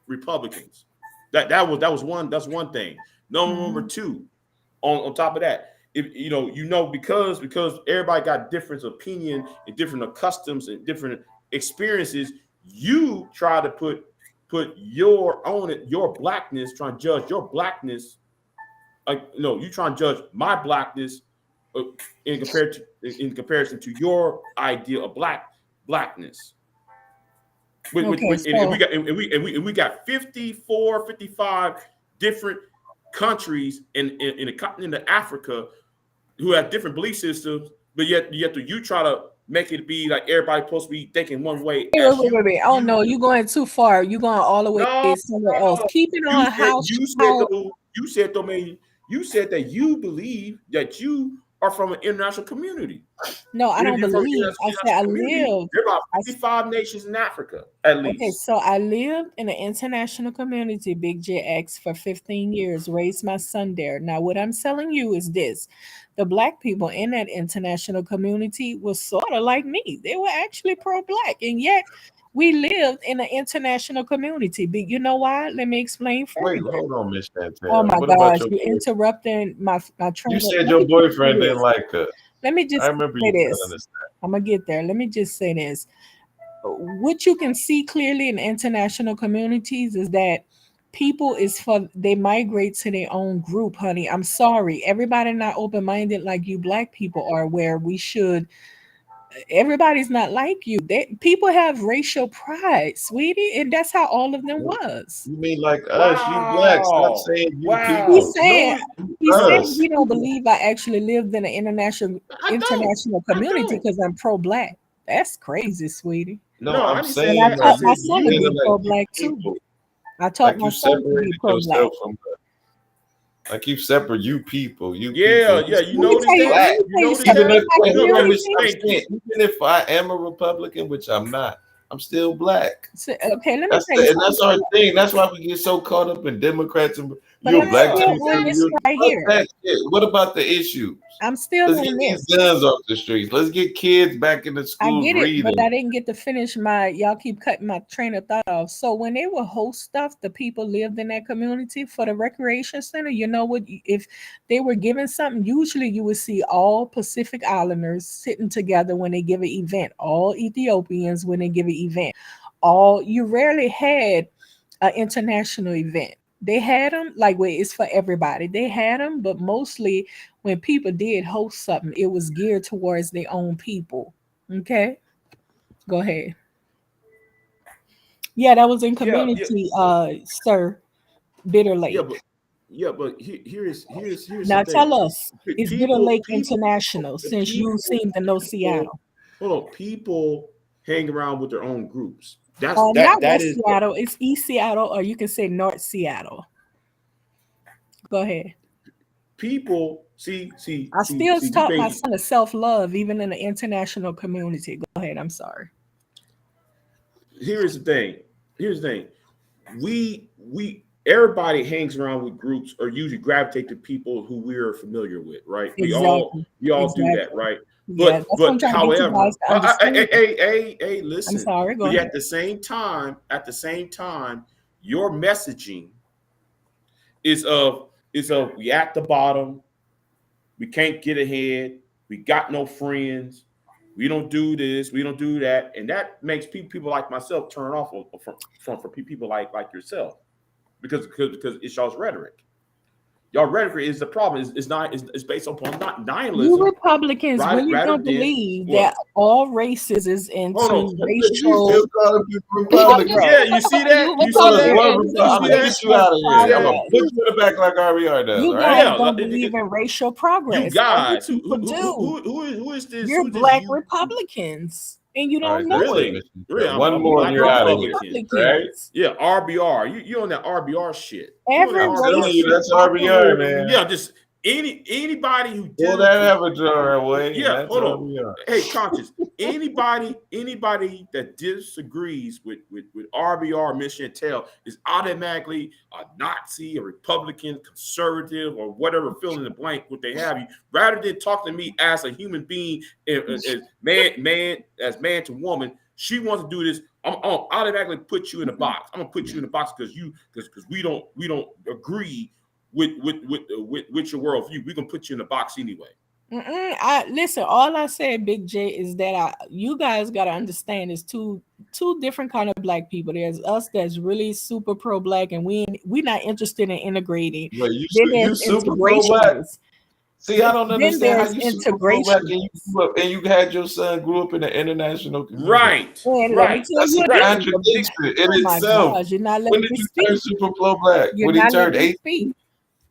Republicans. That's one thing. Number two, on top of that, if because everybody got different opinion and different customs and different experiences, you try to put your blackness, trying to judge your blackness. You try and judge my blackness in comparison to your idea of blackness. We got 54, 55 different countries in the continent of Africa who have different belief systems, but yet you try to make it be like everybody's supposed to be thinking one way. Wait. Oh no, you're going too far. You're going all the way somewhere else. Keep it on You said that you believe that you are from an international community. No, I don't believe. I said I lived. There are about 55 nations in Africa, at least. Okay, so I lived in an international community, Big JX, for 15 years, raised my son there. Now, what I'm telling you is this. The Black people in that international community was sort of like me. They were actually pro-Black, and yet we lived in an international community. But you know why? Let me explain further. Wait, hold on, Miss Chantel. Oh my what gosh, about you're interrupting my train. You said your boyfriend didn't like her. Let me just I remember say you this. telling us that. I'm gonna get there. Let me just say this. What you can see clearly in international communities is that people they migrate to their own group, honey. I'm sorry. Everybody not open-minded like you Black people are, where we should. Everybody's not like you. People have racial pride, sweetie, and that's how all of them was. You mean like us? You Black? Stop saying you people. He said he don't believe I actually lived in an international community because I'm pro-Black. That's crazy, sweetie. No, I'm saying I taught my son to be like pro-Black too. I taught my son to be pro-Black. Like you separate you people. You notice that. Even if I am a Republican, which I'm not, I'm still Black. Okay, let me say and that's our thing. That's why we get so caught up in Democrats and But You're a I'm black still teacher. on this right Fuck here. that shit. What about the issues? I'm still Let's on get these this. guns off the streets. Let's get kids back in the I schools get it, but reading. I didn't get to finish my. Y'all keep cutting my train of thought off. So when they would host stuff, the people lived in that community for the recreation center. You know what? If they were giving something, usually you would see all Pacific Islanders sitting together when they give an event. All Ethiopians when they give an event. All you rarely had an international event. They had them like where it's for everybody. They had them, but mostly when people did host something, it was geared towards their own people. Okay, go ahead. Yeah, that was in Yeah, yeah, community, sir. Bitter yeah, Lake. but here's the Now thing. tell us, is Bitter People, Lake international? Since you seem to know people, Seattle. hold on, people hang around with their own groups. That's Not that West is Seattle. It's East Seattle, or you can say North Seattle. Go ahead. people. I still See. taught my son to self love, even in the international community. Go ahead. I'm sorry. Here's the thing. Here's the thing. We everybody hangs around with groups or usually gravitate to people who we're familiar with, right? Exactly. We all do Exactly. that, right? Yeah, that's what I'm But trying to get you however, guys to understand. hey, I'm listen. sorry. Go But ahead. at the same time, your messaging is of we at the bottom, we can't get ahead, we got no friends, we don't do this, we don't do that, and that makes people like myself turn off from people like yourself because it's y'all's rhetoric. Y'all rhetoric is the problem. It's based upon not You nihilism, Republicans rather really rather don't than believe that what? all races is Hold on. into You racial still calling people Republicans? progress. Yeah, you see that? You You So see there's that? Republicans one. is You I'm see gonna into that? get you racial out of You see here. I'm that? gonna progress. put you in the back like RBR does. You All right. guys Yeah, don't believe in racial you progress. Other guys, people do. who is this? You're Who is this black you? Republicans, and you All don't right. know That's it, it. Really? Mr. Really? One I'm a more and black you're out of Black here. Republican. Right? Republicans. Yeah, RBR. You on that RBR shit? You on that Every I'm RBR telling race you, is shit? that's RBR, operating. man. Yeah, just anybody who Pull deals that with avatar away, and yeah, that's hold on. RBR. Hey, conscious. Anybody that disagrees with RBR Mission Tell is automatically a Nazi, a Republican, conservative, or whatever fill in the blank what they have you. Rather than talk to me as a human being, as man to woman, she wants to do this. I'm automatically put you in a box. I'm gonna put you in a box because we don't agree with your worldview. We're gonna put you in a box anyway. I listen. All I said, Big J, is that you guys got to understand is two different kind of black people. There's us that's really super pro black, and we not interested in integrating. Wait, Then you there's super pro black? integrationists. See, I don't Then understand how there's you super pro black and integrationists. you had your son grew up in the international community. Right, And let me right, tell That's you a right. again, contradiction in oh my itself. gosh, you're not When letting did me you turn speak. super pro black? You're When he not turned letting me 18? speak.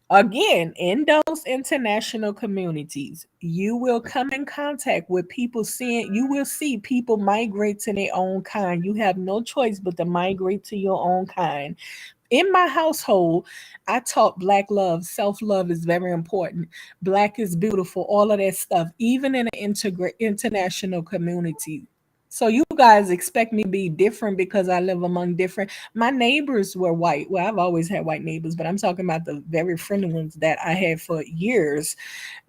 Again, in those international communities, you will come in contact with people seeing, you will see people migrate to their own kind. You have no choice but to migrate to your own kind. In my household, I taught black love. Self-love is very important. Black is beautiful, all of that stuff, even in an international community. So you guys expect me to be different because I live among different. My neighbors were white. Well, I've always had white neighbors, but I'm talking about the very friendly ones that I had for years.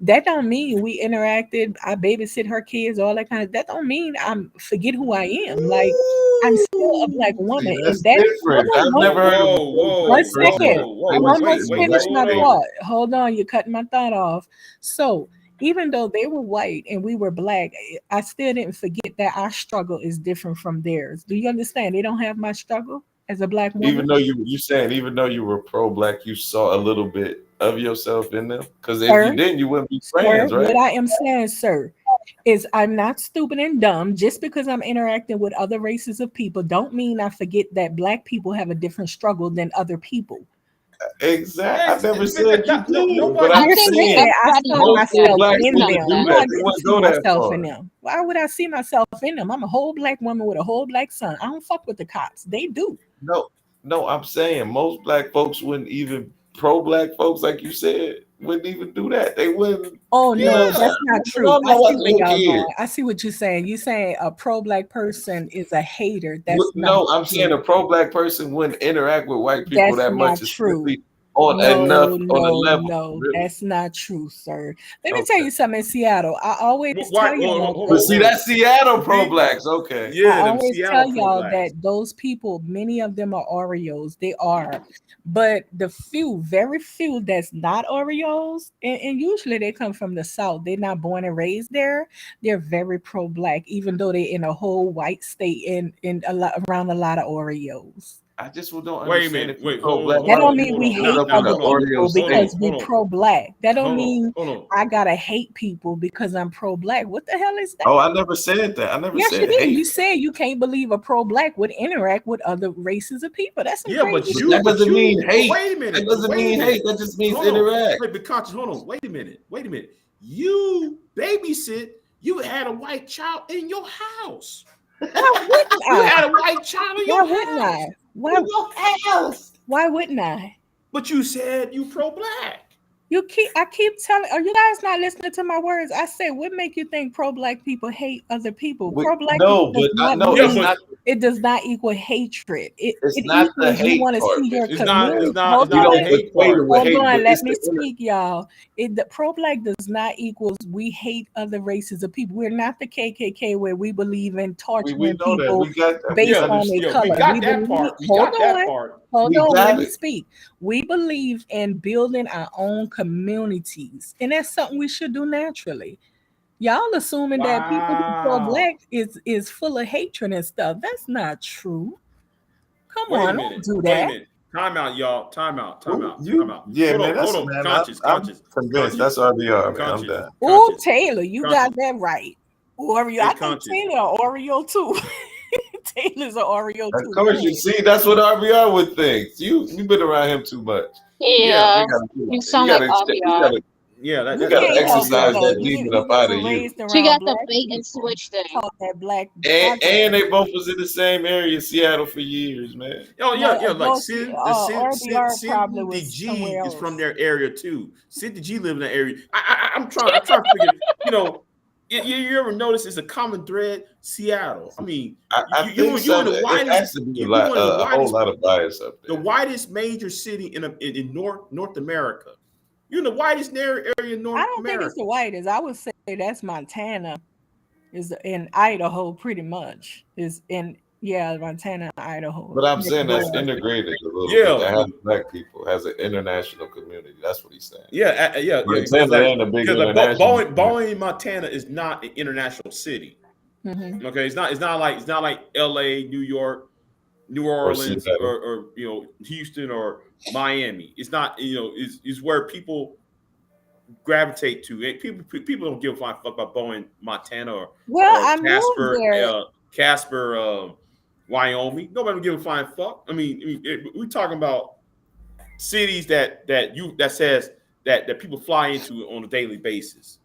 That don't mean we interacted. I babysit her kids, all that kind of. That don't mean I'm forget who I am. Like I'm still a black See, woman, and that's that. Hold different. on, I've never heard of a Whoa, pro black one whoa, person second. whoa, that I'm whoa. was Wait, almost in a wait, white finished my hold space. on. thought. Hold on, you're cutting my thought off. So even though they were white and we were black, I still didn't forget that our struggle is different from theirs. Do you understand? They don't have my struggle as a black Even woman. though you saying even though you were pro black, you saw a little bit of yourself in them. Because if you Sir, didn't, you wouldn't be sir, friends, what right? I am saying, sir, is I'm not stupid and dumb. Just because I'm interacting with other races of people don't mean I forget that black people have a different struggle than other people. Exactly. I Yes, never said you no, did, but nobody. I I'm think Said saying I everybody saw else most said pro myself black in something wouldn't like them. do that. No, I that. They didn't wouldn't see go that myself in far. them. Why would I see myself in them? I'm a whole black woman with a whole black son. I don't fuck with the cops. They do. No, no, I'm saying most black folks wouldn't even pro black folks, like you said, wouldn't even do that. They wouldn't, Oh you know what I'm no, saying? Yeah. that's not true. I'm I not see like where little y'all kids. going. I see what you're saying. You saying a pro black person is a hater. That's not No, I'm saying true. a pro black person wouldn't interact with white people That's that much, not true. especially on enough on a level. No, Really. that's not true, sir. Let me Okay. tell you something. In Seattle, I always Why- tell y'all. But see, that's Seattle pro See? blacks. Okay. I Yeah, them always Seattle tell pro y'all blacks. that those people, many of them are Oreos. They are. But the few, very few that's not Oreos, and usually they come from the South. They're not born and raised there. They're very pro-black, even though they're in a whole white state in a lot around a lot of Oreos. I just don't Wait a understand minute. if you're Wait, pro hold black. on, That hold don't on, mean hold we on. hate Now, other the hold on, Oreo people hold because on, we hold on, pro-black. That don't hold on, mean hold on. I gotta hate people because I'm pro-black. What the hell is that? Oh, I never said that. I never Yes, you said did. hate. You said you can't believe a pro-black would interact with other races of people. That's some Yeah, but crazy But you, that doesn't mean but hate. wait a minute. That doesn't Wait a mean minute. hate. That just means Hold on. interact. Wait, but conscious, hold on. Wait a minute. Wait a minute. You babysit. You had a white child in your house. Why wouldn't You I? had a white child in Why your wouldn't house. I? Why? In your house. Why wouldn't I? But you said you pro-black. I keep telling. Are you guys not listening to my words? I say, what make you think pro-black people hate other people? Pro-black No, does but not no, Yeah, it's mean not. but it does not equal hatred. It It's it not the equals you hate want to part, see man. your it's not community. Hold We the on. don't hate equate it part. with Hold hate, on, but let it's me the speak, y'all. The pro-black does not equals we hate other races of people. We're not the KKK where we believe in we torturing know that. people We got that. We based Yeah, on their understand. yeah, we color. got We that believe. part. We Hold got that on. part. Hold We on, let got me it. speak. We believe in building our own communities, and that's something we should do naturally. Y'all assuming that people who Wow. pro-black is full of hatred and stuff. That's not true. Come Wait a on, don't minute. do Wait a that. minute. Time out, y'all. Time out. Time Who out. Time you? out. Yeah, man. Hold That's on. man. Conscious. I'm Conscious. convinced. Conscious. That's RBR, man. I'm Conscious. done. Oh, Conscious. Taylor, you got Conscious. that right. Oreo. Hey, I think conscious. Taylor an Oreo too. Taylor's an Oreo Of too. course, you see, that's what RBR would think. You've been around him too much. Yeah. Yeah, you sound like RBR. Yeah, You You gotta can't help it exercise though. that demon You up out were of you. raised She around got the black bait and people. switch thing. Taught that black And progress. they both was in the same area, Seattle, for years, man. Oh No, yeah. Like both RBR probably Cindy was G somewhere is from else. their area too. Cindy G live in that area. I'm trying to figure. You know, you ever notice it's a common thread? Seattle. I mean, I think you in so. the It has widest. to be You one of the a whole widest. lot of bias up The there. widest major city in North America. You're in the widest area in I North don't think it's America. the whitest. I would say that's Montana. Is in Idaho, pretty much. Is in Montana, Idaho. But I'm Next saying that's door. integrated a little bit. Yeah, That has black people, has an international community. That's what he's saying. yeah. Because Montana ain't a big international community. Boeing, Montana is not an international city. Mhm. Okay, it's not like L.A., New York, New Or Orleans, Seattle. or Houston or Miami. It's not is where people gravitate to. People don't give a fuck about Boeing, Montana, Well, or I moved there. Casper, Wyoming. Nobody give a flying fuck. I mean, we're talking about cities that says that people fly into on a daily basis.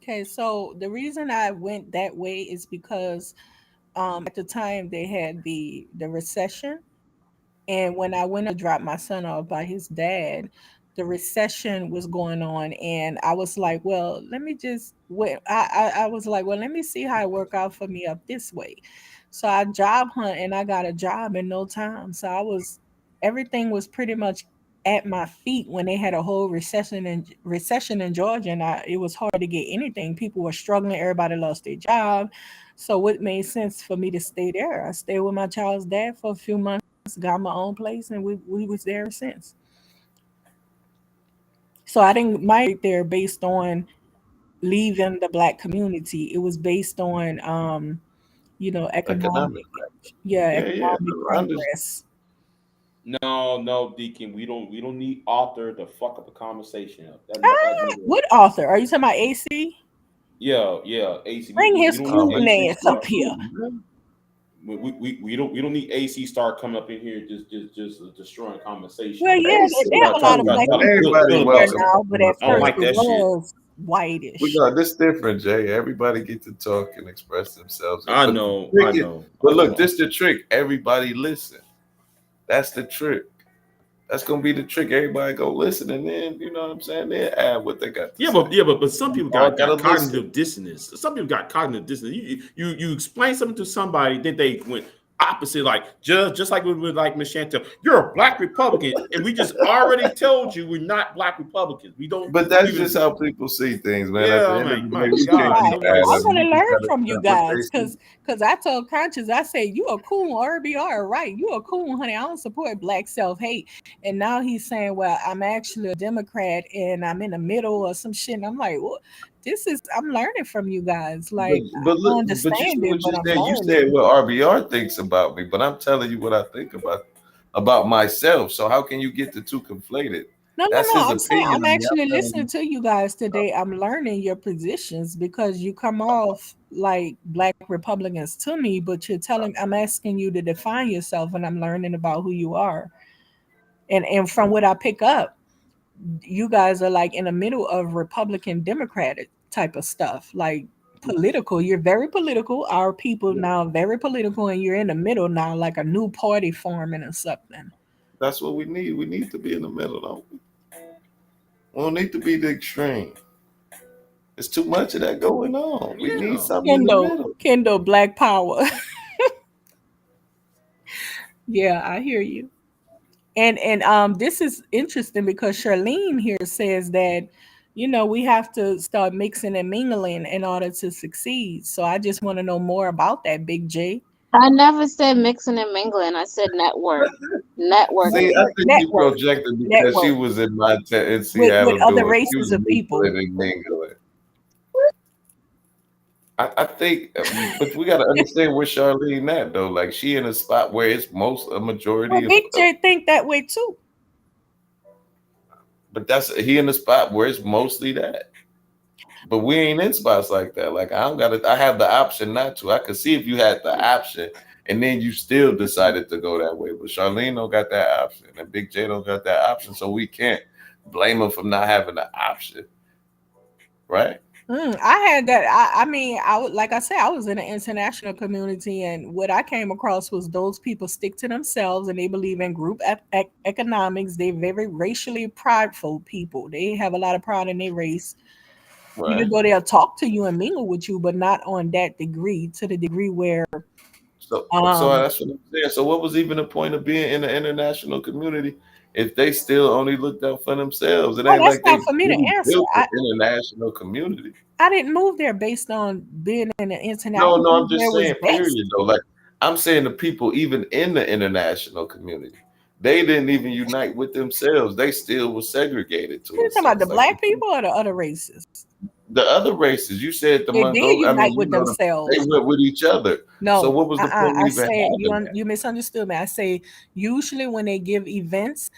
Okay, so the reason I went that way is because at the time they had the recession, and when I went to drop my son off by his dad, the recession was going on, and I was like, well, let me just wait. I was like, well, let me see how it work out for me up this way. So I job hunt and I got a job in no time. So everything was pretty much at my feet when they had a whole recession in Georgia, and it was hard to get anything. People were struggling. Everybody lost their job. So it made sense for me to stay there. I stayed with my child's dad for a few months, got my own place, and we was there since. So I didn't migrate there based on leaving the black community. It was based on economic, Economic. Yeah. economic I understand. progress. No, Deacon, we don't need author to fuck up the conversation up. What author? Are you talking about AC? Yeah, AC. Bring We his don't Oh, need man. cool AC ass up start. here. We don't need AC start coming up in here just destroying conversation. Well, yeah, they have a lot of black people Everybody there welcome. now, but at I don't first like it that shit. was whitish. This different, Jay. Everybody get to talk and express themselves. I But know. But look, this the trick. Everybody listen. That's the trick. That's gonna be the trick. Everybody go listen, and then you know what I'm saying. They add what they got. To say. But some people got cognitive dissonance. Some people got cognitive dissonance. You explain something to somebody, then they went opposite, like just like with like Miss Chantel, you're a black Republican, and we just already told you we're not black Republicans. We don't. But that's Even, just how people see things, man. At the yeah, end of the my day, you can't God, keep Right. nobody I adding want up. to You just learn gotta from you accept what they guys see. because I told Conscious, I say you are cool, RBR, right? You are cool, honey. I don't support black self-hate. And now he's saying, well, I'm actually a Democrat and I'm in the middle or some shit. And I'm like, well, I'm learning from you guys. But Like, but I don't look, but you see understand it, what but you I'm said. You said learning. what RBR thinks about me, but I'm telling you what I think about myself. So how can you get the two conflated? No, no, That's no. his I'm saying opinion I'm of me. I'm actually telling listening you. to you guys today. I'm learning your positions because you come off like black Republicans to me, but I'm asking you to define yourself and I'm learning about who you are. And from what I pick up, you guys are like in the middle of Republican Democratic type of stuff. Like political. You're very political. Our people now very political and you're in the middle now, like a new party forming or something. That's what we need. We need to be in the middle, don't we? We don't need to be the extreme. There's too much of that going on. We need yeah. something in the Kendall, middle. Kendall, Black Power. Yeah, I hear you. And this is interesting because Charlene here says that we have to start mixing and mingling in order to succeed. So I just want to know more about that, Big J. I never said mixing and mingling. I said network. See, I Networking. think you Network, projected because she network was in with Seattle other doing. She races was of people. mingling and mingling. I think, but we got to understand where Charlene at though. Like she in a spot where it's most a Well, majority Big of J think that way too. but that's he in the spot where it's mostly that. But we ain't in spots like that. Like I don't got to. I have the option not to. I could see if you had the option, and then you still decided to go that way. But Charlene don't got that option, and Big J don't got that option. So we can't blame him for not having the option, right? I had that. I mean, like I said, I was in an international community, and what I came across was those people stick to themselves and they believe in group economics. They're very racially prideful people. They have a lot of pride in their race, even Right. though they'll talk to you and mingle with you, but not on that degree, to the degree where, So um, that's what I'm saying. So what was even the point of being in the international community if they still only looked out for themselves? It well, ain't that's like not they for me to really answer. built the international community. I didn't move there based on being in an international. No, I no, I'm moved just there was saying, best. period, though. Like, I'm saying the people, even in the international community, they didn't even unite with themselves. They still were segregated to You a talking about the sense. Like, black people or the other races? the other races, you said the They did Mongol, I mean, unite with they themselves. went with each other. So No, what was the point of I even said having that? you misunderstood me. I say usually when they give events,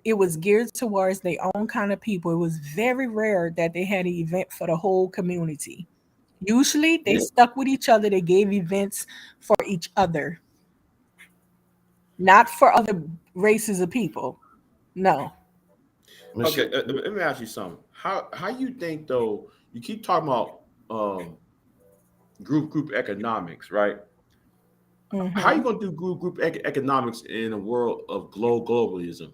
it was geared towards their own kind of people. It was very rare that they had an event for the whole community. Usually they Yeah. stuck with each other. They gave events for each other, not for other races of people. No. Okay, Michelle, let me ask you something. How you think though? You keep talking about group economics, right? How you Hmm. gonna do economics in a world of globalism?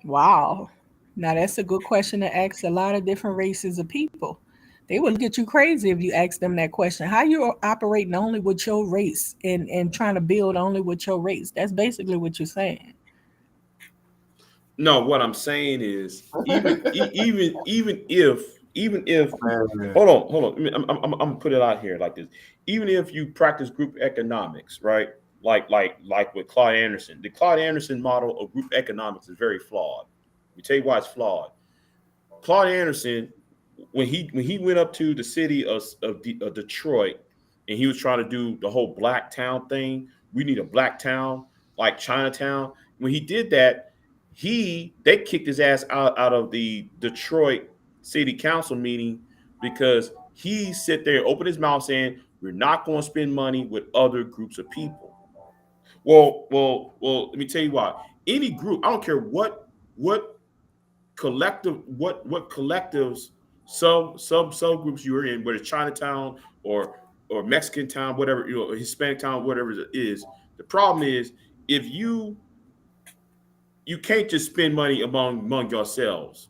Wow. Now that's a good question to ask a lot of different races of people. They would look at you crazy if you ask them that question. How you operating only with your race and trying to build only with your race? That's basically what you're saying. No, what I'm saying is even if man, hold on. I'm gonna put it out here like this. Even if you practice group economics, right? Like with Claude Anderson, the Claude Anderson model of group economics is very flawed. Let me tell you why it's flawed. Claude Anderson, when he went up to the city of Detroit, and he was trying to do the whole black town thing. We need a black town like Chinatown. When he did that, they kicked his ass out of the Detroit City Council meeting because he sit there and opened his mouth saying we're not going to spend money with other groups of people. Well. Let me tell you why. Any group, I don't care what what collectives subgroups you're in, whether it's Chinatown or Mexican town, whatever, or Hispanic town, whatever it is. The problem is if you can't just spend money among yourselves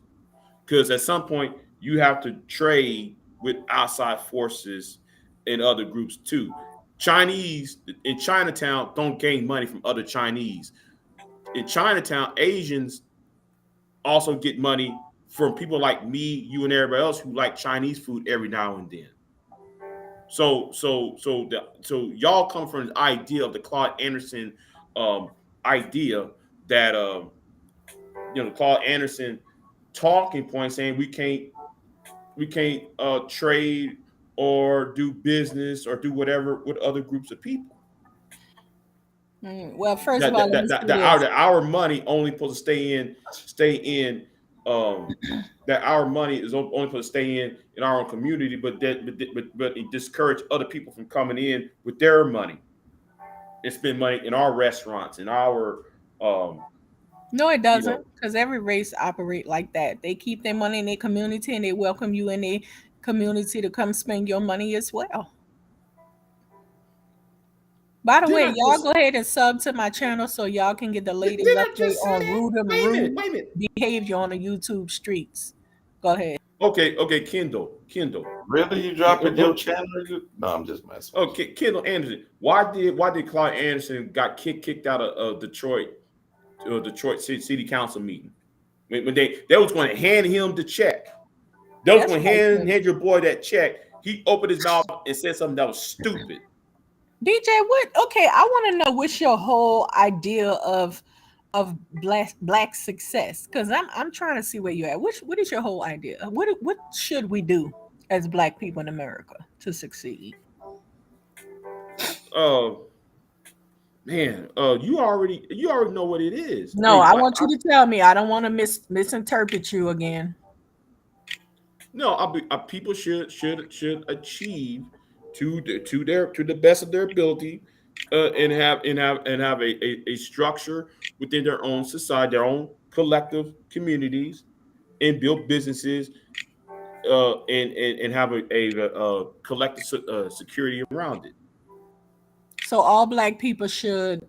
because at some point you have to trade with outside forces and other groups too. Chinese in Chinatown don't gain money from other Chinese. In Chinatown, Asians also get money from people like me, you, and everybody else who like Chinese food every now and then. So y'all come from the idea of the Claude Anderson idea that Claude Anderson talking point saying we can't trade or do business or do whatever with other groups of people. Well, first of That all, that let me that, say that, this. our money only supposed to stay in that our money is only supposed to stay in our own community, but it discourage other people from coming in with their money and spend money in our restaurants, in our No, it you doesn't, know. because every race operate like that. They keep their money in their community and they welcome you in their community to come spend your money as well. By the way, Didn't I y'all just go ahead and sub to my channel so y'all can get the latest didn't I update just say on that? rude and Wait a minute, rude wait a minute. behavior on the YouTube streets. Go ahead. Okay, Kendall. Really, you dropping your What, channel? No, I'm just messing with okay, Kendall Anderson. Why did Claude Anderson got kicked out of Detroit City Council meeting when they was going to hand him the check? They was That's going to right. hand your boy that check. He opened his mouth and said something that was stupid. DJ, what? Okay, I want to know what's your whole idea of black success, because I'm trying to see where you're at. What is your whole idea? What should we do as black people in America to succeed? Uh, man, you already know what it is. I No, mean, I want you to tell me. I don't want to misinterpret you again. no, people should achieve to the best of their ability, and have a structure within their own society, their own collective communities, and build businesses, and have a collective security around it. So all black people should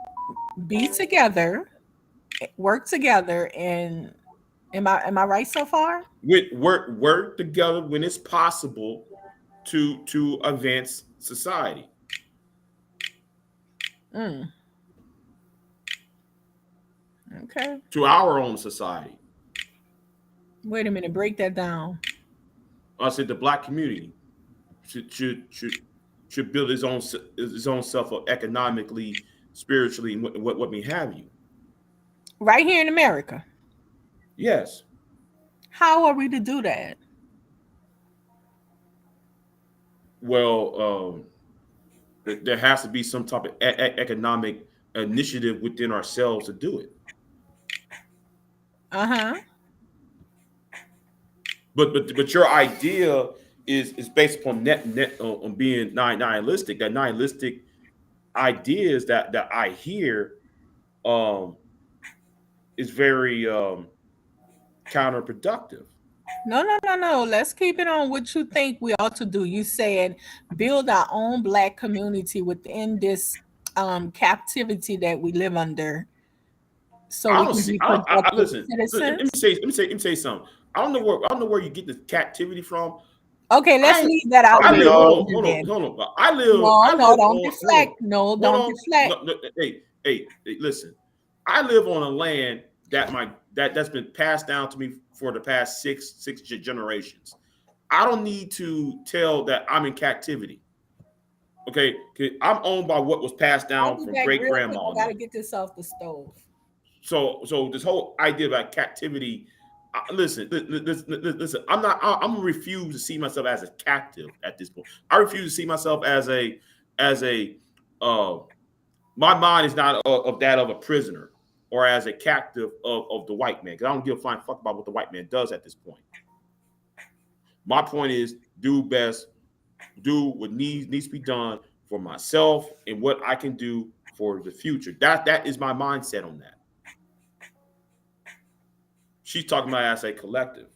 be together, work together, and am I right so far? With work together when it's possible to advance society. Mm, okay. To our own society. Wait a minute. Break that down. I said the black community should build his own self up economically, spiritually, and what may have you. Right here in America. Yes. How are we to do that? Well, there has to be some type of economic initiative within ourselves to do it. Uh-huh. But your idea is based upon on being nihilistic. That nihilistic ideas that I hear is very counterproductive. No. Let's keep it on what you think we ought to do. You said build our own black community within this captivity that we live under, so I we don't can see. be productive Listen. Let me citizens. say something. I don't know where you get the captivity from. Okay, let's I leave that out I in the live. y'all. beginning then. Hold on. I live. No, I no, live don't on. Hold deflect. on. No, Hold don't on. deflect. No, hey, listen. I live on a land that's been passed down to me for the past six generations. I don't need to tell that I'm in captivity. Okay, I'm owned by what was passed I'll down be from back great real quick. grandma I and gotta them. get this off the stove. So this whole idea about captivity, listen. I'm gonna refuse to see myself as a captive at this point. I refuse to see myself as a. Uh, my mind is not of that of a prisoner or as a captive of the white man, because I don't give a flying fuck about what the white man does at this point. My point is do best, do what needs to be done for myself and what I can do for the future. That is my mindset on that. She's talking about as a collective.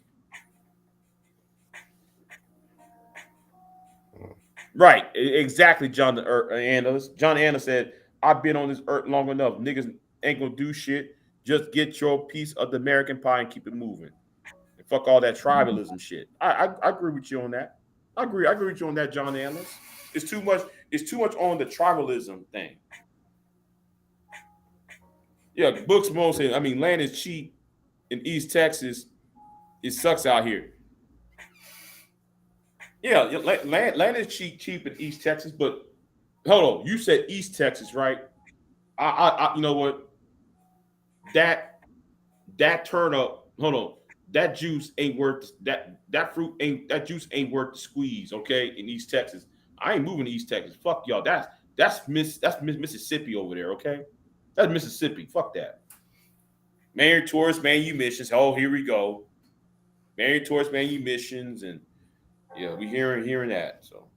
Right, exactly, John Anna. John Anna said, I've been on this earth long enough. Niggas ain't gonna do shit. Just get your piece of the American pie and keep it moving. And fuck all that tribalism shit. I agree with you on that. I agree with you on that, John Anna. It's too much. it's too much on the tribalism thing. Yeah, books mostly. I mean, land is cheap in East Texas. It sucks out here. Yeah, land is cheap in East Texas, but hold on, you said East Texas, right? You know what? That turnip, hold on, that juice ain't worth that fruit ain't that juice ain't worth the squeeze. Okay, in East Texas, I ain't moving to East Texas. Fuck y'all. That's Mississippi over there. Okay, that's Mississippi. Fuck that. Married tourist manumissions. Oh, here we go. Married tourist manumissions, and yeah, we hearing that. So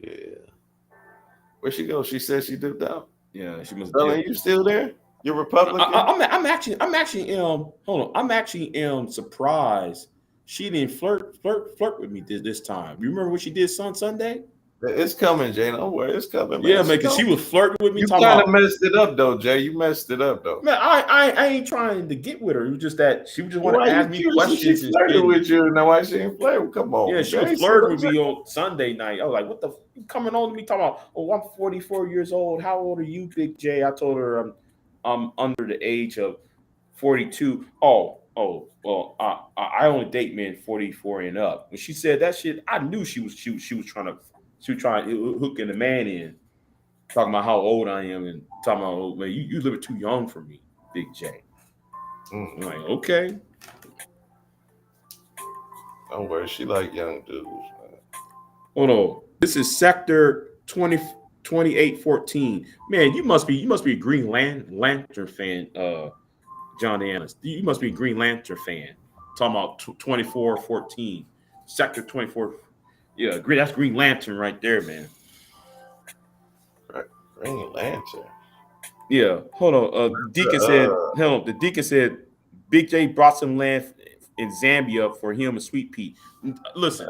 Yeah. Where'd she go? She said she dipped out. yeah, she must. Darling, you still there? You're Republican? I'm actually hold on. I'm actually surprised she didn't flirt with me this time. You remember what she did Sunday? It's coming, Jay. Don't worry. It's coming, man. Yeah, man, because she was flirting with me. You kind of messed it up, though, Jay. You messed it up, though. Man, I ain't trying to get with her. It was just that she just wanted to ask me questions. She flirted with you. Now why she ain't flirting? Come on. Yeah, she was flirting with me on Sunday night. I was like, what the you coming on to me talking about, oh, I'm 44 years old. How old are you, Big J? I told her I'm under the age of 42. Well, I only date men 44 and up. When she said that shit, I knew she was trying to hook in the man in, talking about how old I am and talking about, oh, man, you live too young for me, Big J. I'm like, okay. Don't worry, she like young dudes, man. Hold on. This is Sector 2814. Man, you must be a Green Lantern fan, John Annis. You must be a Green Lantern fan. Talking about 2414. Sector 24. Yeah, that's Green Lantern right there, man. Green Lantern. Yeah, hold on. The deacon said Big J brought some land in Zambia for him and Sweet Pea. Listen.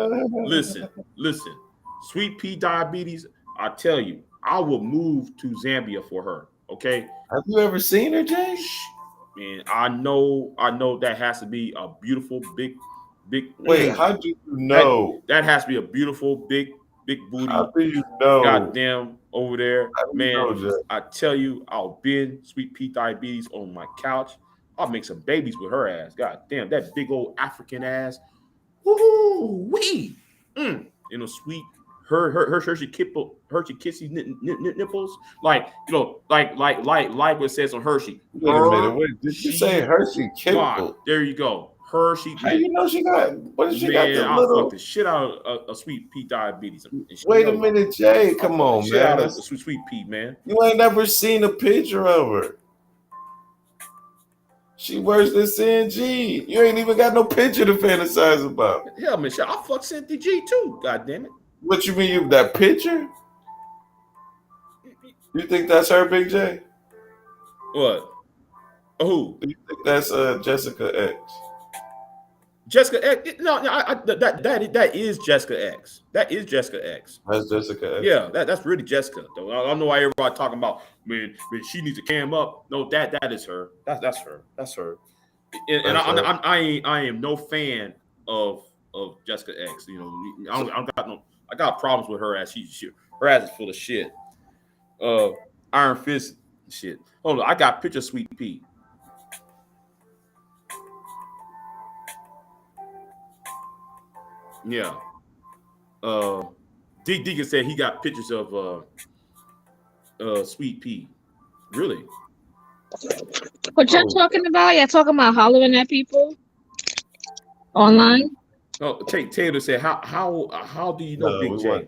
Sweet Pea diabetes, I tell you, I will move to Zambia for her. Okay. Have you ever seen her, Jay? Man, I know that has to be a beautiful big. Wait, how do you know? That has to be a beautiful big booty. How do you know? Goddamn over there, man. Know, I tell you, I'll bend Sweet Pea diabetes on my couch. I'll make some babies with her ass. God damn, that big old African ass. Woo wee. You know, sweet. Her Hershey Kissy nipples, like what it says on Hershey. Wait a minute, wait, did you say Hershey Kipple? There you go. Hershey. How you know she got? What did she got? I fucked the shit out of Sweet Pea diabetes. Wait a minute, Jay. Come on, shit man. Out of Sweet Pea, man. You ain't never seen a picture of her. She worse than CNG. You ain't even got no picture to fantasize about. Yeah, man. I fuck Cynthia G too. God damn it. What you mean, that picture? You think that's her, Big J? What? Who? You think that's Jessica X? Jessica X? No, that is Jessica X. That is Jessica X. That's Jessica X. Yeah, that's really Jessica. Though I don't know why everybody talking about man she needs to cam up. No, that is her. That's her. That's her. And I am no fan of Jessica X. You know, I got problems with her ass. Her ass is full of shit. Iron Fist shit. Hold on, I got picture Sweet Pea. Yeah. Deacon said he got pictures of Sweet Pea. Really? What y'all talking about? Y'all talking about hollering at people online? Oh, Taylor said, "How do you know Big J?"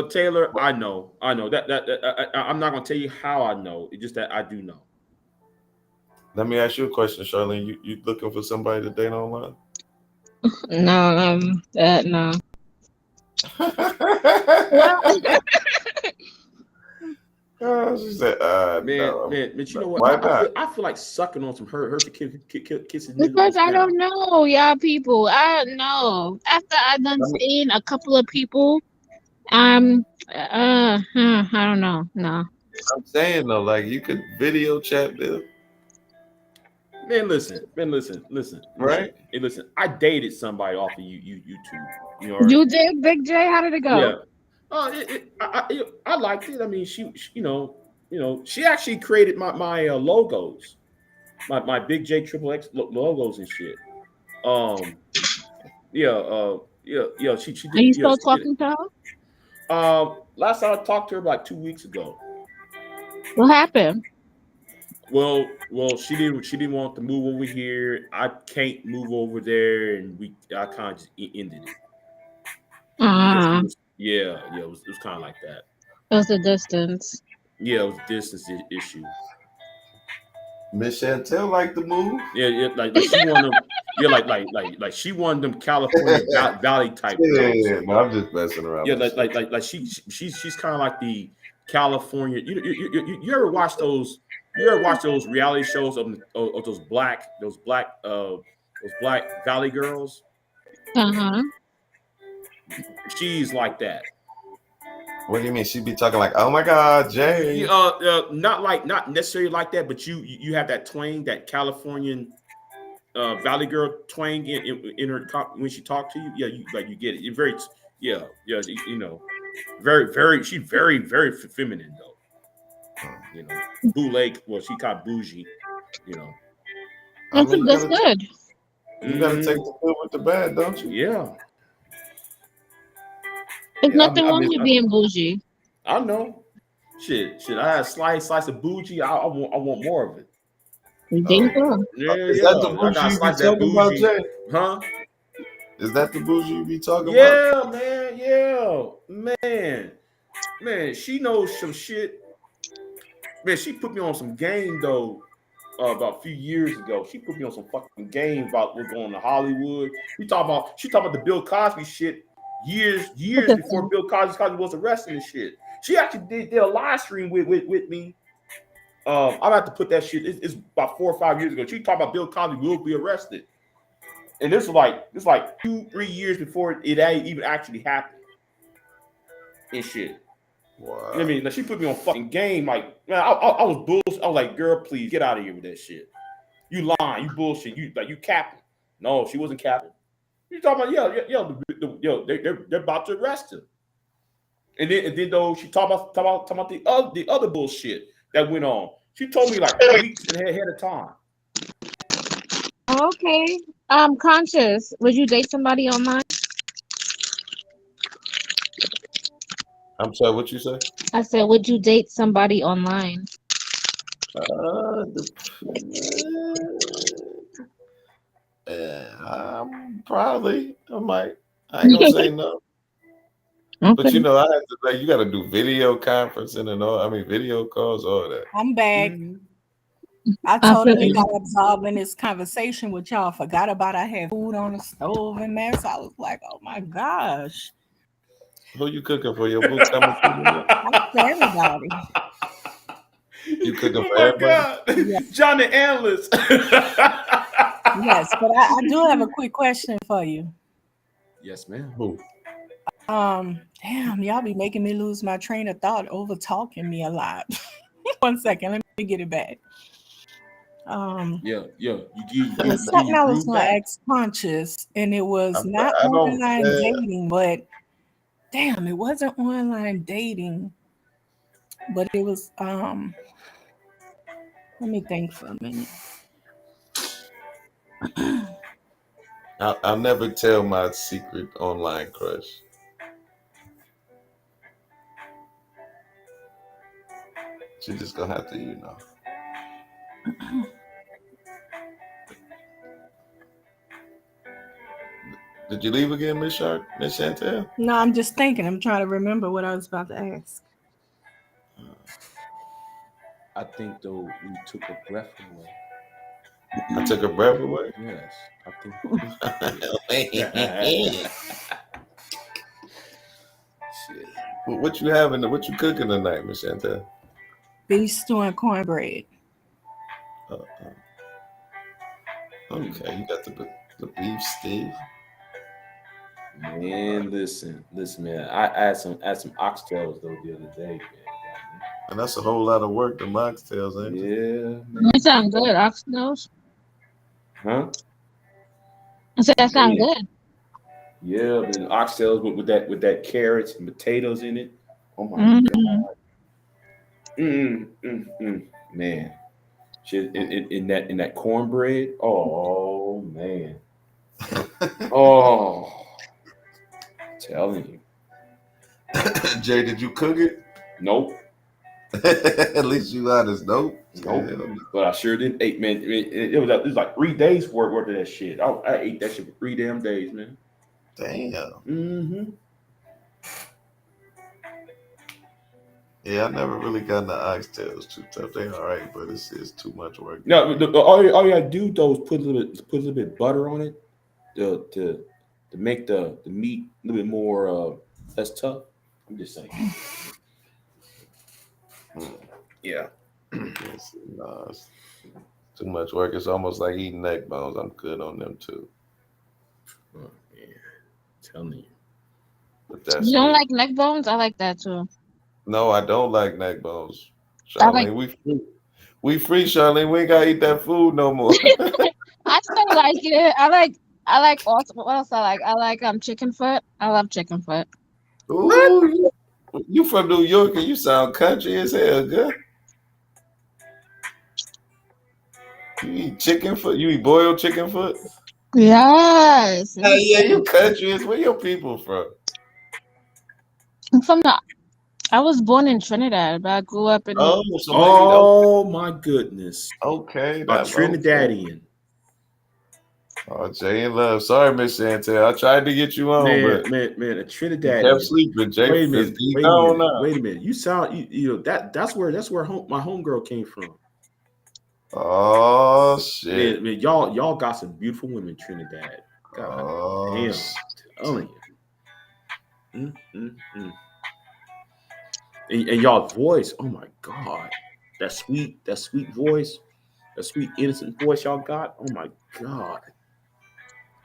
Taylor, I know that I'm not gonna tell you how I know. It's just that I do know. Let me ask you a question, Charlene. You looking for somebody to date online? No, no. She said, man, no. man, but you know what? Why not? I feel like sucking on some Hershey Kisses. Because I don't know, y'all people. I don't know. After I done seen a couple of people, I don't know. No. I'm saying though, like you could video chat, Bill. Man, listen. Right? Hey, listen. I dated somebody off of YouTube. You know, You did, Big J? How did it yeah. go? I liked it. I mean, she she actually created my logos, my Big J Triple X logos and shit. Um, yeah. She Are did. you Yeah, still she did talking to her? it. Last time I talked to her like 2 weeks ago. What happened? Well, she didn't want to move over here. I can't move over there, and I kind of just ended it. Uh, It was kind of like that. it was the distance. Yeah, it was a distance issue. Miss Chantel like the move. Yeah, like she wanted them. Yeah, like she wanted them California Valley type girls. Yeah, no, I'm just messing around. Yeah, Miss Chantel. like she's kind of like the California. You ever watch those? You ever watch those reality shows of those black Valley girls? Uh-huh. She's like that. What do you mean? She be talking like, "Oh my God, Jay." Not necessarily like that, but you have that twang, that Californian Valley girl twang in her when she talked to you. Yeah, you get it. You're very very she's very feminine though. You know, boule. Well, she called bougie. You know. I That's mean, that's good. you gotta take the good with the bad, don't you? Yeah. There's Yeah, nothing wrong with being bougie. I know. Shit. I had a slice of bougie. I want more of it. You think so? Is that the I got bougie a you be slice of that talking about, bougie. Jay? Huh? Is that the bougie you be talking about? Yeah, man. Yeah, man. She knows some shit. Man, she put me on some game though. About a few years ago, she put me on some fucking game about what's going on in Hollywood. She talking about the Bill Cosby shit years before Bill Cosby was arrested and shit. She actually did a live stream with me. I'm have to put that shit. It's about 4 or 5 years ago. She talked about Bill Cosby will be arrested, and this was like 2-3 years before it even actually happened and shit. Wow. You know what I mean? Like, she put me on fucking game. Like, man, I was bullshit. I was like, girl, please get out of here with that shit. You lying, you bullshit, you capping. No, she wasn't capping. You talking about they're about to arrest her. And then though she talked about the other bullshit that went on. She told me like weeks ahead of time. Okay. Conscious. Would you date somebody online? I'm sorry, what you say? I said, would you date somebody online? Probably. I might. I ain't gonna say no. Okay. But you know, I have to like you got to do video conferencing and all. I mean, video calls, all that. I'm back. Mm-hmm. I totally got absorbed in this conversation with y'all. Forgot about I had food on the stove and man. So I was like, oh my gosh. Who you cooking for? Your boo coming for everybody. You cooking for everybody? Yeah. John the Analyst. Yes, but I do have a quick question for you. Yes, ma'am. Who? Damn, y'all be making me lose my train of thought, over talking me a lot. 1 second, let me get it back. You something I was gonna ask Conscious, and it was not online dating, but damn, it wasn't online dating, but it was let me think for a minute. I'll never tell my secret online crush. She's just gonna have to, you know. Did you leave again, Miss Chantel? No, I'm just thinking. I'm trying to remember what I was about to ask. I think though we took her breath away. I took her breath away? Yes, I think. Shit. What you having? What you cooking tonight, Miss Chantel? Beef stew and cornbread. Okay, you got the beef stew. Man, listen, man. I had some oxtails though the other day, man. And that's a whole lot of work, the oxtails, ain't it? Yeah. They sound good, oxtails. Huh? So that sound Man. good. Yeah, man. Oxtails with that carrots and potatoes in it. Oh my Mm. man. Shit, in that cornbread. Oh man. Oh, telling you. Jay, did you cook it? Nope. At least you honest. Nope. Nope. Hell no. But I sure did ate, man. It was like 3 days worth of that shit. I ate that shit for 3 damn days, man. Damn. Mm-hmm. Yeah, I never really got the oxtails too tough. They all right, but it's too much work. No, all you gotta do though is put a little bit of butter on it to make the meat a little bit more less tough. I'm just saying. Yeah. It's, nah, it's too much work. It's almost like eating neck bones. I'm good on them too. Oh, man. Telling you. But that's You don't me. like neck bones? I like that too. No, I don't like neck bones. I like. Charlene, we free, Charlene. We ain't gotta eat that food no more. I still like it. I like also. What else I like? I like chicken foot. I love chicken foot. Ooh, you from New York and you sound country as hell, girl. You eat chicken foot? You eat boiled chicken foot? Yes. Hey, yeah, you country is where your people from? I'm from the. I was born in Trinidad, but I grew up in. Oh, so maybe Oh my goodness. okay. A That okay. Trinidadian. Oh, Jay in love. Sorry, Miss Chantel. I tried to get you on, but Man, a you Trinidadian. kept sleeping. Jay, Wait a let's minute. get on now. Wait a minute. You sound you know that's where my homegirl came from. Oh shit. Man, y'all got some beautiful women in Trinidad. God damn, Shit. I'm telling you. And y'all voice, oh my god, that sweet voice, that sweet innocent voice y'all got. Oh my god,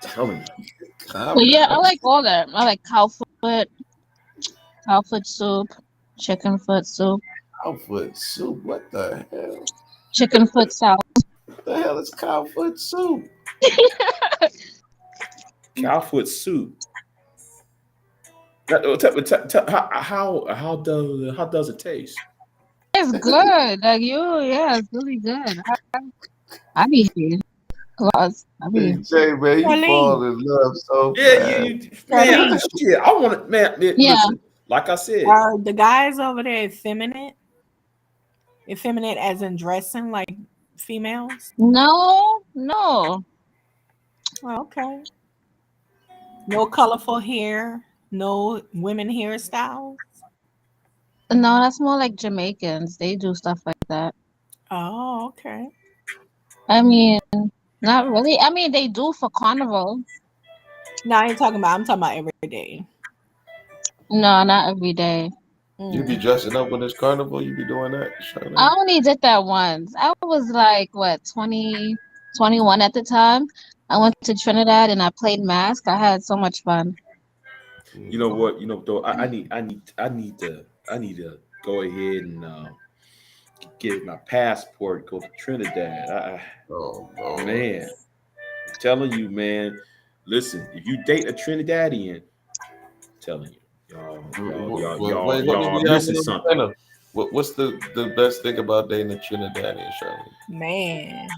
I'm telling you. But yeah, I like all that. I like cow foot soup, chicken foot soup, Cow foot soup. What the hell? chicken foot salad. What the hell is cow foot soup? Cow foot soup. How does it taste? It's good. Like yeah, it's really good. I be here. Claus. I Hey, be. Jay, man, you fall in love so Yeah, fast. man, shit. I want to, man. Yeah. Listen, like I said, Are the guys over there effeminate? Effeminate as in dressing like females? No. Oh, okay. No colorful hair, no women hairstyles. No, that's more like Jamaicans. They do stuff like that. Oh, okay. I mean, not really. I mean, they do for carnival. No, I ain't talking about. I'm talking about every day. No, not every day. You be dressing up when it's carnival. You be doing that, Charlene? I only did that once. I was like, what, 20, 21 at the time. I went to Trinidad and I played mask. I had so much fun. you know what? You know, though, I need to go ahead and get my passport. Go to Trinidad. Oh, Lord. Man, I'm telling you, man. Listen, if you date a Trinidadian, I'm telling you, y'all missing something. What's the best thing about dating a Trinidadian, Charlene? Man.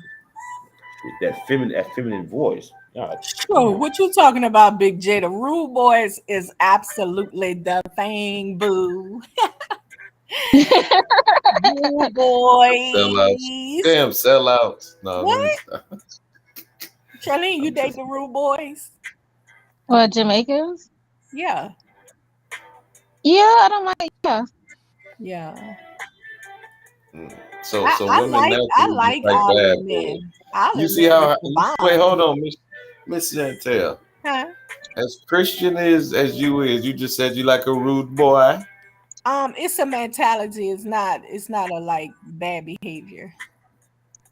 That feminine voice. God, Oh, what you talking about, Big J? The Rude Boys is absolutely the thing, boo. Rude Boys. Sellouts. Damn sellouts. No, What? let me stop. Charlene, you date the Rude Boys? What, Jamaicans? Yeah. Yeah, I don't mind. Yeah. Yeah. So I women like naturally like olive bad men. boys. Olive You see men how? is the bomb. Wait, hold on, Miss Chantel. Huh? As Christian as you is, you just said you like a rude boy. It's a mentality. It's not a like bad behavior.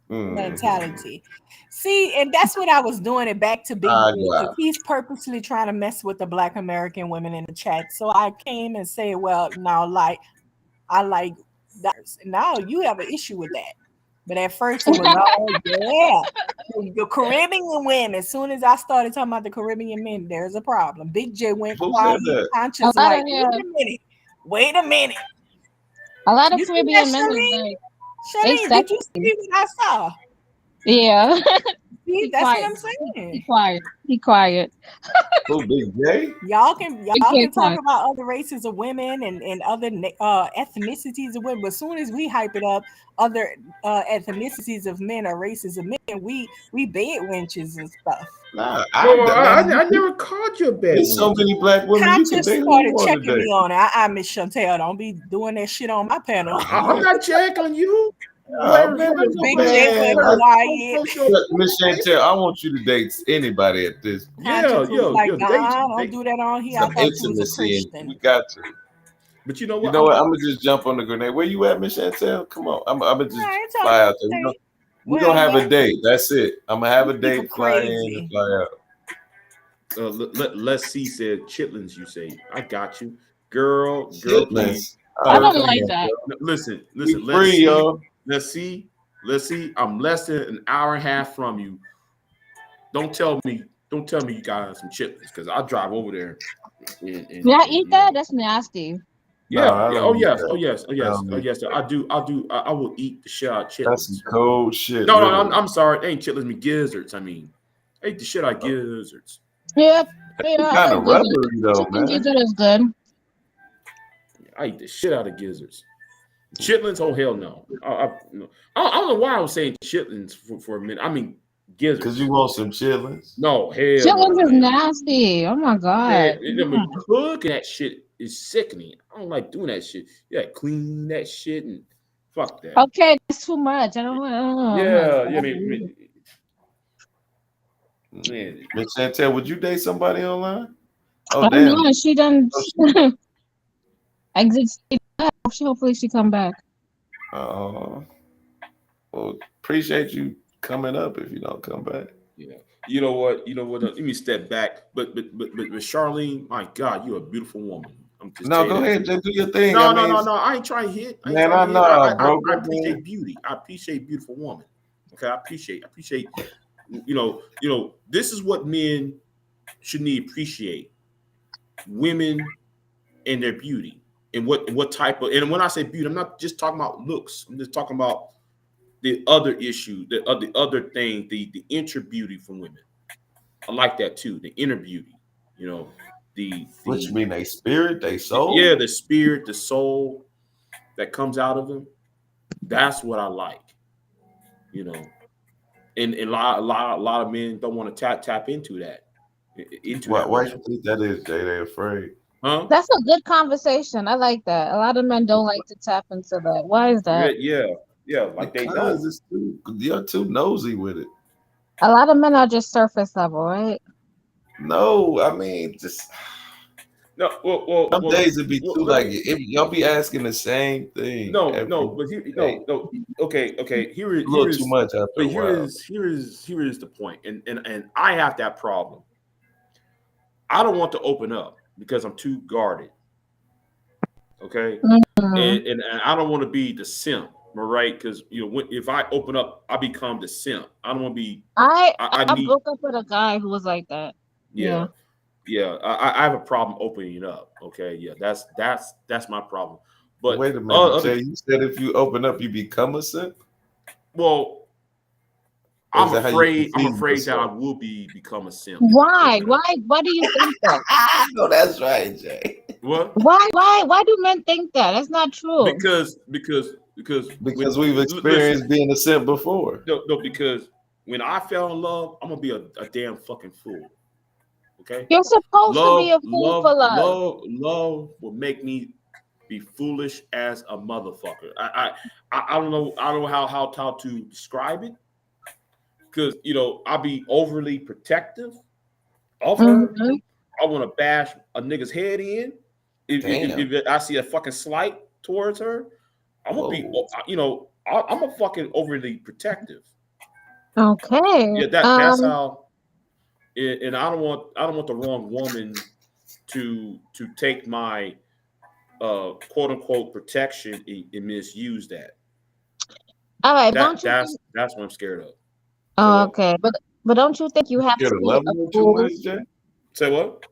Mentality. See, and that's what I was doing it back to Big J. He's purposely trying to mess with the Black American women in the chat. So I came and say, well, now like I like that. Now you have an issue with that. But at first it was, oh yeah. The Caribbean women. As soon as I started talking about the Caribbean men, there's a problem. Big J went Who quiet, said that? conscious, A lot like, of wait a minute. a lot of You see Caribbean that, men is Charlene? like they Charlene, did you sexy. see what I saw? Yeah. See, He that's what quiet. I'm He saying. quiet. He quiet. Who, Big J? Y'all Big J can talk quiet. about other races of women and other ethnicities of women, but as soon as we hype it up, other ethnicities of men or races of men, we bed wenches and stuff. Nah, No, man, I never called you a bad there's so wench. many black women you can Conscious date who you started want to checking me date. on it. Miss Chantel, don't be doing that shit on my panel. I'm not checking on you. Oh, man, Big J went quiet. Miss Chantel, I want you to date anybody at this. Conscious was like, nah, don't do that on here. I Some thought you was a intimacy, and Christian. we got to. But you know You what? know what? I'm gonna just jump on the grenade. Where you at, Miss Chantel? Come on. I'm gonna just I ain't fly out talking there. about We're gonna have a well, date. That's it. I'm gonna have a people date, fly in and crazy. fly out. Let's see. Said chitlins. You say I got you, girl, please. Chitlins. I don't come like on, that. bro. Listen. We Let's free, see. y'all. Let's see. I'm less than an hour and a half from you. Don't tell me you got some chitlins because I'll drive over there. Y'all eat that? That's nasty. Yeah. I Yeah. don't Oh eat yes. that. Oh yes. Oh I yes. don't Oh eat yes. I do. I will eat the shit out of chitlins. That's some cold shit. No, really. I'm sorry. They ain't chitlins. Me gizzards. I mean, I ate the shit out of gizzards. Yep. Yeah, I Kind like of gizzard. rubbery though, Chicken man. gizzard is good. I eat the shit out of gizzards. Chitlins? Oh hell no. I don't know why I was saying chitlins for a minute. I mean gizzards. Because you want some chitlins. No, hell Chitlins no, is man. nasty. Oh my god. Man, cooking that shit is sickening. I don't like doing that shit. You gotta clean that shit and fuck that. Okay, that's too much. I don't want. Yeah, man. Miss Chantel, would you date somebody online? Oh I damn. know she done Oh, exit. Hopefully she come back. well, appreciate you coming up if you don't come back. Yeah. You know what? Let me step back. But Charlene, my God, you're a beautiful woman. I'm just No, go ahead, just do your thing. No, I mean, no. I ain't trying to hit. I appreciate beauty. I appreciate beautiful woman. Okay, I appreciate. This is what men should need to appreciate. Women and their beauty. And what type of, and when I say beauty, I'm not just talking about looks. I'm just talking about the other issue, the other thing, the inner beauty from women. I like that too, the inner beauty. Which mean they spirit, they soul. Yeah, the spirit, the soul that comes out of them. That's what I like. And a lot of men don't want to tap into that. Why you think that is, Jay? They afraid. Huh? That's a good conversation. I like that. A lot of men don't like to tap into that. Why is that? Yeah, like they know. You're too nosy with it. A lot of men are just surface level, right? No, I mean just no. Some days it be too like y'all be asking the same thing. No. Okay. Here is too much after but a while. Here is the point, and I have that problem. I don't want to open up because I'm too guarded. Okay, and I don't want to be the simp, right? Because if I open up, I become the simp. I don't want to be. I broke up with a guy who was like that. Yeah. I have a problem opening it up. Okay, yeah, that's my problem. But wait a minute, Jay, you said if you open up, you become a simp. Well, I'm afraid that I will become a simp. Why? Why do you think that? No, that's right, Jay. What? Why do men think that? That's not true. Because we've experienced being a simp before. No, because when I fell in love, I'm gonna be a damn fucking fool. Okay? You're supposed to be a fool for love. Love will make me be foolish as a motherfucker. I don't know how to describe it. Because I'll be overly protective of her. I want to bash a nigga's head in. If I see a fucking slight towards her, I'm gonna be I'm a fucking overly protective. Okay. Yeah, that's how. And I don't want the wrong woman to take my quote unquote protection and misuse that. All right, that's what I'm scared of. Say Oh, what? okay, but don't you think you You have scared to of be a loving her too fool? much, Jay? Say what?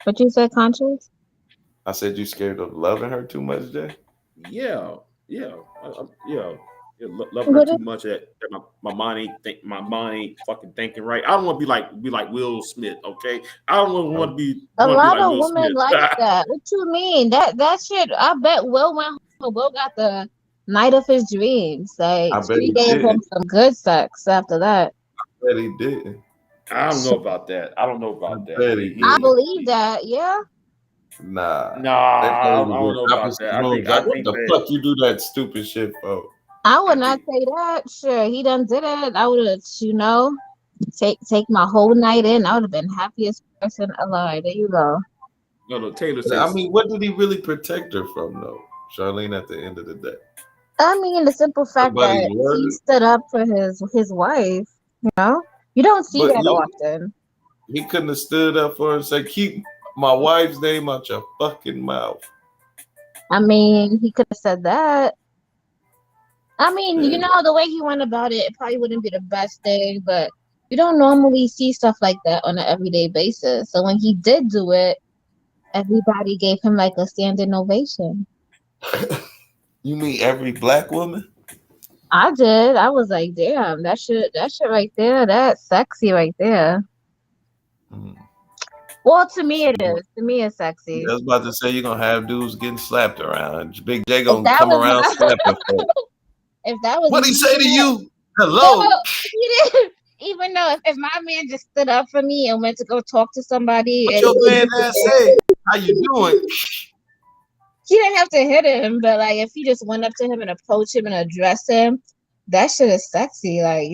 What you said, conscious? I said you scared of loving her too much, Jay. Yeah, yeah, yeah. Yeah, loving her But too much that my mind my mind ain't fucking thinking right. I don't want to be like Will Smith. Okay, I don't want to be a lot like of Will women Smith. like that. What you mean? That shit. I bet Will went home. Will got the night of his dreams. Like I bet she he gave him didn't. some good sex after that. I bet he didn't. I don't know about that. I don't know I about that. bet he I didn't. believe that. Yeah. Nah. They Nah, probably I don't was know in about opposite that. rooms. I Like, what think the that fuck you do that stupid shit for? I I would not think say that. Sure, he done did it. I would have, take my whole night in. I would have been happiest person alive. There you go. no. Taylor I says mean, what did he really protect her from, though, Charlene? At the end of the day, I mean, the simple fact somebody's that he word. stood up for his wife. You know, you don't see But that often. he couldn't have stood up for her and said, "Keep my wife's name out your fucking mouth." I mean, he could have said that. I mean, Yeah. the way he went about it, it probably wouldn't be the best thing, but you don't normally see stuff like that on an everyday basis. So when he did do it, everybody gave him like a standing ovation. You mean every black woman? I did. I was like, damn, that shit right there, that's sexy right there. Mm. Well, to me So it is. To me it's I sexy. was about to say you're gonna have dudes getting slapped around. Big J If gonna that come was around my slapping folks. if that was What he say to my you? man, Hello. well, he didn't even though if my man just stood up for me and went to go talk to somebody What and your man ass say? How you doing? he didn't have to hit him, but like if he just went up to him and approached him and addressed him, that shit is sexy. Like,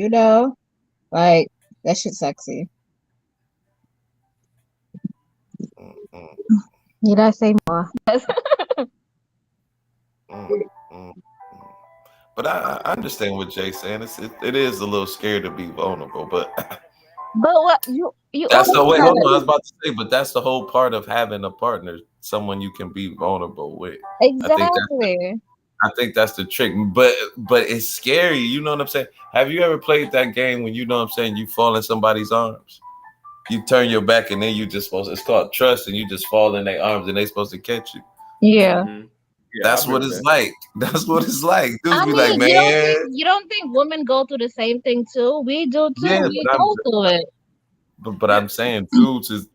like that shit sexy. Mm, Need I say more? mm, mm. But I understand what Jay's saying. It is a little scary to be vulnerable, but But what you that's the always way. Hold on, I was gotta about to say, but that's the whole part of having a partner, someone you can be vulnerable with. I think that exactly. I think that's the trick. But it's scary. You know what I'm saying? Have you ever played that game when you know what I'm saying? You fall in somebody's arms. You turn your back and then you just supposed. It's called trust, and you just fall in their arms and they supposed to catch you. Yeah. hmm yeah, I That's what remember it's that. like. That's what it's like. Dudes I be like, mean, you don't man, think women go through the same thing too? We do too. yeah, We go through it. but Yeah, I'm saying dudes is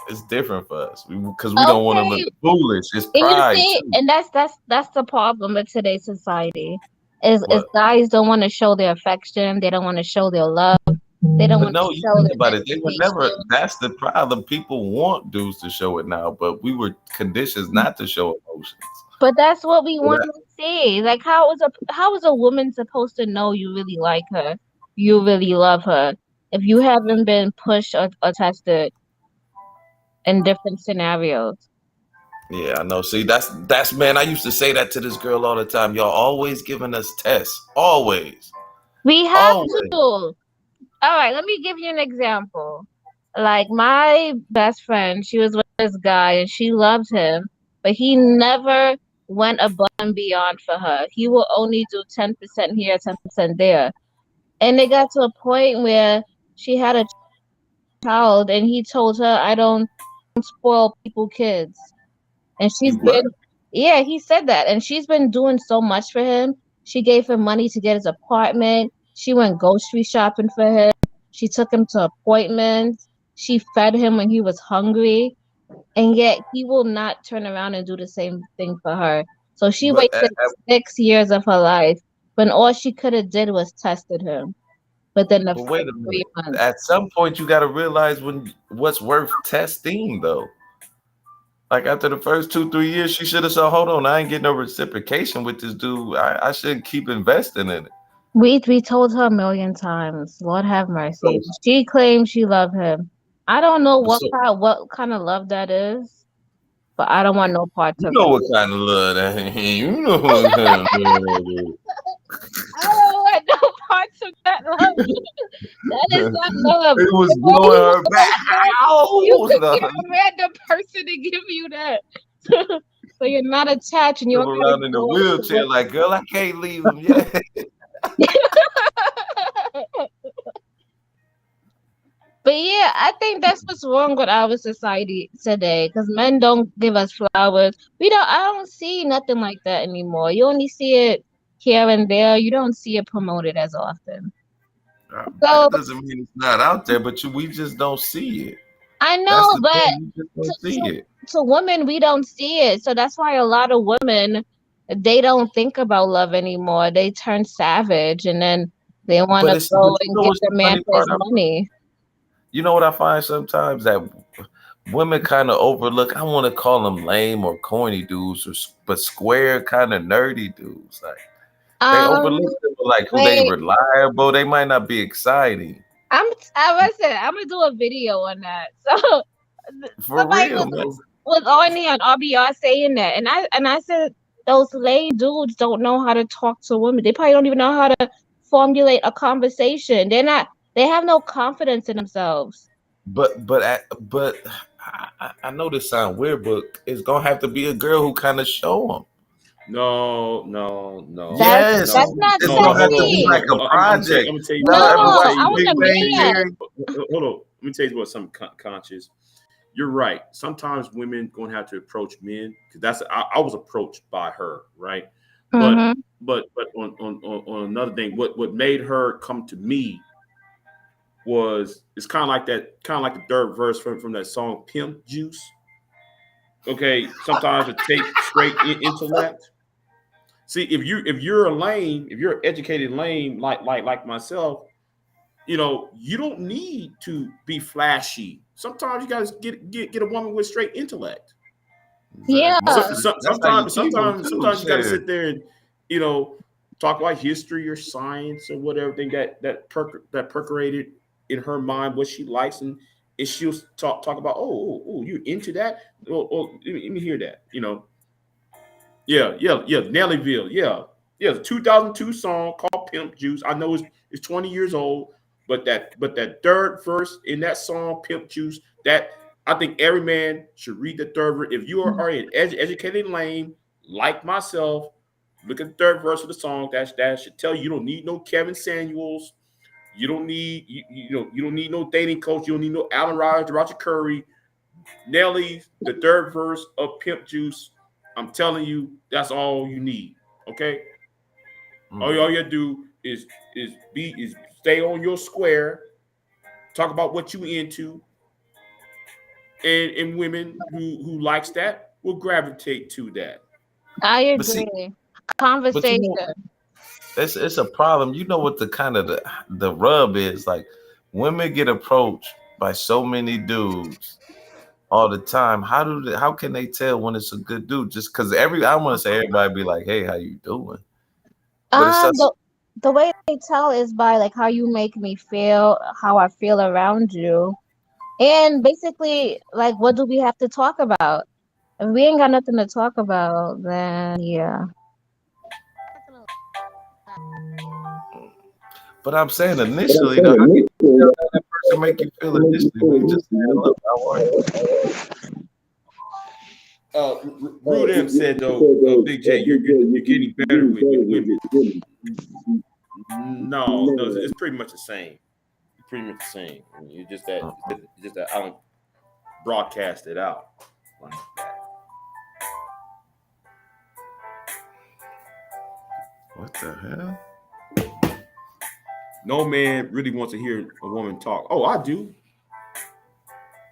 it's different for us because we don't want to look Okay. foolish. It's And you pride see, too. and that's the problem with today's society. Is What? guys don't want to show their affection, they don't want to show their love, they don't But want to no, you show think their about it. They would never. expectations. That's the problem. People want dudes to show it now, but we were conditioned not to show emotions. But that's what we So want to see. Like how is a woman supposed to know you really like her, you really love her, if you haven't been pushed or tested in different scenarios? yeah, I know. See, that's man. I used to say that to this girl all the time. Y'all always giving us tests. Always, We have always. to. All right, let me give you an example. Like my best friend, she was with this guy and she loved him, but he never went above and beyond for her. He will only do 10% here, 10% there. And it got to a point where she had a child and he told her, I don't spoil people kids. And You she's what? been, yeah, he said that. And she's been doing so much for him. She gave him money to get his apartment. She went grocery shopping for him. She took him to appointments. She fed him when he was hungry. And yet he will not turn around and do the same thing for her. So she But wasted 6 years of her life when all she could have did was tested him within the but wait first a three minute. months. At some point, you got to realize when what's worth testing, though. Like after the first 2 3 years, she should have said, "Hold on, I ain't getting no reciprocation with this dude. I shouldn't keep investing in it." We told her a million times, Lord have So, mercy. She claims she loved him. I don't know so what kind of love that is, but I don't want no parts you of know it. what kind of love that is. You know what kind of love that I don't want no parts of that love. That is is. not love. It was If all blowing you her back. want that, you Ow! could No, get a random person to give you that. So you're not attached and you come don't gotta around in a go to wheelchair like, girl, I can't leave him yet. think that's what's wrong with our society today, because men don't give us flowers. I don't see nothing like that anymore. You only see it here and there. You don't see it promoted as often. So That doesn't mean it's not out there, but we just don't see it. I know, That's the but thing. We just to, don't see it. to women, we don't see it. So that's why a lot of women, they don't think about love anymore. They turn savage, and then they want But to it's but go you and know give what's the the man funny his part? money. You know what I find sometimes that women kind of overlook. I want to call them lame or corny dudes, but square kind of nerdy dudes. Like they Um, overlook them, like who they wait, reliable. They might not be exciting I'm gonna do a video on that. So for somebody real, man. was on there on RBR saying that, and I said those lame dudes don't know how to talk to women. They probably don't even know how to formulate a conversation. They have no confidence in themselves. But I know this sound weird, but it's gonna have to be a girl who kind of show them. No, That's Yes, that's no, not it's no. gonna have to Hold be sexy. like on. a project. I'm gonna tell you No, Tell what. I'm gonna everybody tell I you. want big a bang man. theory. Hold on. Let me tell you what. Some conscious. You're right. Sometimes women gonna have to approach men because I was approached by her, right? But Mm-hmm. but on another thing, what made her come to me was it's kind of like the third verse from that song Pimp Juice. Okay, sometimes it takes straight intellect. See, if you're a lame, if you're an educated lame like myself, you don't need to be flashy. Sometimes you guys get a woman with straight intellect. Yeah. Exactly. Most of that's how you keep them too. Sometimes you got to Shit. sit there and you know talk about history or science or whatever thing that percolated in her mind what she likes, and she'll talk about you into that. Let me hear that. Yeah, Nellyville. Yeah, the 2002 song called Pimp Juice. I know it's 20 years old, but that third verse in that song Pimp Juice, that I think every man should read the third verse. If you are an educated lame like myself, look at the third verse of the song. That should tell you don't need no Kevin Samuels. You don't need you don't need no dating coach. You don't need no Allen Rodgers, Roger Curry. Nelly, the third verse of Pimp Juice. I'm telling you, that's all you need. Okay, all you do is stay on your square, talk about what you into, and women who likes that will gravitate to that. I But see, agree. but you know, Conversation. it's a problem. You know what the kind of the rub is? Like women get approached by so many dudes all the time. How can they tell when it's a good dude? Just because I want to say everybody be like, hey, how you doing? But it's such The way they tell is by like how you make me feel, how I feel around you, and basically like what do we have to talk about? If we ain't got nothing to talk about, then yeah. but I'm saying initially though, how can you tell how that person make you feel initially when you just say hello, how are you? Rude M said though, Big J, you're getting better with women. No, it's pretty much the same. It's pretty much the same. I mean, it's just that I don't broadcast it out like that. What the hell? No man really wants to hear a woman talk. Oh, I do.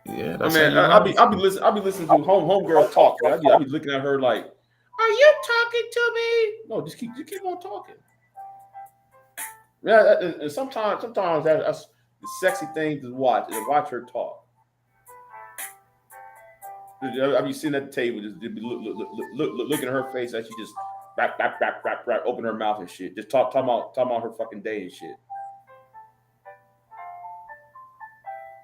Yeah, I that's how mean, you learn. I'll be listening to homegirls talk. Man. I'll be looking at her like, "Are you talking to me?" No, just keep on talking. Yeah, and sometimes that's the sexy thing to watch is watch her talk. I'll be sitting at the table, just be looking at her face as she just open her mouth and shit, just talking about her fucking day and shit.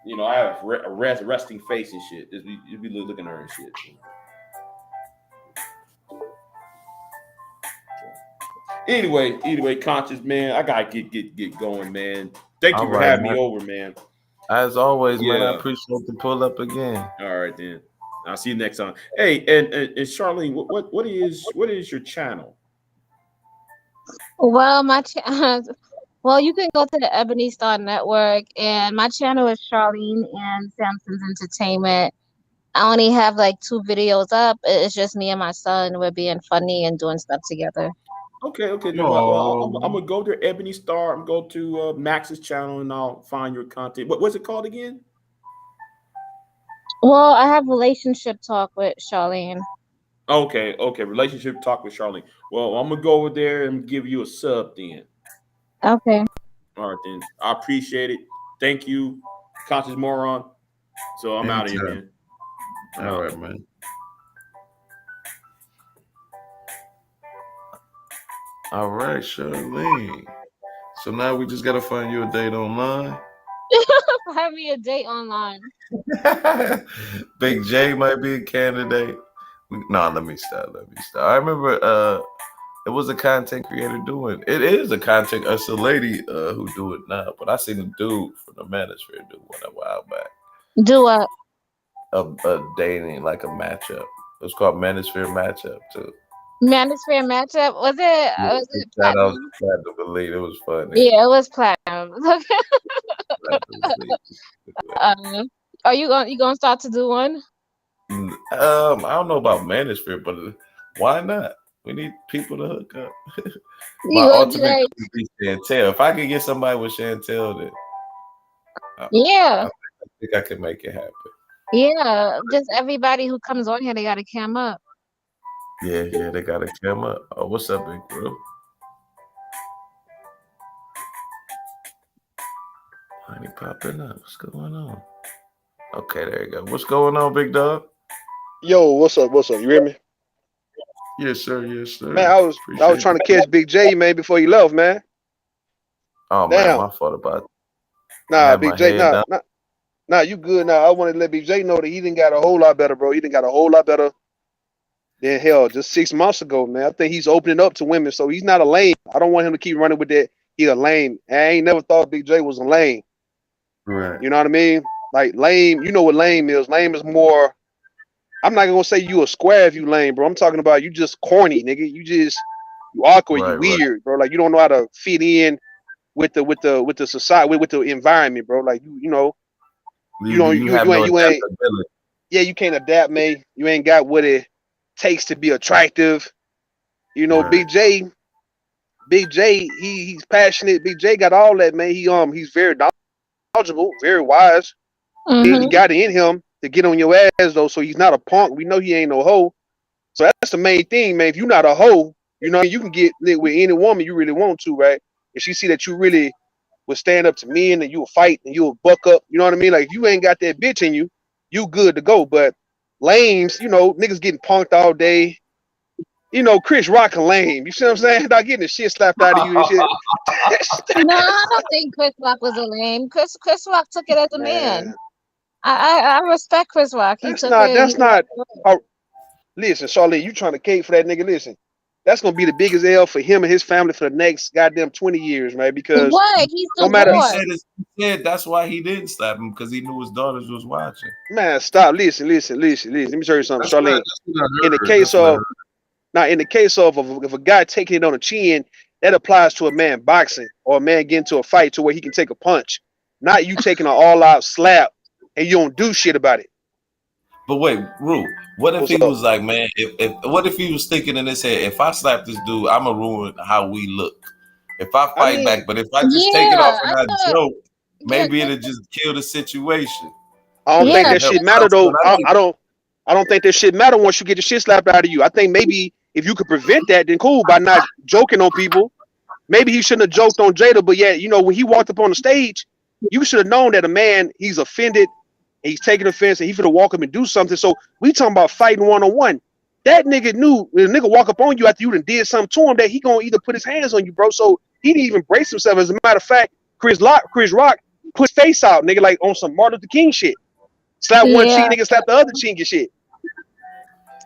I have a resting face and shit. Just be looking at her and shit. Anyway, conscious man, I gotta get going, man. Thank All you for right, having man. me over, man. As always, man, I Yeah. appreciate the pull up again. All right then. I'll see you next time. Hey, and Charlene, what is your channel? Well, Well, you can go to the Ebony Star Network, and my channel is Charlene and Samson's Entertainment. I only have like 2 videos up. It's just me and my son. We're being funny and doing stuff together. Okay. Well, I'm No. gonna go to Ebony Star. I'm gonna go to Max's channel, and I'll find your content. What's it called again? Well, I have relationship talk with Charlene. Okay. Relationship talk with Charlene. Well, I'm gonna go over there and give you a sub then. Okay. All right then. I appreciate it. Thank you, Conscious Moron. So I'm out of here, Anytime. man. I'm All out. right, man. All right, Charlene. So now we just gotta find you a date online. Have me a date online. Big J might be a candidate. No, let me stop. I remember it was a content creator doing it. Is a content, it's a lady who do it now, but I seen a dude from the Manosphere do one a while back. Do what? A dating, like a matchup. It was called Manosphere Matchup too. Manosphere matchup? Was it Shout out platinum? to Platinum Elite. It was funny. Yeah, it was platinum. Platinum Elite. Are you gonna start to do one? I don't know about Manosphere, but why not? We need people to hook up. You My gonna be ultimate like, goal would be Chantel. If I could get somebody with Chantel, then yeah, I think I can make it happen. yeah. Just everybody who comes on here, they gotta cam up. Yeah, they got a camera. Oh, what's up, big bro? Why ain't he popping up? What's going on? Okay, there you go. What's going on, big dog? Yo, what's up? What's up? You hear me? Yes, sir. Yes, sir. Man, I was Appreciate trying to that. catch Big J, man, before he left, man. Oh man, Damn. my fault about it. I Nah, had Big my J, head down. nah, you good now. I want to let Big J know that he didn't got a whole lot better, bro. He didn't got a whole lot better than hell just 6 months ago, man. I think he's opening up to women, so he's not a lame. I don't want him to keep running with that. He a lame. I ain't never thought Big J was a lame. Right. You know what I mean? Like lame, you know what lame is. Lame is more. I'm not gonna say you a square if you lame, bro. I'm talking about you just corny, nigga. You awkward, you Right. weird, bro. Like you don't know how to fit in with the society, with the environment, bro. Like you know, you don't You have no you ain't adaptability. yeah, you can't adapt, man. You ain't got what it takes to be attractive. You know, Right. Big J, he's passionate. Big J got all that, man. He's very knowledgeable, very wise. He got it in him to get on your ass though, so he's not a punk. We know he ain't no hoe. So that's the main thing, man. If you're not a hoe, you know you can get lit with any woman you really want to, right? If she see that you really would stand up to men and you'll fight and you'll buck up, you know what I mean? Like if you ain't got that bitch in you, you good to go. But lames, you know, niggas getting punked all day. You know, Chris Rock a lame. You see what I'm saying? Not getting the shit slapped out of you and shit. No, I don't think Chris Rock was a lame. Chris Rock took it as a man. Man, I respect Chris Rock. He took it. that's not. Oh, listen, Charlotte, you trying to cape for that nigga? Listen, that's gonna be the biggest L for him and his family for the next goddamn 20 years, man. Because What? He's no matter, divorced. He said that's why he didn't slap him, because he knew his daughters was watching. man, stop. Listen. Let me tell you something, That's what Charlene. I In the heard. case That's what I of heard. now, in the case of if a guy taking it on the chin, that applies to a man boxing or a man getting into a fight to where he can take a punch. Not you taking an all-out slap and you don't do shit about it. But wait, Rue, what if What's he up? was like, man, if what if he was thinking in his head, if I slap this dude, I'ma ruin how we look. If I I fight mean, back, but if I just take it off Yeah, and I I thought. joke, Yeah, maybe it'll just kill the situation. I don't Would think yeah. that that help? shit You know what matter I'm saying? though. I don't think that shit matter once you get the shit slapped out of you. I think maybe if you could prevent that, then cool, by not joking on people. Maybe he shouldn't have joked on Jada, but yeah, you know, when he walked up on the stage, you should have known that a man, he's offended, and he's taking offense, and he finna walk up and do something. So we talking about fighting one-on-one. That nigga knew when a nigga walk up on you after you done did something to him that he gonna either put his hands on you, bro. So he didn't even brace himself. As a matter of fact, Chris Rock put his face out, nigga, like on some Martin Luther King shit. Slap one cheek, Yeah. nigga, slap the other cheek and shit.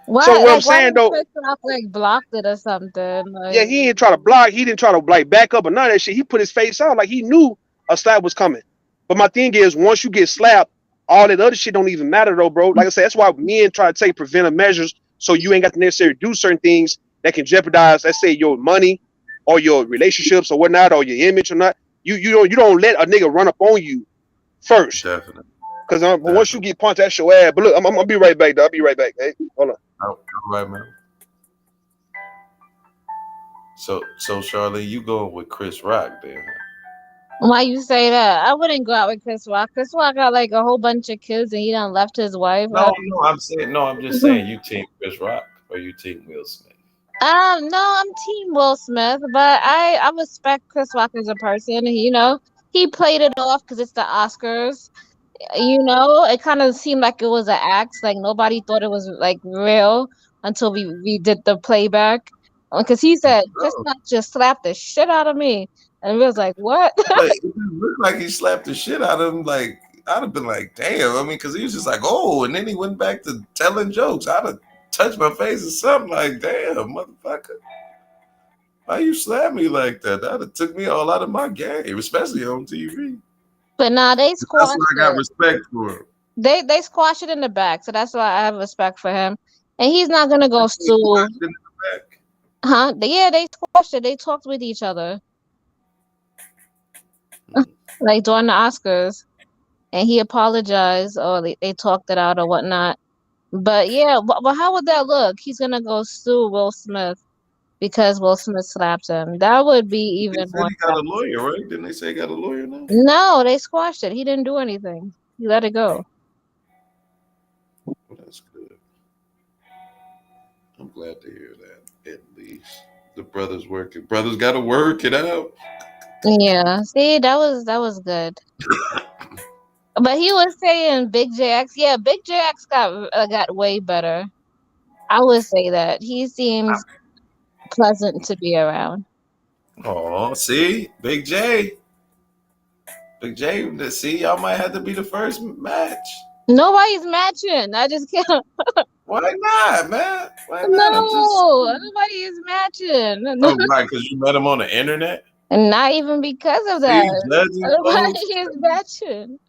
So Why? what I'm Like, why saying did though, Chris Rock like blocked it or something? yeah, Like, he didn't try to block. He didn't try to like back up or none of that shit. He put his face out like he knew a slap was coming. But my thing is, once you get slapped, all that other shit don't even matter though, bro. Like I said, that's why men try to take preventive measures so you ain't got to necessarily do certain things that can jeopardize, let's say, your money or your relationships or whatnot or your image or not. You don't let a nigga run up on you first. Definitely. Cause once you get punched, that's your ass. But look, I'm gonna be right back. Though. I'll be right back. Hey, hold on. All right, man. So Charlie, you going with Chris Rock then? Why you say that? I wouldn't go out with Chris Rock. Chris Rock got like a whole bunch of kids and he done left his wife. No, I'm just saying you team Chris Rock or you team Will Smith. No, I'm Team Will Smith, but I respect Chris Rock as a person. He played it off because it's the Oscars. It kind of seemed like it was an act. Like nobody thought it was like real until we did the playback. Because he said Chris Oh. Rock just slapped the shit out of me, and we was like, what? But it didn't look like he slapped the shit out of him. Like I'd have been like, damn. I mean, because he was just like, oh, and then he went back to telling jokes. I'd have touched my face or something. Like, damn, motherfucker, why you slap me like that? That'd have took me all out of my game, especially on TV. But nah, they That's squashed why I got it. respect for him. They squashed it in the back, so that's why I have respect for him. And he's not gonna go sue. Huh? Yeah, they squashed it. They talked with each other, like during the Oscars, and he apologized, or they talked it out or whatnot. But yeah, but how would that look? He's gonna go sue Will Smith because Will Smith slapped him. That would be They even said more. he got a lawyer, right? Didn't they say he got a lawyer now? No, they squashed it. He didn't do anything. He let it go. Well, that's good. I'm glad to hear that. At least the brothers working. Brothers got to work it out. Yeah, see, that was good. But he was saying Big JX. Yeah, Big JX got way better. I would say that he seems pleasant to be around. Oh, see, Big J. See, y'all might have to be the first match. Nobody's matching. I just can't. Why not, man? Why not? No, nobody is matching. Oh, right, because you met him on the internet? And not even because of See, that. judging Nobody folks. is matching.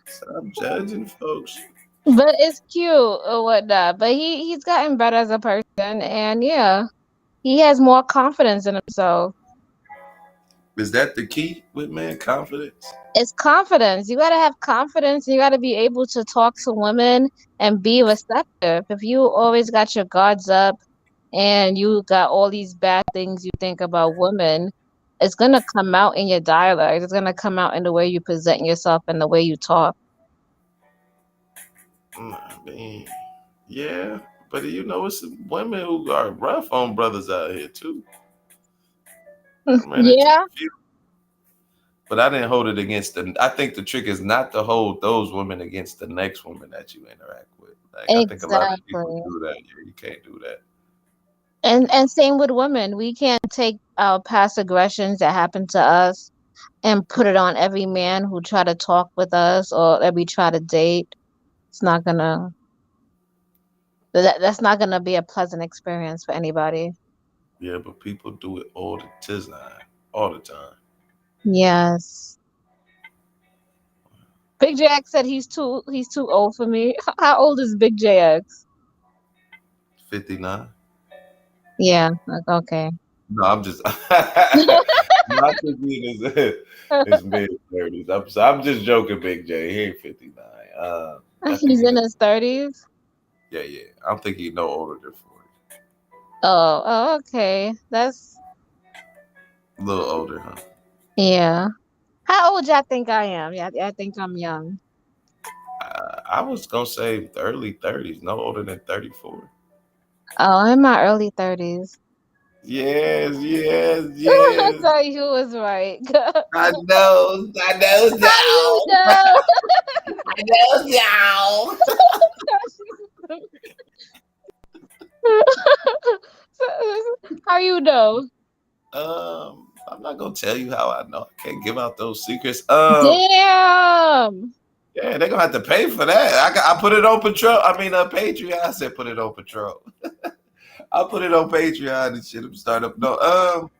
Stop judging folks. But it's cute or whatnot. But he's gotten better as a person, and yeah, he has more confidence in himself. Is that the key with man? Confidence? It's confidence. You gotta have confidence. You gotta be able to talk to women and be receptive. If you always got your guards up and you got all these bad things you think about women, it's gonna come out in your dialogue. It's gonna come out in the way you present yourself and the way you talk. I mean, yeah, but it's women who are rough on brothers out here too. Yeah. But I didn't hold it against them. I think the trick is not to hold those women against the next woman that you interact with. Like I think a lot of people do that. Yeah, you can't do that. And same with women. We can't take our past aggressions that happened to us and put it on every man who try to talk with us or that we try to date. It's not gonna that's not gonna be a pleasant experience for anybody. Yeah, but people do it all the time. Yes. Big JX said he's too old for me. How old is Big JX? 59. Yeah, okay. No, I'm just. I think he is his mid 30s. I'm just joking, Big J. He ain't 59. He's in his 30s. Yeah. I don't think he's no older than 40. Oh, okay. That's A little older, huh? yeah. How old y'all think I am? Yeah, I think I'm young. I was gonna say early 30s, no older than 34. Oh, I'm in my early 30s. Yes. I thought you was right. I know. How do you know? I know, y'all. How you know? I'm not gonna tell you how I know. I can't give out those secrets. Damn. Yeah, they're gonna have to pay for that. I put it on Patrol. Patreon. I said put it on Patrol. I put it on Patreon and shit. Start up. No,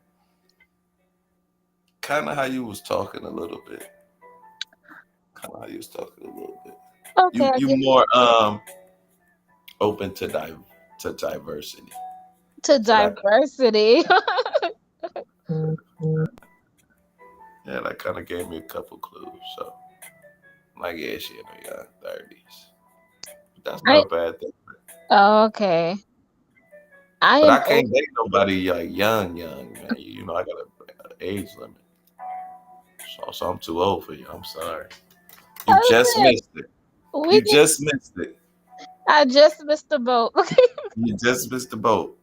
kind of how you was talking a little bit. Okay. You more open to diversity. To diversity. Yeah, that kind of gave me a couple clues. So, like, yeah, she in her young 30s. That's not I a bad thing. okay. I But am I old. can't date nobody like young, man. You know, I got a age limit. So I'm too old for you. I'm sorry. You just Listen, missed it. we You just just missed it. I just missed the boat. You just missed the boat.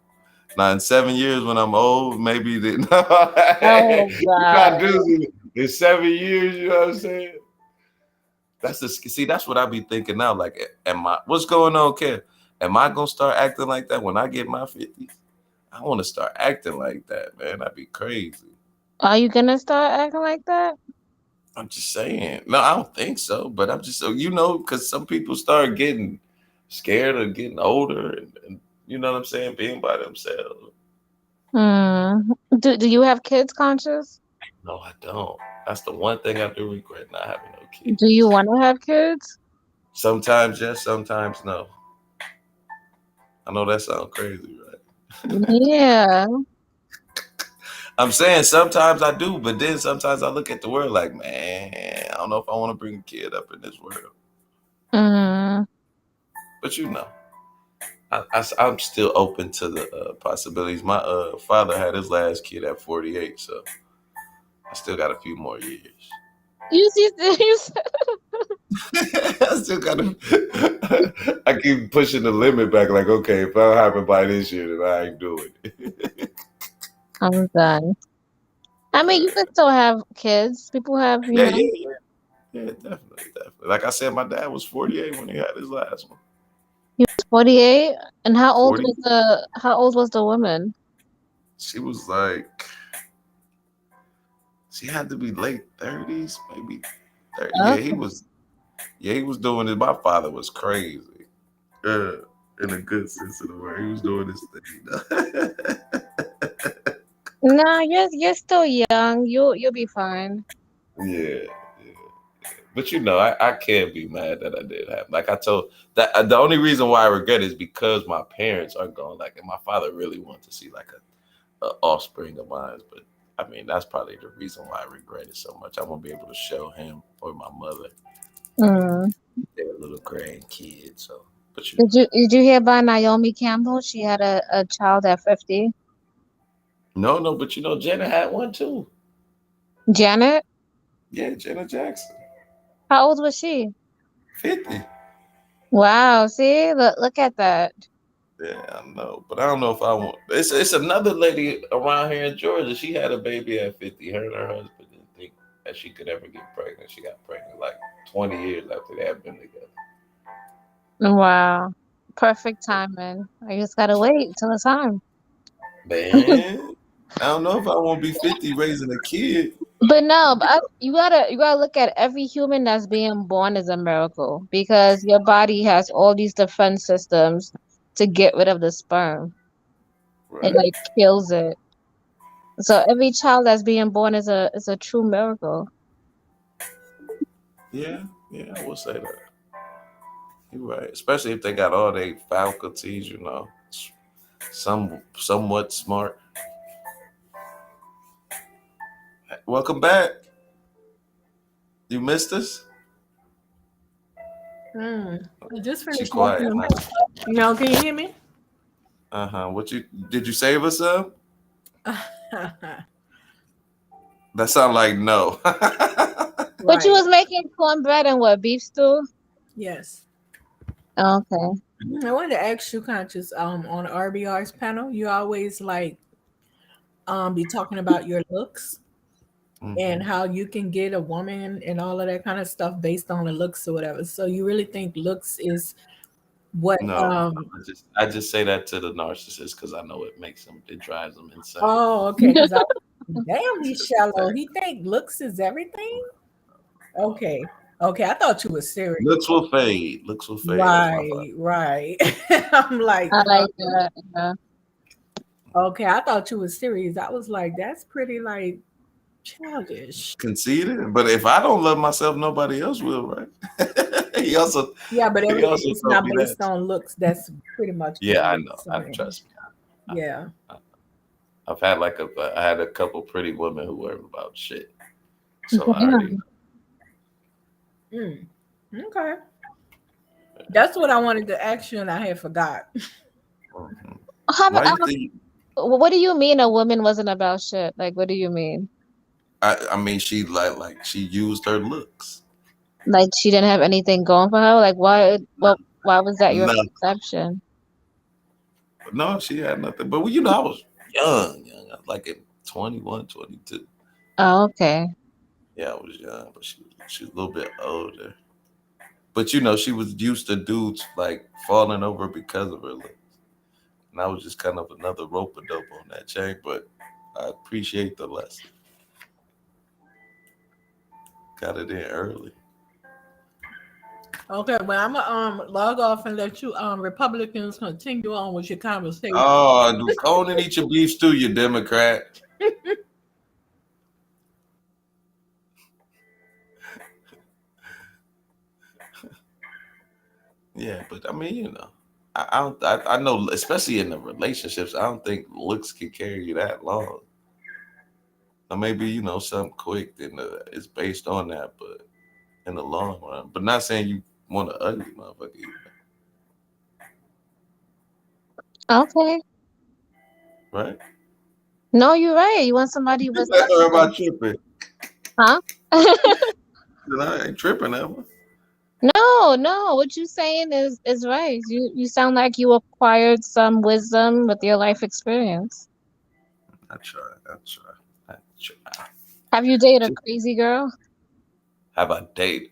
Now in 7 years when I'm old, maybe the Oh you God. gotta do in 7 years, you know what I'm saying? That's the see, that's what I be thinking now. Like, am I what's going on, Kev? Am I gonna start acting like that when I get my 50s? I want to start acting like that, man. That'd be crazy. Are you gonna start acting like that? I'm just saying. No, I don't think so. But I'm just so because some people start getting scared of getting older and you know what I'm saying, being by themselves. Hmm. Do you have kids, Conscious? No, I don't. That's the one thing I do regret not having no Do you kids. want to have kids? Sometimes yes, sometimes no. I know that sounds crazy, right? Yeah. I'm saying sometimes I do, but then sometimes I look at the world like, man, I don't know if I want to bring a kid up in this world. Hmm. But I'm still open to the possibilities. My father had his last kid at 48, so I still got a few more years. You see, you I still got to. I keep pushing the limit back. Like, okay, if I don't happen by this year, then I ain't doing it. I'm done. I mean, you can still have kids. People have, Yeah, yeah, yeah, yeah, definitely, definitely. Like I said, my dad was 48 when he had his last one. He was 48. And Forty. how old was the woman? She was like, she had to be late 30s, maybe 30. Yeah, Okay. he was doing it. My father was crazy. In a good sense of the word. He was doing this thing. No, you're still young. You'll be fine. Yeah, yeah. But I can't be mad that I did have. Like I told that the only reason why I regret it is because my parents are gone. Like, and my father really wanted to see like a offspring of mine. But I mean, that's probably the reason why I regret it so much. I won't be able to show him or my mother Mm. their little grandkids. So, but Did you hear about Naomi Campbell? She had a child at 50. no, but Jenna had one too. Janet? Yeah, Jenna Jackson, How old was she? 50. Wow, see? Look at that. Yeah, I know, but I don't know if I want. It's another lady around here in Georgia. She had a baby at 50. Her and her husband didn't think that she could ever get pregnant. She got pregnant like 20 years after they had been together. Wow. Perfect timing. I just gotta wait till the time. Man, I don't know if I want to be 50 raising a kid. But no, you gotta look at every human that's being born as a miracle because your body has all these defense systems to get rid of the sperm. It Right. like kills it. So every child that's being born is a true miracle. Yeah, I will say that. You're right, especially if they got all their faculties. Somewhat smart. Welcome back. You missed us. I just She finished walking quiet them. now. No, can you hear me? What you did you save us up? That sound like no. But you Right. was making cornbread and what, beef stew? Yes. Okay. I wanted to ask you, Conscious, on RBR's panel, you always like be talking about your looks and Mhm. how you can get a woman and all of that kind of stuff based on the looks or whatever. So you really think looks is what No, I just say that to the narcissist because I know it drives them insane. oh, okay, because I damn, It's he's just a shallow. fact. He think looks is everything. Okay. Okay. I thought you were serious. Looks will fade. Looks will fade. That's my father. Right, right. I'm like, I no. like that. Yeah. Okay, I thought you were serious. I was like, that's pretty like childish. Conceited, but if I don't love myself, nobody else will, right? he also Yeah, but he everything also is told not me based that. on looks. That's pretty much what Yeah, you I were know. I saying. trust me. Yeah. I've had I had a couple pretty women who weren't about shit. So I already Mm. Okay. That's what I wanted to ask you, and I had forgot. know. Mhm. How, Why you think? what do you mean a woman wasn't about shit? Like, what do you mean? I mean, she like she used her looks. Like she didn't have anything going for her? Like why? Well, why was that your No, perception? no, she had nothing. But you know, I was young. I was like at 21, 22. Oh, okay. Yeah, I was young, but she was a little bit older. But you know, she was used to dudes like falling over because of her looks. And I was just kind of another rope a dope on that chain. But I appreciate the lesson. Got it in early. Okay, well, I'm gonna log off and let you Republicans continue on with your conversation. Oh, go on and eat your beef stew, you Democrat. Yeah, but I mean, you know, I don't. I know, especially in the relationships, I don't think looks can carry you that long. Or maybe you know something quick, then it's based on that, but in the long run. But not saying you want an ugly motherfucker, either, Okay. right? No, you're right. You want somebody with Or am I substance. tripping? Huh? I ain't tripping, am I? No, no. What you saying is right. You sound like you acquired some wisdom with your life experience. I try. I try. I try. Have you dated a crazy girl? How about date?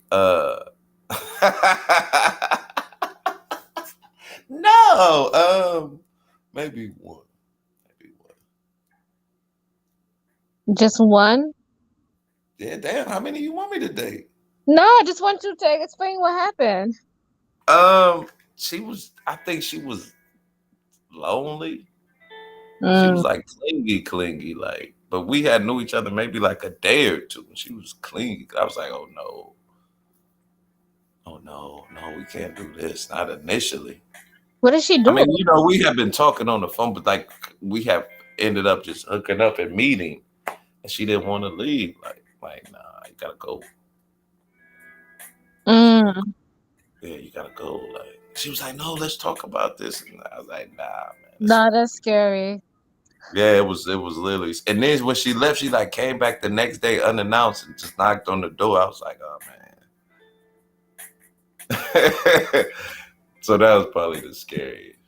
No. Maybe one. Maybe one. Just one? Yeah, damn. How many you want me to date? No, I just want you to explain what happened. She was. I think she was lonely. She Mm. was like clingy, like. But we had knew each other maybe like a day or two, and she was clingy. I was like, oh no, we can't do this. Not initially. What did she I do? mean, you know, we have been talking on the phone, but like we have ended up just hooking up and meeting, and she didn't want to leave. Like, nah, you gotta go. Mm. Yeah, you gotta go. Like, she was like, no, let's talk about this. And I was like, nah, man. Nah, that's scary. Yeah, it was literally. And then when she left, she like came back the next day unannounced and just knocked on the door. I was like, oh man. So that was probably the scariest.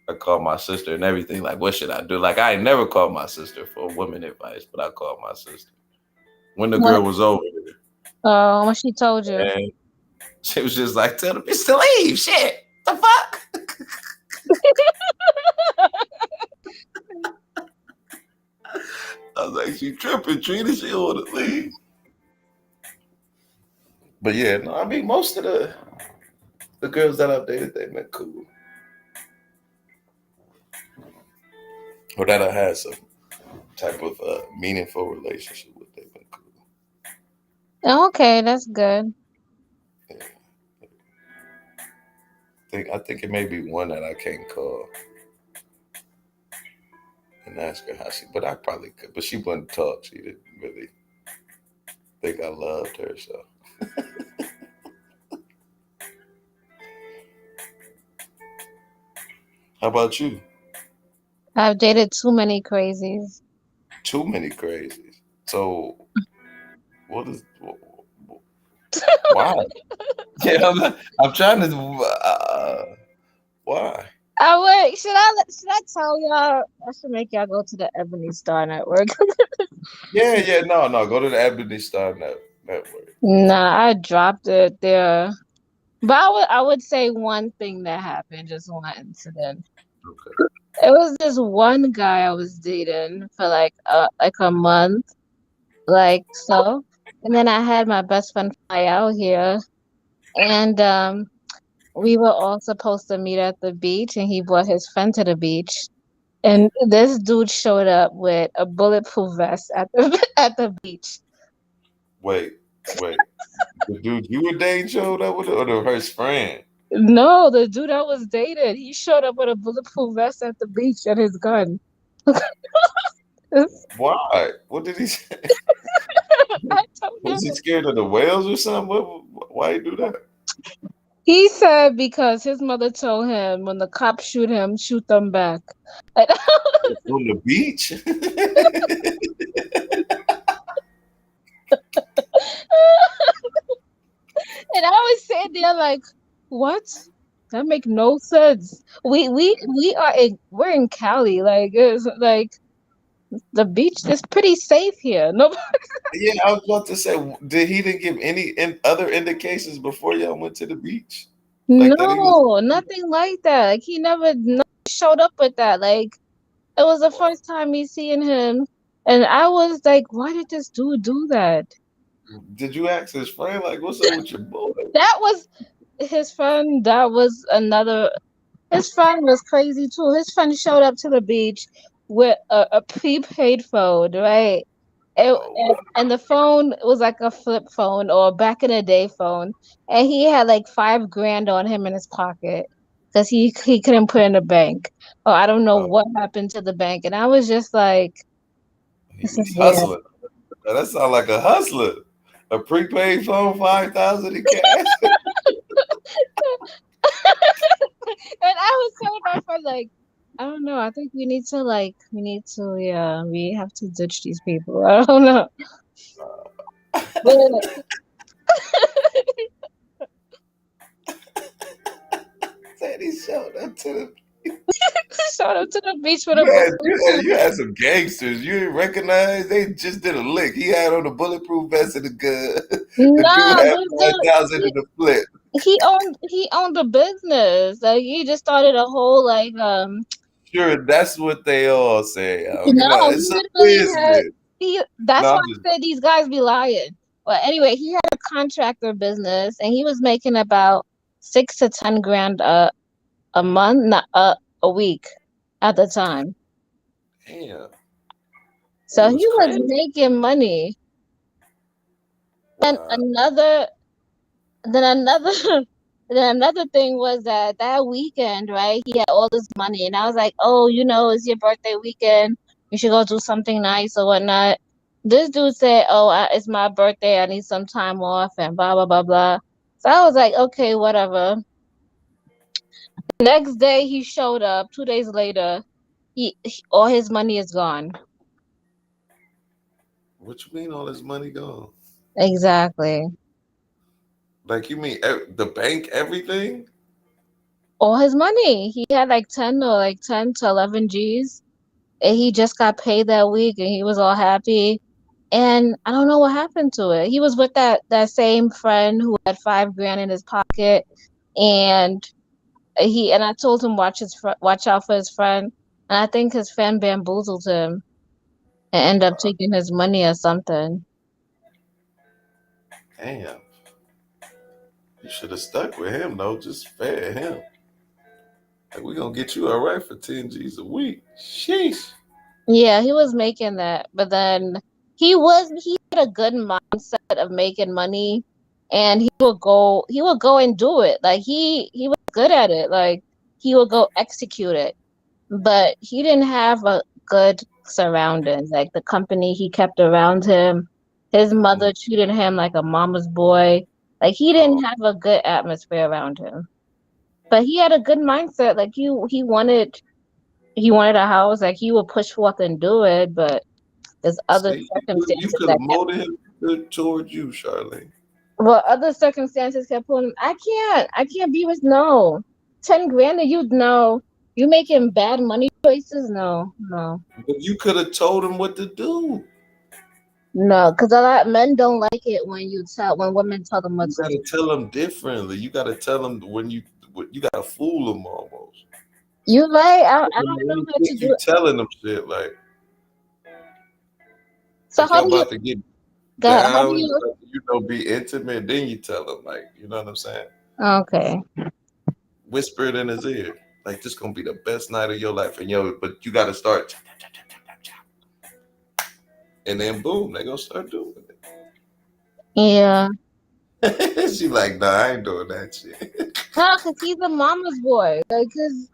I called my sister and everything. Like, what should I do? Like, I ain't never called my sister for women advice, but I called my sister when the What? girl was over Oh, what she told you? there. And she was just like, tell the bitch to leave. Shit. The fuck? I was like, she tripping, Trina. She don't want to leave. But yeah, no, I mean, most of the girls that I've dated, they've been cool. Or that I had some type of meaningful relationship with, they've been cool. Okay, that's good. Yeah. I think it may be one that I can't call and ask her how she, but I probably could. But she wouldn't talk. She didn't really think I loved her. So, how about you? I've dated too many crazies. Too many crazies. So, what is why? Yeah, I'm trying to. Why? Should I tell y'all? I should make y'all go to the Ebony Star Network. Yeah, no. Go to the Ebony Star Network. Nah, I dropped it there. But I would say one thing that happened, just one incident. Okay. It was this one guy I was dating for like a month, like so. And then I had my best friend fly out here, and we were all supposed to meet at the beach, and he brought his friend to the beach. And this dude showed up with a bulletproof vest at the at the beach. Wait. The dude you were dating showed up with it, or her friend? No, the dude I was dating, he showed up with a bulletproof vest at the beach and his gun. Why? What did he say? Was he scared of the whales or something? Why he do that? He said because his mother told him when the cops shoot him, shoot them back. And On the beach? I was sitting there like, what? That make no sense. We're in Cali. Like it's like the beach is pretty safe here. No, Yeah, I was about to say, he didn't give any other indications before y'all went to the beach? Like that he was. no, nothing like that. Like he never showed up with that. Like it was the first time me seeing him, and I was like, why did this dude do that? Did you ask his friend, like, what's up with your boy? That was his friend. That was another. His friend was crazy too. His friend showed up to the beach with a prepaid phone, right? And the phone was like a flip phone or back in the day phone, and he had like $5,000 on him in his pocket because he couldn't put in the bank. Oh, I don't know what happened to the bank, and I was just like, He this was is weird. hustling. Now, that sounds like a hustler. A prepaid phone, 5,000 in cash. And I was telling my friend like, I don't know. I think we need to, yeah, we have to ditch these people. I don't know. But Said he showed up to the. showed up to the beach with a You had some gangsters. You didn't recognize. They just did a lick. He had on a bulletproof vest and a gun. The dude no, had this 5,000 in the flip. he owned a business. Like he just started a whole like Sure, that's what they all say. You know, no, it's he a literally had business. that's No, why I'm just. I said these guys be lying. But anyway, he had a contractor business and he was making about 6 to 10 grand a month, not a week at the time. Damn, So he he was was crazy. making money. And Wow. another then another thing was that weekend, right? He had all this money, and I was like, "Oh, it's your birthday weekend. You should go do something nice or whatnot." This dude said, "Oh, it's my birthday. I need some time off," and blah blah blah blah. So I was like, "Okay, whatever." Next day, he showed up. 2 days later, all his money is gone. What you mean all his money gone? Exactly. Like you mean the bank, everything? All his money. He had like 10 to 11 G's. And he just got paid that week and he was all happy. And I don't know what happened to it. He was with that same friend who had $5,000 in his pocket, and I told him watch out for his friend. And I think his friend bamboozled him and ended up taking his money or something. Damn. You should have stuck with him though. Just fed him. Like we gonna get you all right for 10 G's a week. Sheesh. Yeah, he was making that, but then he had a good mindset of making money, and he would go and do it. Like he was good at it. Like he would go execute it. But he didn't have a good surroundings. Like the company he kept around him, his mother treated him like a mama's boy. Like he didn't have a good atmosphere around him. But he had a good mindset. Like he wanted a house. Like he would push forth and do it. But there's other See, you circumstances could that have kept. molded him towards you, Charlene. Well, other circumstances kept pulling. I can't be with no 10 grand. And you know you making bad money choices. No, no. But you could have told him what to do. No, because a lot men don't like it when women tell them what You to do. gotta tell them differently. You gotta tell them you gotta fool them almost. You're right. I When don't know they how to think do you it. telling them shit So like how y'all do you about to get God? How do down, you? be intimate. Then you tell them, like, you know what I'm saying? Okay. Whisper it in his ear, like this gonna be the best night of your life, and but you gotta start, and then boom, they gonna start doing Yeah. it. She like, nah, I ain't doing that shit. No, because he's a mama's boy. Like, cause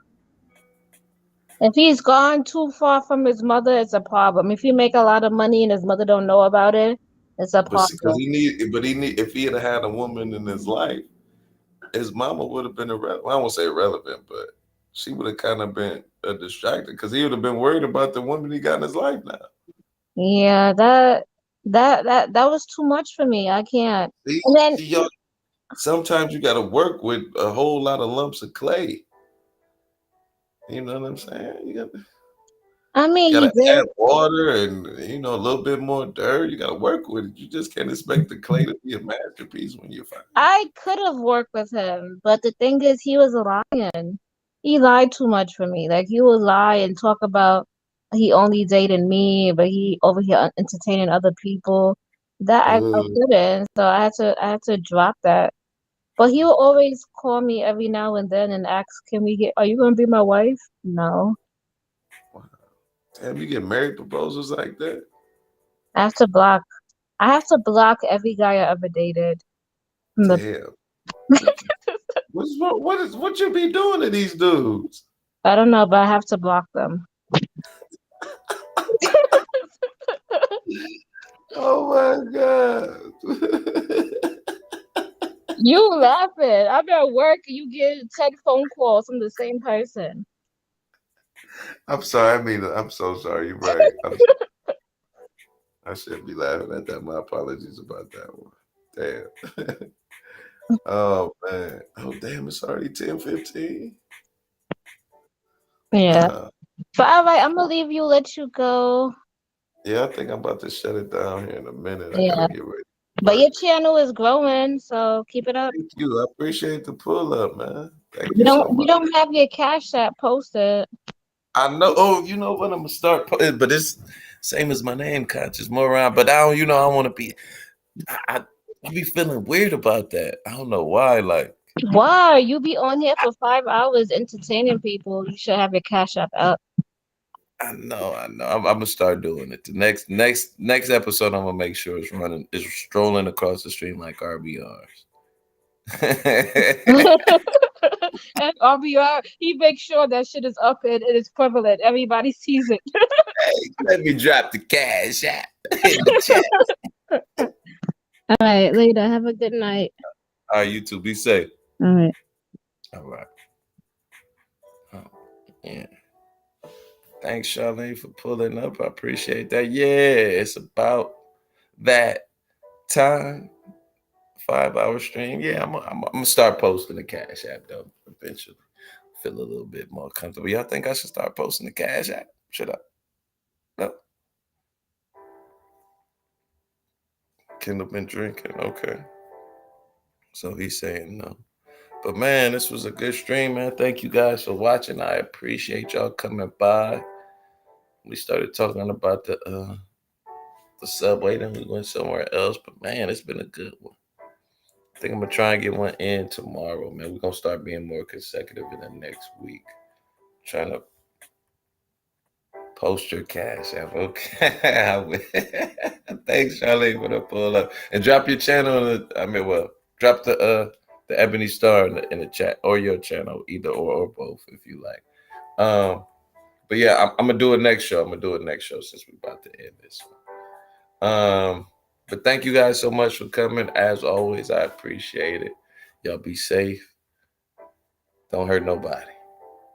if he's gone too far from his mother, it's a problem. If he make a lot of money and his mother don't know about it, It's a Because partner. he need if he had a woman in his life, his mama would have been irrelevant. Well, I won't say irrelevant, but she would have kind of been a distracted because he would have been worried about the woman he got in his life now. Yeah, that was too much for me. I can't. And then See, y'all, sometimes you got to work with a whole lot of lumps of clay. You know what I'm saying? I mean, You he gotta add did. water and a little bit more dirt. You gotta work with it. You just can't expect the clay to be a masterpiece when you find it. I could have worked with him, but the thing is, he was lying. He lied too much for me. Like he would lie and talk about he only dated me, but he over here entertaining other people. That I couldn't, so I had to drop that. But he will always call me every now and then and ask, "Can we get? Are you gonna be my wife?" No. Damn, you get married proposals like that? I have to block. I have to block every guy I ever dated. From the Damn. What you be doing to these dudes? I don't know, but I have to block them. Oh my god. You laughing? I'm at work. You get 10 phone calls from the same person. I'm sorry. I'm so sorry. You're right. I shouldn't be laughing at that. My apologies about that one. Damn. Oh man. Oh damn, it's already 10:15. Yeah. But all right, I'm gonna leave you, let you go. Yeah, I think I'm about to shut it down here in a minute. I Yeah. gotta get ready. But your channel is growing, so keep it up. Thank you. I appreciate the pull up, man. Thank You you so don't you much. don't have your Cash App posted. I know. Oh, you know what? I'm gonna start, but it's same as my name, Conscious Moron. But I don't, I want to be. I be feeling weird about that. I don't know why. Like, Why? You be on here for 5 hours entertaining people. You should have your Cash App up. I know. I'm gonna start doing it. The next episode, I'm gonna make sure it's strolling across the stream like RBRs. And RBR, he makes sure that shit is up and it is prevalent. Everybody sees it. Hey, let me drop the cash app in the chat. All right, later. Have a good night. All right, you two, be safe. All right. All right. Oh, yeah. Thanks, Charlene, for pulling up. I appreciate that. Yeah, it's about that time. 5-hour stream. Yeah, I'm gonna start posting the Cash App though. Eventually, feel a little bit more comfortable. Y'all think I should start posting the Cash App? Should I? No. Kendall been drinking. Okay. So he's saying no. But man, this was a good stream, man. Thank you guys for watching. I appreciate y'all coming by. We started talking about the subway, then we went somewhere else. But man, it's been a good one. I think I'm gonna try and get one in tomorrow, man. We're gonna start being more consecutive in the next week. Trying to post your Cash App, okay? Thanks, Charlie, for the pull up, and drop your channel. Drop the Ebony Star in the chat or your channel, either or both, if you like. But yeah, I'm gonna do it next show. Since we're about to end this one. But thank you guys so much for coming. As always, I appreciate it. Y'all be safe. Don't hurt nobody.